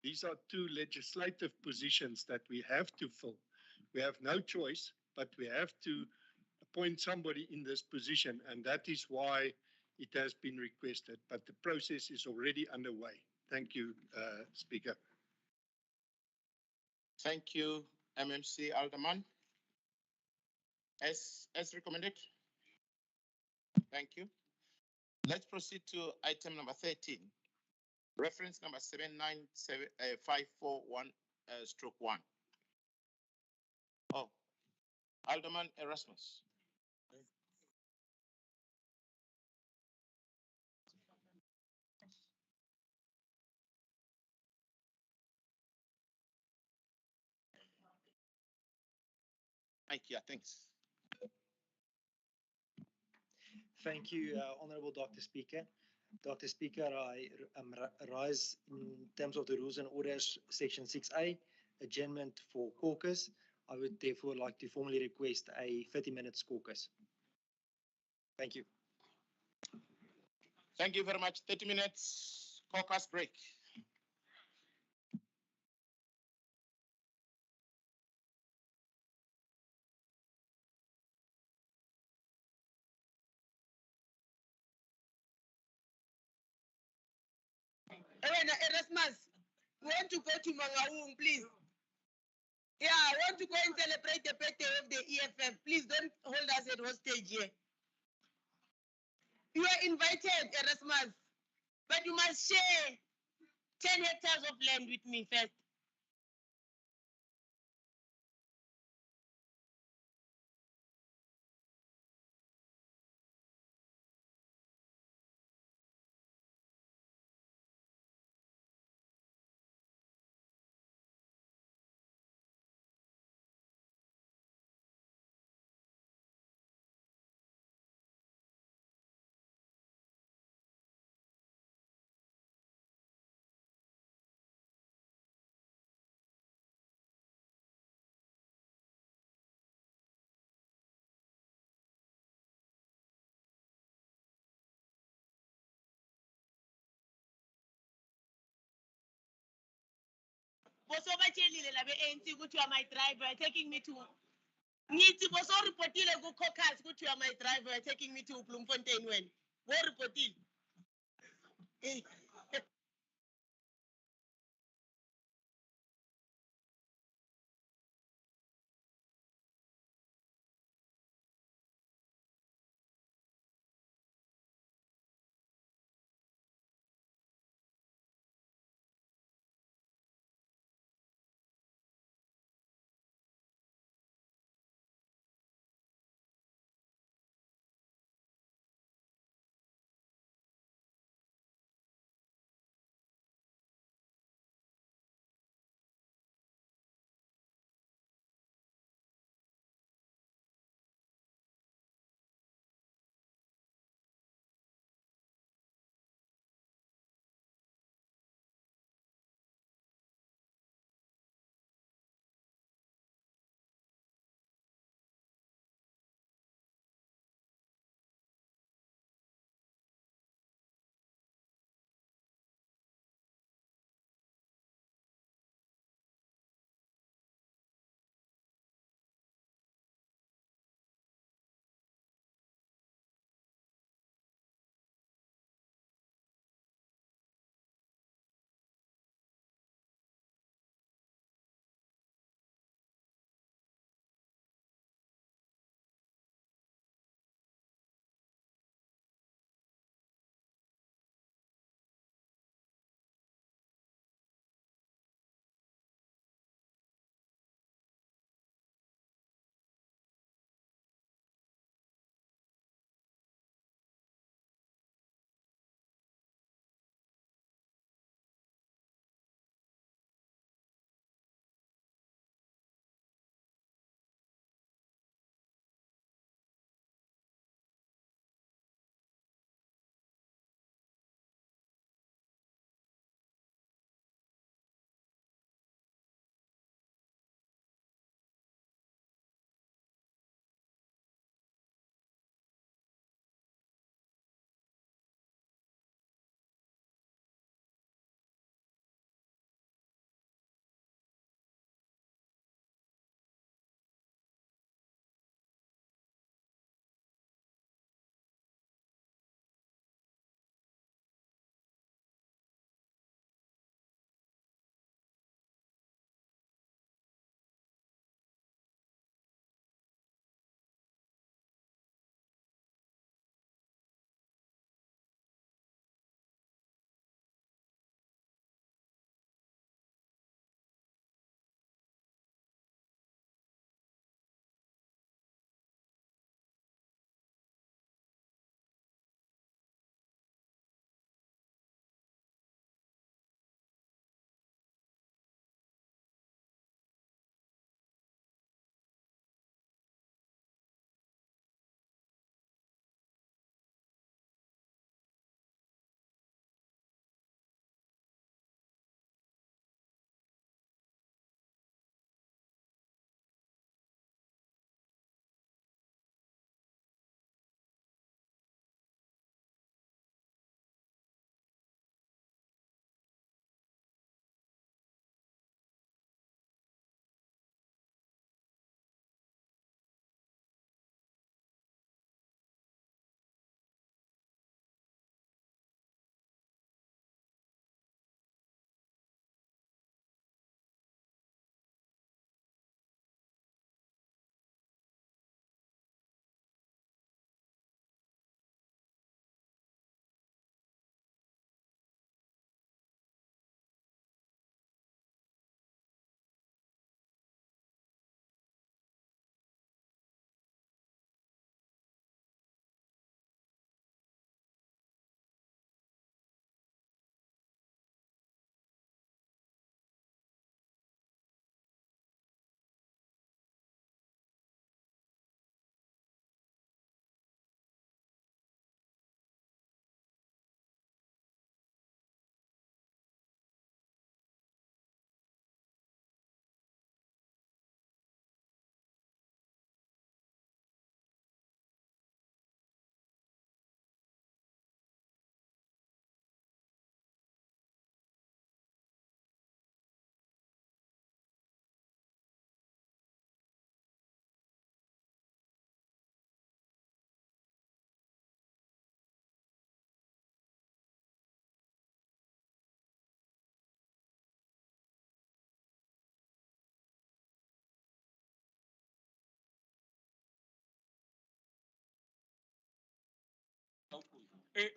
Speaker 15: these are two legislative positions that we have to fill. We have no choice, but we have to appoint somebody in this position, and that is why it has been requested, but the process is already underway. Thank you, Speaker.
Speaker 1: Thank you, MMC Alderman. As recommended. Thank you. Let's proceed to item number 13. Reference number 797541/1. Oh, Alderman Erasmus. Thanks.
Speaker 23: Thank you, Honorable Dr. Speaker. Dr. Speaker, I rise in terms of the rules and orders, section 6A, adjournment for caucus. I would therefore like to formally request a 30-minute caucus. Thank you.
Speaker 1: Thank you very much. 30 minutes caucus break.
Speaker 24: Erasmus, we want to go to Mangaung, please. Yeah, I want to go and celebrate the birthday of the EFF. Please don't hold us at hostage here. You are invited, Erasmus, but you must share 10 hectares of land with me first. Bosobatshelile la be-ANC ukuthi you are my driver, taking me to Ngithi boso reportile ku caucus ukuthi you are my driver taking me to Bloemfontein when. Bo reportile.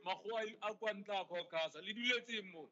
Speaker 3: makgowa a kwa ntla a caucasa le duletseng mo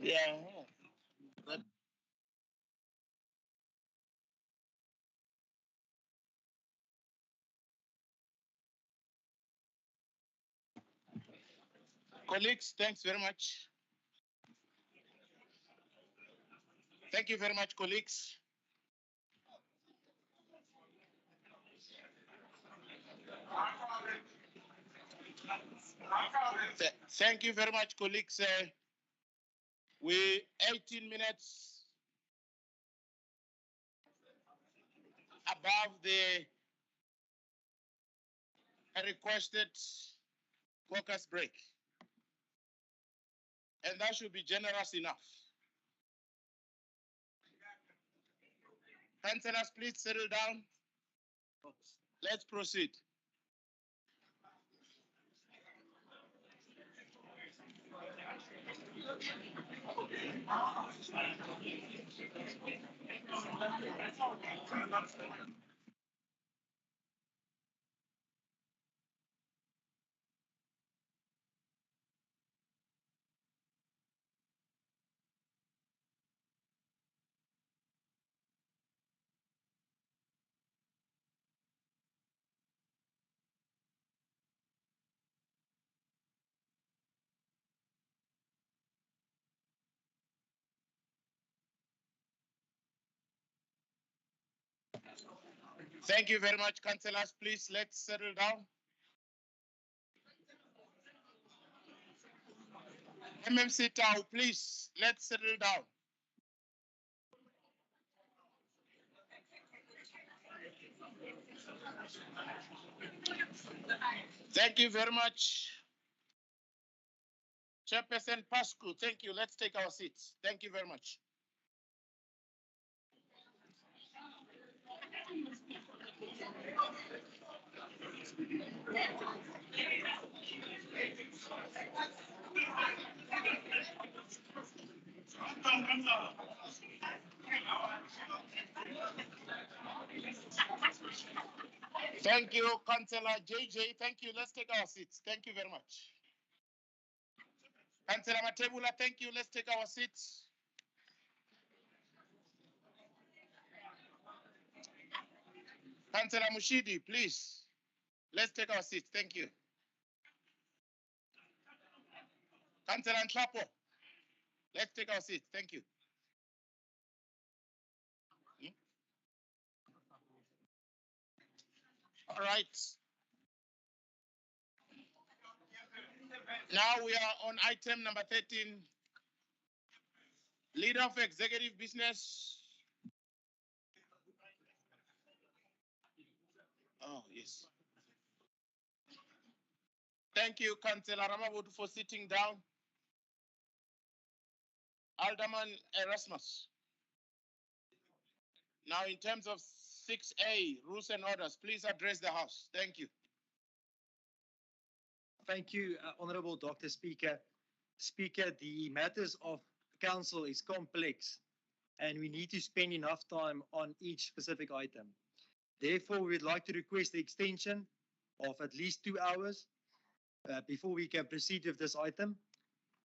Speaker 1: Yeah. Colleagues, thanks very much. Thank you very much, colleagues. Thank you very much, colleagues. We 18 minutes above the requested caucus break. And that should be generous enough. Councillors, please settle down. Let's proceed. Thank you very much, councillors. Please, let's settle down. MMC Tau, please, let's settle down. Thank you very much. Chairperson Pascu, thank you. Let's take our seats. Thank you very much. Thank you, Councillor JJ. Thank you. Let's take our seats. Thank you very much. Councillor Matebula, thank you. Let's take our seats. Councillor Mushidi, please. Let's take our seats. Thank you. Councillor Nhlapo, let's take our seats. Thank you. All right. Now we are on item number 13. Leader of Executive Business. Oh, yes. Thank you, Councillor Ramavudu, for sitting down. Alderman Erasmus. Now, in terms of 6A, rules and orders, please address the House. Thank you.
Speaker 23: Thank you, Honorable Dr. Speaker. Speaker, the matters of council is complex and we need to spend enough time on each specific item. Therefore, we'd like to request the extension of at least 2 hours before we can proceed with this item.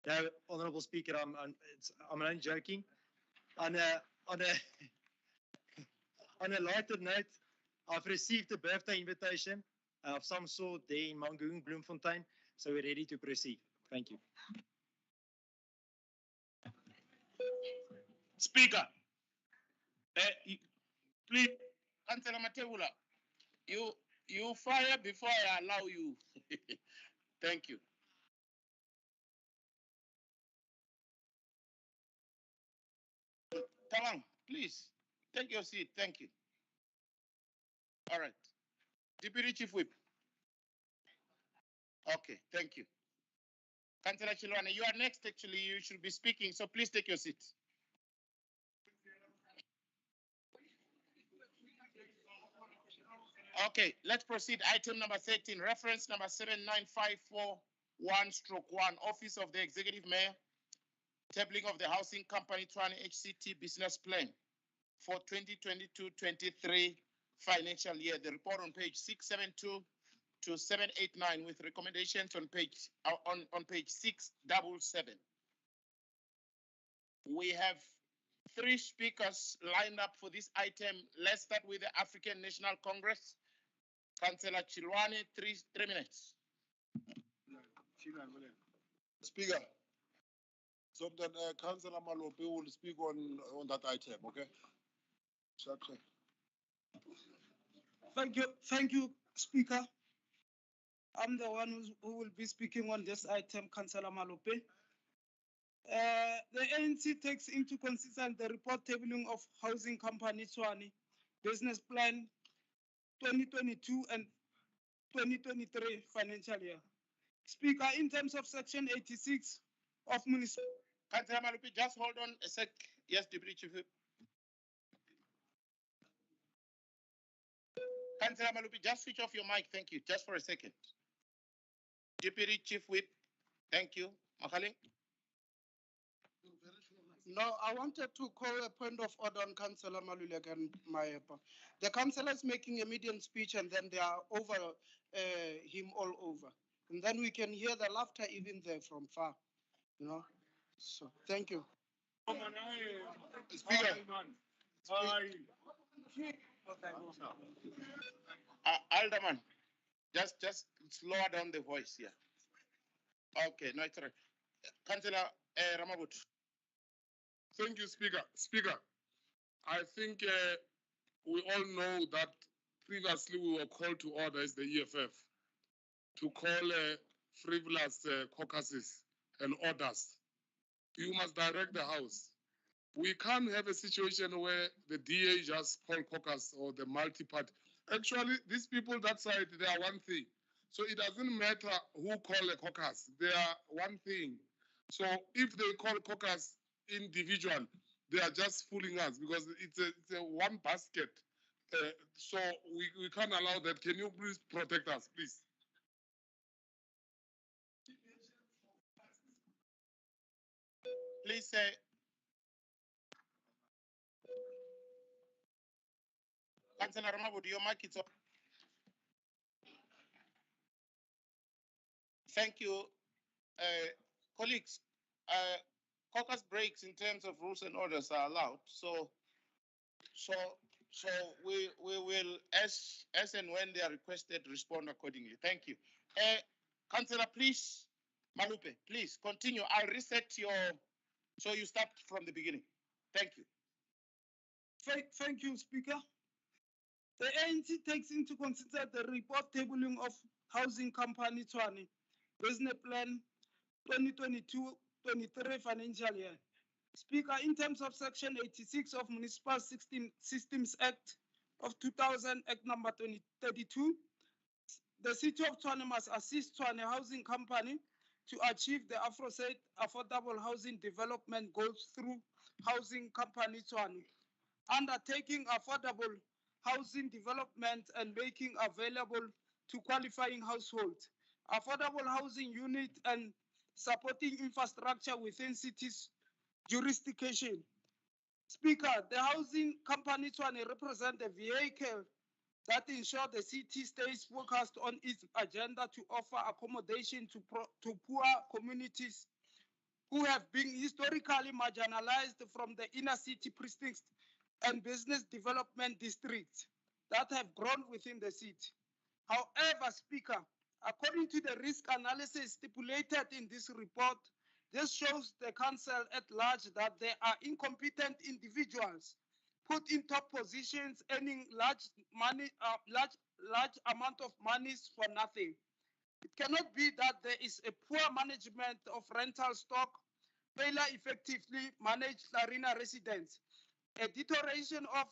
Speaker 23: Now, Honorable Speaker, I'm only joking. On a lighter note, I've received a birthday invitation of some sort there in Mangaung, Bloemfontein, so we're ready to proceed. Thank you.
Speaker 1: Speaker, please, Councillor Matebula, you fire before I allow you. Thank you. Tawang, please, take your seat. Thank you. All right. Deputy Chief Whip. Okay, thank you. Councillor Chilwane, you are next, actually. You should be speaking, so please take your seat. Okay, let's proceed. Item number 13, reference number 79541/1, Office of the Executive Mayor, tabling of the Housing Company Tshwane HCT Business Plan for 2022-23 financial year. The report on page 672 to 789 with recommendations on page 677. We have 3 speakers lined up for this item. Let's start with the African National Congress. Councillor Tshwane, 3 minutes.
Speaker 8: Speaker, so then Councillor Malope will speak on that item, okay? Okay.
Speaker 19: Thank you, Speaker. I'm the one who will be speaking on this item, Councillor Malope. The ANC takes into consideration the report tabling of housing company Tshwane business plan 2022 and 2023 financial year. Speaker, in terms of section 86 of municipal.
Speaker 1: Councillor Malope, just hold on a sec. Yes, Deputy Chief Whip. Councillor Malope, just switch off your mic. Thank you. Just for a second. Deputy Chief Whip. Thank you. Makale.
Speaker 6: No, I wanted to call a point of order on Councillor Maluleka and Maepa. The councillor is making a medium speech and then they are over him all over. And then we can hear the laughter even there from far, you know. So, thank you.
Speaker 1: Speaker. Alderman, just slower down the voice here. Okay, no, it's all right. Councillor Ramabut.
Speaker 8: Thank you, Speaker. Speaker, I think we all know that previously we were called to order as the EFF to call frivolous caucuses and orders. You must direct the House. We can't have a situation where the DA just call caucus or the multi-party. Actually, these people that side, they are one thing. So it doesn't matter who call a caucus. They are one thing. So if they call caucus individual, they are just fooling us because it's a one basket. So we can't allow that. Can you please protect us, please?
Speaker 1: Please say. Councillor Ramabut, your mic is on. Thank you. Colleagues, caucus breaks in terms of rules and orders are allowed. So we will, as and when they are requested, respond accordingly. Thank you. Councillor, please, Malupe, please continue. I'll reset so you start from the beginning. Thank you.
Speaker 19: Thank you, Speaker. The ANC takes into consideration the report tabling of housing company Tshwane business plan 2022-23 financial year. Speaker, in terms of section 86 of Municipal Systems Act of 2000, Act number 2032, the city of Tshwane must assist Tshwane Housing Company to achieve the aforesaid affordable housing development goals through Housing Company Tshwane, undertaking affordable housing development and making available to qualifying households, affordable housing unit and supporting infrastructure within cities jurisdiction. Speaker, the housing company Tshwane represent a vehicle that ensure the city stays focused on its agenda to offer accommodation to poor communities who have been historically marginalized from the inner city precincts and business development districts that have grown within the city. However, Speaker, according to the risk analysis stipulated in this report, this shows the council at large that there are incompetent individuals put in top positions earning large amount of monies for nothing. It cannot be that there is a poor management of rental stock, failure effectively managed arena residents, a deterioration of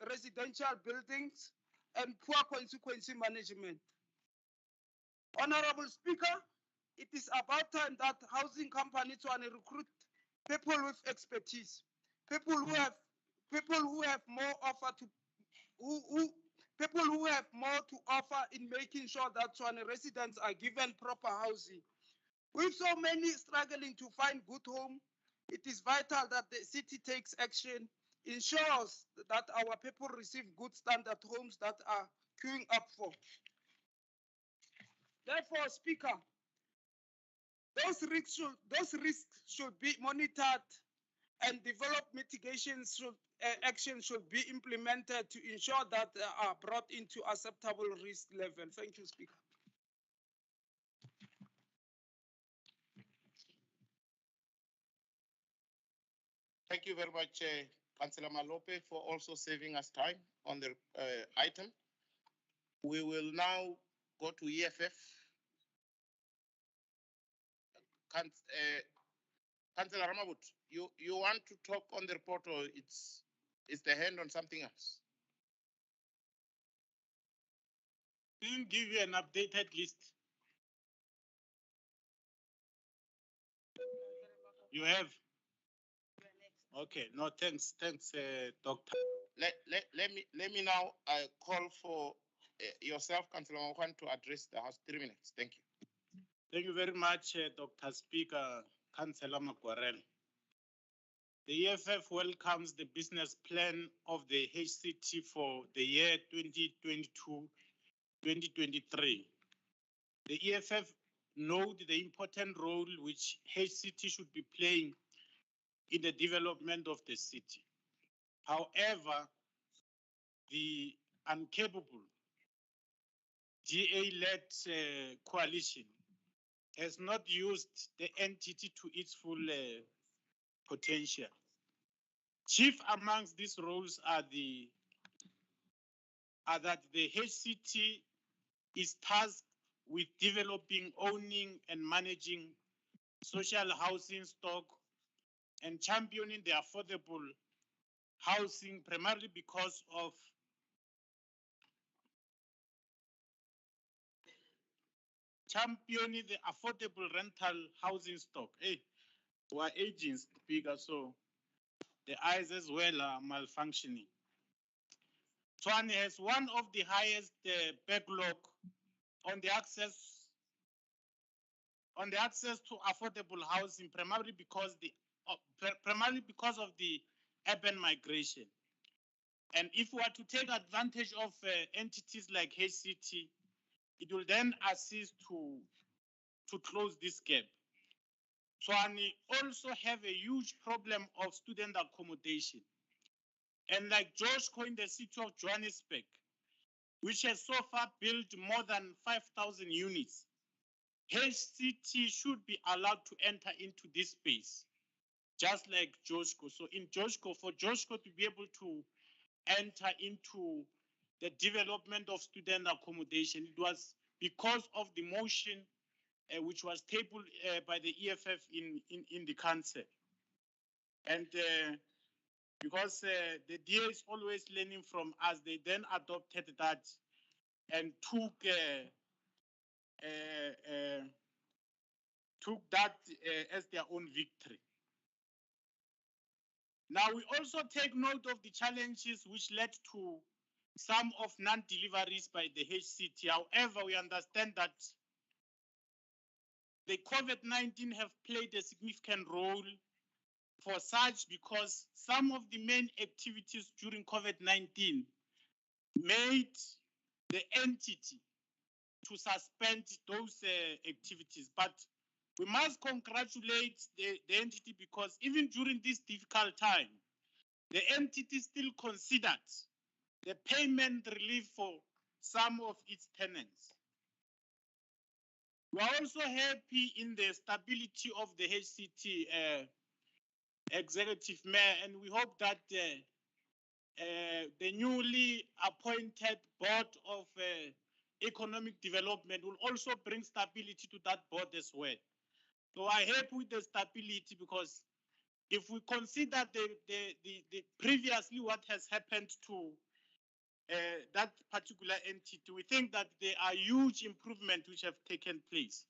Speaker 19: residential buildings, and poor consequence management. Honorable Speaker, it is about time that housing companies want to recruit people with expertise, people who have more to offer in making sure that Tshwane residents are given proper housing. With so many struggling to find good home, it is vital that the city takes action, ensures that our people receive good standard homes that are queuing up for. Therefore, Speaker, those risks should be monitored and develop mitigations action should be implemented to ensure that they are brought into acceptable risk level. Thank you, Speaker.
Speaker 1: Thank you very much, Councillor Malope, for also saving us time on the item. We will now go to EFF. Councillor Ramabut, you want to talk on the report, or it's the hand on something else?
Speaker 7: Didn't give you an updated list. You have? Okay, no, thanks, Doctor.
Speaker 1: Let me now call for yourself, Councillor Mokwan, to address the House. 3 minutes. Thank you.
Speaker 7: Thank you very much, Dr. Speaker, Councillor Magwarel. The EFF welcomes the business plan of the HCT for the year 2022-2023. The EFF note the important role which HCT should be playing in the development of the city. However, the incapable GA-led coalition has not used the entity to its full potential. Chief amongst these roles are that the HCT is tasked with developing, owning, and managing social housing stock and championing the affordable housing, primarily because of championing the affordable rental housing stock. Hey, we're aging, Speaker, so the eyes as well are malfunctioning. Tshwane has one of the highest backlog on the access to affordable housing, primarily because of the urban migration. And if we are to take advantage of entities like HCT, it will then assist to close this gap. Tshwane also have a huge problem of student accommodation. And like Joshko in the city of Johannesburg, which has so far built more than 5,000 units, HCT should be allowed to enter into this space, just like Joshko. So for Joshko to be able to enter into the development of student accommodation, it was because of the motion which was tabled by the EFF in the council. And because the DA is always learning from us, they then adopted that and took that as their own victory. Now, we also take note of the challenges which led to some of non-deliveries by the HCT. However, we understand that the COVID-19 have played a significant role for such, because some of the main activities during COVID-19 made the entity to suspend those activities. But we must congratulate the entity, because even during this difficult time, the entity still considered the payment relief for some of its tenants. We are also happy in the stability of the HCT executive mayor, and we hope that the newly appointed board of economic development will also bring stability to that board as well. So I hope with the stability, because if we consider the previously what has happened to that particular entity, we think that there are huge improvements which have taken place.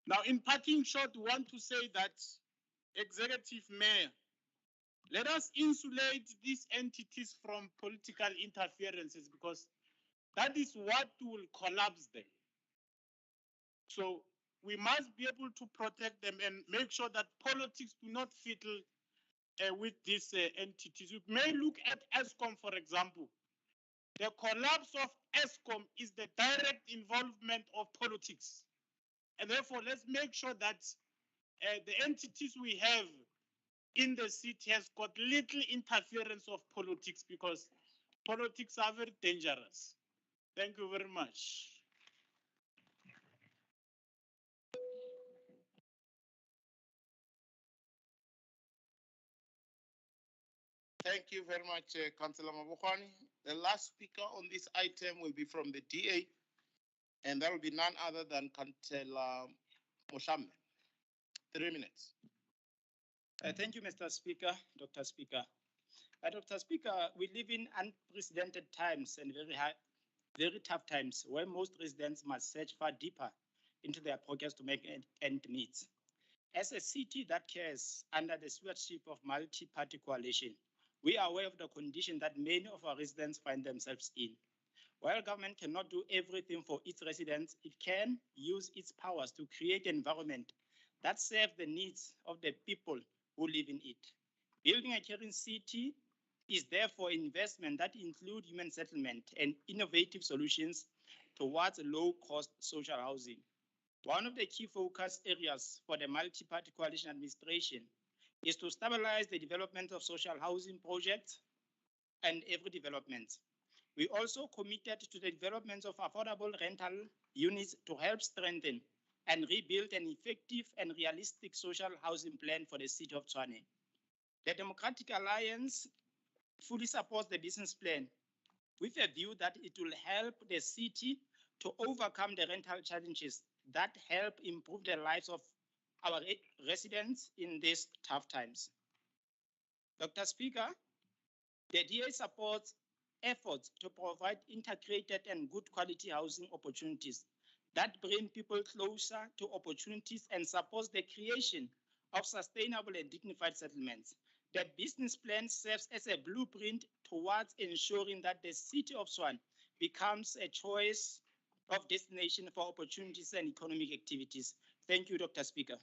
Speaker 7: Now, in parting short, we want to say that, Executive Mayor, let us insulate these entities from political interferences, because that is what will collapse them. So we must be able to protect them and make sure that politics do not fiddle with these entities. We may look at ESCOM, for example. The collapse of ESCOM is the direct involvement of politics. And therefore, let's make sure that the entities we have in the city has got little interference of politics, because politics are very dangerous. Thank you very much.
Speaker 1: Thank you very much, Councillor Mabukwani. The last speaker on this item will be from the DA, and that will be none other than Councillor Moshame. 3 minutes.
Speaker 11: Thank you, Mr. Speaker, Dr. Speaker. Dr. Speaker, we live in unprecedented times and very tough times where most residents must search far deeper into their pockets to make end meet. As a city that cares under the stewardship of multi-party coalition, we are aware of the condition that many of our residents find themselves in. While government cannot do everything for its residents, it can use its powers to create an environment that serves the needs of the people who live in it. Building a caring city is therefore investment that include human settlement and innovative solutions towards low-cost social housing. One of the key focus areas for the multi-party coalition administration is to stabilize the development of social housing projects and every development. We also committed to the development of affordable rental units to help strengthen and rebuild an effective and realistic social housing plan for the city of Tshwane. The Democratic Alliance fully supports the business plan with a view that it will help the city to overcome the rental challenges that help improve the lives of our residents in these tough times. Dr. Speaker, the DA supports efforts to provide integrated and good quality housing opportunities that bring people closer to opportunities and supports the creation of sustainable and dignified settlements. The business plan serves as a blueprint towards ensuring that the city of Tshwane becomes a choice of destination for opportunities and economic activities. Thank you, Dr. Speaker.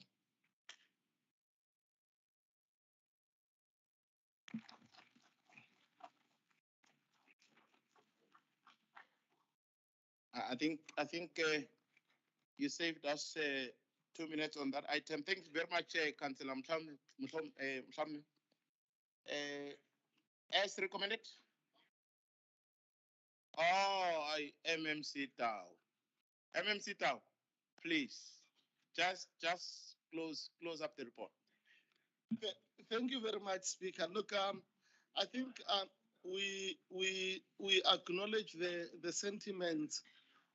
Speaker 1: I think you saved us 2 minutes on that item. Thank you very much, Councillor Moshame. As recommended. Oh, MMC Tao. MMC Tao, please, just close up the report.
Speaker 16: Thank you very much, Speaker. Look, I think we acknowledge the sentiments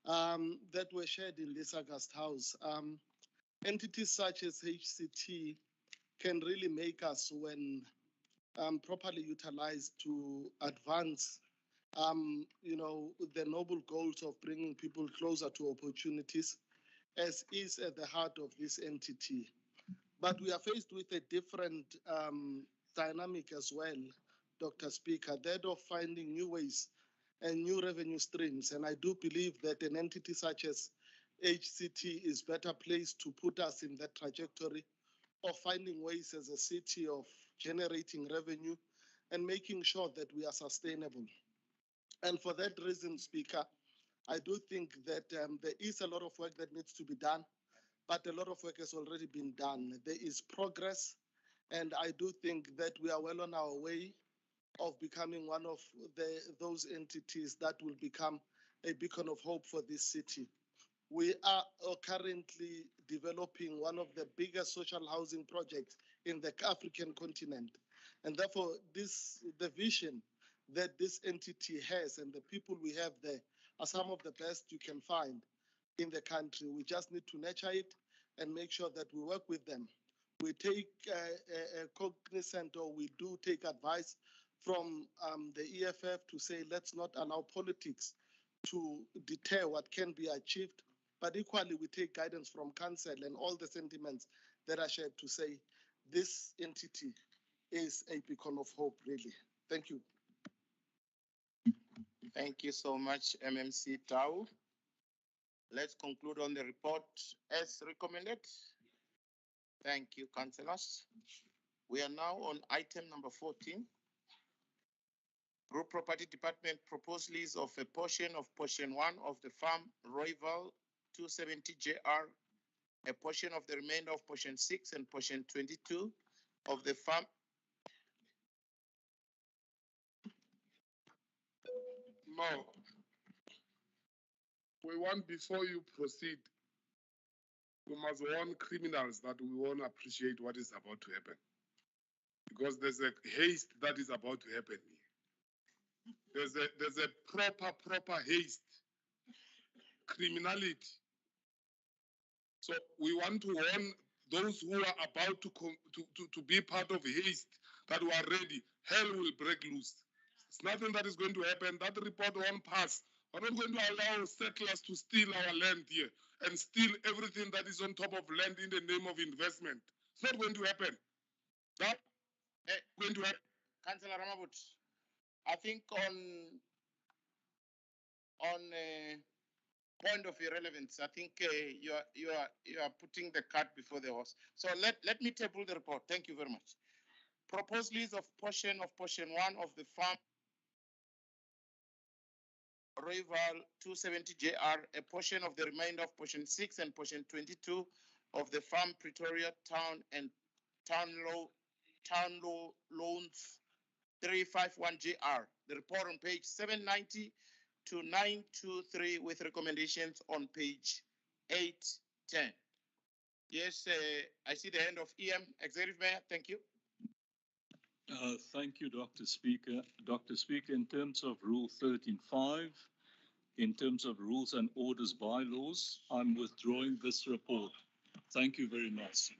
Speaker 16: that were shared in this August House. Entities such as HCT can really make us, when properly utilized, to advance the noble goals of bringing people closer to opportunities, as is at the heart of this entity. But we are faced with a different dynamic as well, Dr. Speaker, that of finding new ways and new revenue streams. And I do believe that an entity such as HCT is better placed to put us in that trajectory of finding ways as a city of generating revenue and making sure that we are sustainable. And for that reason, Speaker, I do think that there is a lot of work that needs to be done, but a lot of work has already been done. There is progress, and I do think that we are well on our way of becoming one of those entities that will become a beacon of hope for this city. We are currently developing one of the biggest social housing projects in the African continent. And therefore, the vision that this entity has and the people we have there are some of the best you can find in the country. We just need to nurture it and make sure that we work with them. We take cognizant, or we do take advice from the EFF to say, let's not allow politics to deter what can be achieved. But equally, we take guidance from council and all the sentiments that are shared to say this entity is a beacon of hope, really. Thank you.
Speaker 1: Thank you so much, MMC Tao. Let's conclude on the report as recommended. Thank you, councillors. We are now on item number 14. Group Property Department proposed lease of a portion of portion 1 of the farm Royval 270 JR, a portion of the remainder of portion 6 and portion 22 of the farm.
Speaker 8: No. We want, before you proceed, we must warn criminals that we won't appreciate what is about to happen. Because there's a haste that is about to happen here. There's a proper haste. Criminality. So we want to warn those who are about to be part of haste, that we are ready. Hell will break loose. It's nothing that is going to happen. That report won't pass. We're not going to allow settlers to steal our land here and steal everything that is on top of land in the name of investment. It's not going to happen. That going to happen.
Speaker 1: Councillor Ramabut, I think on point of irrelevance, I think you are putting the cart before the horse. So let me table the report. Thank you very much. Proposed lease of portion 1 of the farm Royval 270 JR, a portion of the remainder of portion 6 and portion 22 of the farm Pretoria Town and Town Loans 351 JR. The report on page 790 to 923 with recommendations on page 810. Yes, I see the hand of EM, Executive Mayor. Thank you.
Speaker 14: Thank you, Dr. Speaker. Dr. Speaker, in terms of Rule 13.5, in terms of rules and orders bylaws, I'm withdrawing this report. Thank you very much.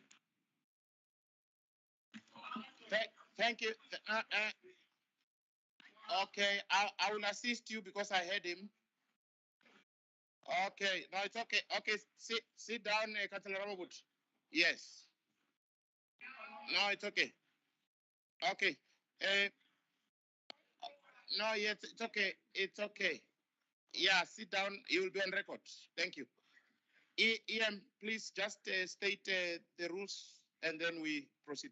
Speaker 1: Thank you. Okay, I will assist you because I heard him. Okay, no, it's okay. Okay, sit down, Councillor Ramabut. Yes. No, it's okay. Okay. No, yes, it's okay. It's okay. Yeah, sit down. You will be on record. Thank you. EM, please just state the rules and then we proceed.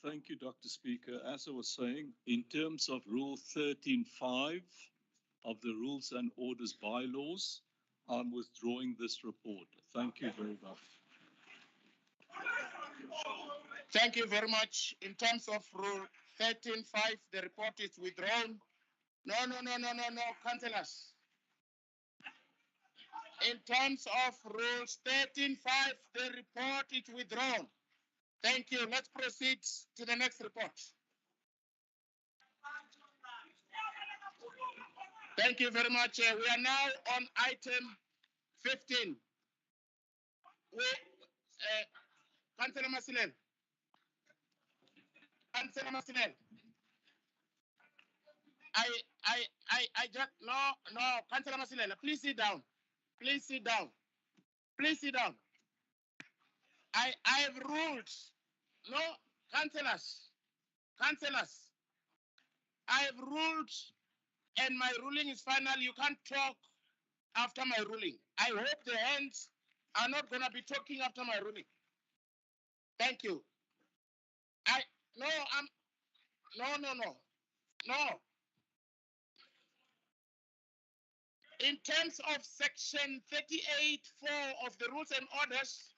Speaker 14: Thank you, Dr. Speaker. As I was saying, in terms of Rule 13.5 of the Rules and Orders bylaws, I'm withdrawing this report. Thank you very much.
Speaker 1: Thank you very much. In terms of Rule 13.5, the report is withdrawn. No, councillors. In terms of Rules 13.5, the report is withdrawn. Thank you. Let's proceed to the next report. Thank you very much. We are now on item 15. Councillor Masilela. Councillor Masilela. I just, no, Councillor Masilela, please sit down. Please sit down. Please sit down. I have ruled. No, councillors. I have ruled and my ruling is final. You can't talk after my ruling. I hope the hands are not going to be talking after my ruling. Thank you. No. In terms of section 38(4) of the rules and orders,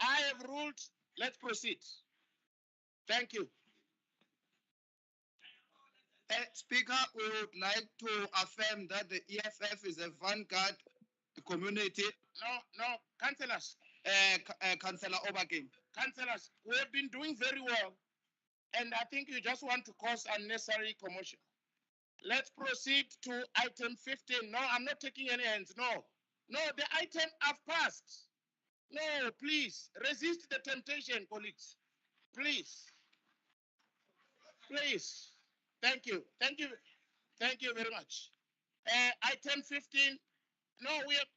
Speaker 1: I have ruled. Let's proceed. Thank you.
Speaker 4: Speaker, we would like to affirm that the EFF is a vanguard community.
Speaker 1: No, councillors.
Speaker 4: Councillor Obake.
Speaker 1: Councillors, we have been doing very well, and I think you just want to cause unnecessary commotion. Let's proceed to item 15. No, I'm not taking any hands. No, the item have passed. No, please, resist the temptation, colleagues. Please. Thank you very much. Item 15. No, we have.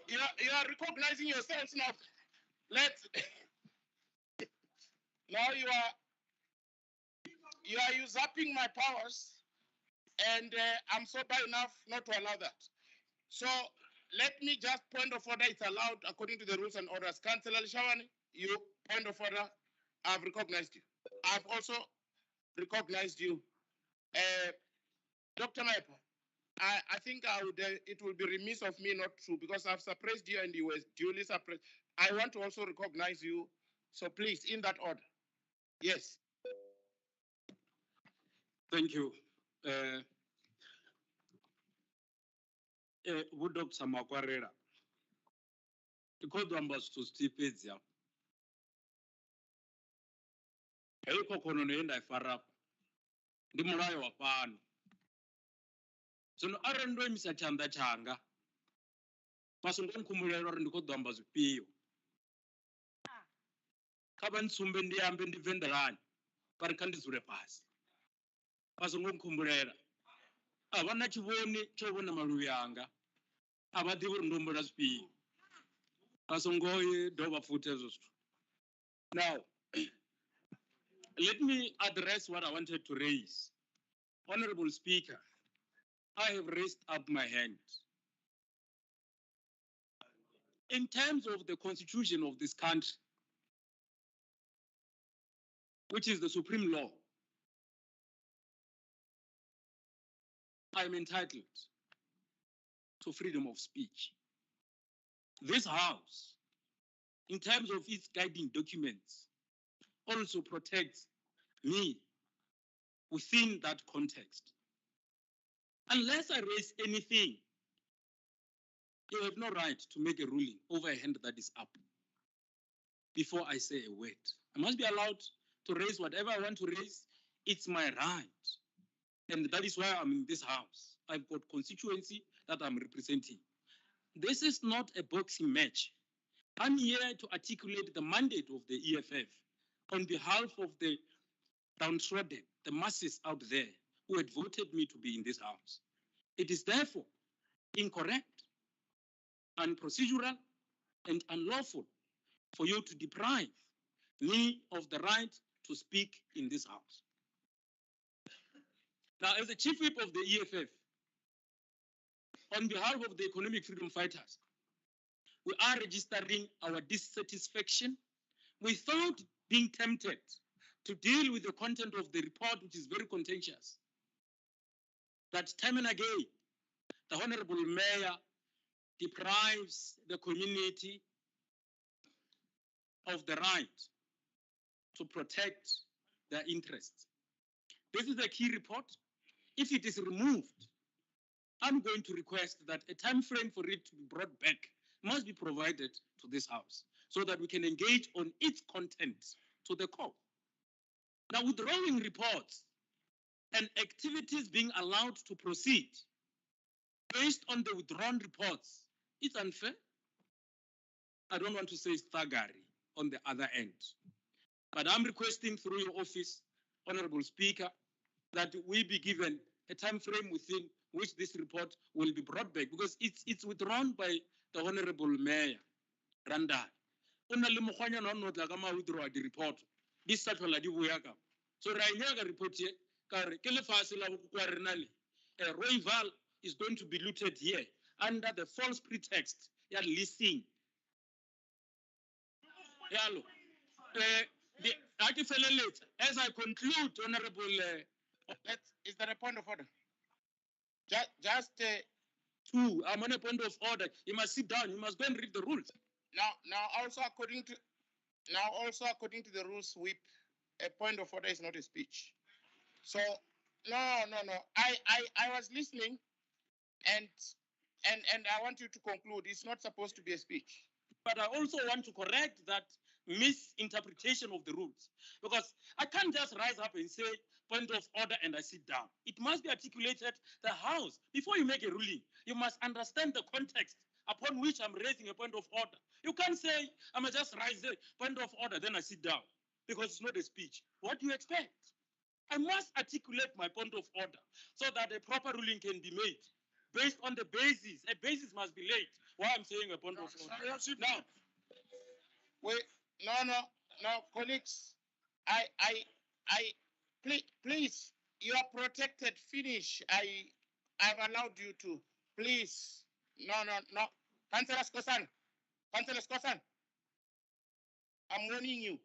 Speaker 1: You are recognizing yourselves now. Now you are usurping my powers. And I'm sober enough not to allow that. So let me just point of order, it's allowed according to the rules and orders. Councillor Tshwane, you point of order, I've recognized you. I've also recognized you. Dr. Maipa, I think I would, it will be remiss of me not to, because I've suppressed you and you were duly suppressed. I want to also recognize you. So please, in that order. Yes.
Speaker 9: Thank you. Dr. Makwarera. Tikodwa mbasitositipedza. Haiko kono noenda ifarapo. Ndi mulayo wa pano. Zvino arali ndoimisa chanda changa. Pasingonikhumbulela uri ndikodwa mbazvipiyo. Kaba ndisumbe ndiyambe ndibve ndirani. Pari kandizure pasi. Pasingonikhumbulela. Havana chivoni chovona maluvi anga. Havadivi uri ndomboda zvipiyo. Pasongoye ndova futi ezvo zvithu. Now, let me address what I wanted to raise. Honorable Speaker, I have raised up my hand. In terms of the constitution of this country, which is the supreme law, I am entitled to freedom of speech. This House, in terms of its guiding documents, also protects me within that context. Unless I raise anything, you have no right to make a ruling over a hand that is up before I say a word. I must be allowed to raise whatever I want to raise. It's my right. And that is why I'm in this House. I've got constituency that I'm representing. This is not a boxing match. I'm here to articulate the mandate of the EFF on behalf of the downtrodden, the masses out there who had voted me to be in this House. It is therefore incorrect, unprocedural, and unlawful for you to deprive me of the right to speak in this House. Now, as the Chief Whip of the EFF, on behalf of the economic freedom fighters, we are registering our dissatisfaction without being tempted to deal with the content of the report, which is very contentious. That time and again, the Honorable Mayor deprives the community of the right to protect their interests. This is a key report. If it is removed, I'm going to request that a time frame for it to be brought back must be provided to this House so that we can engage on its content to the core. Now, withdrawing reports and activities being allowed to proceed based on the withdrawn reports, it's unfair. I don't want to say it's thuggery on the other end. But I'm requesting through your office, Honorable Speaker, that we be given a time frame within which this report will be brought back, because it's withdrawn by the Honorable Mayor, Randa. Una le mokhwanya no no tla ka ma withdraw di report. Di sa tlhola di boya ka. So ra nyaka report ye ka re ke lefase la go kwa rena le. Royval is going to be looted here under the false pretext ya leasing. Yalo. As I conclude, Honorable,
Speaker 1: is there a point of order? Just
Speaker 9: two. I'm on a point of order. You must sit down. You must go and read the rules.
Speaker 1: Now, also according to the rules, whip, a point of order is not a speech. So, no. I was listening, and I want you to conclude. It's not supposed to be a speech.
Speaker 9: But I also want to correct that misinterpretation of the rules, because I can't just rise up and say point of order and I sit down. It must be articulated. The House, before you make a ruling, you must understand the context upon which I'm raising a point of order. You can't say, I'm just raise the point of order, then I sit down, because it's not a speech. What do you expect? I must articulate my point of order so that a proper ruling can be made based on the basis. A basis must be laid while I'm saying a point of order. Now,
Speaker 1: wait, no, colleagues, please, You are protected. Finish. I've allowed you to. Please. No. Councillor Skosan. Councillor Skosan. I'm warning you.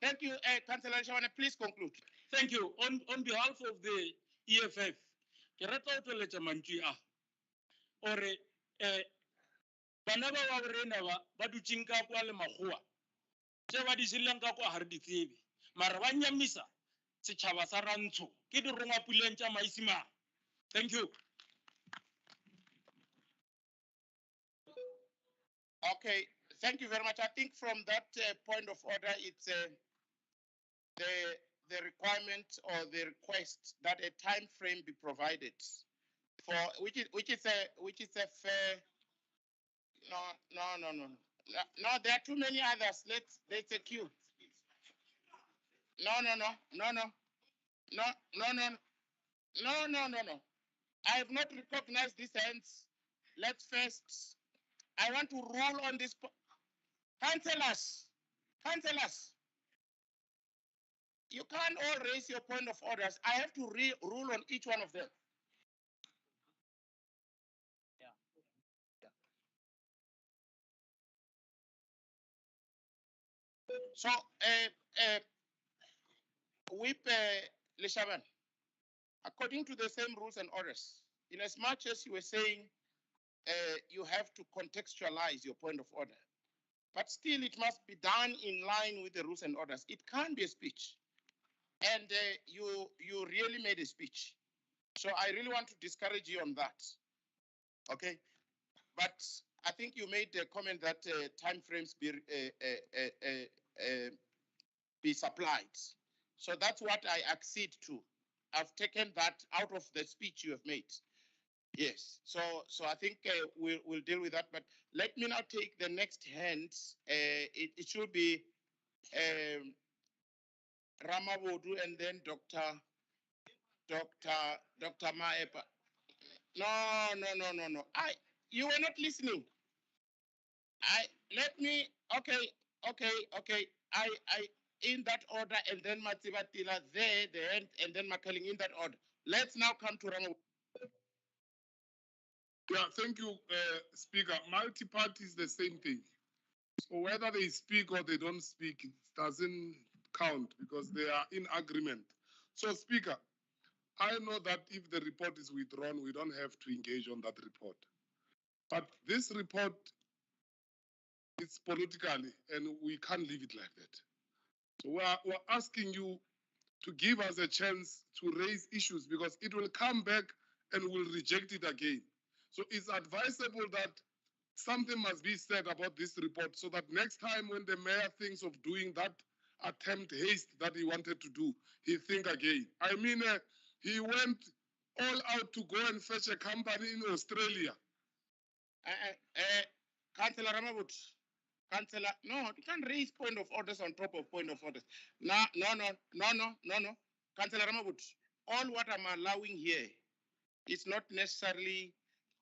Speaker 1: Thank you, Councillor Tshwane. Please conclude.
Speaker 9: Thank you. On behalf of the EFF, ke rata ho tšweletša mantšu a ore bana ba ba borena ba dutšeng ka kwa le makgowa tše ba di seleng ka kwa ga re di tsebe mara ba nyamisa setšhaba sa rantsho ke dirongwa puleng tša maisimane. Thank you.
Speaker 1: Okay, thank you very much. I think from that point of order, it's the requirement or the request that a time frame be provided for which is a fair. No. There are too many others. Let's a queue. No. I have not recognized these hands. Let's first. I want to rule on this. Councillors. You can't all raise your point of orders. I have to rule on each one of them. So, Whip Leshaban, according to the same rules and orders, in as much as you were saying you have to contextualize your point of order, but still it must be done in line with the rules and orders. It can't be a speech. And you really made a speech. So I really want to discourage you on that. Okay? But I think you made the comment that timeframes be supplied. So that's what I accede to. I've taken that out of the speech you have made. Yes. So I think we'll deal with that. But let me now take the next hand. It should be Ramabodu and then Dr. Maepa. No. You were not listening. Okay. I in that order, and then Matsibatila there, the end, and then Makaling in that order. Let's now come to Ramo.
Speaker 8: Yeah, thank you, Speaker. Multi-party is the same thing. So whether they speak or they don't speak, it doesn't count because they are in agreement. So, Speaker, I know that if the report is withdrawn, we don't have to engage on that report. But this report is politically, and we can't leave it like that. So we're asking you to give us a chance to raise issues because it will come back and we'll reject it again. So it's advisable that something must be said about this report so that next time when the mayor thinks of doing that attempt haste that he wanted to do, he think again. I mean, he went all out to go and fetch a company in Australia.
Speaker 1: Councillor Ramabut. Councillor, no, you can't raise point of orders on top of point of orders. No. Councillor Ramabut, all what I'm allowing here is not necessarily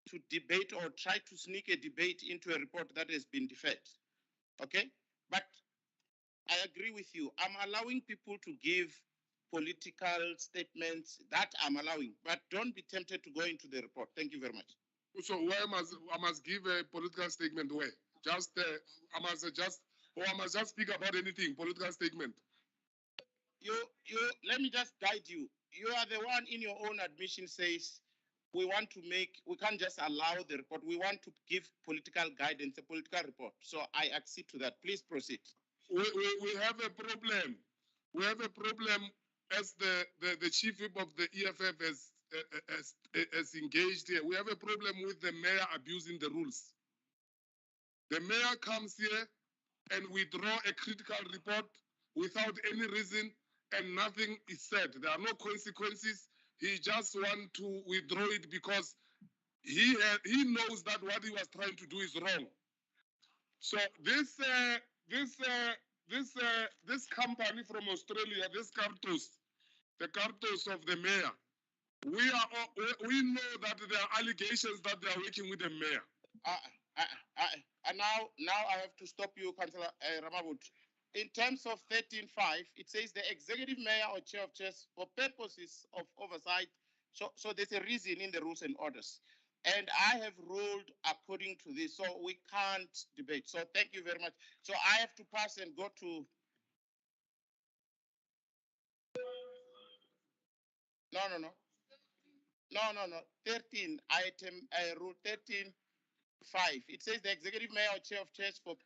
Speaker 1: to debate or try to sneak a debate into a report that has been deferred. Okay? But I agree with you. I'm allowing people to give political statements. That I'm allowing. But don't be tempted to go into the report. Thank you very much.
Speaker 8: So where I must give a political statement where? I must just speak about anything, political statement.
Speaker 1: Let me just guide you. You are the one in your own admission says we can't just allow the report. We want to give political guidance, a political report. So I accede to that. Please proceed.
Speaker 8: We have a problem. We have a problem as the chief whip of the EFF has engaged here. We have a problem with the mayor abusing the rules. The mayor comes here and withdraw a critical report without any reason and nothing is said. There are no consequences. He just wants to withdraw it because he knows that what he was trying to do is wrong. So this company from Australia, this Cartos, the Cartos of the mayor, we know that there are allegations that they are working with the mayor.
Speaker 1: And now I have to stop you, Councillor Ramabut. in terms of 13.5, it says the executive mayor or chair of chairs for purposes of oversight. So there's a reason in the rules and orders. And I have ruled according to this, so we can't debate. So thank you very much. So I have to pass and go to. No. No. 13, item, rule 13.5. It says the executive mayor or chair of chairs for.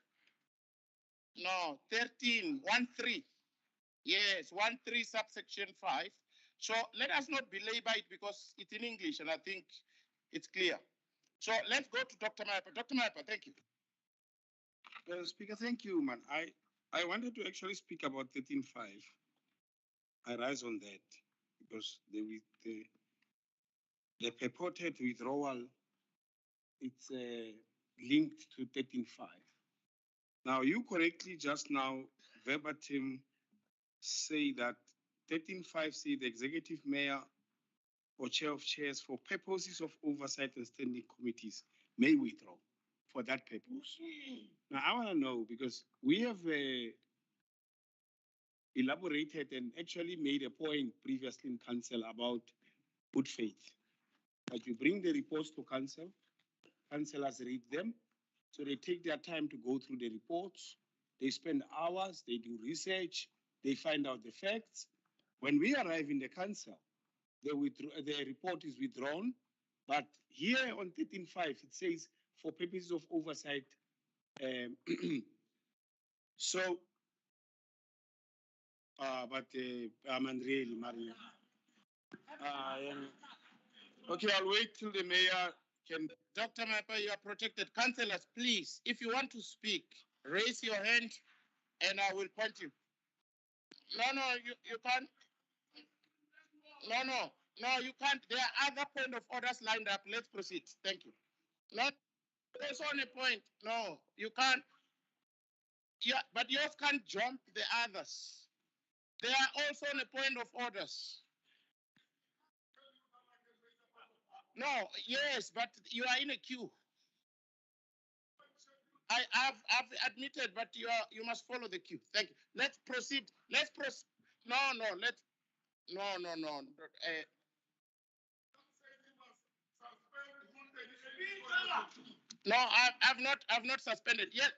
Speaker 1: No, 13.13. Yes, 13 subsection 5. So let us not belabor it because it's in English and I think it's clear. So let's go to Dr. Maipa. Dr. Maipa, thank you.
Speaker 5: Speaker, thank you, man. I wanted to actually speak about 13.5. I rise on that because the purported withdrawal, it's linked to 13.5. Now, you correctly just now verbatim say that 13.5 say the executive mayor or chair of chairs for purposes of oversight and standing committees may withdraw for that purpose. Now, I want to know because we have elaborated and actually made a point previously in council about good faith. That you bring the reports to council, councillors read them, so they take their time to go through the reports. They spend hours, they do research, they find out the facts. When we arrive in the council, the report is withdrawn. But here on 13.5, it says for purposes of oversight. So, but I'm really Mario. Okay, I'll wait till the mayor can.
Speaker 1: Dr. Maipa, you are protected. Councillors, please, if you want to speak, raise your hand and I will point you. No, you can't. No, you can't. There are other point of orders lined up. Let's proceed. Thank you. Not also on a point. No, you can't. Yeah, but yours can't jump the others. They are also on a point of orders. No, yes, but you are in a queue. I've admitted, but you must follow the queue. Thank you. Let's proceed. Let's proceed. No. No, I've not suspended yet.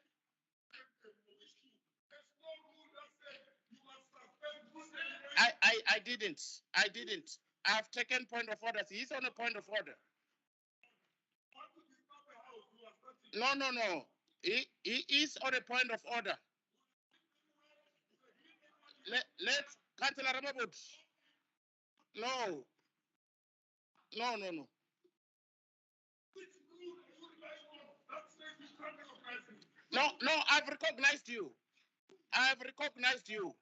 Speaker 1: I didn't. I've taken point of orders. He's on a point of order. No. He is on a point of order. Let's Councillor Ramabut. No. No, I've recognized you. I have recognized you.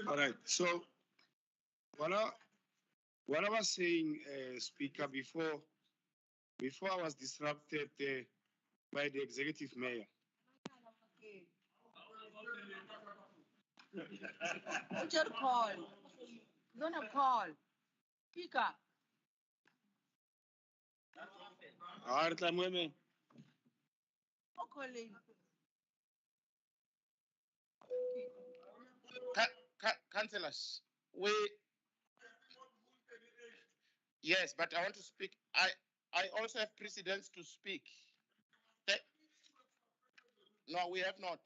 Speaker 5: All right, so what I was saying, Speaker, before I was disrupted by the executive mayor.
Speaker 24: What's your call? Gonna call. Speaker.
Speaker 5: All right, women.
Speaker 24: Calling.
Speaker 1: Councillors, yes, but I want to speak. I also have precedents to speak. No, we have not.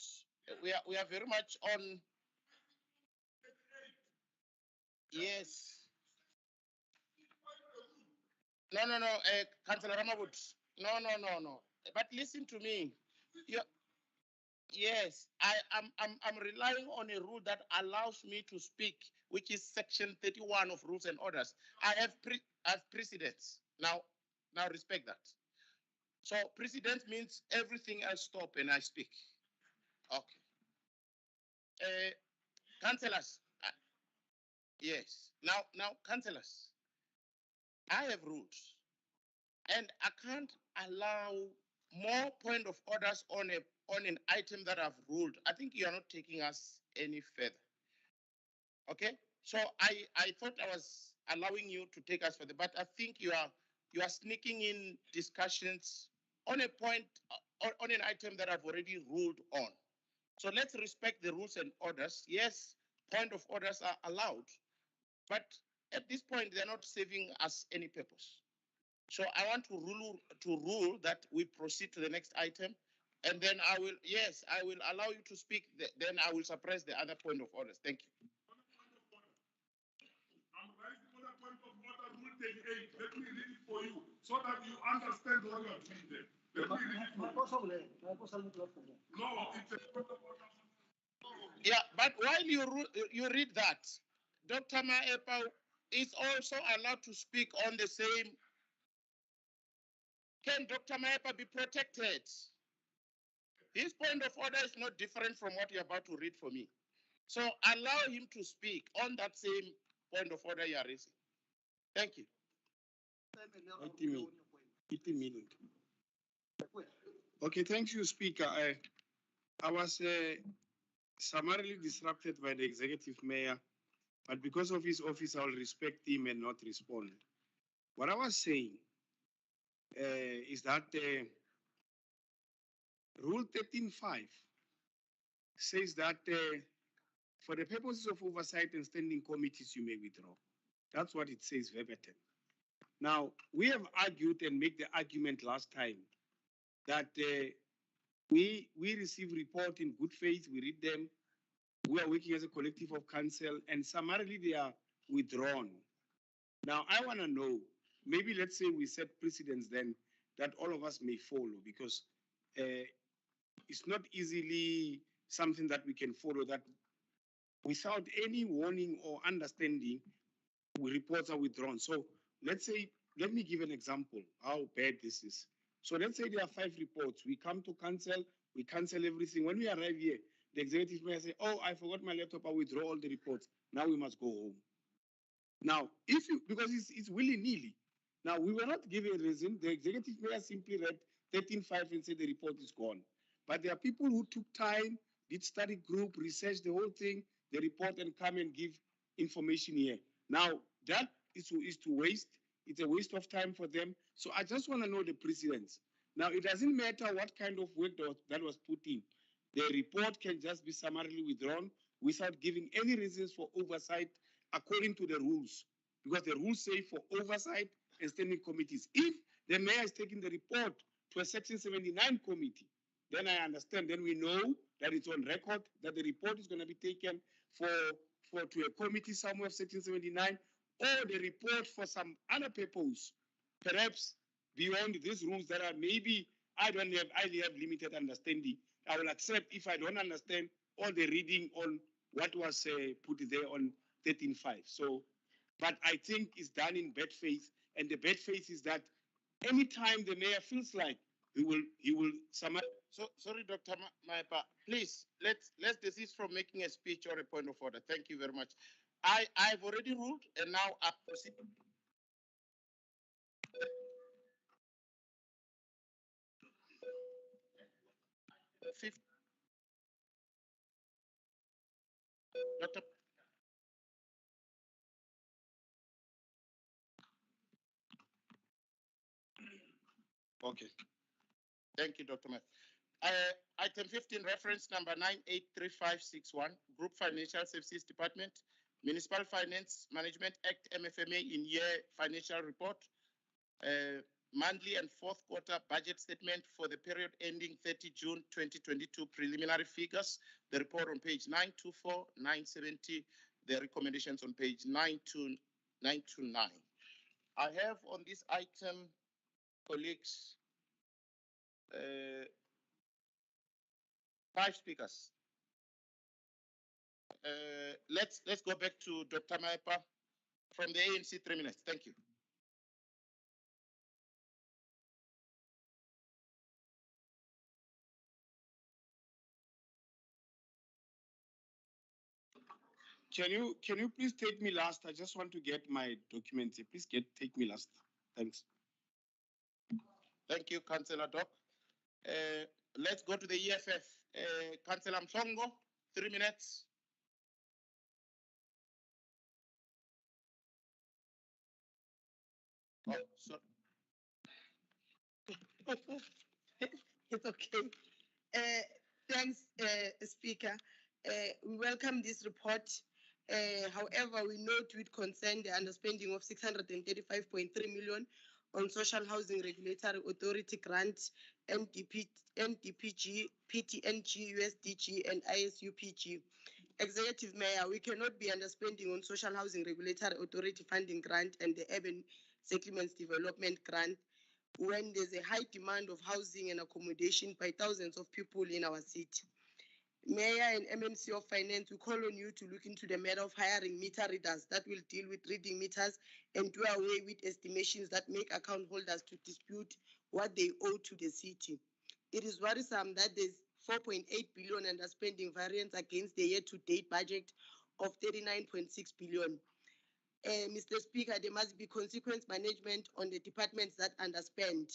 Speaker 1: We are very much on. Yes. No, Councillor Ramabut. No. But listen to me. Yes, I'm relying on a rule that allows me to speak, which is section 31 of rules and orders. I have precedents. Now respect that. So precedent means everything else stop and I speak. Okay. Councillors. Yes. Now, councillors, I have rules, and I can't allow more point of orders on an item that I've ruled. I think you are not taking us any further. Okay? So I thought I was allowing you to take us further, but I think you are sneaking in discussions on a point, on an item that I've already ruled on. So let's respect the rules and orders. Yes, point of orders are allowed, but at this point, they're not serving us any purpose. So I want to rule that we proceed to the next item, and then I will allow you to speak. Then I will suppress the other point of orders. Thank you.
Speaker 8: I'm raising on a point of order, Rule 38. Let me read it for you so that you understand what you are doing there. Let me read it for you. No, it's a point of order.
Speaker 1: Yeah, but while you read that, Dr. Maepa is also allowed to speak on the same. Can Dr. Maepa be protected? His point of order is not different from what you're about to read for me. So allow him to speak on that same point of order you are raising. Thank you.
Speaker 5: 80 minutes. Okay, thank you, Speaker. I was summarily disrupted by the executive mayor, but because of his office, I'll respect him and not respond. What I was saying is that Rule 13.5 says that for the purposes of oversight and standing committees, you may withdraw. That's what it says verbatim. Now, we have argued and made the argument last time that we receive report in good faith, we read them, we are working as a collective of council, and summarily they are withdrawn. Now, I want to know, maybe let's say we set precedents then that all of us may follow, because it's not easily something that we can follow, that without any warning or understanding, reports are withdrawn. So let's say, let me give an example how bad this is. So let's say there are 5 reports. We come to council, we cancel everything. When we arrive here, the executive mayor say, oh, I forgot my laptop, I withdraw all the reports. Now we must go home. Now, if you, because it's willy-nilly. Now, we were not given a reason. The executive mayor simply read 13.5 and said the report is gone. But there are people who took time, did study group, research the whole thing, the report, and come and give information here. Now, that is to waste. It's a waste of time for them. So I just want to know the precedents. Now, it doesn't matter what kind of work that was put in. The report can just be summarily withdrawn without giving any reasons for oversight according to the rules. Because the rules say for oversight and standing committees. If the mayor is taking the report to a Section 79 committee, then I understand. Then we know that it's on record that the report is going to be taken to a committee somewhere, Section 79, or the report for some other purpose, perhaps beyond these rules that are maybe I have limited understanding. I will accept if I don't understand all the reading on what was put there on 13.5. So, but I think it's done in bad faith, and the bad faith is that anytime the mayor feels like he will summarize.
Speaker 1: So sorry, Dr. Maepa, please let's desist from making a speech or a point of order. Thank you very much. I've already ruled, and now I proceed. Dr. Okay. Thank you, Dr. Maepa. Item 15, reference number 983561, Group Financial Services Department, Municipal Finance Management Act, MFMA in year financial report, monthly and fourth quarter budget statement for the period ending 30 June 2022, preliminary figures, the report on page 924, 970, the recommendations on page 929. I have on this item, colleagues, 5 speakers. Let's go back to Dr. Maepa from the ANC, 3 minutes. Thank you.
Speaker 5: Can you please take me last? I just want to get my documents. Please take me last. Thanks.
Speaker 1: Thank you, Councillor Doc. Let's go to the EFF. Councillor Msongo, 3 minutes. Oh, so
Speaker 24: It's okay. Thanks, Speaker. We welcome this report. However, we note with concern the underspending of 635.3 million on Social Housing Regulatory Authority grant, NDPG, PTNG, USDG, and ISUPG. Executive Mayor, we cannot be underspending on Social Housing Regulatory Authority funding grant and the Urban Settlements Development grant when there's a high demand of housing and accommodation by thousands of people in our city. Mayor and MMC of Finance, we call on you to look into the matter of hiring meter readers that will deal with reading meters and do away with estimations that make account holders to dispute what they owe to the city. It is worrisome that there's 4.8 billion underspending variance against the year-to-date budget of 39.6 billion. Mr. Speaker, there must be consequence management on the departments that underspend.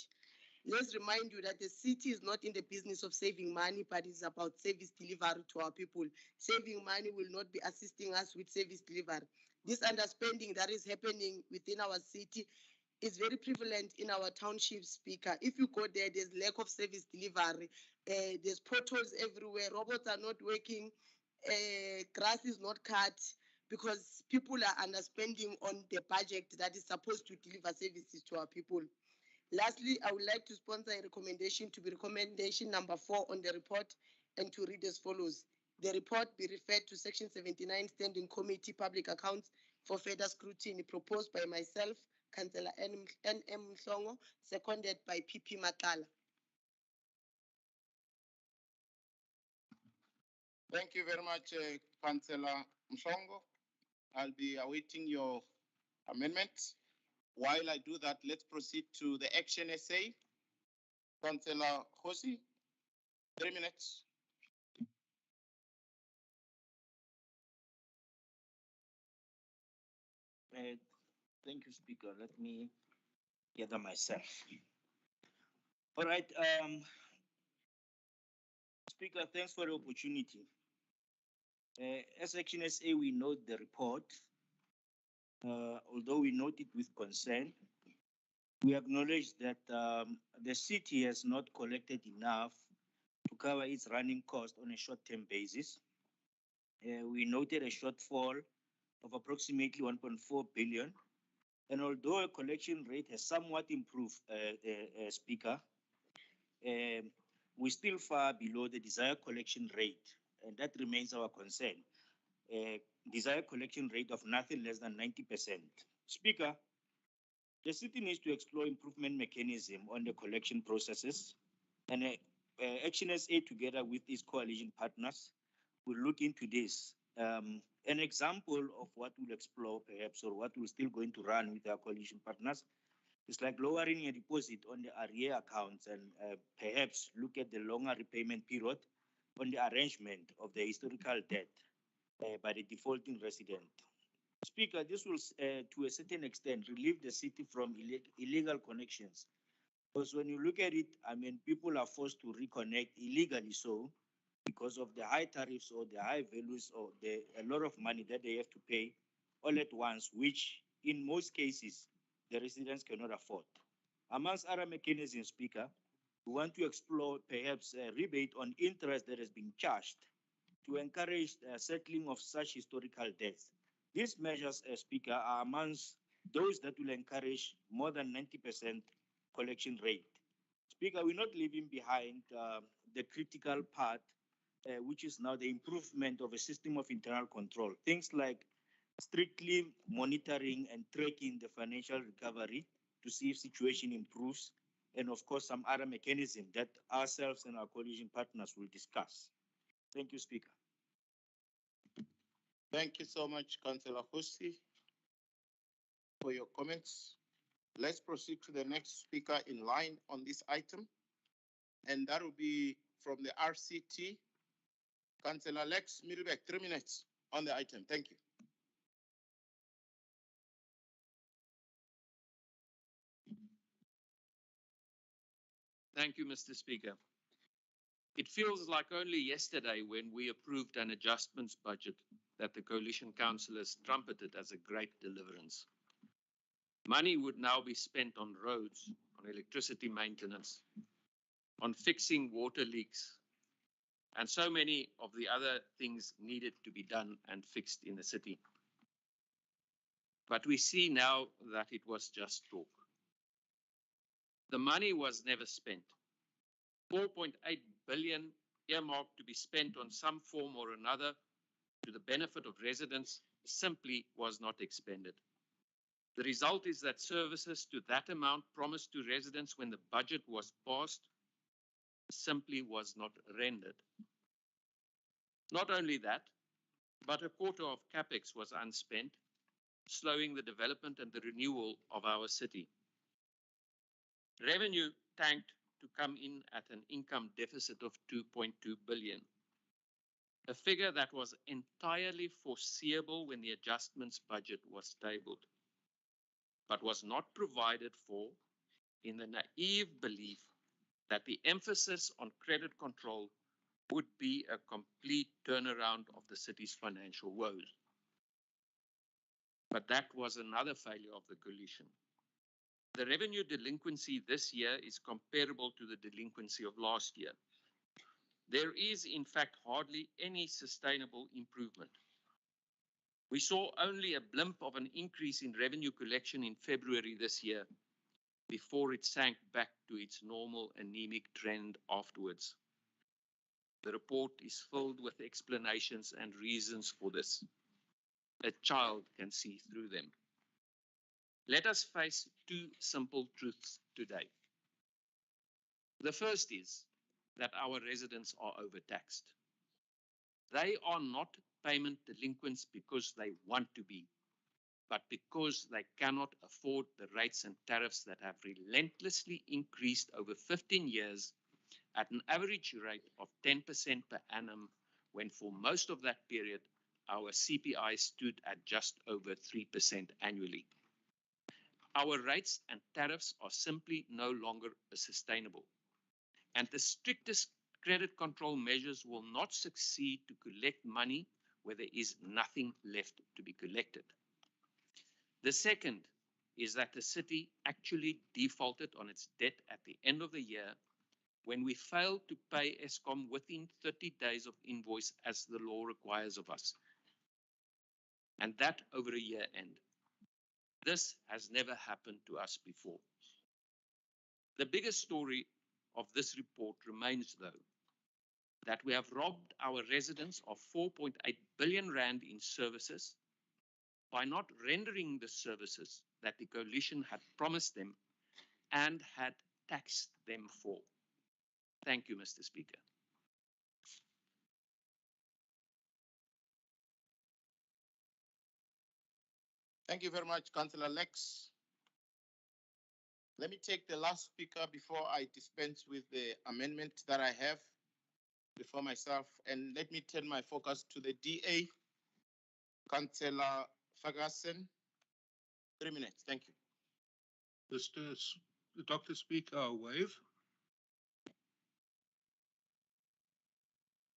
Speaker 24: Let's remind you that the city is not in the business of saving money, but it's about service delivery to our people. Saving money will not be assisting us with service delivery. This underspending that is happening within our city is very prevalent in our township, Speaker. If you go there, there's lack of service delivery. There's potholes everywhere. Robots are not working. Grass is not cut because people are underspending on the budget that is supposed to deliver services to our people. Lastly, I would like to sponsor a recommendation to be recommendation number 4 on the report and to read as follows. The report be referred to Section 79 Standing Committee Public Accounts for further scrutiny proposed by myself, Councillor N.M. Mhlongo, seconded by P.P. Matala.
Speaker 1: thank you very much, Councillor Mshongo. I'll be awaiting your amendments. While I do that, let's proceed to the action essay. Councillor Hosi, 3 minutes.
Speaker 12: Thank you, Speaker. Let me gather myself. All right, Speaker, thanks for the opportunity. As Action SA, we note the report. Although we note it with concern, we acknowledge that the city has not collected enough to cover its running cost on a short-term basis. We noted a shortfall of approximately 1.4 billion. And although a collection rate has somewhat improved, Speaker, we're still far below the desired collection rate, and that remains our concern. Desired collection rate of nothing less than 90%. Speaker, the city needs to explore improvement mechanism on the collection processes, and Action SA together with its coalition partners will look into this. An example of what we'll explore perhaps, or what we're still going to run with our coalition partners, is like lowering a deposit on the arrear accounts and perhaps look at the longer repayment period on the arrangement of the historical debt by the defaulting resident. Speaker, this will, to a certain extent, relieve the city from illegal connections. Because when you look at it, I mean, people are forced to reconnect illegally so, because of the high tariffs or the high values or a lot of money that they have to pay all at once, which in most cases, the residents cannot afford. Amongst other mechanisms, Speaker, we want to explore perhaps a rebate on interest that has been charged to encourage the settling of such historical debts. These measures, Speaker, are amongst those that will encourage more than 90% collection rate. Speaker, we're not leaving behind the critical part, which is now the improvement of a system of internal control. Things like strictly monitoring and tracking the financial recovery to see if situation improves, and of course, some other mechanism that ourselves and our coalition partners will discuss. Thank you, Speaker.
Speaker 1: Thank you so much, Councillor Hosi, for your comments. Let's proceed to the next speaker in line on this item, and that will be from the RCT, Councillor Lex Middlebeck, 3 minutes on the item. Thank you.
Speaker 20: Thank you, Mr. Speaker. It feels like only yesterday when we approved an adjustments budget that the coalition councillors trumpeted as a great deliverance. Money would now be spent on roads, on electricity maintenance, on fixing water leaks, and so many of the other things needed to be done and fixed in the city. But we see now that it was just talk. The money was never spent. 4.8 billion earmarked to be spent on some form or another to the benefit of residents simply was not expended. The result is that services to that amount promised to residents when the budget was passed simply was not rendered. Not only that, but a quarter of capex was unspent, slowing the development and the renewal of our city. Revenue tanked to come in at an income deficit of 2.2 billion, a figure that was entirely foreseeable when the adjustments budget was tabled, but was not provided for in the naive belief that the emphasis on credit control would be a complete turnaround of the city's financial woes. But that was another failure of the coalition. The revenue delinquency this year is comparable to the delinquency of last year. There is, in fact, hardly any sustainable improvement. We saw only a blimp of an increase in revenue collection in February this year, before it sank back to its normal anemic trend afterwards. The report is filled with explanations and reasons for this. A child can see through them. Let us face two simple truths today. The first is that our residents are overtaxed. They are not payment delinquents because they want to be, but because they cannot afford the rates and tariffs that have relentlessly increased over 15 years at an average rate of 10% per annum, when for most of that period, our CPI stood at just over 3% annually. Our rates and tariffs are simply no longer sustainable, and the strictest credit control measures will not succeed to collect money where there is nothing left to be collected. The second is that the city actually defaulted on its debt at the end of the year when we failed to pay Eskom within 30 days of invoice as the law requires of us, and that over a year end. This has never happened to us before. The biggest story of this report remains, though, that we have robbed our residents of 4.8 billion rand in services by not rendering the services that the coalition had promised them and had taxed them for. Thank you, Mr. Speaker.
Speaker 1: Thank you very much, Councillor Lex. Let me take the last speaker before I dispense with the amendment that I have before myself, and let me turn my focus to the DA, Councillor Ferguson. 3 minutes, thank you.
Speaker 15: Dr. Speaker, I waive.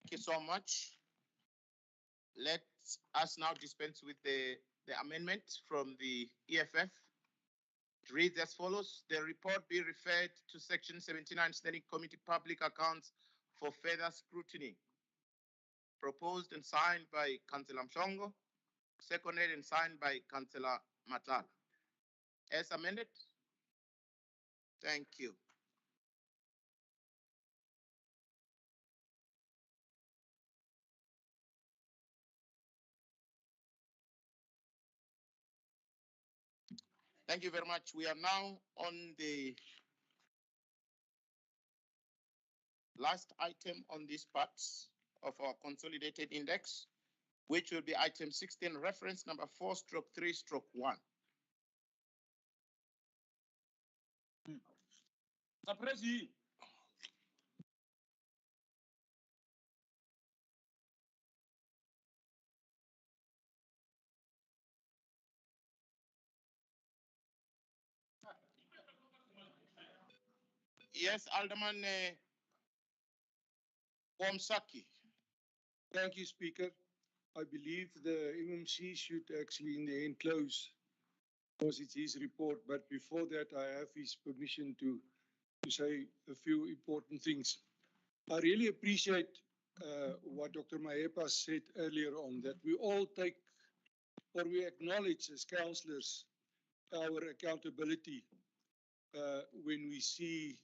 Speaker 1: Thank you so much. Let us now dispense with the amendment from the EFF. It reads as follows: the report be referred to Section 79 Standing Committee Public Accounts for further scrutiny. Proposed and signed by Councillor Mshongo, seconded and signed by Councillor Matala. As amended? Thank you. Thank you very much. We are now on the last item on this part of our consolidated index, which will be item 16, reference number 4/3/1. Yes, Alderman Wamsaki.
Speaker 15: Thank you, Speaker. I believe the MMC should actually in the end close because it's his report. But before that, I have his permission to say a few important things. I really appreciate what Dr. Maepa said earlier on, that we all take or we acknowledge as councillors our accountability when we see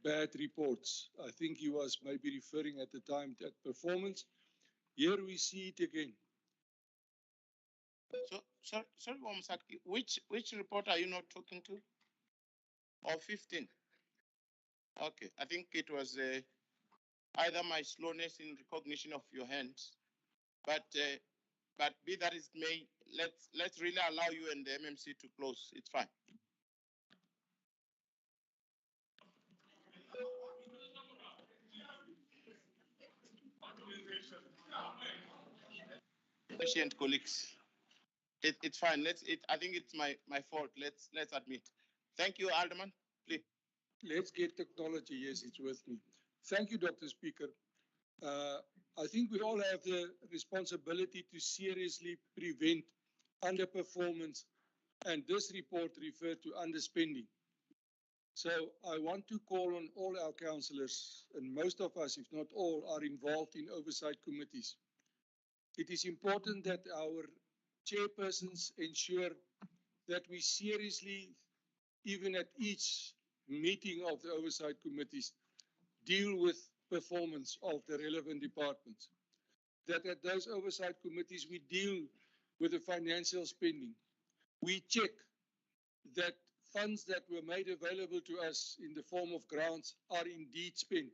Speaker 15: bad reports. I think he was maybe referring at the time to performance. Here we see it again.
Speaker 1: Sorry, Wamsaki, which report are you not talking to? Or 15? Okay, I think it was either my slowness in recognition of your hands, but be that as it may, let's really allow you and the MMC to close. It's fine. Patient colleagues, it's fine. I think it's my fault. Let's admit. Thank you, Alderman. Please.
Speaker 15: Let's get technology. Yes, it's with me. Thank you, Dr. Speaker. I think we all have the responsibility to seriously prevent underperformance, and this report referred to underspending. So I want to call on all our councillors, and most of us, if not all, are involved in oversight committees. It is important that our chairpersons ensure that we seriously, even at each meeting of the oversight committees, deal with performance of the relevant departments. That at those oversight committees, we deal with the financial spending. We check that funds that were made available to us in the form of grants are indeed spent.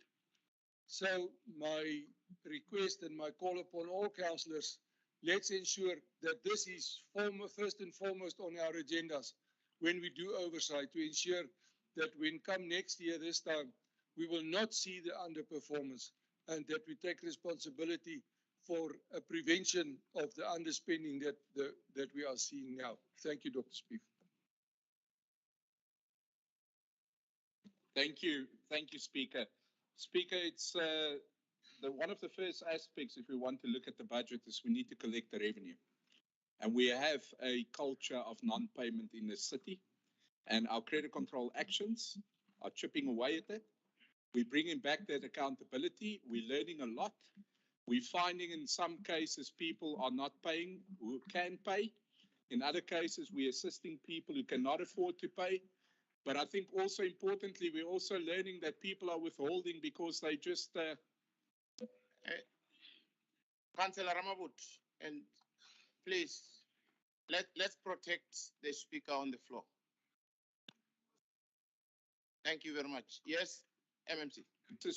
Speaker 15: So my request and my call upon all councillors, let's ensure that this is first and foremost on our agendas when we do oversight, to ensure that when come next year, this time, we will not see the underperformance, and that we take responsibility for a prevention of the underspending that we are seeing now. Thank you, Dr. Speaker.
Speaker 14: Thank you, Speaker. Speaker, it's one of the first aspects, if we want to look at the budget, is we need to collect the revenue. And we have a culture of non-payment in the city, and our credit control actions are chipping away at it. We're bringing back that accountability. We're learning a lot. We're finding in some cases people are not paying who can pay. In other cases, we're assisting people who cannot afford to pay. But I think also importantly, we're also learning that people are withholding because they just...
Speaker 1: Councillor Ramabut, and please, let's protect the speaker on the floor. Thank you very much. Yes, MMC.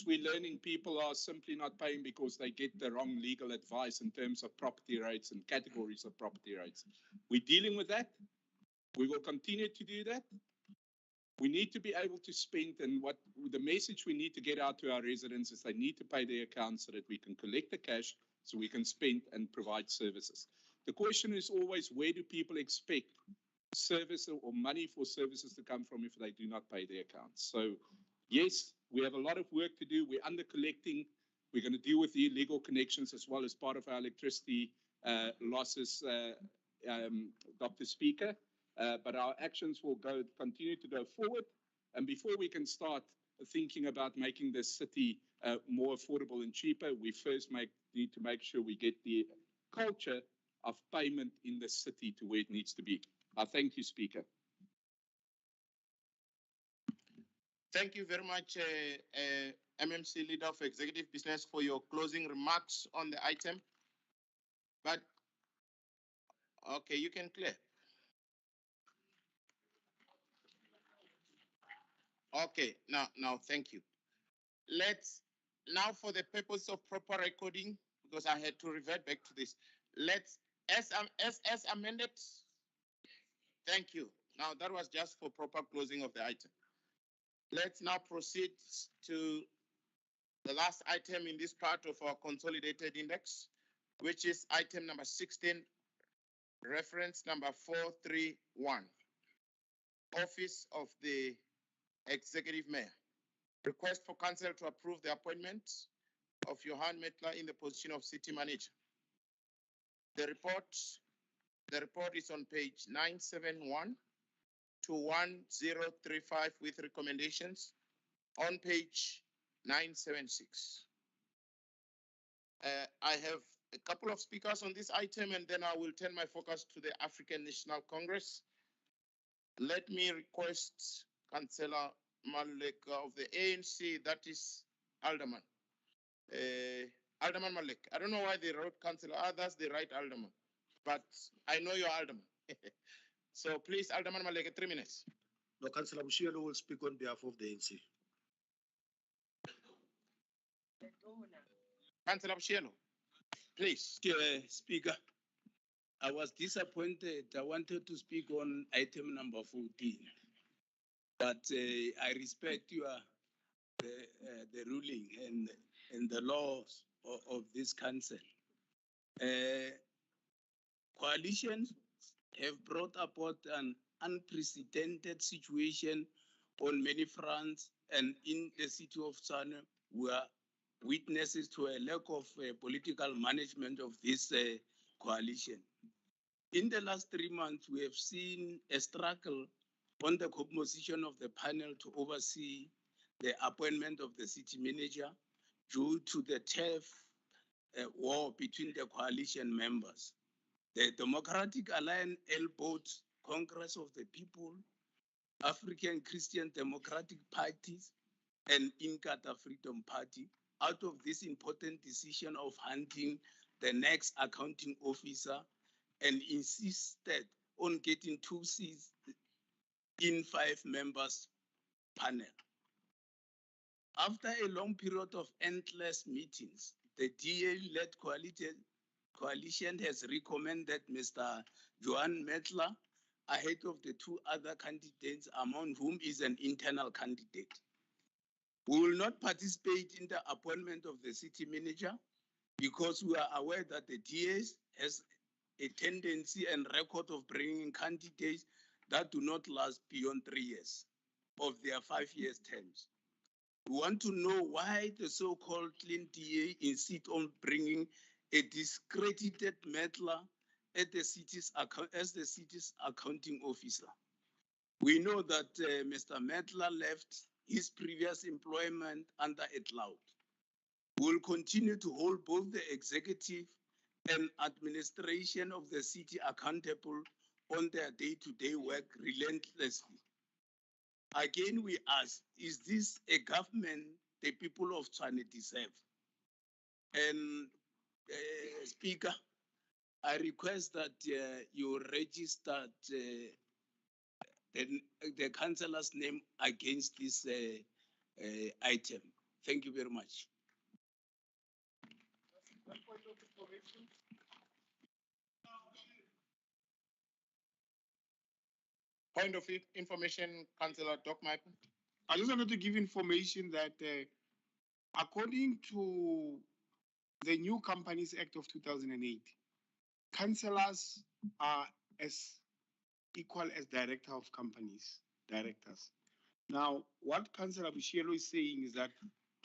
Speaker 14: We're learning people are simply not paying because they get the wrong legal advice in terms of property rights and categories of property rights. We're dealing with that. We will continue to do that. We need to be able to spend, and what the message we need to get out to our residents is they need to pay their accounts so that we can collect the cash so we can spend and provide services. The question is always, where do people expect service or money for services to come from if they do not pay their accounts? So yes, we have a lot of work to do. We're under collecting. We're going to deal with the illegal connections as well as part of our electricity losses, Dr. Speaker. But our actions will continue to go forward. And before we can start thinking about making the city more affordable and cheaper, we first need to make sure we get the culture of payment in the city to where it needs to be. I thank you, Speaker.
Speaker 1: Thank you very much, MMC Leader of Executive Business, for your closing remarks on the item. But, okay, you can clear. Okay, now, thank you. Let's, now for the purpose of proper recording, because I had to revert back to this, let's, as amended, thank you. Now, that was just for proper closing of the item. Let's now proceed to the last item in this part of our consolidated index, which is item number 16, reference number 431, Office of the Executive Mayor. Request for Council to approve the appointment of Johan Mettler in the position of City Manager. The report is on page 971 to 1035 with recommendations on page 976. I have a couple of speakers on this item, and then I will turn my focus to the African National Congress. Let me request Councillor Malek of the ANC, that is Alderman. Alderman Malek. I don't know why they wrote Councillor. That's the right Alderman. But I know you're Alderman. So please, Alderman Malek, 3 minutes.
Speaker 13: No, Councillor Bushielo will speak on behalf of the ANC.
Speaker 1: Councillor Bushielo, please.
Speaker 2: Speaker, I was disappointed. I wanted to speak on item number 14, but I respect the ruling and the laws of this council. Coalitions have brought about an unprecedented situation on many fronts, and in the city of Tshwane, we are witnesses to a lack of political management of this coalition. In the last 3 months, we have seen a struggle on the composition of the panel to oversee the appointment of the city manager due to the turf war between the coalition members. The Democratic Alliance elbowed Congress of the People, African Christian Democratic Parties, and Inkatha Freedom Party out of this important decision of hunting the next accounting officer, and insisted on getting 2 seats in 5 members panel. After a long period of endless meetings, the DA-led coalition has recommended Mr. Johan Mandela ahead of the 2 other candidates, among whom is an internal candidate. We will not participate in the appointment of the city manager because we are aware that the DA has a tendency and record of bringing candidates that do not last beyond 3 years of their 5 years terms. We want to know why the so-called clean DA insist on bringing a discredited Mandela as the city's accounting officer. We know that Mr. Mandela left his previous employment under a cloud. We will continue to hold both the executive and administration of the city accountable on their day-to-day work relentlessly. Again, we ask, is this a government the people of Tshwane deserve? And Speaker, I request that you register the councillor's name against this item. Thank you very much.
Speaker 1: Point of information, Councillor Doc Michael.
Speaker 5: I just wanted to give information that according to the new Companies Act of 2008, councillors are as equal as director of companies, directors. Now, what Councillor Bushielo is saying is that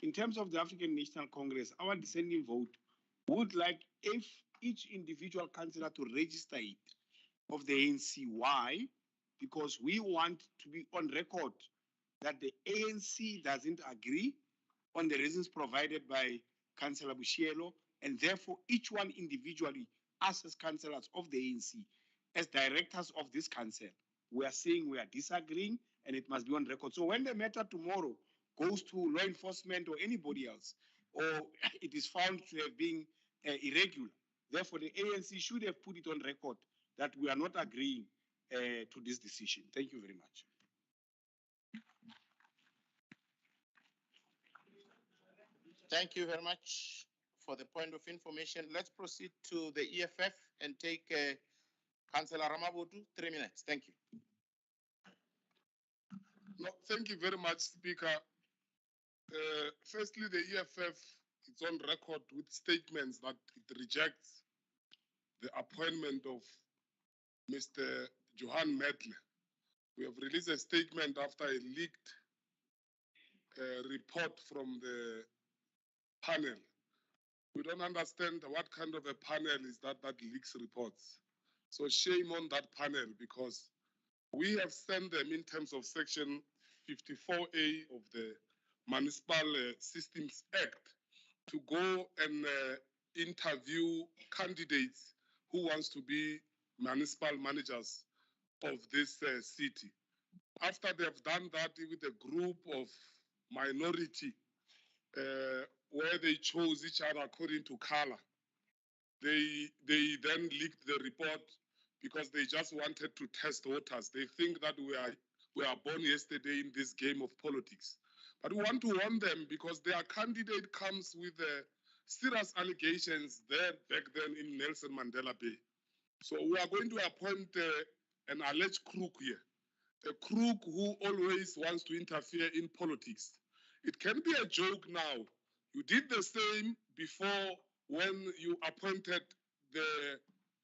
Speaker 5: in terms of the African National Congress, our dissenting vote would like if each individual councillor to register it of the ANC. Why? Because we want to be on record that the ANC doesn't agree on the reasons provided by Councillor Bushielo, and therefore each one individually, us as councillors of the ANC, as directors of this council, we are saying we are disagreeing and it must be on record. So when the matter tomorrow goes to law enforcement or anybody else, or it is found to have been irregular, therefore the ANC should have put it on record that we are not agreeing to this decision. Thank you very much.
Speaker 1: Thank you very much for the point of information. Let's proceed to the EFF and take Councillor Ramabutu, 3 minutes. Thank you.
Speaker 8: No, thank you very much, Speaker. Firstly, the EFF is on record with statements that it rejects the appointment of Mr. Johan Mandela. We have released a statement after a leaked report from the panel. We don't understand what kind of a panel is that leaks reports. So shame on that panel, because we have sent them in terms of section 54A of the Municipal Systems Act to go and interview candidates who wants to be municipal managers of this city. After they have done that with a group of minority, where they chose each other according to color, they then leaked the report because they just wanted to test waters. They think that we are born yesterday in this game of politics. But we want to warn them because their candidate comes with serious allegations there back then in Nelson Mandela Bay. So we are going to appoint an alleged crook here, a crook who always wants to interfere in politics. It can be a joke now. You did the same before when you appointed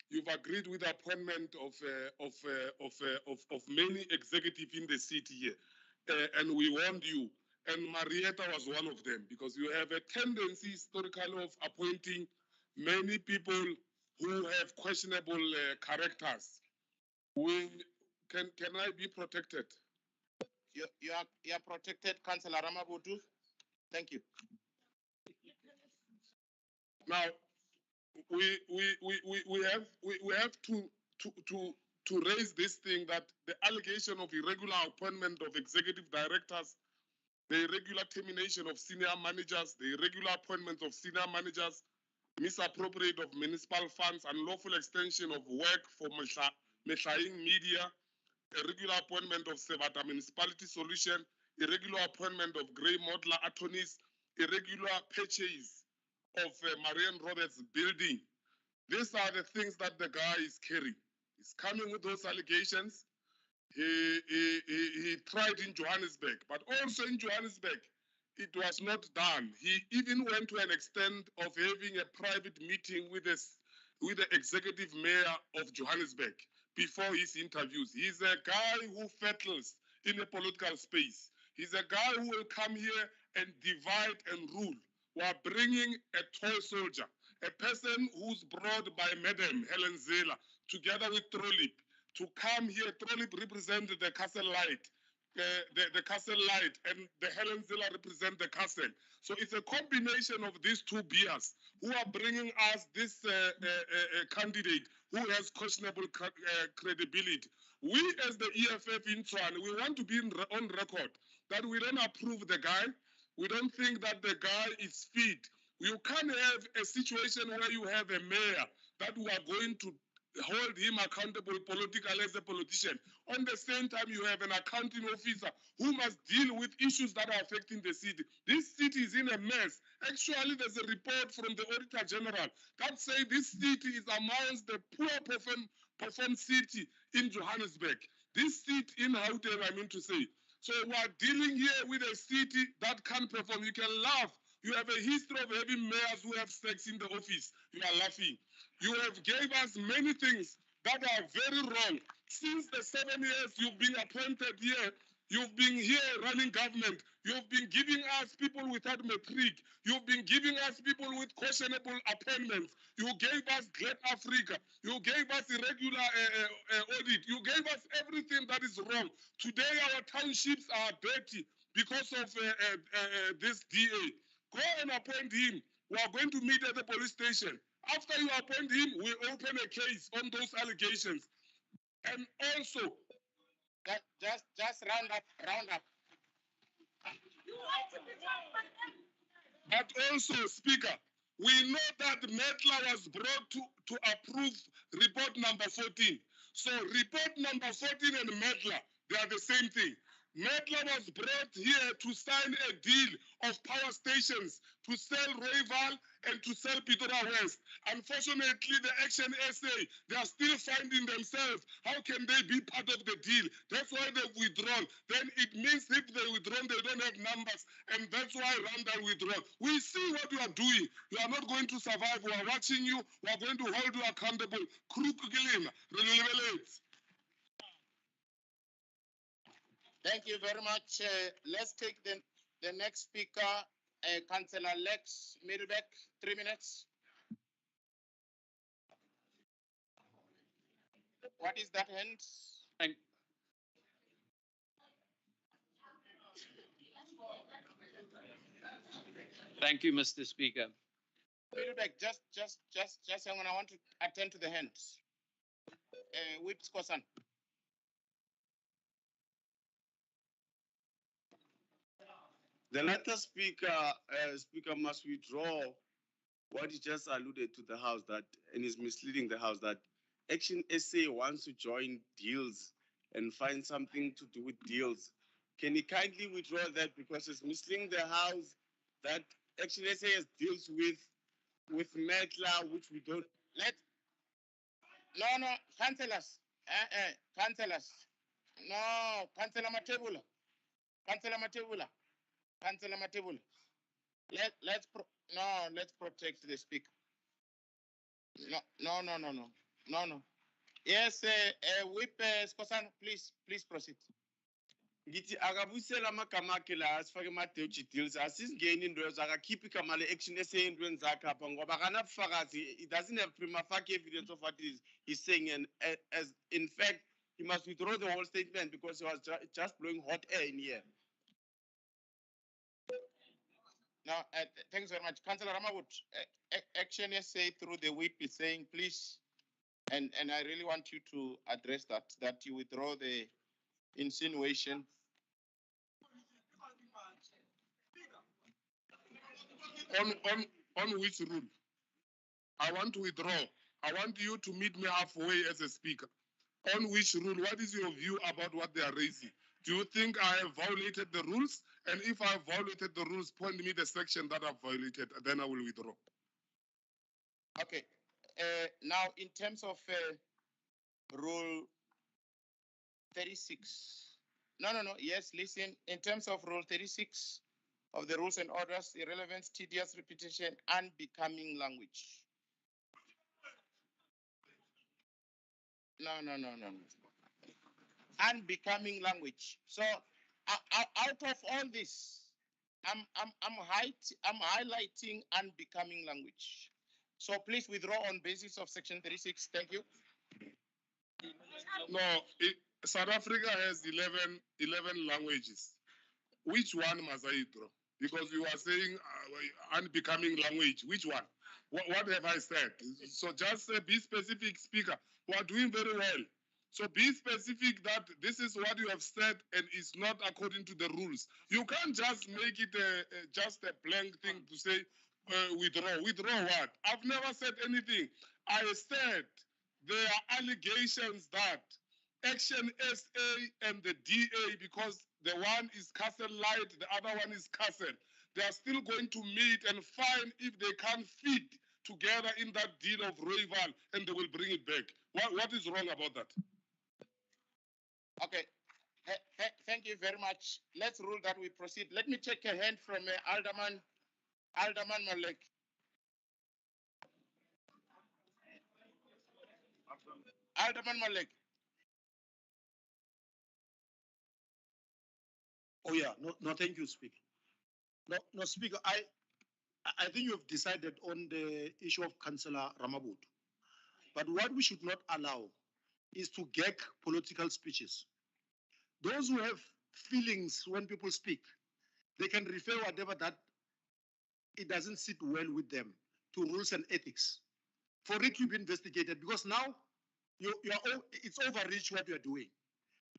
Speaker 8: you've agreed with the appointment of many executives in the city here, and we warned you. And Marietta was one of them because you have a tendency historically of appointing many people who have questionable characters. Can I be protected?
Speaker 1: You are protected, Councillor Ramabutu. Thank you.
Speaker 8: Now, we have to raise this thing that the allegation of irregular appointment of executive directors, the irregular termination of senior managers, the irregular appointment of senior managers, misappropriate of municipal funds, unlawful extension of work for Mehlaing Media, irregular appointment of Sevata Municipality Solution, irregular appointment of Grey Modeler attorneys, irregular purchase of Marian Roberts building. These are the things that the guy is carrying. He's coming with those allegations. He tried in Johannesburg, but also in Johannesburg, it was not done. He even went to an extent of having a private meeting with the executive mayor of Johannesburg before his interviews. He's a guy who fettles in a political space. He's a guy who will come here and divide and rule. We are bringing a toy soldier, a person who's brought by Madam Helen Zela, together with Trolip, to come here. Trolip represented the Castle Light, the Castle Light, and the Helen Zela represent the Castle. So it's a combination of these two beers who are bringing us this candidate who has questionable credibility. We, as the EFF in Tshwane, we want to be on record that we don't approve the guy. We don't think that the guy is fit. You can't have a situation where you have a mayor that we are going to hold him accountable politically as a politician. On the same time, you have an accounting officer who must deal with issues that are affecting the city. This city is in a mess. Actually, there's a report from the Auditor General that says this city is amongst the poor performed city in Johannesburg. This city in Gauteng, I mean to say. So we are dealing here with a city that can't perform. You can laugh. You have a history of having mayors who have sex in the office. You are laughing. You have gave us many things that are very wrong. Since the 7 years you've been appointed here, you've been here running government. You've been giving us people without matric. You've been giving us people with questionable appointments. You gave us Great Africa. You gave us irregular audit. You gave us everything that is wrong. Today our townships are dirty because of this DA. Go and appoint him. We are going to meet at the police station. After you appoint him, we open a case on those allegations. And also,
Speaker 1: just round up.
Speaker 8: But also, Speaker, we know that Mandela was brought to approve report number 14. So report number 14 and Mandela, they are the same thing. Mandela was brought here to sign a deal of power stations to sell Royval and to sell Pretoria West. Unfortunately, the Action SA, they are still finding themselves. How can they be part of the deal? That's why they've withdrawn. Then it means if they withdrawn, they don't have numbers. And that's why Randall withdrawn. We see what you are doing. You are not going to survive. We are watching you. We are going to hold you accountable. Crook Gillim, relevate.
Speaker 1: Thank you very much. Let's take the next speaker, Councillor Lex Middlebeck, 3 minutes. What is that hand?
Speaker 20: Thank you, Mr. Speaker.
Speaker 1: Feedback, just hang on. I want to attend to the hands. Whip Skosan.
Speaker 17: The latter speaker must withdraw what he just alluded to the House that, and is misleading the House that Action SA wants to join deals and find something to do with deals. Can he kindly withdraw that because it's misleading the House that Action SA deals with Mandela, which we don't.
Speaker 1: No, councillors. Councillors. No, Councillor Matebula. Councillor Matebula. Councillor Matebula. Let's protect the speaker. No. Yes, Whip Skosan, please proceed.
Speaker 17: Ngithi akabuyisela amagama akhe la asifake emadeuji deals asizingeni into akakhiphi igama le-action eseyentweni zakhe apha ngoba akanabufakazi. He doesn't have prima facie evidence of what he's saying, and as in fact he must withdraw the whole statement because he was just blowing hot air in here.
Speaker 1: No, thanks very much. Councillor Ramawut, Action SA through the whip is saying please, and I really want you to address that you withdraw the insinuation.
Speaker 8: On which rule? I want to withdraw. I want you to meet me halfway as a speaker. On which rule? What is your view about what they are raising? Do you think I have violated the rules? And if I have violated the rules, point me the section that I've violated, then I will withdraw.
Speaker 1: Okay. Now, in terms of Rule 36. No. Yes, listen. In terms of Rule 36 of the Rules and Orders, irrelevance, tedious repetition, unbecoming language. No. Unbecoming language. So, out of all this, I'm highlighting unbecoming language. So please withdraw on basis of Section 36. Thank you.
Speaker 8: No, South Africa has 11 languages. Which one must I withdraw? Because you are saying unbecoming language. Which one? What have I said? So just be specific, Speaker. We are doing very well. So be specific that this is what you have said and it's not according to the rules. You can't just make it just a blank thing to say withdraw. Withdraw what? I've never said anything. I said there are allegations that Action SA and the DA, because the one is Castle Light, the other one is Castle, they are still going to meet and find if they can fit together in that deal of Royval and they will bring it back. What is wrong about that?
Speaker 1: Okay. Thank you very much. Let's rule that we proceed. Let me take a hand from Alderman Malek. Alderman Malek.
Speaker 13: Oh yeah, no, thank you, Speaker. No, Speaker, I think you have decided on the issue of Councillor Ramabut. But what we should not allow is to gag political speeches. Those who have feelings when people speak, they can refer whatever that it doesn't sit well with them to rules and ethics for it to be investigated, because now it's overreach what you are doing.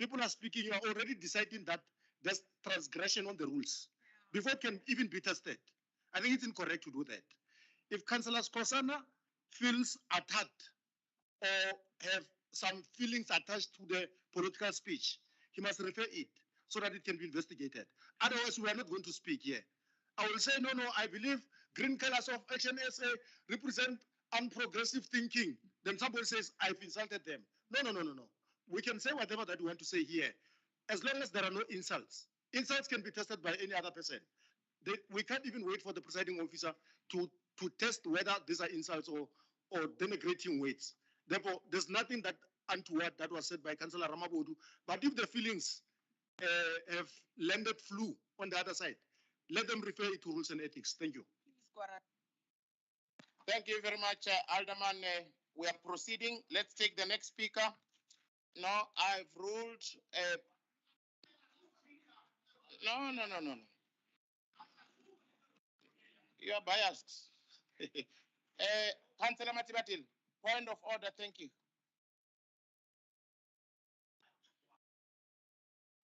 Speaker 13: People are speaking, you are already deciding that there's transgression on the rules before it can even be tested. I think it's incorrect to do that. If Councillor Skosana feels attacked or have some feelings attached to the political speech, he must refer it so that it can be investigated. Otherwise, we are not going to speak here. I will say, no, I believe green colors of Action SA represent unprogressive thinking. Then somebody says, I've insulted them. No. We can say whatever that we want to say here, as long as there are no insults. Insults can be tested by any other person. We can't even wait for the presiding officer to test whether these are insults or denigrating words. Therefore, there's nothing that untoward that was said by Councillor Ramabodu. But if the feelings have landed flu on the other side, let them refer it to rules and ethics. Thank you.
Speaker 1: Thank you very much, Alderman. We are proceeding. Let's take the next speaker. No, I've ruled. No. You are biased. Councillor Matibatil, point of order, thank you.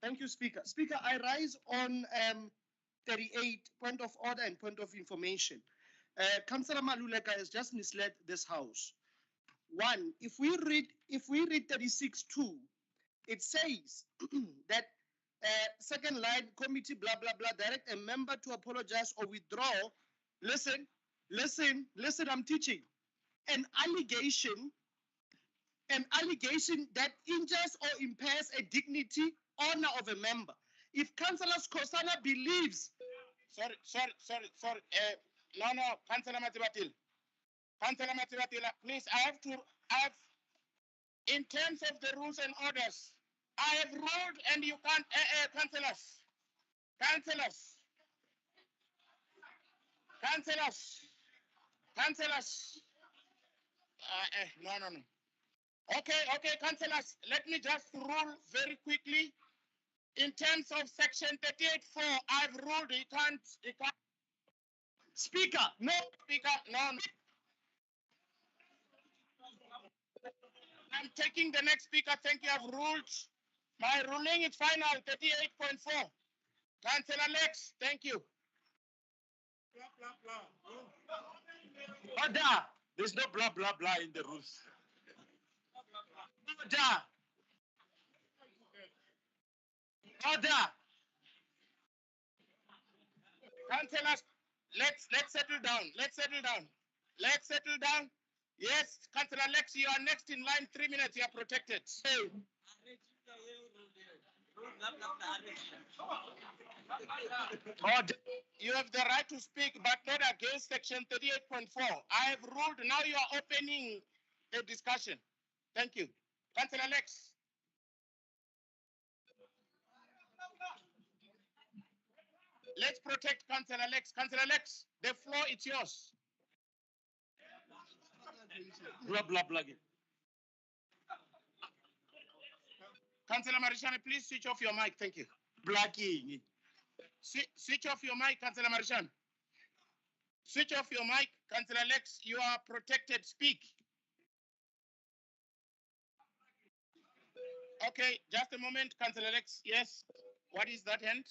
Speaker 10: Thank you, Speaker. Speaker, I rise on 38, point of order and point of information. Councillor Maluleka has just misled this House. One, if we read 36.2, it says that second line, committee, blah, blah, blah, direct a member to apologize or withdraw. Listen, I'm teaching. An allegation that injures or impairs a dignity, honor of a member. If Councillor Skosana believes...
Speaker 1: Sorry. No, Councillor Matibatil. Councillor Matibatil, please, in terms of the rules and orders, I have ruled and you can't, councillors. No. Okay, councillors, let me just rule very quickly. In terms of section 38.4, I've ruled you can't.
Speaker 10: Speaker, no.
Speaker 1: I'm taking the next speaker. Thank you. I've ruled. My ruling is final. 38.4. Councillor Lex, thank you.
Speaker 10: Order. There's no blah, blah, blah in the rules. Order.
Speaker 1: Councillors, let's settle down. Yes, Councillor Lex, you are next in line. 3 minutes. You are protected. You have the right to speak, but not against section 38.4. I have ruled. Now you are opening a discussion. Thank you. Councillor Lex. Let's protect Councillor Lex. Councillor Lex, the floor is yours.
Speaker 10: Blah, blah, blah.
Speaker 1: Councillor Marishane, please switch off your mic. Thank you.
Speaker 10: Blacking.
Speaker 1: Switch off your mic, Councillor Marishane. Switch off your mic. Councillor Lex, you are protected. Speak. Okay, just a moment, Councillor Lex. Yes. What is that hand?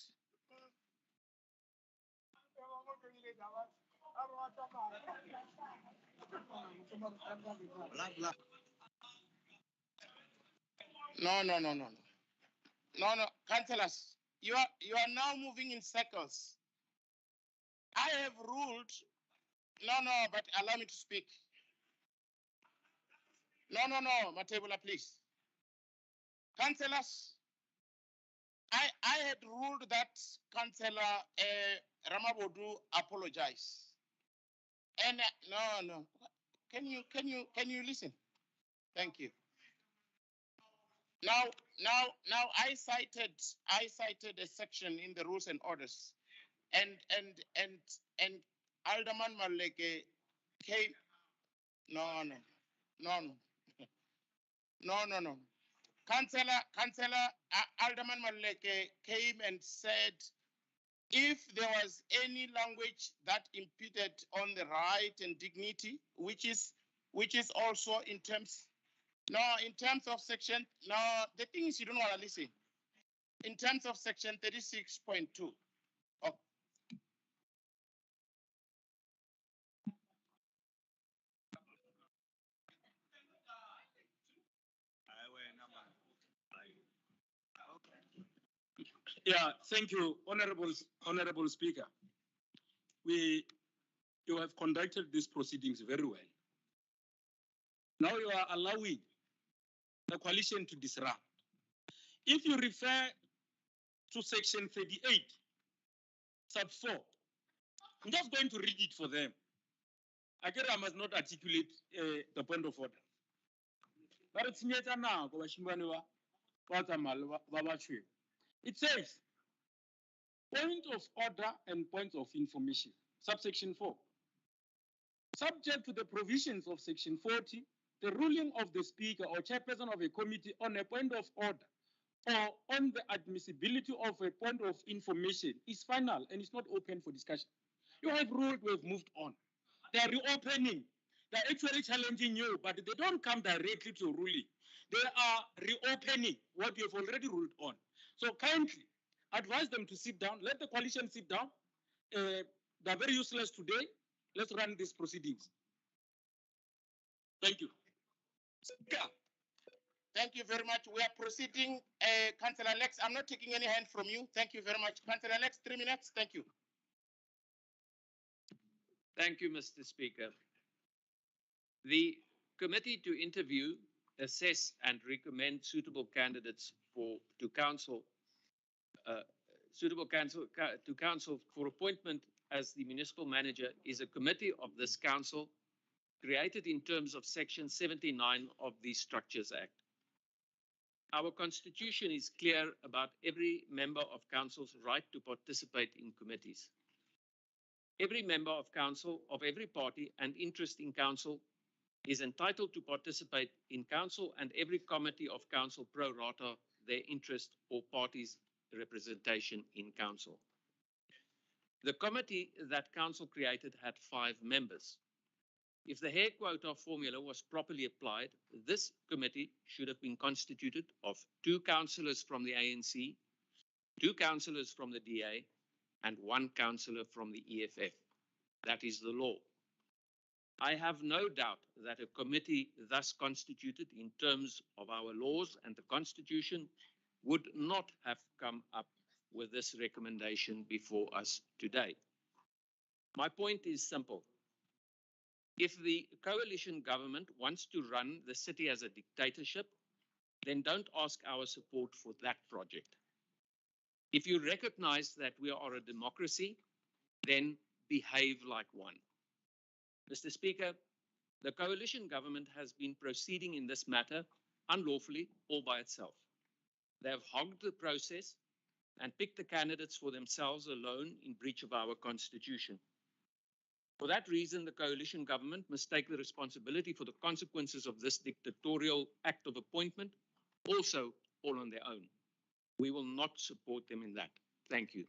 Speaker 1: No, councillors, you are now moving in circles. I have ruled. No, but allow me to speak. No, Matebula, please. Councillors, I had ruled that Councillor Ramabodu apologize. And no. Can you listen? Thank you. Now I cited a section in the rules and orders, and Alderman Maleke came. No. Councillor Alderman Maleke came and said if there was any language that impeded on the right and dignity, which is also in terms of section, the thing is you don't want to listen. In terms of section 36.2. Oh.
Speaker 9: Yeah, thank you, Honorable Speaker. You have conducted these proceedings very well. Now you are allowing the coalition to disrupt. If you refer to section 38, sub 4, I'm just going to read it for them. Again, I must not articulate the point of order. It says, point of order and point of information, subsection 4. Subject to the provisions of section 40, the ruling of the speaker or chairperson of a committee on a point of order or on the admissibility of a point of information is final and is not open for discussion. You have ruled, we've moved on. They are reopening. They're actually challenging you, but they don't come directly to ruling. They are reopening what you've already ruled on. So kindly advise them to sit down. Let the coalition sit down. They're very useless today. Let's run these proceedings. Thank you.
Speaker 1: Thank you very much. We are proceeding. Councillor Lex, I'm not taking any hand from you. Thank you very much. Councillor Lex, 3 minutes. Thank you.
Speaker 20: Thank you, Mr. Speaker. The committee to interview, assess, and recommend suitable candidates to council for appointment as the municipal manager is a committee of this council created in terms of Section 79 of the Structures Act. Our constitution is clear about every member of council's right to participate in committees. Every member of council of every party and interest in council is entitled to participate in council and every committee of council pro rata their interest or party's representation in council. The committee that council created had 5 members. If the hair quota formula was properly applied, this committee should have been constituted of 2 councillors from the ANC, 2 councillors from the DA, and 1 councillor from the EFF. That is the law. I have no doubt that a committee thus constituted in terms of our laws and the Constitution would not have come up with this recommendation before us today. My point is simple. If the coalition government wants to run the city as a dictatorship, then don't ask our support for that project. If you recognize that we are a democracy, then behave like one. Mr. Speaker, the coalition government has been proceeding in this matter unlawfully all by itself. They have hogged the process and picked the candidates for themselves alone in breach of our constitution. For that reason, the coalition government must take the responsibility for the consequences of this dictatorial act of appointment, also all on their own. We will not support them in that. Thank you.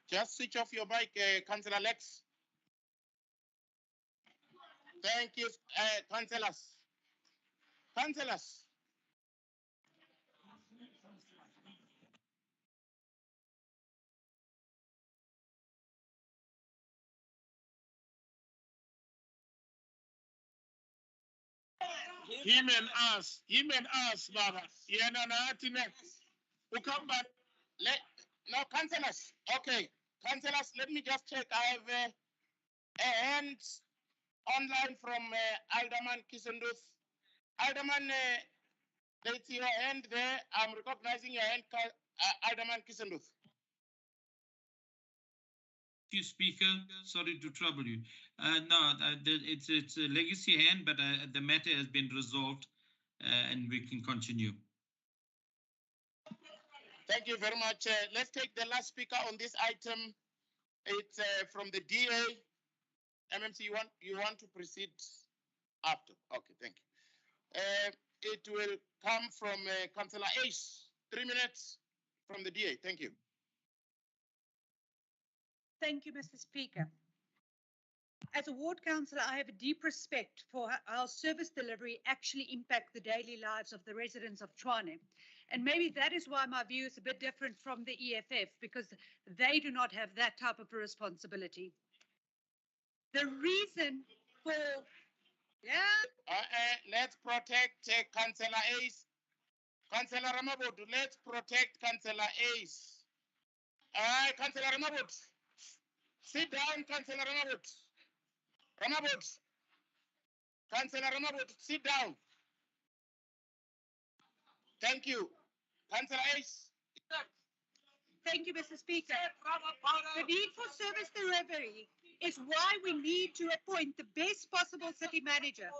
Speaker 1: Just switch off your mic, Councillor Lex. Thank you, councillors. Councillors.
Speaker 7: Him and us, Baba. Yeah, no, next.
Speaker 1: Who come back? No, councillors. Okay, councillors, let me just check. I have a hand online from Alderman Kisenduth. Alderman, there's your hand there. I'm recognizing your hand, Alderman Kisenduth.
Speaker 3: You, Speaker. Sorry to trouble you. No, it's a legacy hand, but the matter has been resolved and we can continue.
Speaker 1: Thank you very much. Let's take the last speaker on this item. It's from the DA. MMC, you want to proceed after? Okay, thank you. It will come from Councillor Ace. 3 minutes from the DA. Thank you.
Speaker 18: Thank you, Mr. Speaker. As a ward councillor, I have a deep respect for how service delivery actually impact the daily lives of the residents of Tshwane. And maybe that is why my view is a bit different from the EFF, because they do not have that type of a responsibility. The reason for,
Speaker 1: let's protect Councillor Ace. Councillor Ramabodu, let's protect Councillor Ace. Councillor Ramabodu. Sit down, Councillor Ramabodu. Ramabodu. Councillor Ramabodu, sit down. Thank you. Councillor Ace.
Speaker 18: Thank you, Mr. Speaker. The need for service delivery is why we need to appoint the best possible city manager,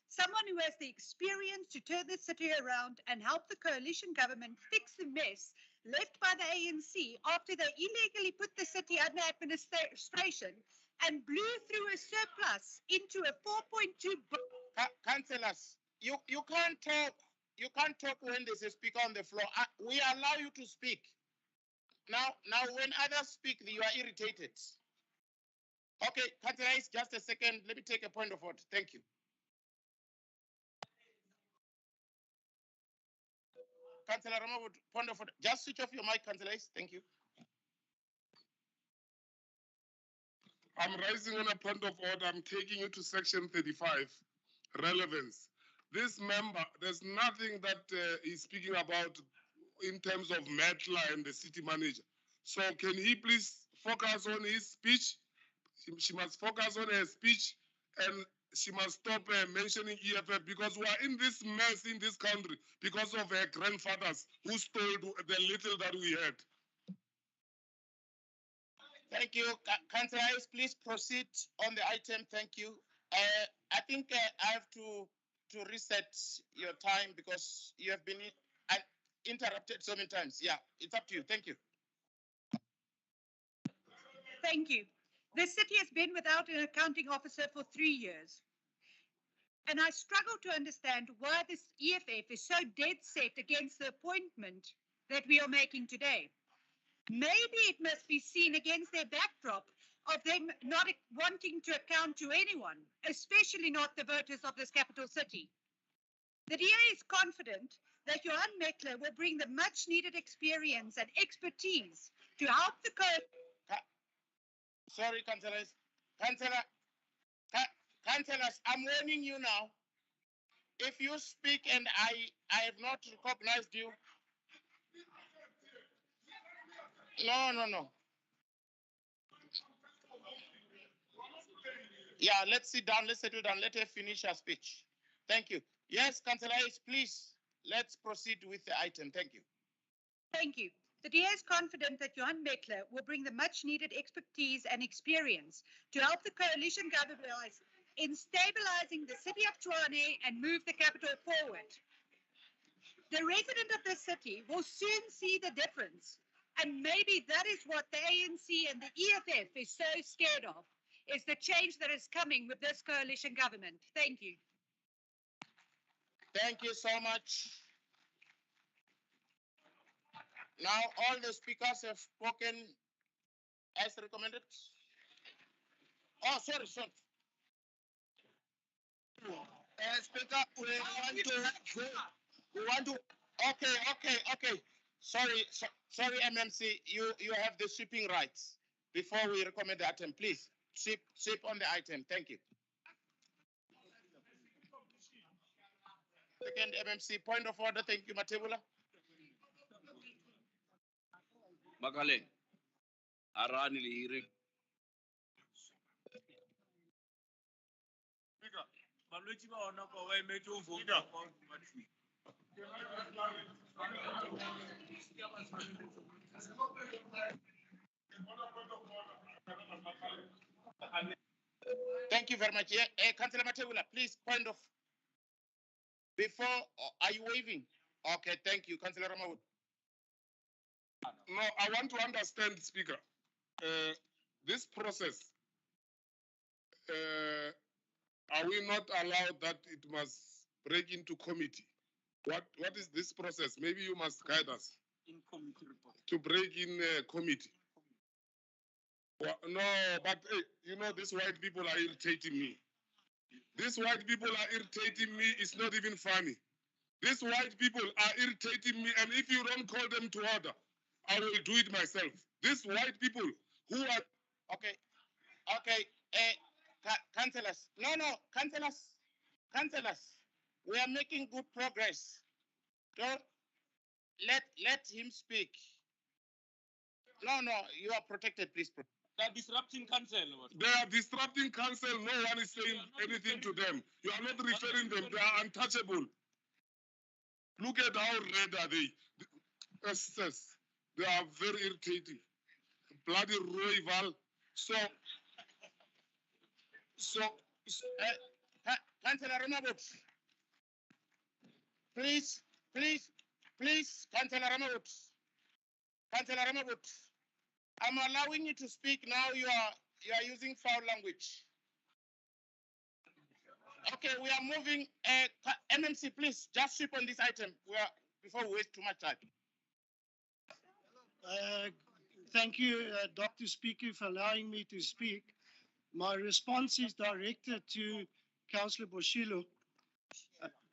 Speaker 18: someone who has the experience to turn the city around and help the coalition government fix the mess left by the ANC after they illegally put the city under administration and blew through a surplus into a 4.2 billion.
Speaker 1: Councillors, you can't talk you can't talk when there's a speaker on the floor. We allow you to speak. Now, when others speak, you are irritated. Okay, Councillor, just a second. Let me take a point of order. Thank you. Councillor Rama, point of order. Just switch off your mic, Councillor. Thank you.
Speaker 8: I'm raising on a point of order. I'm taking you to section 35, relevance. This member, there's nothing that he's speaking about in terms of Mandela and the city manager. So can he please focus on his speech? She must focus on her speech, and she must stop mentioning EFF, because we are in this mess in this country because of her grandfathers who stole the little that we had.
Speaker 1: Thank you. Councillor Hayes, please proceed on the item. Thank you. I think I have to reset your time because you have been interrupted so many times. Yeah, it's up to you. Thank you.
Speaker 18: Thank you. The city has been without an accounting officer for 3 years. And I struggle to understand why this EFF is so dead set against the appointment that we are making today. Maybe it must be seen against their backdrop of them not wanting to account to anyone, especially not the voters of this capital city. The DA is confident that Johan Meckler will bring the much needed experience and expertise to help the
Speaker 1: Sorry, councillors. Councillors, I'm warning you now. If you speak and I have not recognized you. No. Yeah, let's sit down, let's settle down, let her finish her speech. Thank you. Yes, Councillor Hayes, please, let's proceed with the item. Thank you.
Speaker 18: Thank you. The DA is confident that Johan Meckler will bring the much needed expertise and experience to help the coalition government in stabilizing the city of Tshwane and move the capital forward. The resident of the city will soon see the difference, and maybe that is what the ANC and the EFF is so scared of, is the change that is coming with this coalition government. Thank you.
Speaker 1: Thank you so much. Now, all the speakers have spoken as recommended. Oh, sorry.
Speaker 4: Speaker, we want to.
Speaker 1: Okay. Sorry, MMC. You have the sweeping rights. Before we recommend the item, please sweep on the item. Thank you. Second MMC, point of order. Thank you, Matebula.
Speaker 6: Makale, Arani Lirik.
Speaker 1: Thank you very much. Councillor Matebula, please, point of. Before, are you waving? Okay, thank you. Councillor Ramawood.
Speaker 8: No, I want to understand, Speaker. This process, are we not allowed that it must break into committee? What is this process? Maybe you must guide us.
Speaker 9: In committee report.
Speaker 8: To break in committee. Well, no, but hey, these white people are irritating me. These white people are irritating me. It's not even funny. These white people are irritating me, and if you don't call them to order, I will do it myself. These white people who are...
Speaker 1: Okay. Councillors. No, councillors. We are making good progress. Don't let him speak. No, you are protected, please.
Speaker 9: They are disrupting council.
Speaker 8: They are disrupting council. No one is saying anything to them. You are not referring them. They are untouchable. Look at how red are they. They are very irritating. Bloody rival.
Speaker 1: Councillor Ramawood. Please, Councillor Ramawood. Councillor Ramawood. I'm allowing you to speak now. You are using foul language. Okay, we are moving. MMC, please just sweep on this item. Before we waste too much time.
Speaker 10: Thank you, Dr. Speaker, for allowing me to speak. My response is directed to Councillor Boshelo.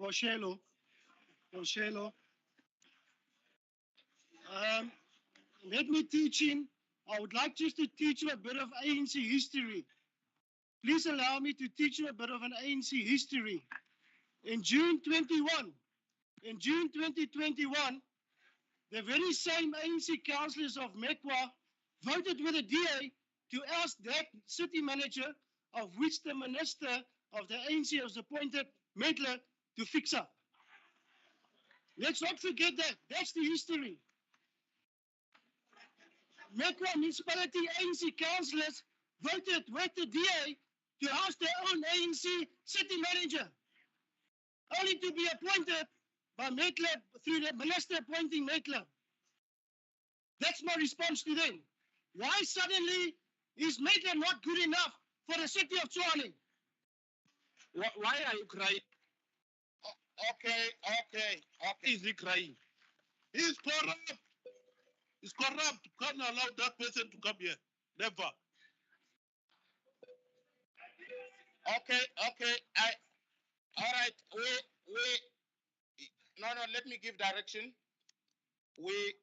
Speaker 10: Boshelo. Let me teach him. I would like just to teach you a bit of ANC history. Please allow me to teach you a bit of an ANC history. In June 2021, the very same ANC councillors of Mekwa voted with the DA to ask that city manager, of which the minister of the ANC was appointed, Mandela, to fix up. Let's not forget that. That's the history. Mekwa municipality ANC councillors voted with the DA to ask their own ANC city manager, only to be appointed by Mandela through the minister appointing Mandela. That's my response to them. Why suddenly is Mandela not good enough for the city of Tshwane?
Speaker 6: Why are you crying?
Speaker 1: Okay.
Speaker 6: Is he crying? He's corrupt. He's corrupt. Can't allow that person to come here. Never.
Speaker 1: Okay. All right. No, let me give direction. We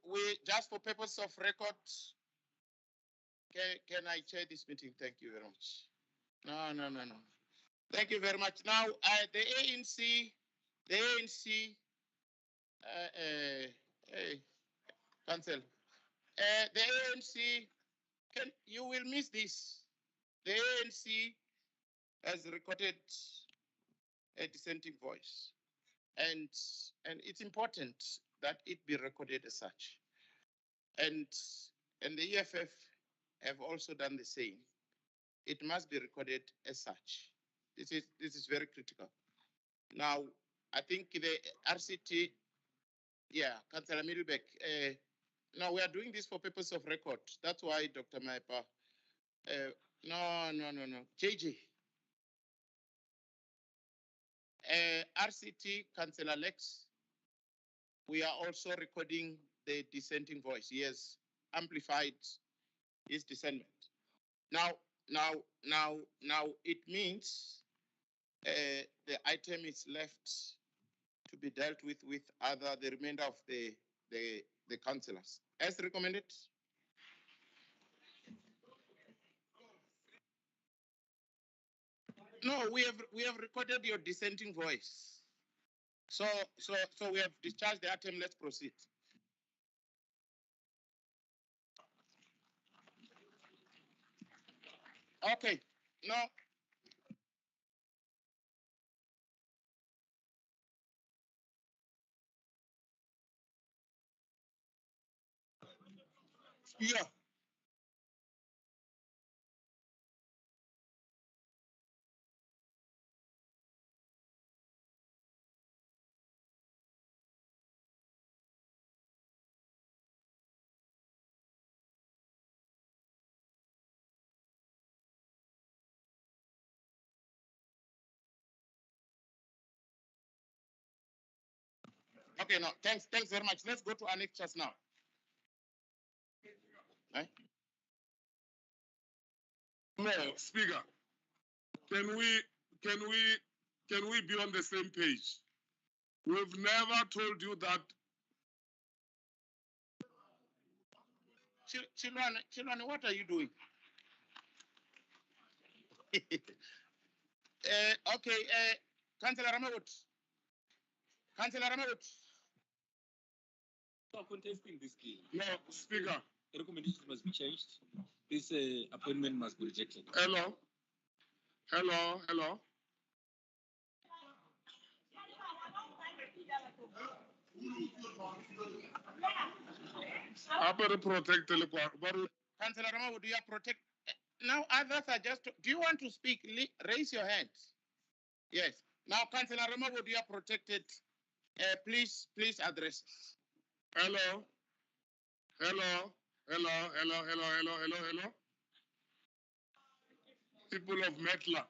Speaker 1: just for purpose of record, can I chair this meeting? Thank you very much. No. Thank you very much. Now, the ANC, Council, the ANC, you will miss this. The ANC has recorded a dissenting voice, and it's important that it be recorded as such. And the EFF have also done the same. It must be recorded as such. This is very critical. Now, I think the RCT, Councillor Middlebeck, now we are doing this for purpose of record. That's why, Dr. Maipa, no. JJ. RCT, Councillor Lex, we are also recording the dissenting voice. He has amplified his dissentment. Now, it means the item is left to be dealt with the remainder of the councillors. As recommended. No, we have recorded your dissenting voice. So we have discharged the item. Let's proceed. Okay. No. Yeah. Okay, no, thanks very much. Let's go to annexures now.
Speaker 8: No, Speaker, can we be on the same page? We've never told you that.
Speaker 1: Tshwane, what are you doing? Okay, Councillor Ramawut. Councillor Ramawut.
Speaker 9: We are contesting this deal.
Speaker 8: No, Speaker.
Speaker 9: Recommendations must be changed. This appointment must be rejected.
Speaker 8: Hello. I better protect the
Speaker 1: Councillor Ramawut, you are protect. Now others are just. Do you want to speak? Raise your hand. Yes. Now, Councillor Ramawut, you are protected. Please address.
Speaker 8: Hello. People of Metla,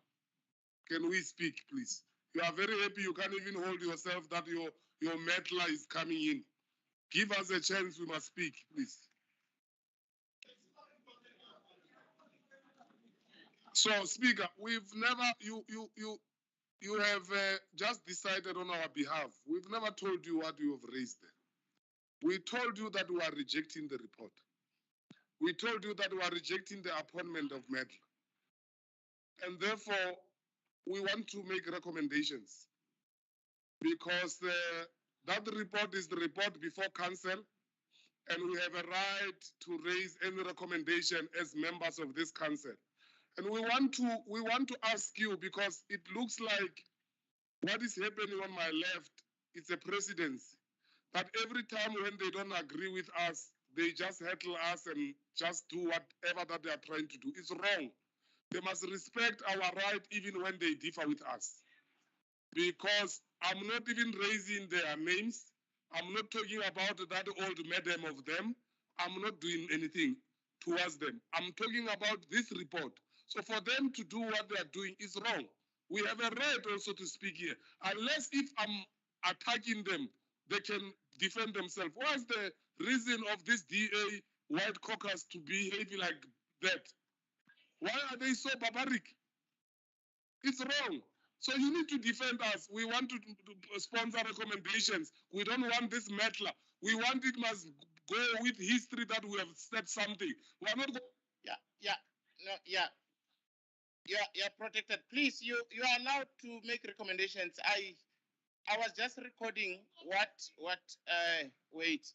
Speaker 8: can we speak, please? You are very happy you can't even hold yourself that your Mandela is coming in. Give us a chance, we must speak, please. So, Speaker, we've never, you have just decided on our behalf. We've never told you what you have raised there. We told you that we are rejecting the report. We told you that we are rejecting the appointment of Mandela. And therefore, we want to make recommendations because that report is the report before council, and we have a right to raise any recommendation as members of this council. And we want to ask you, because it looks like what is happening on my left is a precedence, that every time when they don't agree with us, they just hurtle us and just do whatever that they are trying to do. It's wrong. They must respect our right even when they differ with us. Because I'm not even raising their names. I'm not talking about that old madam of them. I'm not doing anything towards them. I'm talking about this report. So for them to do what they are doing is wrong. We have a right also to speak here. Unless if I'm attacking them, they can defend themselves. What's the reason of this DA white caucus to behave like that? Why are they so barbaric? It's wrong. So you need to defend us. We want to sponsor recommendations. We don't want this Mandela. We want it must go with history that we have said something. We are not.
Speaker 1: You're protected. Please, you are allowed to make recommendations. I was just recording wait.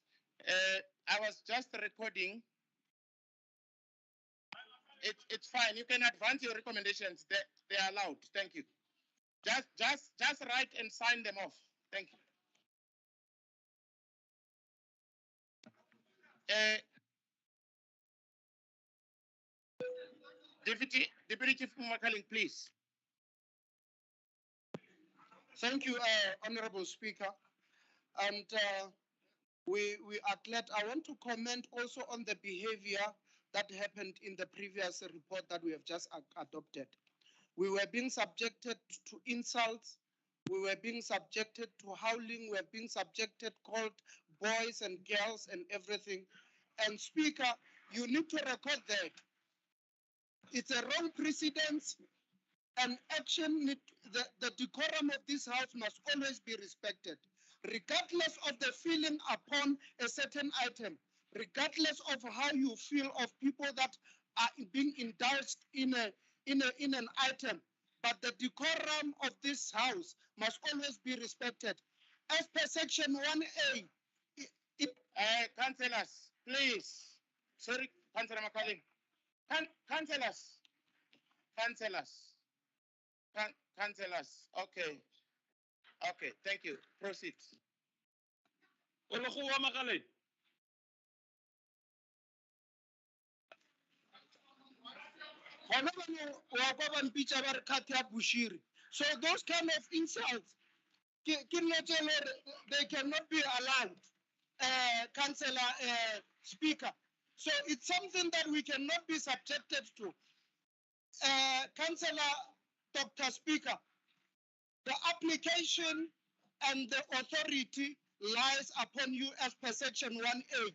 Speaker 1: I was just recording. It's fine. You can advance your recommendations. They are allowed. Thank you. Just write and sign them off. Thank you. Deputy Chief Makaling, please.
Speaker 10: Thank you, Honorable Speaker. And we are glad. I want to comment also on the behavior that happened in the previous report that we have just adopted. We were being subjected to insults. We were being subjected to howling. We were being subjected, called boys and girls and everything. And Speaker, you need to record that. It's a wrong precedence, and action, the decorum of this house must always be respected, regardless of the feeling upon a certain item, regardless of how you feel of people that are being indulged in an item. But the decorum of this house must always be respected. As per section 1A,
Speaker 1: councillors, please. Sorry, Councillor McCallum. Councillors. Councillors. Okay. Okay, thank you. Proceed.
Speaker 10: So those kind of insults, they cannot be allowed, Councillor Speaker. So it's something that we cannot be subjected to. Councillor Dr. Speaker, the application and the authority lies upon you as per section 1A.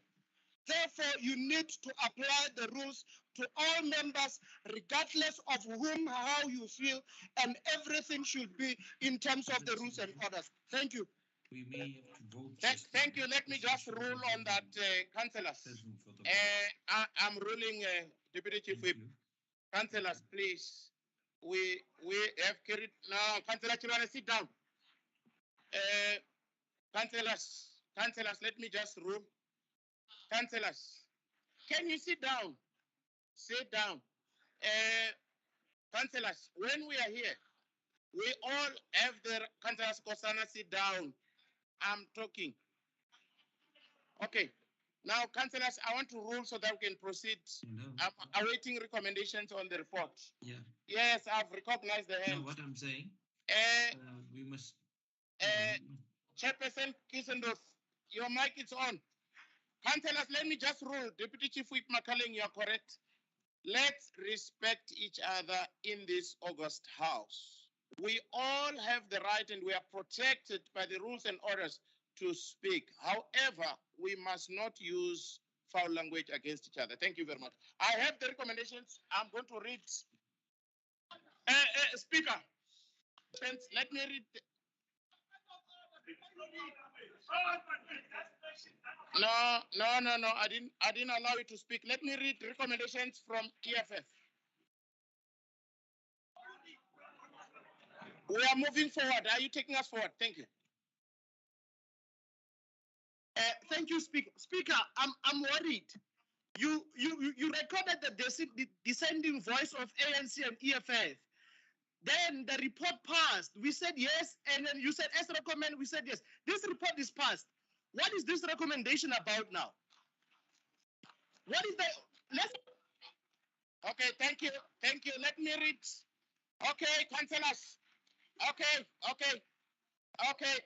Speaker 10: Therefore, you need to apply the rules to all members, regardless of whom, how you feel, and everything should be in terms of the rules and orders. Thank you.
Speaker 3: We may have to vote.
Speaker 1: Thank you. Let me just rule on that, councillors. I'm ruling, Deputy Chief Whip. Councillors, please. We have carried now. Councillor Tshwane, sit down. Councillors, let me just rule. Councillors, can you sit down? Sit down. Councillors, when we are here, we all have the councillors Kosana sit down. I'm talking. Okay. Now, councillors, I want to rule so that we can proceed. I'm awaiting recommendations on the report.
Speaker 3: Yeah.
Speaker 1: Yes, I've recognized the hand.
Speaker 3: No, what I'm saying, we must.
Speaker 1: Chairperson Kisendorf, your mic is on. Councillors, let me just rule. Deputy Chief Whip Makaling, you are correct. Let's respect each other in this August House. We all have the right and we are protected by the rules and orders to speak. However, we must not use foul language against each other. Thank you very much. I have the recommendations. I'm going to read. Speaker, let me read. No. I didn't allow you to speak. Let me read recommendations from EFF. We are moving forward. Are you taking us forward? Thank you.
Speaker 10: Thank you, Speaker. Speaker, I'm worried. You recorded the dissenting voice of ANC and EFF. Then the report passed. We said yes, and then you said as recommend. We said yes. This report is passed. What is this recommendation about now? What is the let's?
Speaker 1: Okay, thank you. Let me read. Okay, councillors. Okay,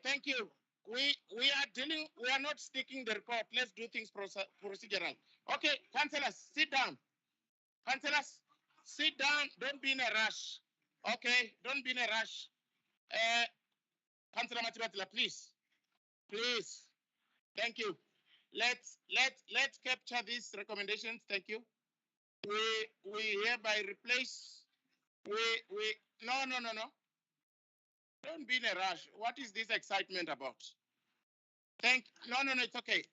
Speaker 1: thank you. We are not sticking the report. Let's do things procedural. Okay, councillors, sit down. Councillors, sit down. Don't be in a rush. Okay, don't be in a rush. Councillor Matibatila, please. Thank you. Let's capture these recommendations. Thank you. We hereby replace. No. Don't be in a rush. What is this excitement about? No, it's okay.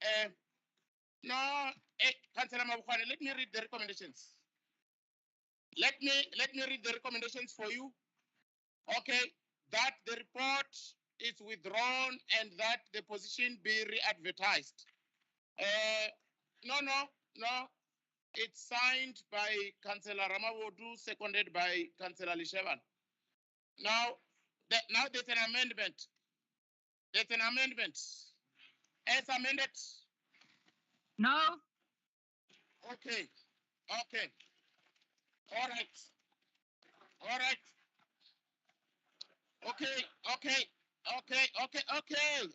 Speaker 1: Councillor Mabukwane, let me read the recommendations. Let me read the recommendations for you. Okay, that the report is withdrawn and that the position be re-advertised. No. It's signed by Councillor Ramawodu, seconded by Councillor Lishevan. Now there's an amendment. As amended.
Speaker 18: No.
Speaker 1: Okay. All right.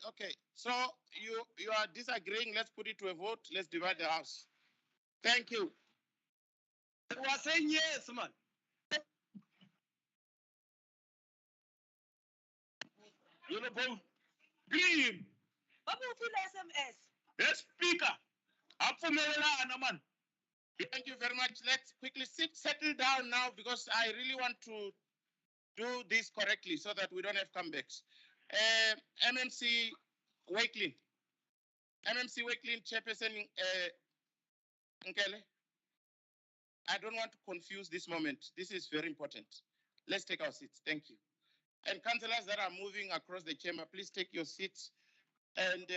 Speaker 1: Okay. So you are disagreeing. Let's put it to a vote. Let's divide the house. Thank you.
Speaker 10: We are saying yes, man.
Speaker 6: You know, both green.
Speaker 18: SMS.
Speaker 6: Yes, Speaker. Man.
Speaker 1: Thank you very much. Let's quickly settle down now because I really want to do this correctly so that we don't have comebacks. MMC Wakelin, Chairperson Nkele. I don't want to confuse this moment. This is very important. Let's take our seats. Thank you. And councillors that are moving across the chamber, please take your seats. And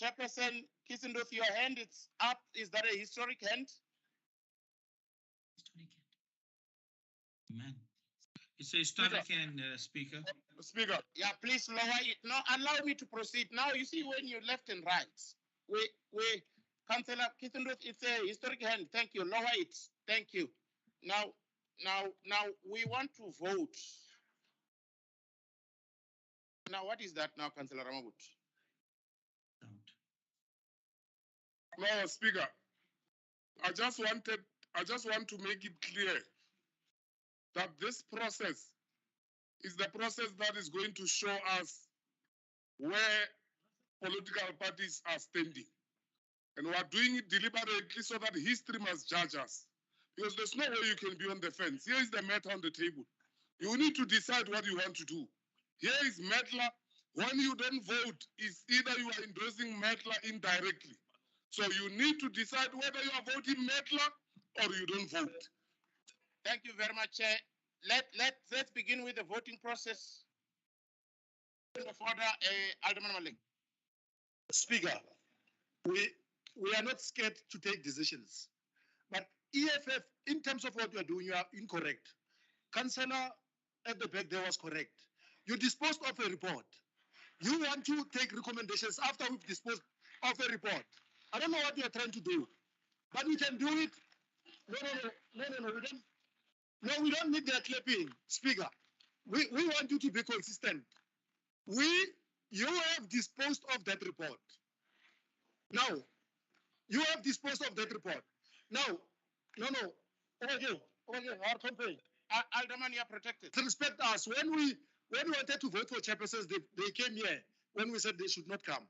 Speaker 1: Chairperson Kissendoth, your hand is up. Is that a historic hand?
Speaker 3: Man. It's a historic hand, Speaker.
Speaker 1: Speaker. Yeah, please lower it. Now allow me to proceed. Now you see when you left and right. We Councillor Kissendoth, it's a historic hand. Thank you. Lower it. Thank you. Now we want to vote. Now what is that now, Councillor Ramabut?
Speaker 8: No, Speaker. I just want to make it clear that this process is the process that is going to show us where political parties are standing. And we are doing it deliberately so that history must judge us. Because there's no way you can be on the fence. Here is the matter on the table. You need to decide what you want to do. Here is Mandela. When you don't vote, it's either you are endorsing Mandela indirectly. So you need to decide whether you are voting Mandela or you don't vote.
Speaker 1: Thank you very much, Chair. Let's begin with the voting process. Of order, Alderman Malik.
Speaker 13: Speaker, we are not scared to take decisions. But EFF, in terms of what you are doing, you are incorrect. Councillor at the back there was correct. You disposed of a report. You want to take recommendations after we've disposed of a report. I don't know what you are trying to do, but we can do it. No, we don't need their clapping, Speaker. We want you to be consistent. You have disposed of that report. Now, you have disposed of that report. Now, over here, our campaign.
Speaker 1: Alderman, you are protected.
Speaker 13: Respect us. When we wanted to vote for chairpersons, they came here when we said they should not come.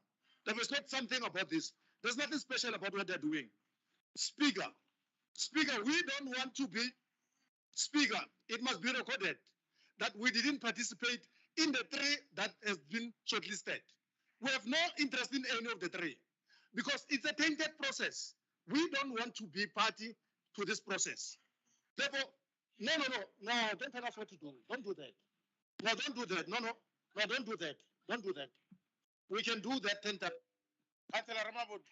Speaker 13: There was not something about this. There's nothing special about what they're doing. Speaker, we don't want to be speaker. It must be recorded that we didn't participate in the three that has been shortlisted. We have no interest in any of the three because it's a tainted process. We don't want to be party to this process. Therefore, no, don't tell us what to do. Don't do that. No, don't do that. No, don't do that. Don't do that. We can do that 10 times.
Speaker 1: Councillor Ramabud,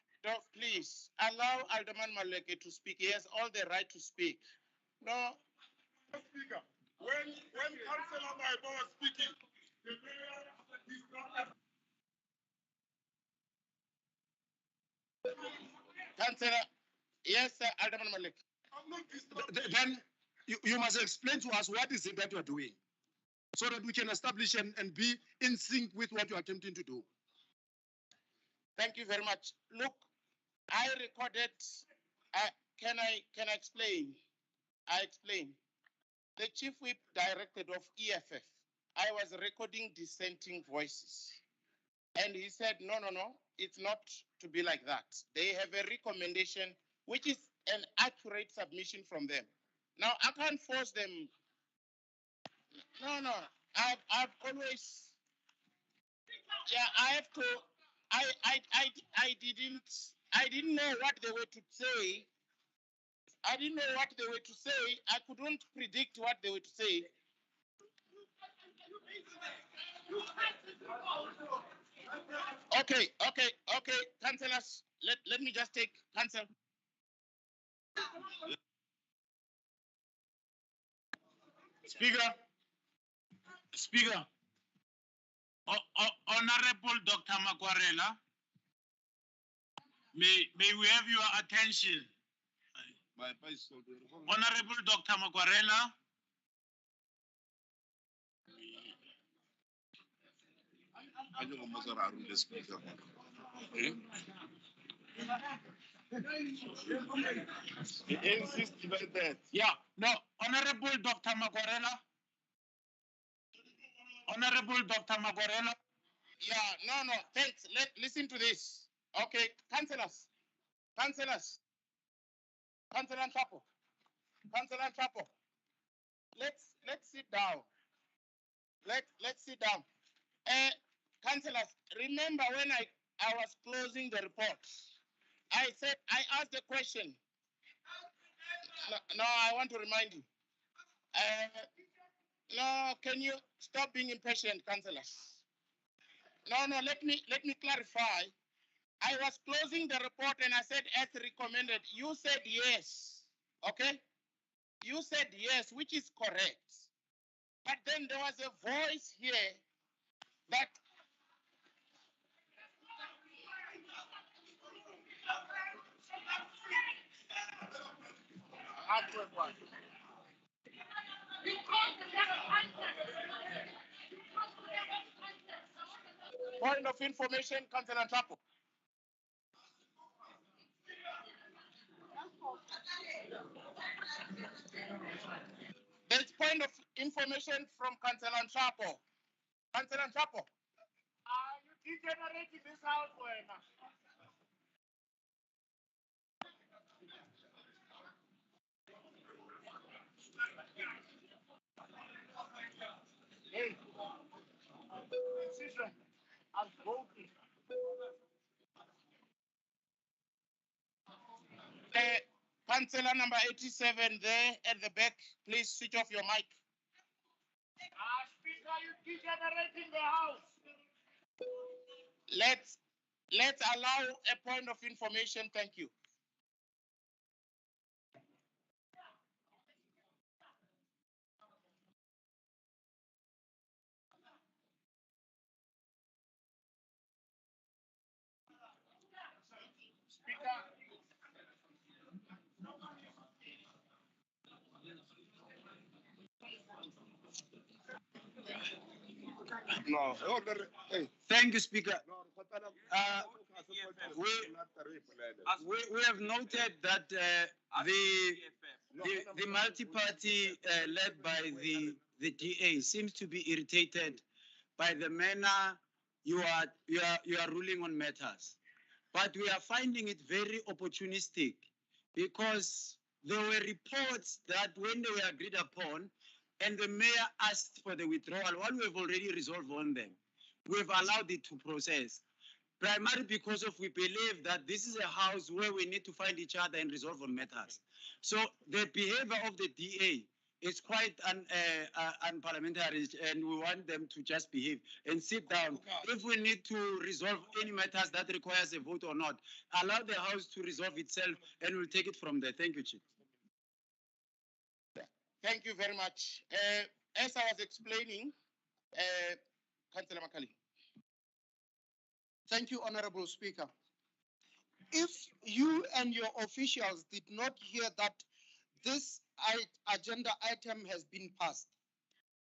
Speaker 1: please allow Alderman Maleke to speak. He has all the right to speak. No.
Speaker 8: Speaker, when Councillor Maibo was speaking, the mayor
Speaker 1: Councillor, yes, sir, Alderman Maleke.
Speaker 13: Then you must explain to us what is it that you are doing so that we can establish and be in sync with what you are attempting to do.
Speaker 1: Thank you very much. Look, I recorded. Can I explain? I explain. The chief whip directed of EFF. I was recording dissenting voices, and he said, "No, it's not to be like that. They have a recommendation, which is an accurate submission from them. Now I can't force them. No. I've always. Yeah, I have to. I didn't know what they were to say. I didn't know what they were to say. I couldn't predict what they were to say. Okay. Councillors, let me just take council.
Speaker 7: Speaker, Honorable Dr. Makwarela, may we have your attention? Honorable Dr. Makwarela. Yeah, no, Honorable Dr. Makwarela. Honorable Dr. Makwarela.
Speaker 1: Yeah, no, thanks. Listen to this. Okay, councillors. Councillor Chapo. Let's sit down. Let's sit down. Councillors, remember when I was closing the report, I asked the question. No, I want to remind you. No, can you stop being impatient, councillors? No, let me clarify. I was closing the report and I said as recommended. You said yes. Okay? You said yes, which is correct. But then there was a voice here that point of information, Councillor Chapo. There's point of information from Councillor Chapo. Councillor Chapo. You degenerating this house, Hey, decision. I'm voting. Councillor number 87 there at the back, please switch off your mic. Speaker, you degenerating the house. Let's allow a point of information. Thank you.
Speaker 13: No.
Speaker 11: Thank you, Speaker. We have noted that the The multi-party led by the DA seems to be irritated by the manner you are ruling on matters. But we are finding it very opportunistic because there were reports that when they were agreed upon and the mayor asked for the withdrawal, while we have already resolved on them, we have allowed it to process. Primarily because we believe that this is a house where we need to find each other and resolve on matters. So the behavior of the DA is quite unparliamentary, and we want them to just behave and sit down. If we need to resolve any matters that requires a vote or not, allow the house to resolve itself, and we'll take it from there. Thank you, Chief.
Speaker 1: Thank you very much. As I was explaining, Councillor Makali.
Speaker 10: Thank you, Honorable Speaker. If you and your officials did not hear that this agenda item has been passed,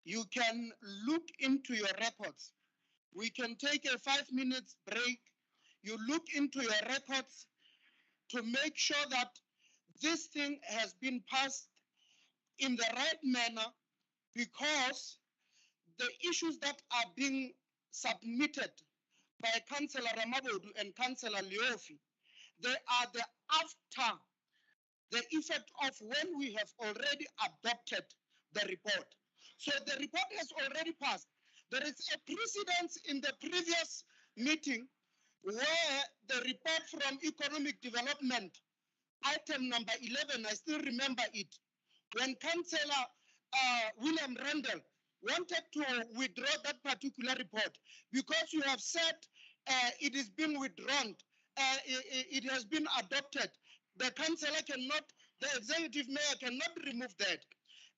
Speaker 10: you can look into your records. We can take a 5-minute break. You look into your records to make sure that this thing has been passed in the right manner, because the issues that are being submitted by Councillor Ramabodu and Councillor Leofi, they are the after the effect of when we have already adopted the report. So the report has already passed. There is a precedence in the previous meeting where the report from Economic Development, item number 11, I still remember it, when Councillor William Randall wanted to withdraw that particular report because you have said it is being withdrawn, it has been adopted. The councillor cannot, the executive mayor cannot remove that.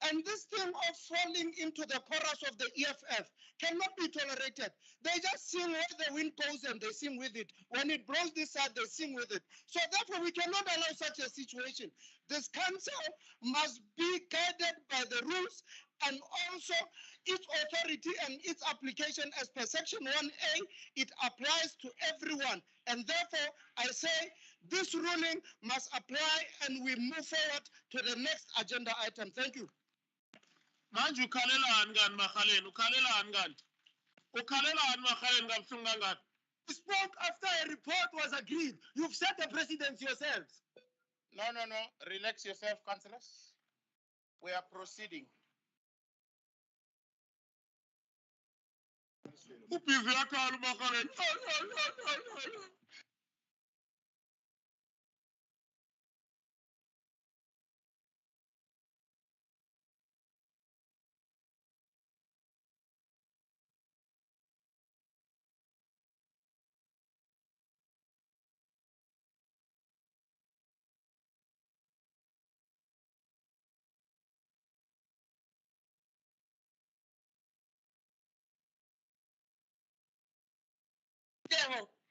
Speaker 10: And this thing of falling into the chorus of the EFF cannot be tolerated. They just sing where the wind goes and they sing with it. When it blows this side, they sing with it. So therefore, we cannot allow such a situation. This council must be guided by the rules and also its authority and its application as per section 1A, it applies to everyone. And therefore, I say this ruling must apply and we move forward to the next agenda item. Thank you.
Speaker 6: Manje ukhalela angani Makhaleni, ukhalela angani? Ukhalela Makhaleni kabuhlungu kangani?
Speaker 10: You spoke after a report was agreed. You've set the precedence yourselves.
Speaker 1: No. Relax yourself, councillors. We are proceeding.
Speaker 6: Ubhizi yakhala Makhaleni.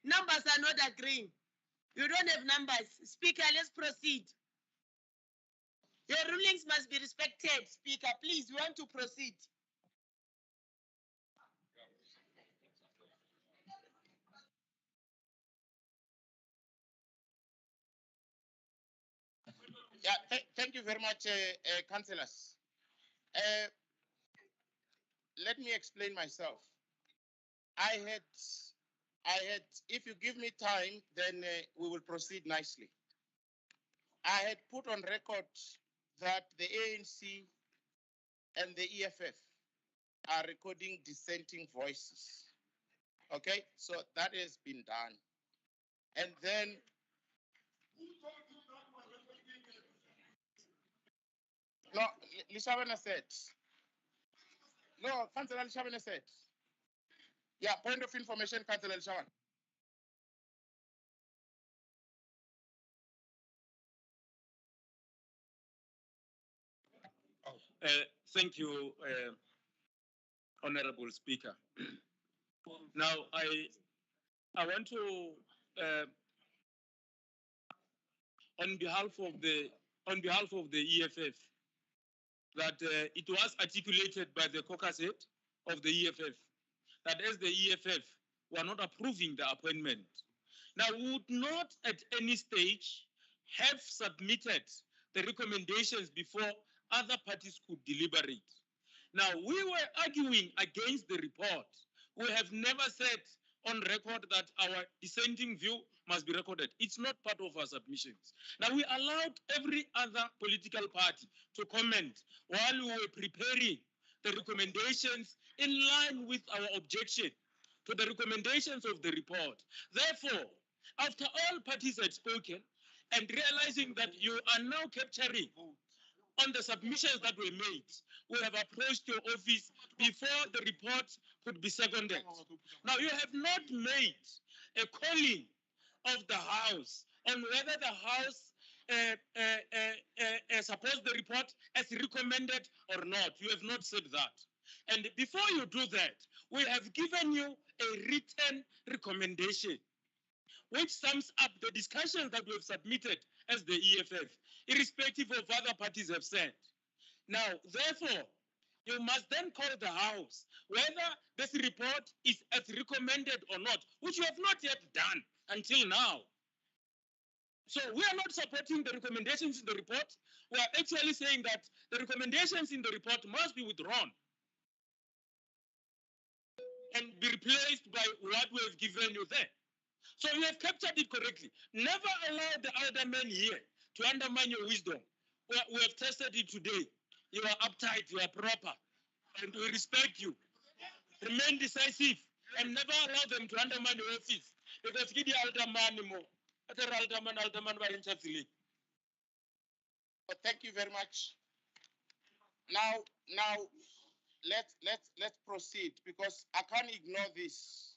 Speaker 24: Numbers are not agreeing. You don't have numbers. Speaker, let's proceed. Your rulings must be respected. Speaker, please, we want to proceed.
Speaker 1: Yeah, thank you very much, councillors. Let me explain myself. I had, if you give me time, then we will proceed nicely. I had put on record that the ANC and the EFF are recording dissenting voices. Okay, so that has been done. And then, no, Lishabana said, no, Councillor Lishabana said, yeah, point of information, Councillor Lishabana.
Speaker 11: Thank you, Honorable Speaker. Now, I want to, on behalf of the EFF, that it was articulated by the caucus head of the EFF that as the EFF were not approving the appointment. Now, we would not at any stage have submitted
Speaker 19: the recommendations before other parties could deliberate. Now, we were arguing against the report. We have never said on record that our dissenting view must be recorded. It's not part of our submissions. Now, we allowed every other political party to comment while we were preparing the recommendations in line with our objection to the recommendations of the report. Therefore, after all parties had spoken and realizing that you are now capturing on the submissions that were made, we have approached your office before the report could be seconded. Now, you have not made a calling of the House on whether the House supports the report as recommended or not. You have not said that. And before you do that, we have given you a written recommendation which sums up the discussions that we have submitted as the EFF, irrespective of what other parties have said. Now, therefore, you must then call the House whether this report is as recommended or not, which you have not yet done until now. So we are not supporting the recommendations in the report. We are actually saying that the recommendations in the report must be withdrawn and be replaced by what we have given you there. So you have captured it correctly. Never allow the elder men here to undermine your wisdom. We have tested it today. You are uptight, you are proper, and we respect you. Remain decisive and never allow them to undermine your office. Because give the elder man more.
Speaker 1: Thank you very much. Now, let's proceed because I can't ignore this.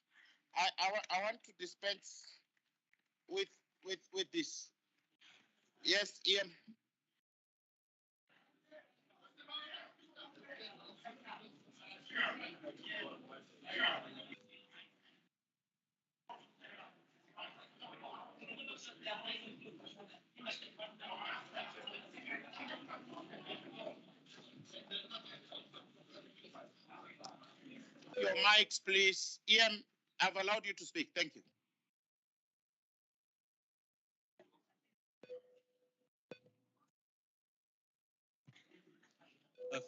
Speaker 1: I want to dispense with this. Yes, Ian. Your mics, please. Ian, I've allowed you to speak. Thank you.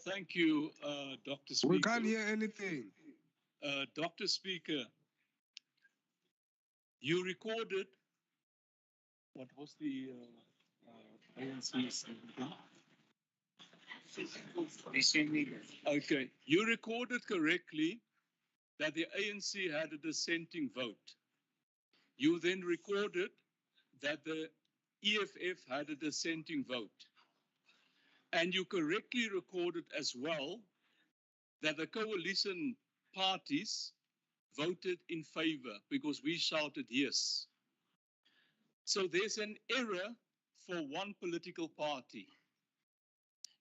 Speaker 21: Thank you, Dr. Speaker.
Speaker 8: We can't hear anything.
Speaker 21: Dr. Speaker, you recorded, what was the ANC's Okay, you recorded correctly that the ANC had a dissenting vote. You then recorded that the EFF had a dissenting vote. And you correctly recorded as well that the coalition parties voted in favor because we shouted yes. So there's an error for one political party.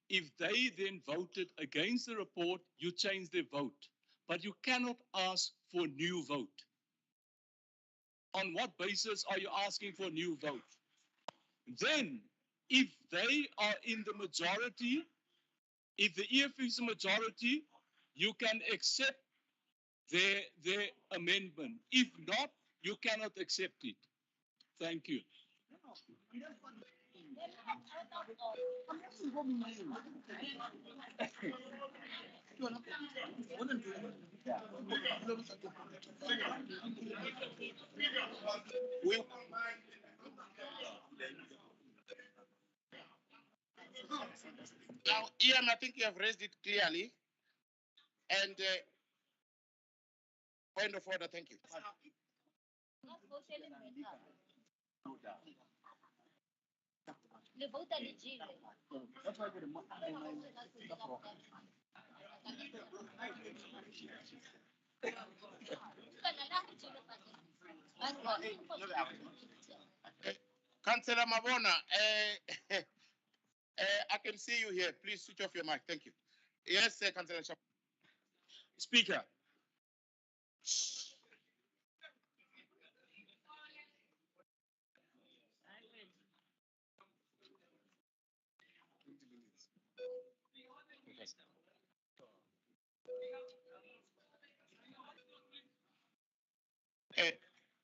Speaker 21: If they then voted against the report, you change their vote. But you cannot ask for a new vote. On what basis are you asking for a new vote? Then, if they are in the majority, if the EFF is a majority, you can accept their amendment. If not, you cannot accept it. Thank you.
Speaker 1: Now, Ian, I think you have raised it clearly. And point of order, thank you.
Speaker 22: Le vote à l'égile.
Speaker 1: Councillor Mabona, I can see you here. Please switch off your mic. Thank you. Yes, Councillor Shap.
Speaker 19: Speaker.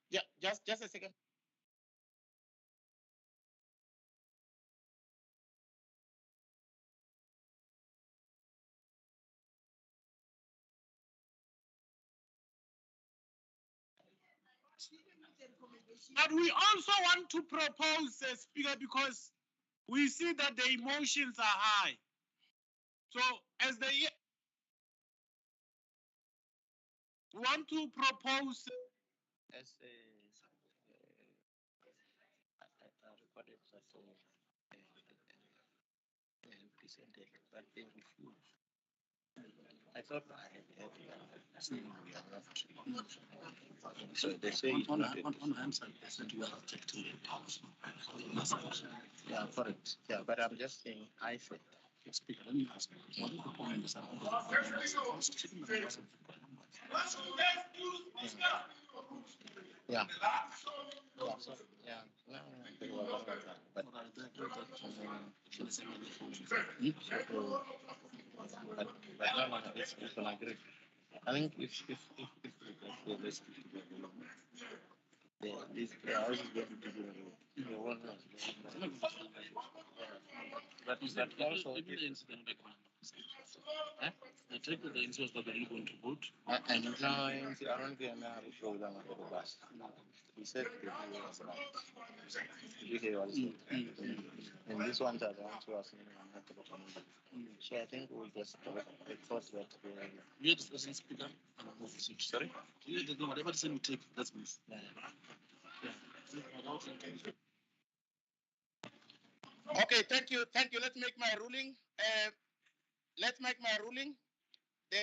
Speaker 1: Yeah, just a second.
Speaker 7: But we also want to propose, Speaker, because we see that the emotions are high. So as the we want to propose
Speaker 17: As a recorded that presented, but they refused. I thought I had seen we are not. So they say on hindsight, they said you are objecting it. Yeah, correct. Yeah, but I'm just saying I said. Speaker, let me ask you. What is the point is yeah. Yeah, so, yeah, no, but no, it's an agree. I think if we let's keep together, this house is going to be the one house. But also the incident huh? I take the incident that they're going to vote. And now I don't get now to show them on the bus. He said the video was about. You hear what he said? And this one that I want to ask him. So I think we'll just trust that we discussing speaker and move to switch. Sorry? Whatever decision we take, let's move. Yeah.
Speaker 1: Okay, thank you. Thank you. Let's make my ruling. Let's make my ruling. The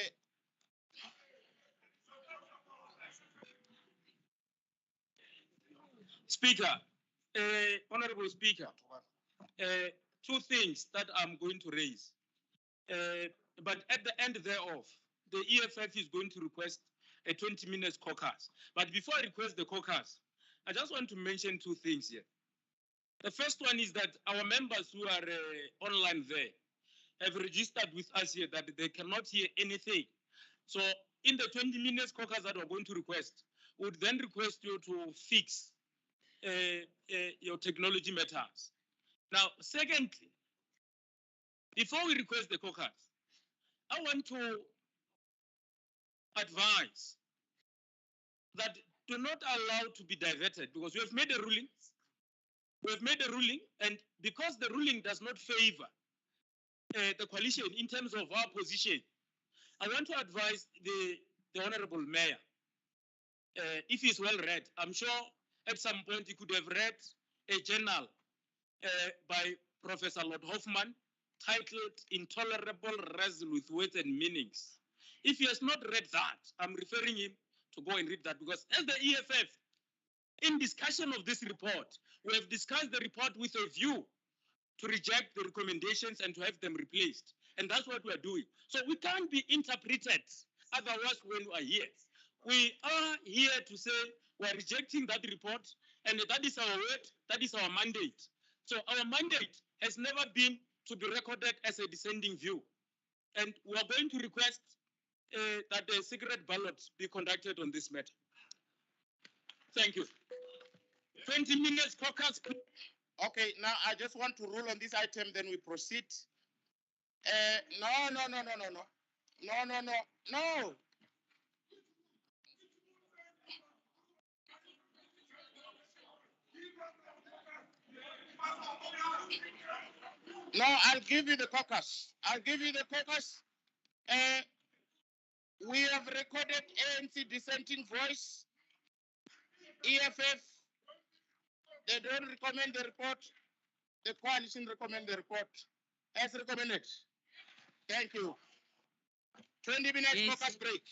Speaker 19: Speaker, Honorable Speaker, two things that I'm going to raise. But at the end thereof, the EFF is going to request a 20 minutes caucus. But before I request the caucus, I just want to mention two things here. The first one is that our members who are online there have registered with us here that they cannot hear anything. So in the 20 minutes caucus that we're going to request, we would then request you to fix your technology matters. Now, secondly, before we request the caucus, I want to advise that do not allow to be diverted because we have made a ruling. We have made a ruling, and because the ruling does not favor the coalition in terms of our position, I want to advise the Honorable Mayor, if he's well read, I'm sure at some point he could have read a journal by Professor Lord Hoffman titled Intolerable Wrestle with Words and Meanings. If he has not read that, I'm referring him to go and read that because as the EFF, in discussion of this report, we have discussed the report with a view to reject the recommendations and to have them replaced. And that's what we're doing. So we can't be interpreted otherwise when we are here. We are here to say we're rejecting that report, and that is our word, that is our mandate. So our mandate has never been to be recorded as a dissenting view. And we are going to request that a secret ballot be conducted on this matter. Thank you. 20 minutes caucus.
Speaker 1: okay, now I just want to rule on this item, then we proceed. No. No, I'll give you the caucus. I'll give you the caucus. We have recorded ANC dissenting voice. EFF, they don't recommend the report. The coalition recommend the report as recommended. Thank you. 20 minutes caucus break.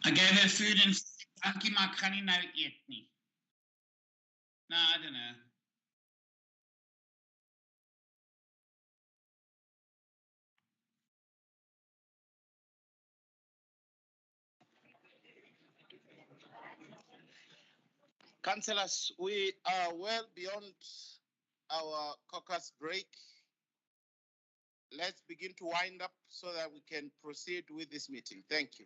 Speaker 7: I gave her food and dankie, maar ek gaan nie nou eet nie. No, I don't know.
Speaker 1: Councillors, we are well beyond our caucus break. Let's begin to wind up so that we can proceed with this meeting. Thank you.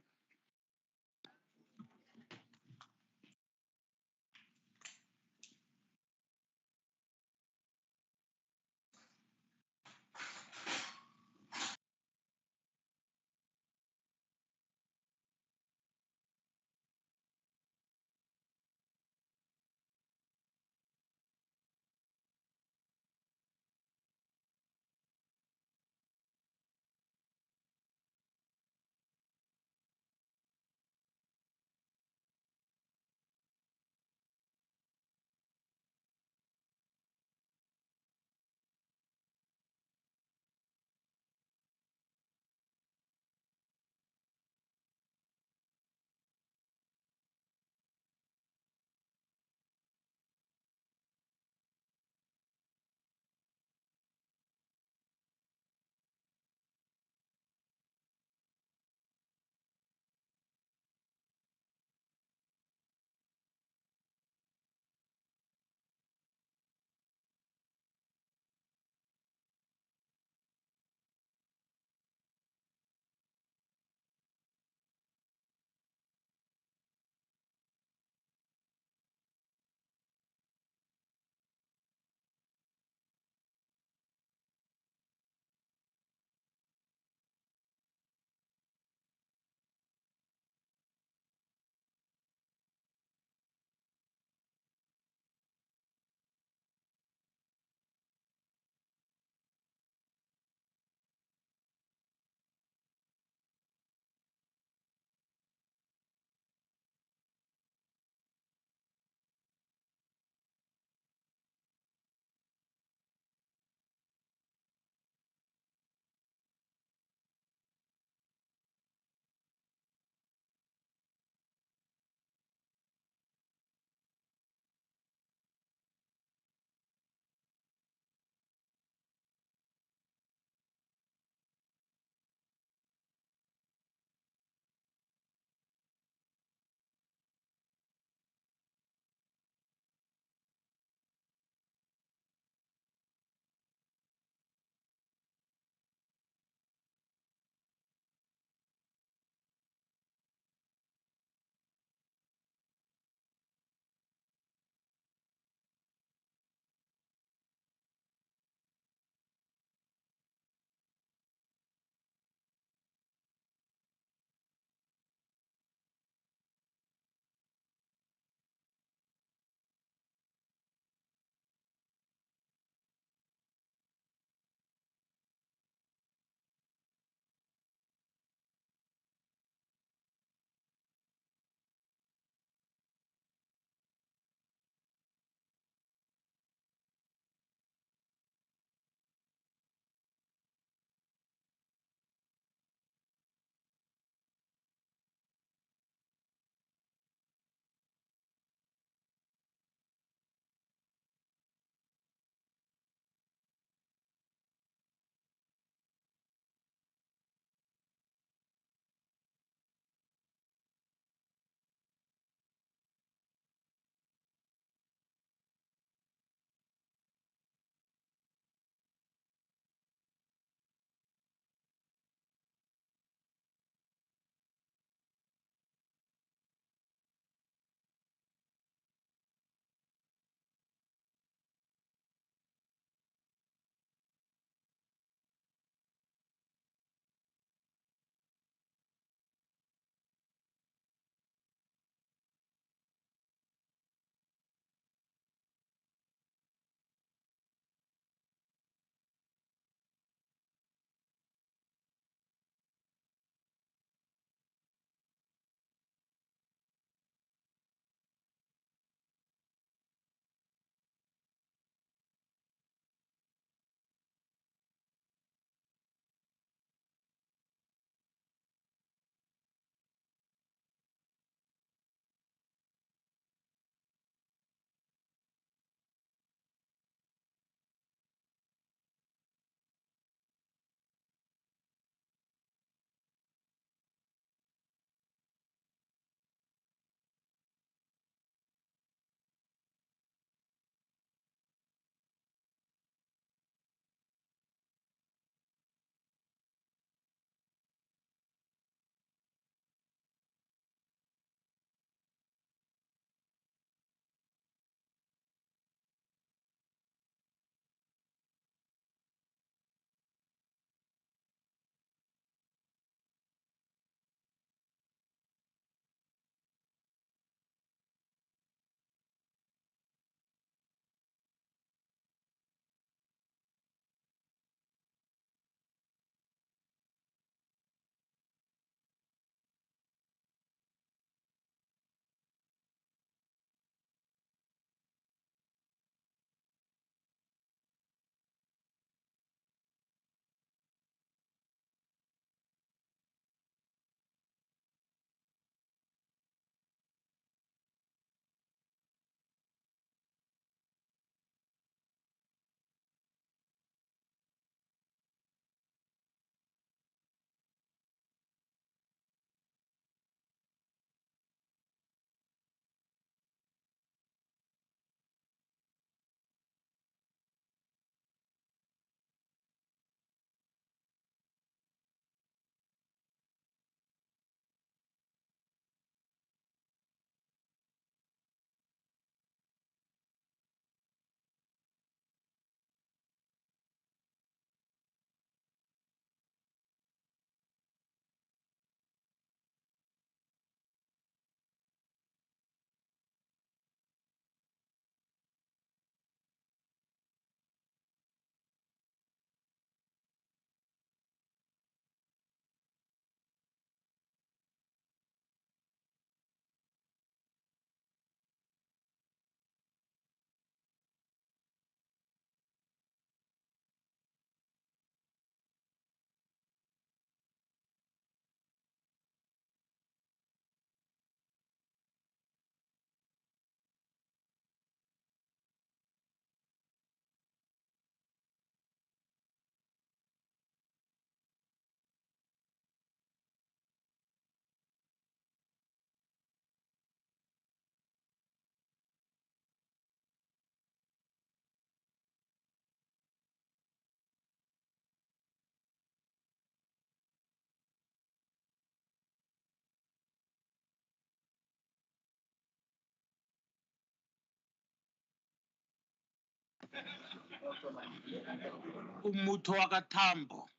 Speaker 7: Umutho wakaTambo.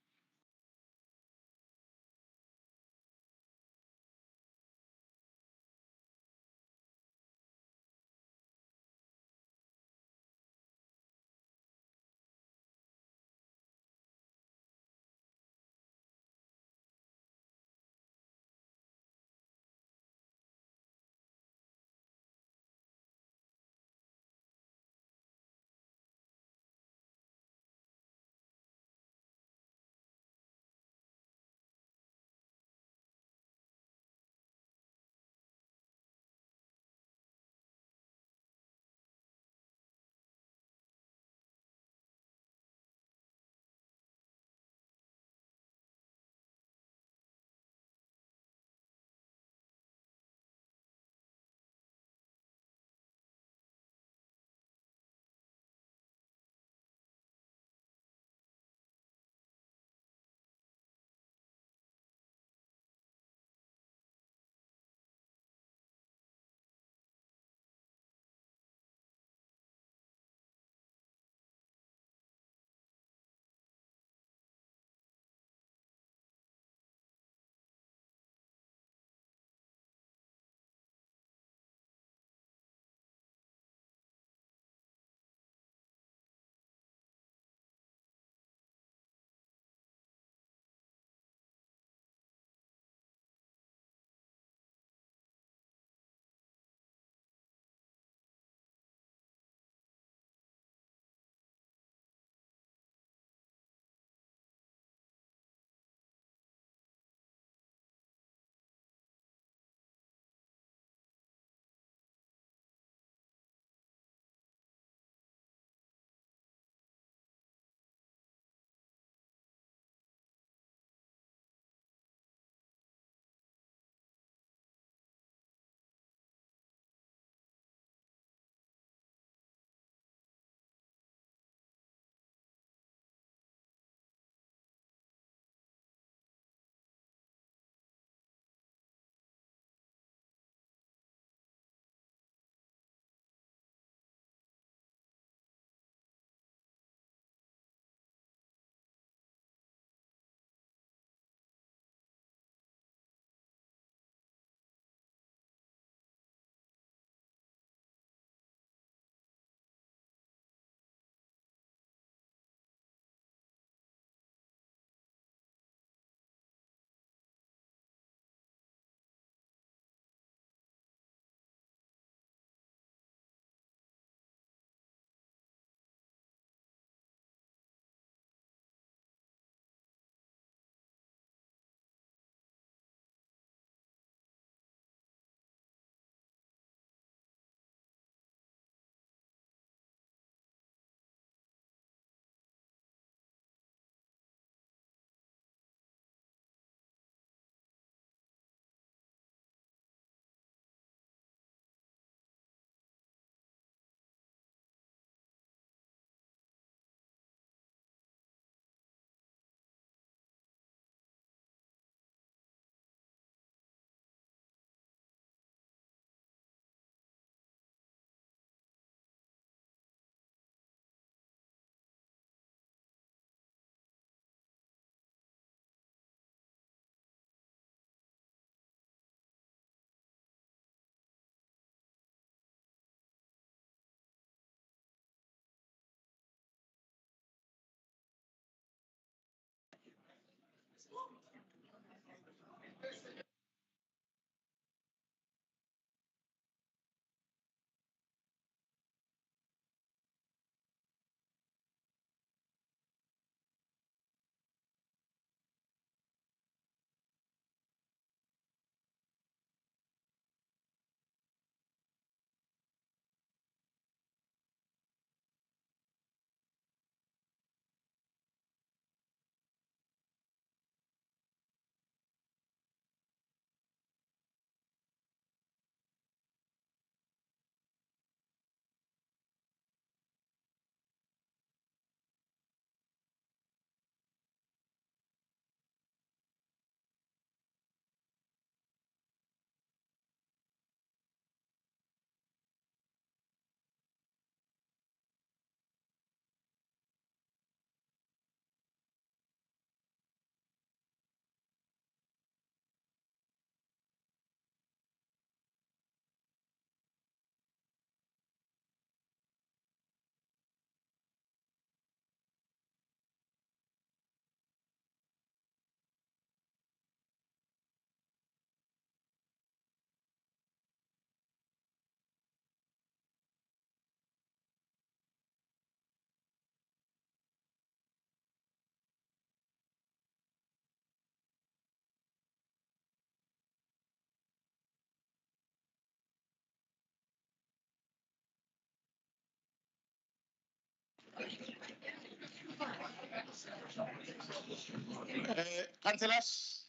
Speaker 1: Councillors,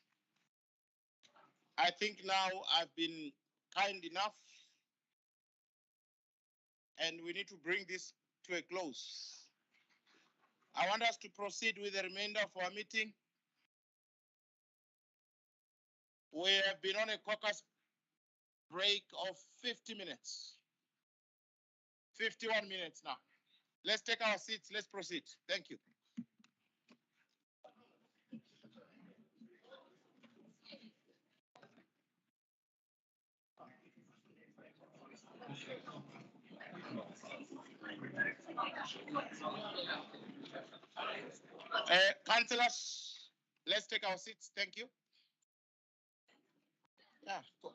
Speaker 1: I think now I've been kind enough and we need to bring this to a close. I want us to proceed with the remainder of our meeting. We have been on a caucus break of 50 minutes. 51 minutes now. Let's take our seats. Let's proceed. Thank you. Councillors, let's take our seats. Thank you. Yeah, go.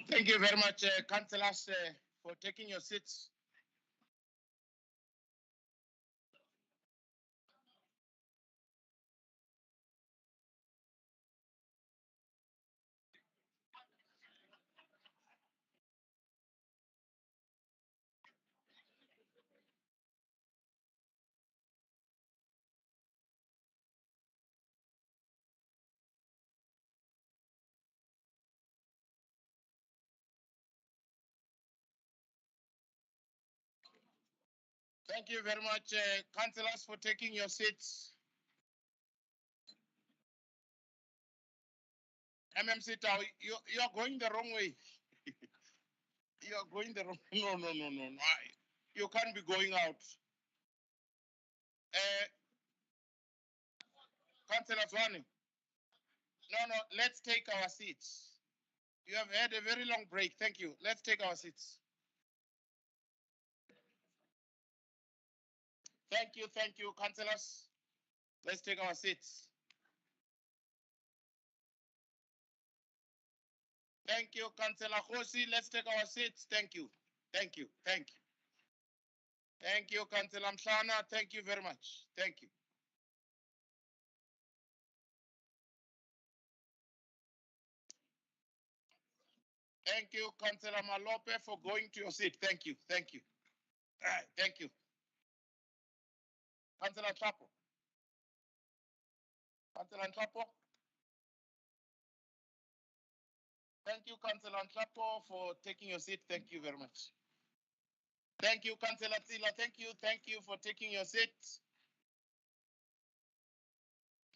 Speaker 1: Thank you very much, councillors, for taking your seats. Thank you very much, councillors, for taking your seats. MMC Tau, you're going the wrong way. You're going the wrong. No. You can't be going out. Councillor Tshwane. No, let's take our seats. You have had a very long break. Thank you. Let's take our seats. Thank you, councillors. Let's take our seats. Thank you, Councillor Khosi. Let's take our seats. Thank you. Thank you, Councillor Mshana. Thank you very much. Thank you. Thank you, Councillor Malope, for going to your seat. Thank you. Thank you. Councillor Chapo. Councillor Chapo. Thank you, Councillor Chapo, for taking your seat. Thank you very much. Thank you, Councillor Tila. Thank you for taking your seat.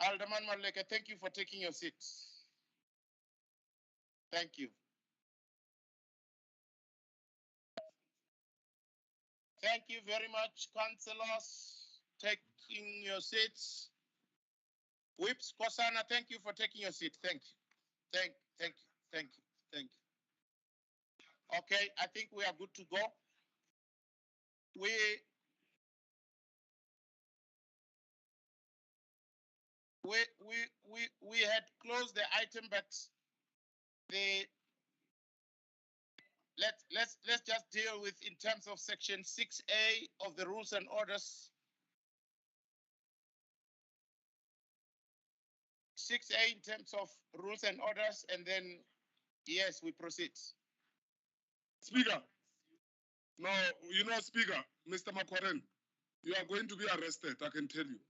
Speaker 1: Alderman Maleka, thank you for taking your seat. Thank you. Thank you very much, councillors, taking your seats. Whips Kosana, thank you for taking your seat. Thank you. Thank you. Okay, I think we are good to go. We had closed the item, but let's just deal with in terms of section 6A of the rules and orders. 6A in terms of rules and orders, and then yes, we proceed.
Speaker 8: Speaker. No, you know, Speaker, Mr. Makwaren, you are going to be arrested, I can tell you.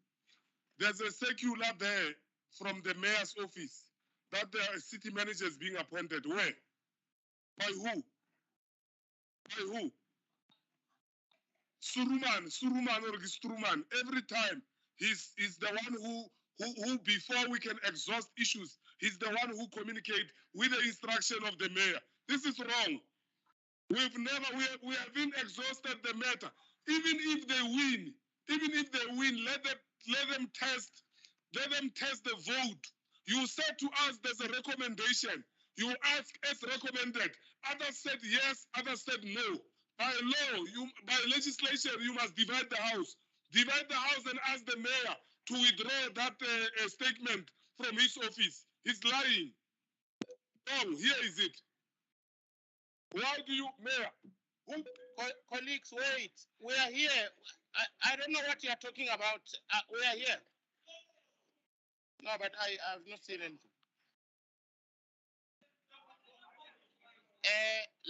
Speaker 8: There's a circular there from the mayor's office that the city manager is being appointed. Where? By who? By who? Suruman or Struman. Every time he's the one who before we can exhaust issues, he's the one who communicate with the instruction of the mayor. This is wrong. We haven't exhausted the matter. Even if they win, let them test the vote. You said to us there's a recommendation. You ask as recommended. Others said yes, others said no. By law, by legislation, you must divide the house. Divide the house and ask the mayor to withdraw that statement from his office. He's lying. Oh, here is it. Why do you, Mayor?
Speaker 1: Colleagues, wait. We are here. I don't know what you are talking about. We are here. No, but I have not seen anything.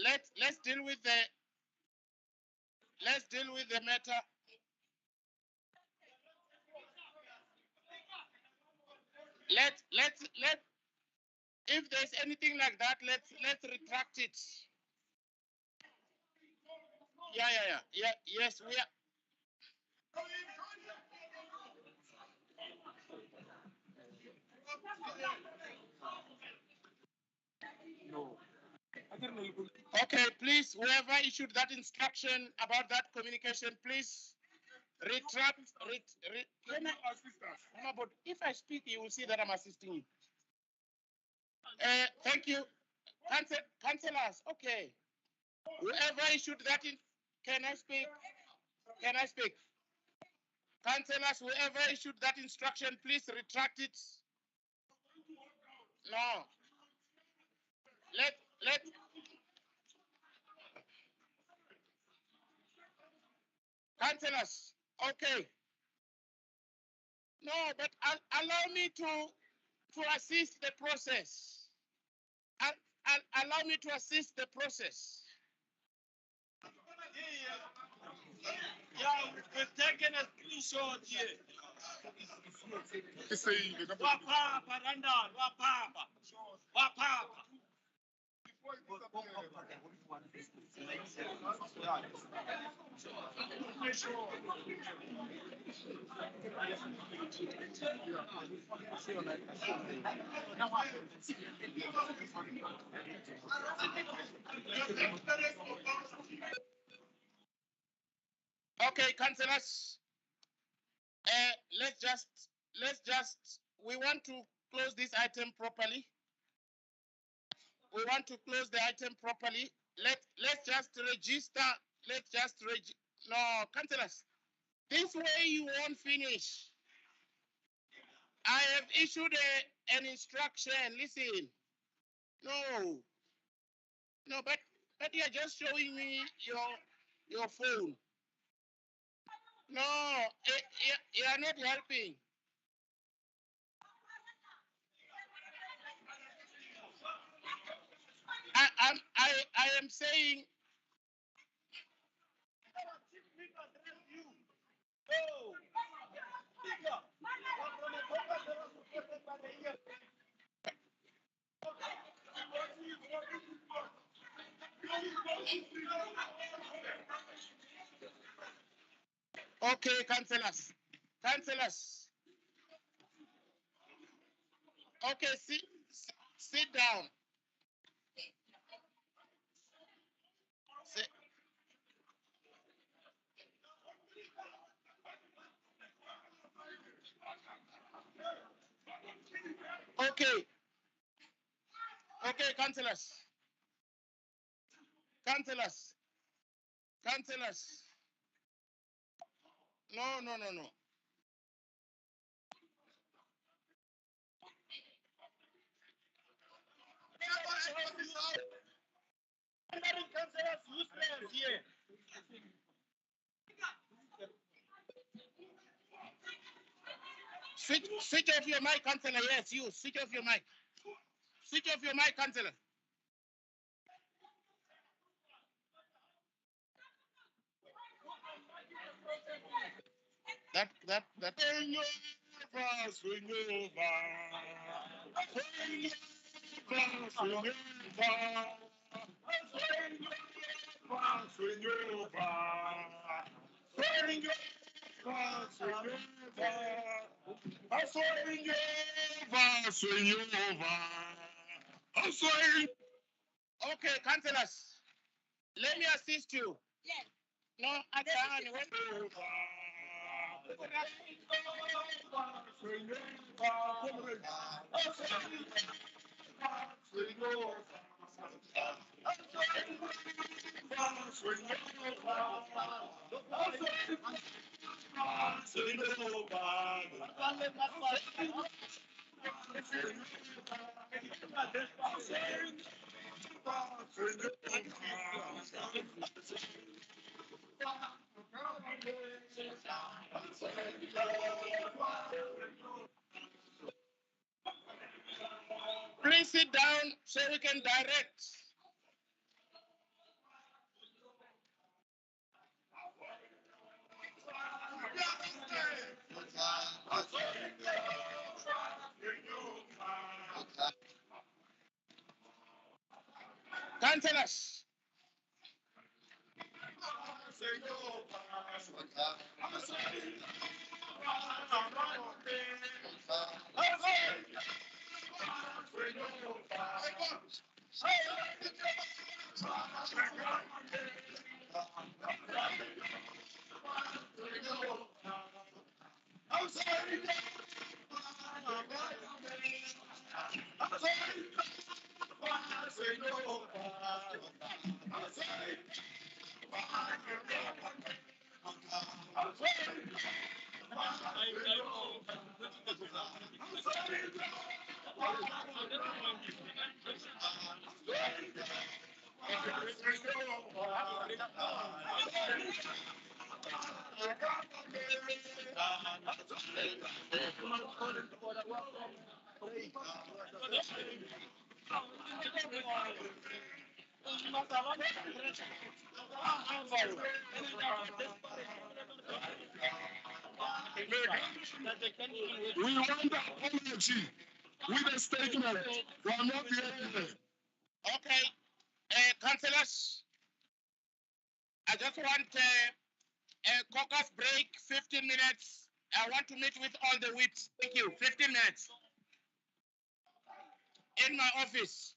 Speaker 1: Let's deal with the matter. Let's if there's anything like that, let's retract it. Yeah. Yes, we are. Okay, please, whoever issued that instruction about that communication, please retract. But if I speak, you will see that I'm assisting you. Thank you. Councillors, okay. Whoever issued that in, can I speak? Can I speak? Councillors, whoever issued that instruction, please retract it. No. Let councillors, okay. No, but allow me to assist the process. Allow me to assist the process.
Speaker 6: Yeah, we've taken a screenshot here. Wapapa, Randall, Wapapa.
Speaker 1: Okay, councillors. Let's just. We want to close this item properly. We want to close the item properly. Let's just register. No, councillors. This way you won't finish. I have issued an instruction. Listen. No, but you're just showing me your phone. No, you are not helping. I am saying. Okay, councillors. Okay, sit down. Okay, councillors. No. Switch off your mic, councillor. Yes, you. Switch off your mic. Switch off your mic, councillor.
Speaker 8: Swing over, swing over. Swing over, swing over. Swing over. Swing over, swing over. Swing over. Swing.
Speaker 1: Okay, councillors, let me assist you. Yes. No, I can't. Please sit down so we can direct. Councillors.
Speaker 8: We want the apology with a statement. We are not here.
Speaker 1: Okay, councillors, I just want a caucus break, 15 minutes. I want to meet with all the whips. Thank you. 15 minutes. In my office.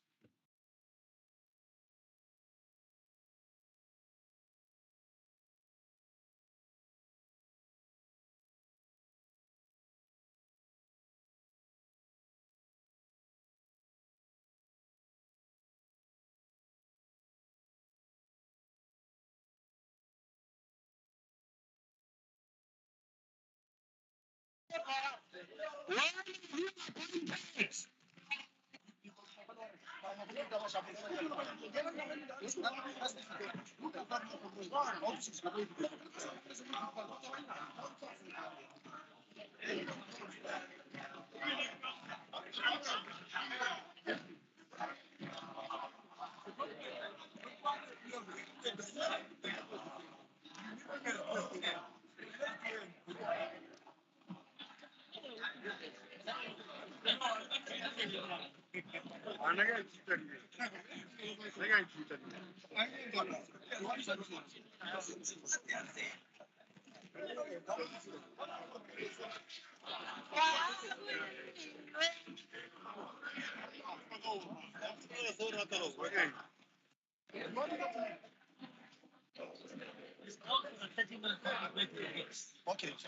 Speaker 10: Okay.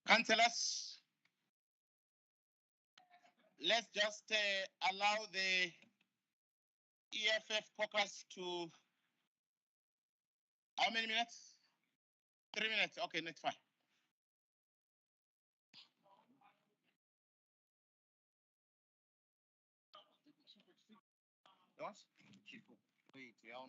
Speaker 1: Councillors, let's just allow the EFF caucus to, how many minutes? 3 minutes, okay, that's fine. What? Wait, yeah.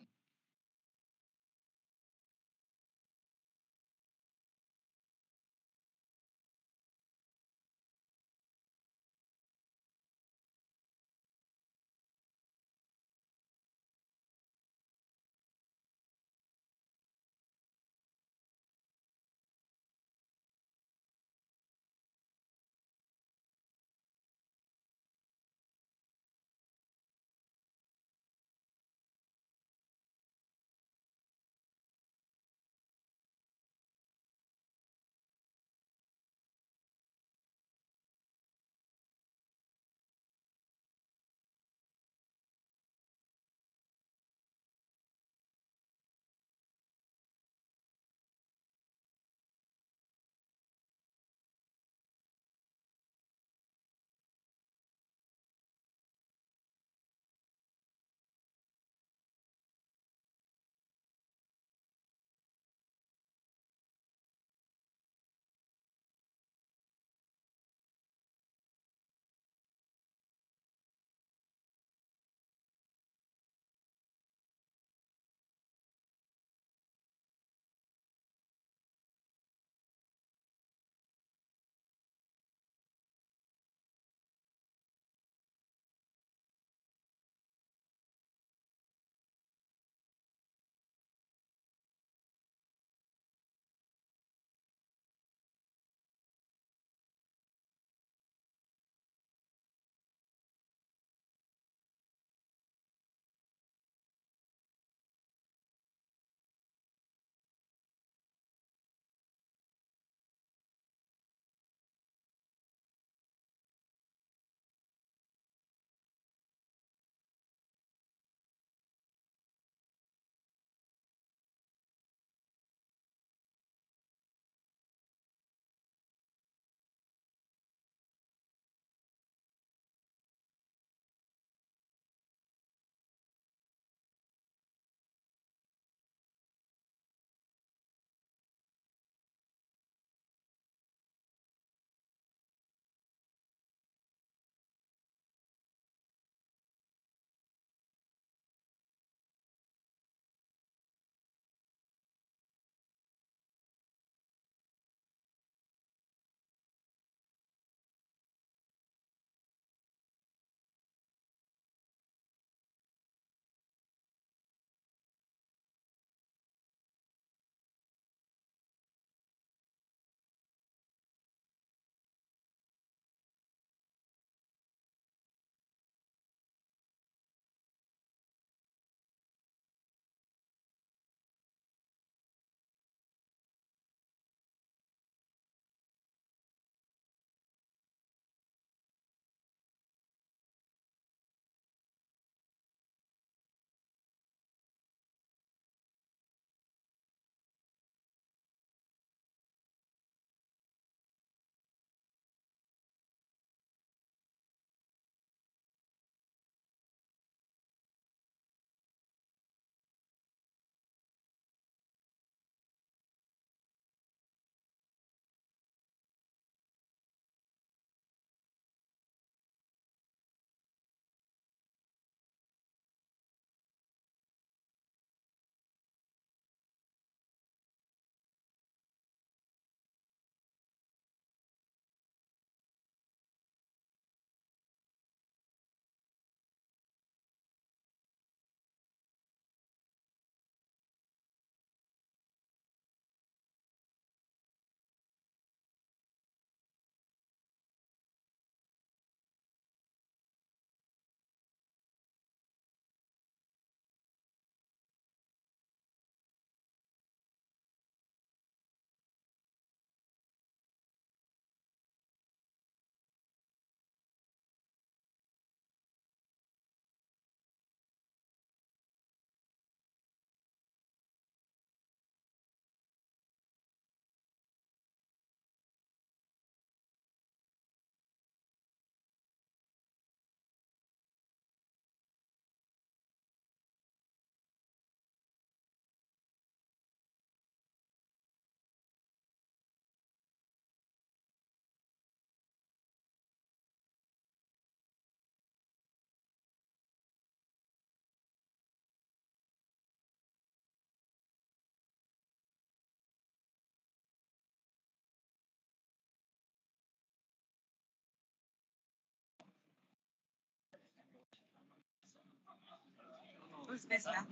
Speaker 18: Who's this now?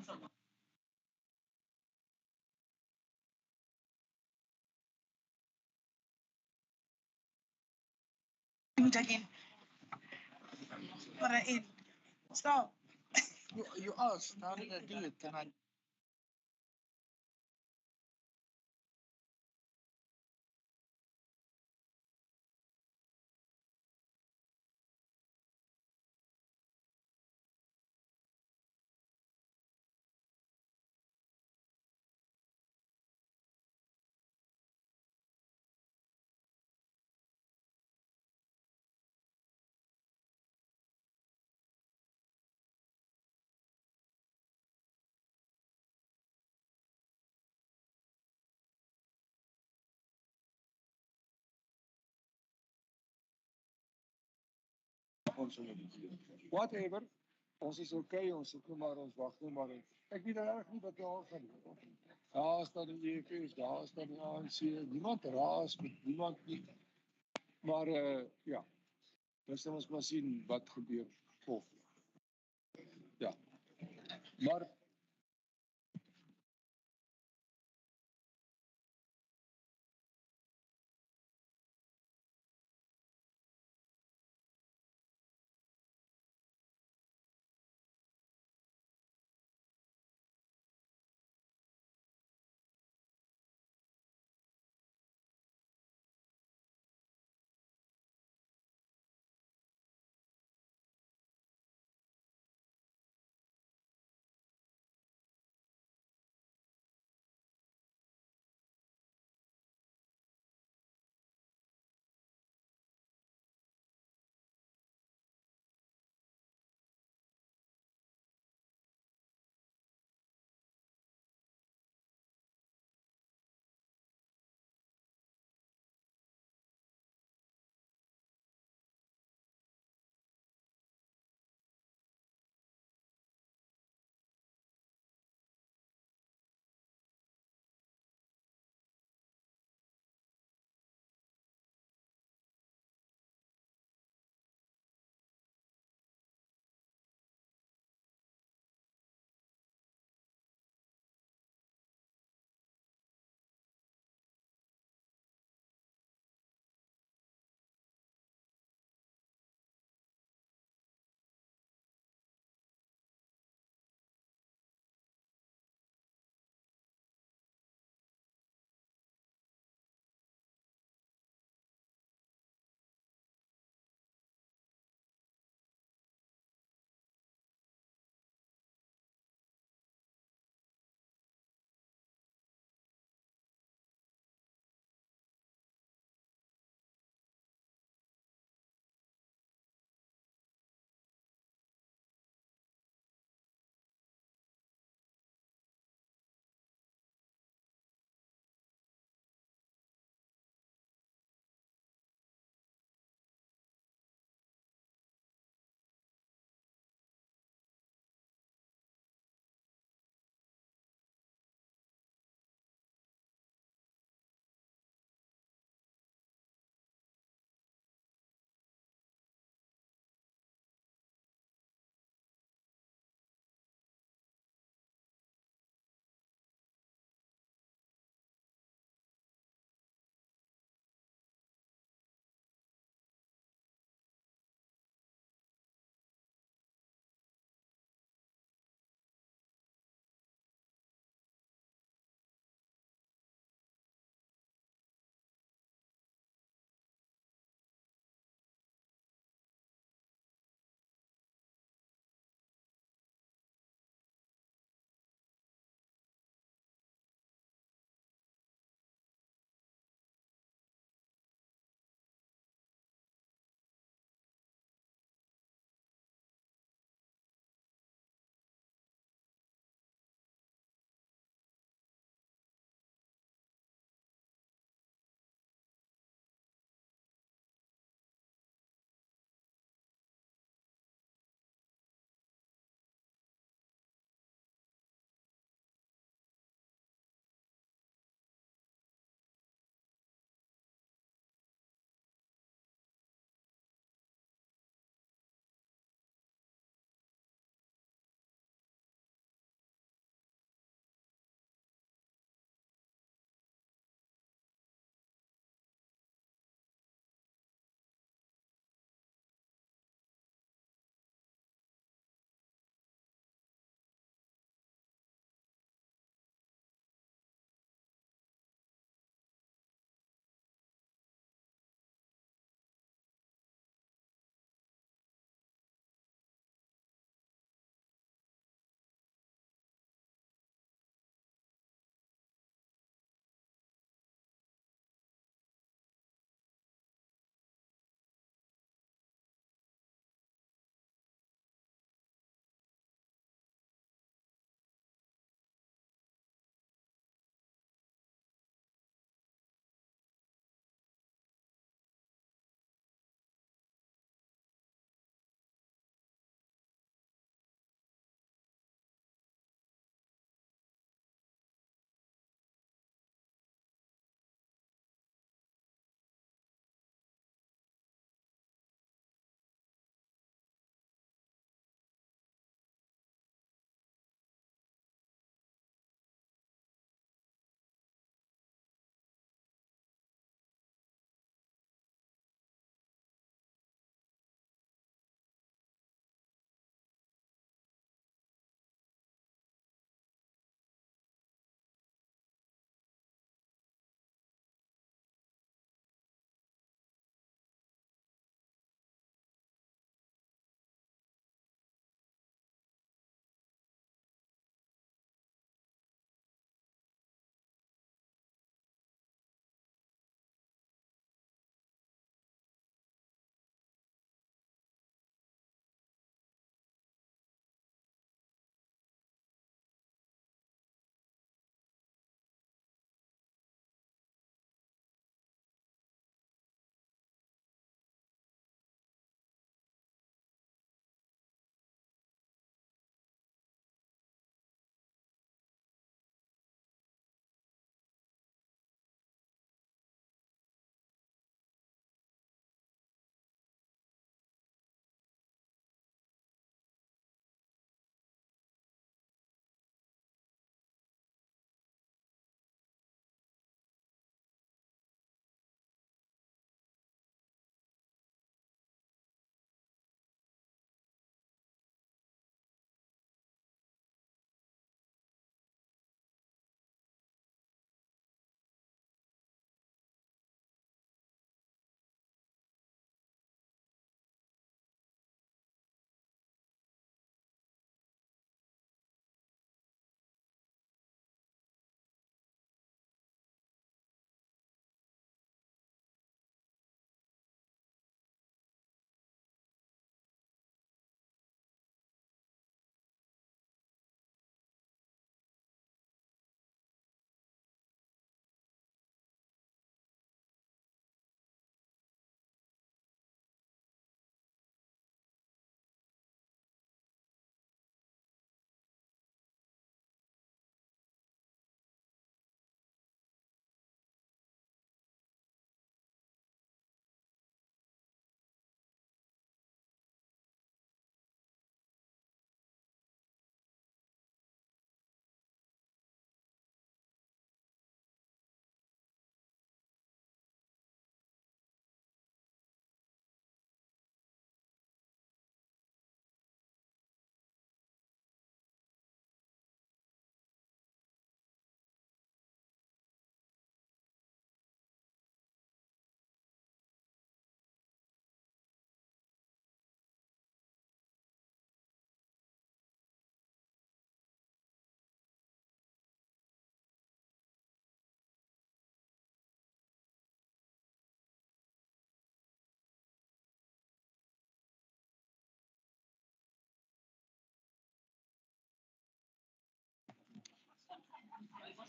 Speaker 18: Again. What I in. Stop.
Speaker 13: You asked, how did I do it? Can I? Whatever. Ons is okay, ons soek nou maar, ons wag nou maar. Ek weet reg nie wat daar gaan. Daar staan die EFF, daar staan die ANC, niemand raas met niemand nie. Maar ja, ons sal ons maar sien wat gebeur volgende. Ja. Maar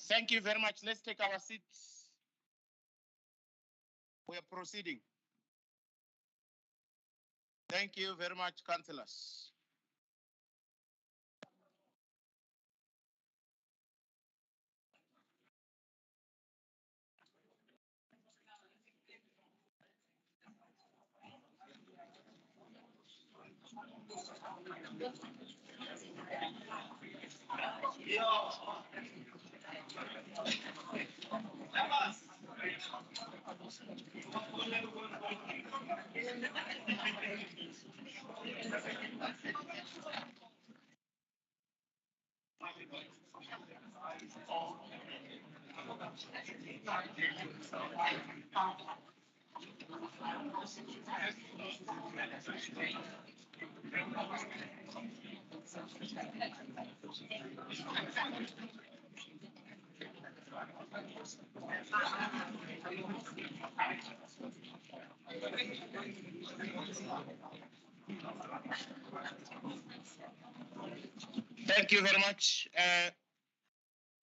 Speaker 1: Thank you very much. Let's take our seats. We are proceeding. Thank you very much, councillors. Thank you very much.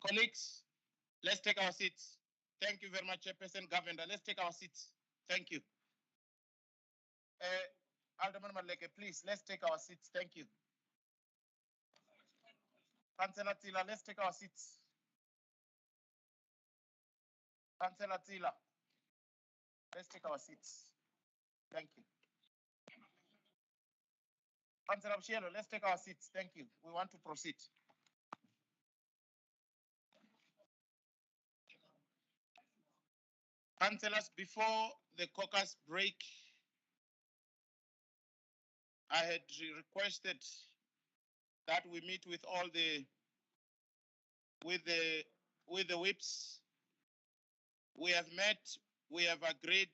Speaker 1: Colleagues, let's take our seats. Thank you very much, Chairperson Governor. Let's take our seats. Thank you. Alderman Maleke, please, let's take our seats. Thank you. Councillor Tila, let's take our seats. Councillor Tila, let's take our seats. Thank you. Councillor Mshielo, let's take our seats. Thank you. We want to proceed. Councillors, before the caucus break, I had requested that we meet with all the whips. We have met, we have agreed,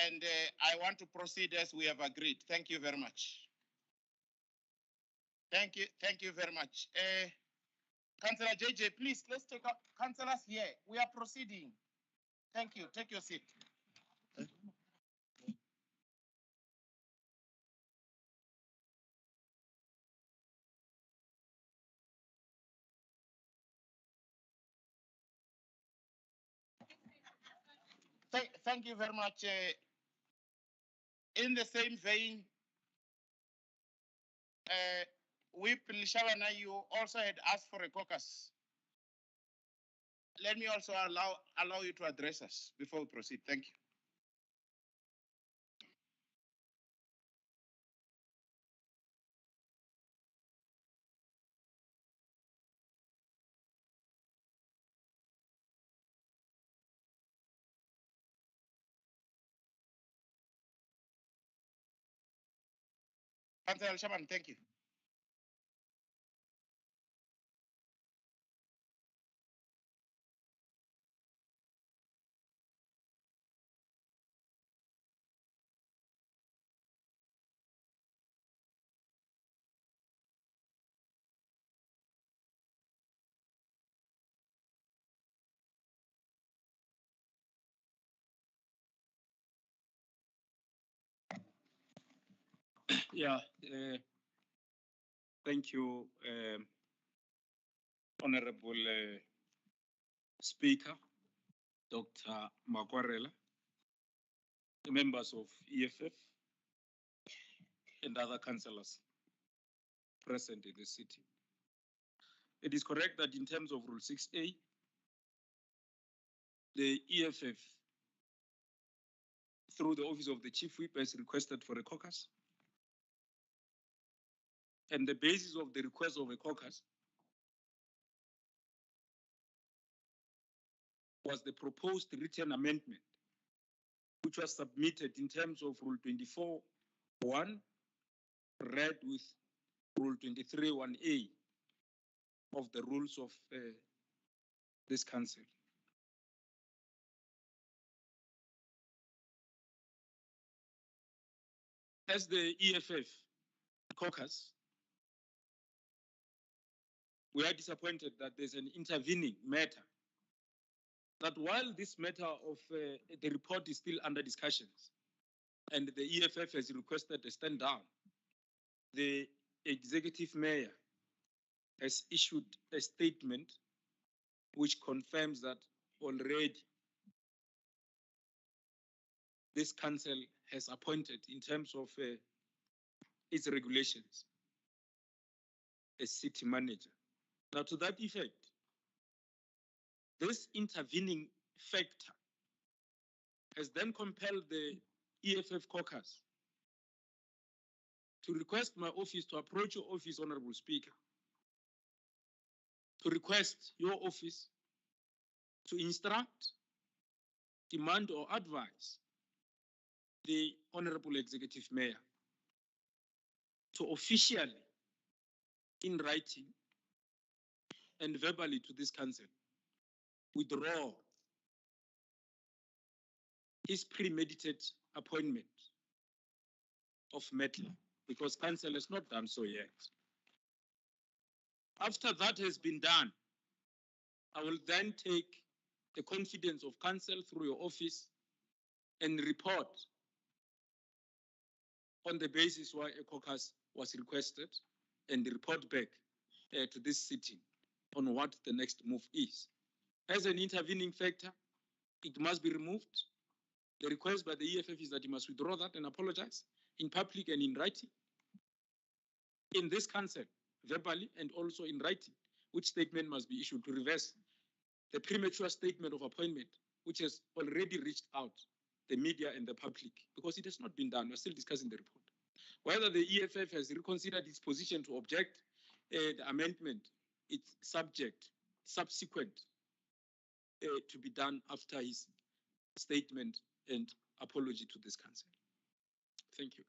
Speaker 1: and I want to proceed as we have agreed. Thank you very much. Thank you very much. Councillor JJ, please, let's take up councillors here. We are proceeding. Thank you. Take your seat. Thank you very much. In the same vein, Whip Lishabana, you also had asked for a caucus. Let me also allow you to address us before we proceed. Thank you. Councillor Shaban, thank you.
Speaker 9: Yeah, thank you, Honorable Speaker, Dr. Makwarela, the members of EFF, and other councillors present in the city. It is correct that in terms of Rule 6A, the EFF, through the Office of the Chief Whip, has requested for a caucus. And the basis of the request of a caucus was the proposed written amendment, which was submitted in terms of Rule 24.1, read with Rule 23.1A of the rules of this council. As the EFF caucus, we are disappointed that there's an intervening matter, that while this matter of the report is still under discussions and the EFF has requested a stand down, the executive mayor has issued a statement which confirms that already this council has appointed, in terms of its regulations, a city manager. Now, to that effect, this intervening factor has then compelled the EFF caucus to request my office to approach your office, Honorable Speaker, to request your office to instruct, demand, or advise the Honorable Executive Mayor to officially, in writing and verbally to this council, withdraw his premeditated appointment of Mandela, because council has not done so yet. After that has been done, I will then take the confidence of council through your office and report on the basis why a caucus was requested, and report back to this sitting on what the next move is. As an intervening factor, it must be removed. The request by the EFF is that you must withdraw that and apologize in public and in writing. In this council, verbally and also in writing, which statement must be issued to reverse the premature statement of appointment, which has already reached out the media and the public, because it has not been done. We're still discussing the report. Whether the EFF has reconsidered its position to object the amendment, it's subsequent to be done after his statement and apology to this council. Thank you.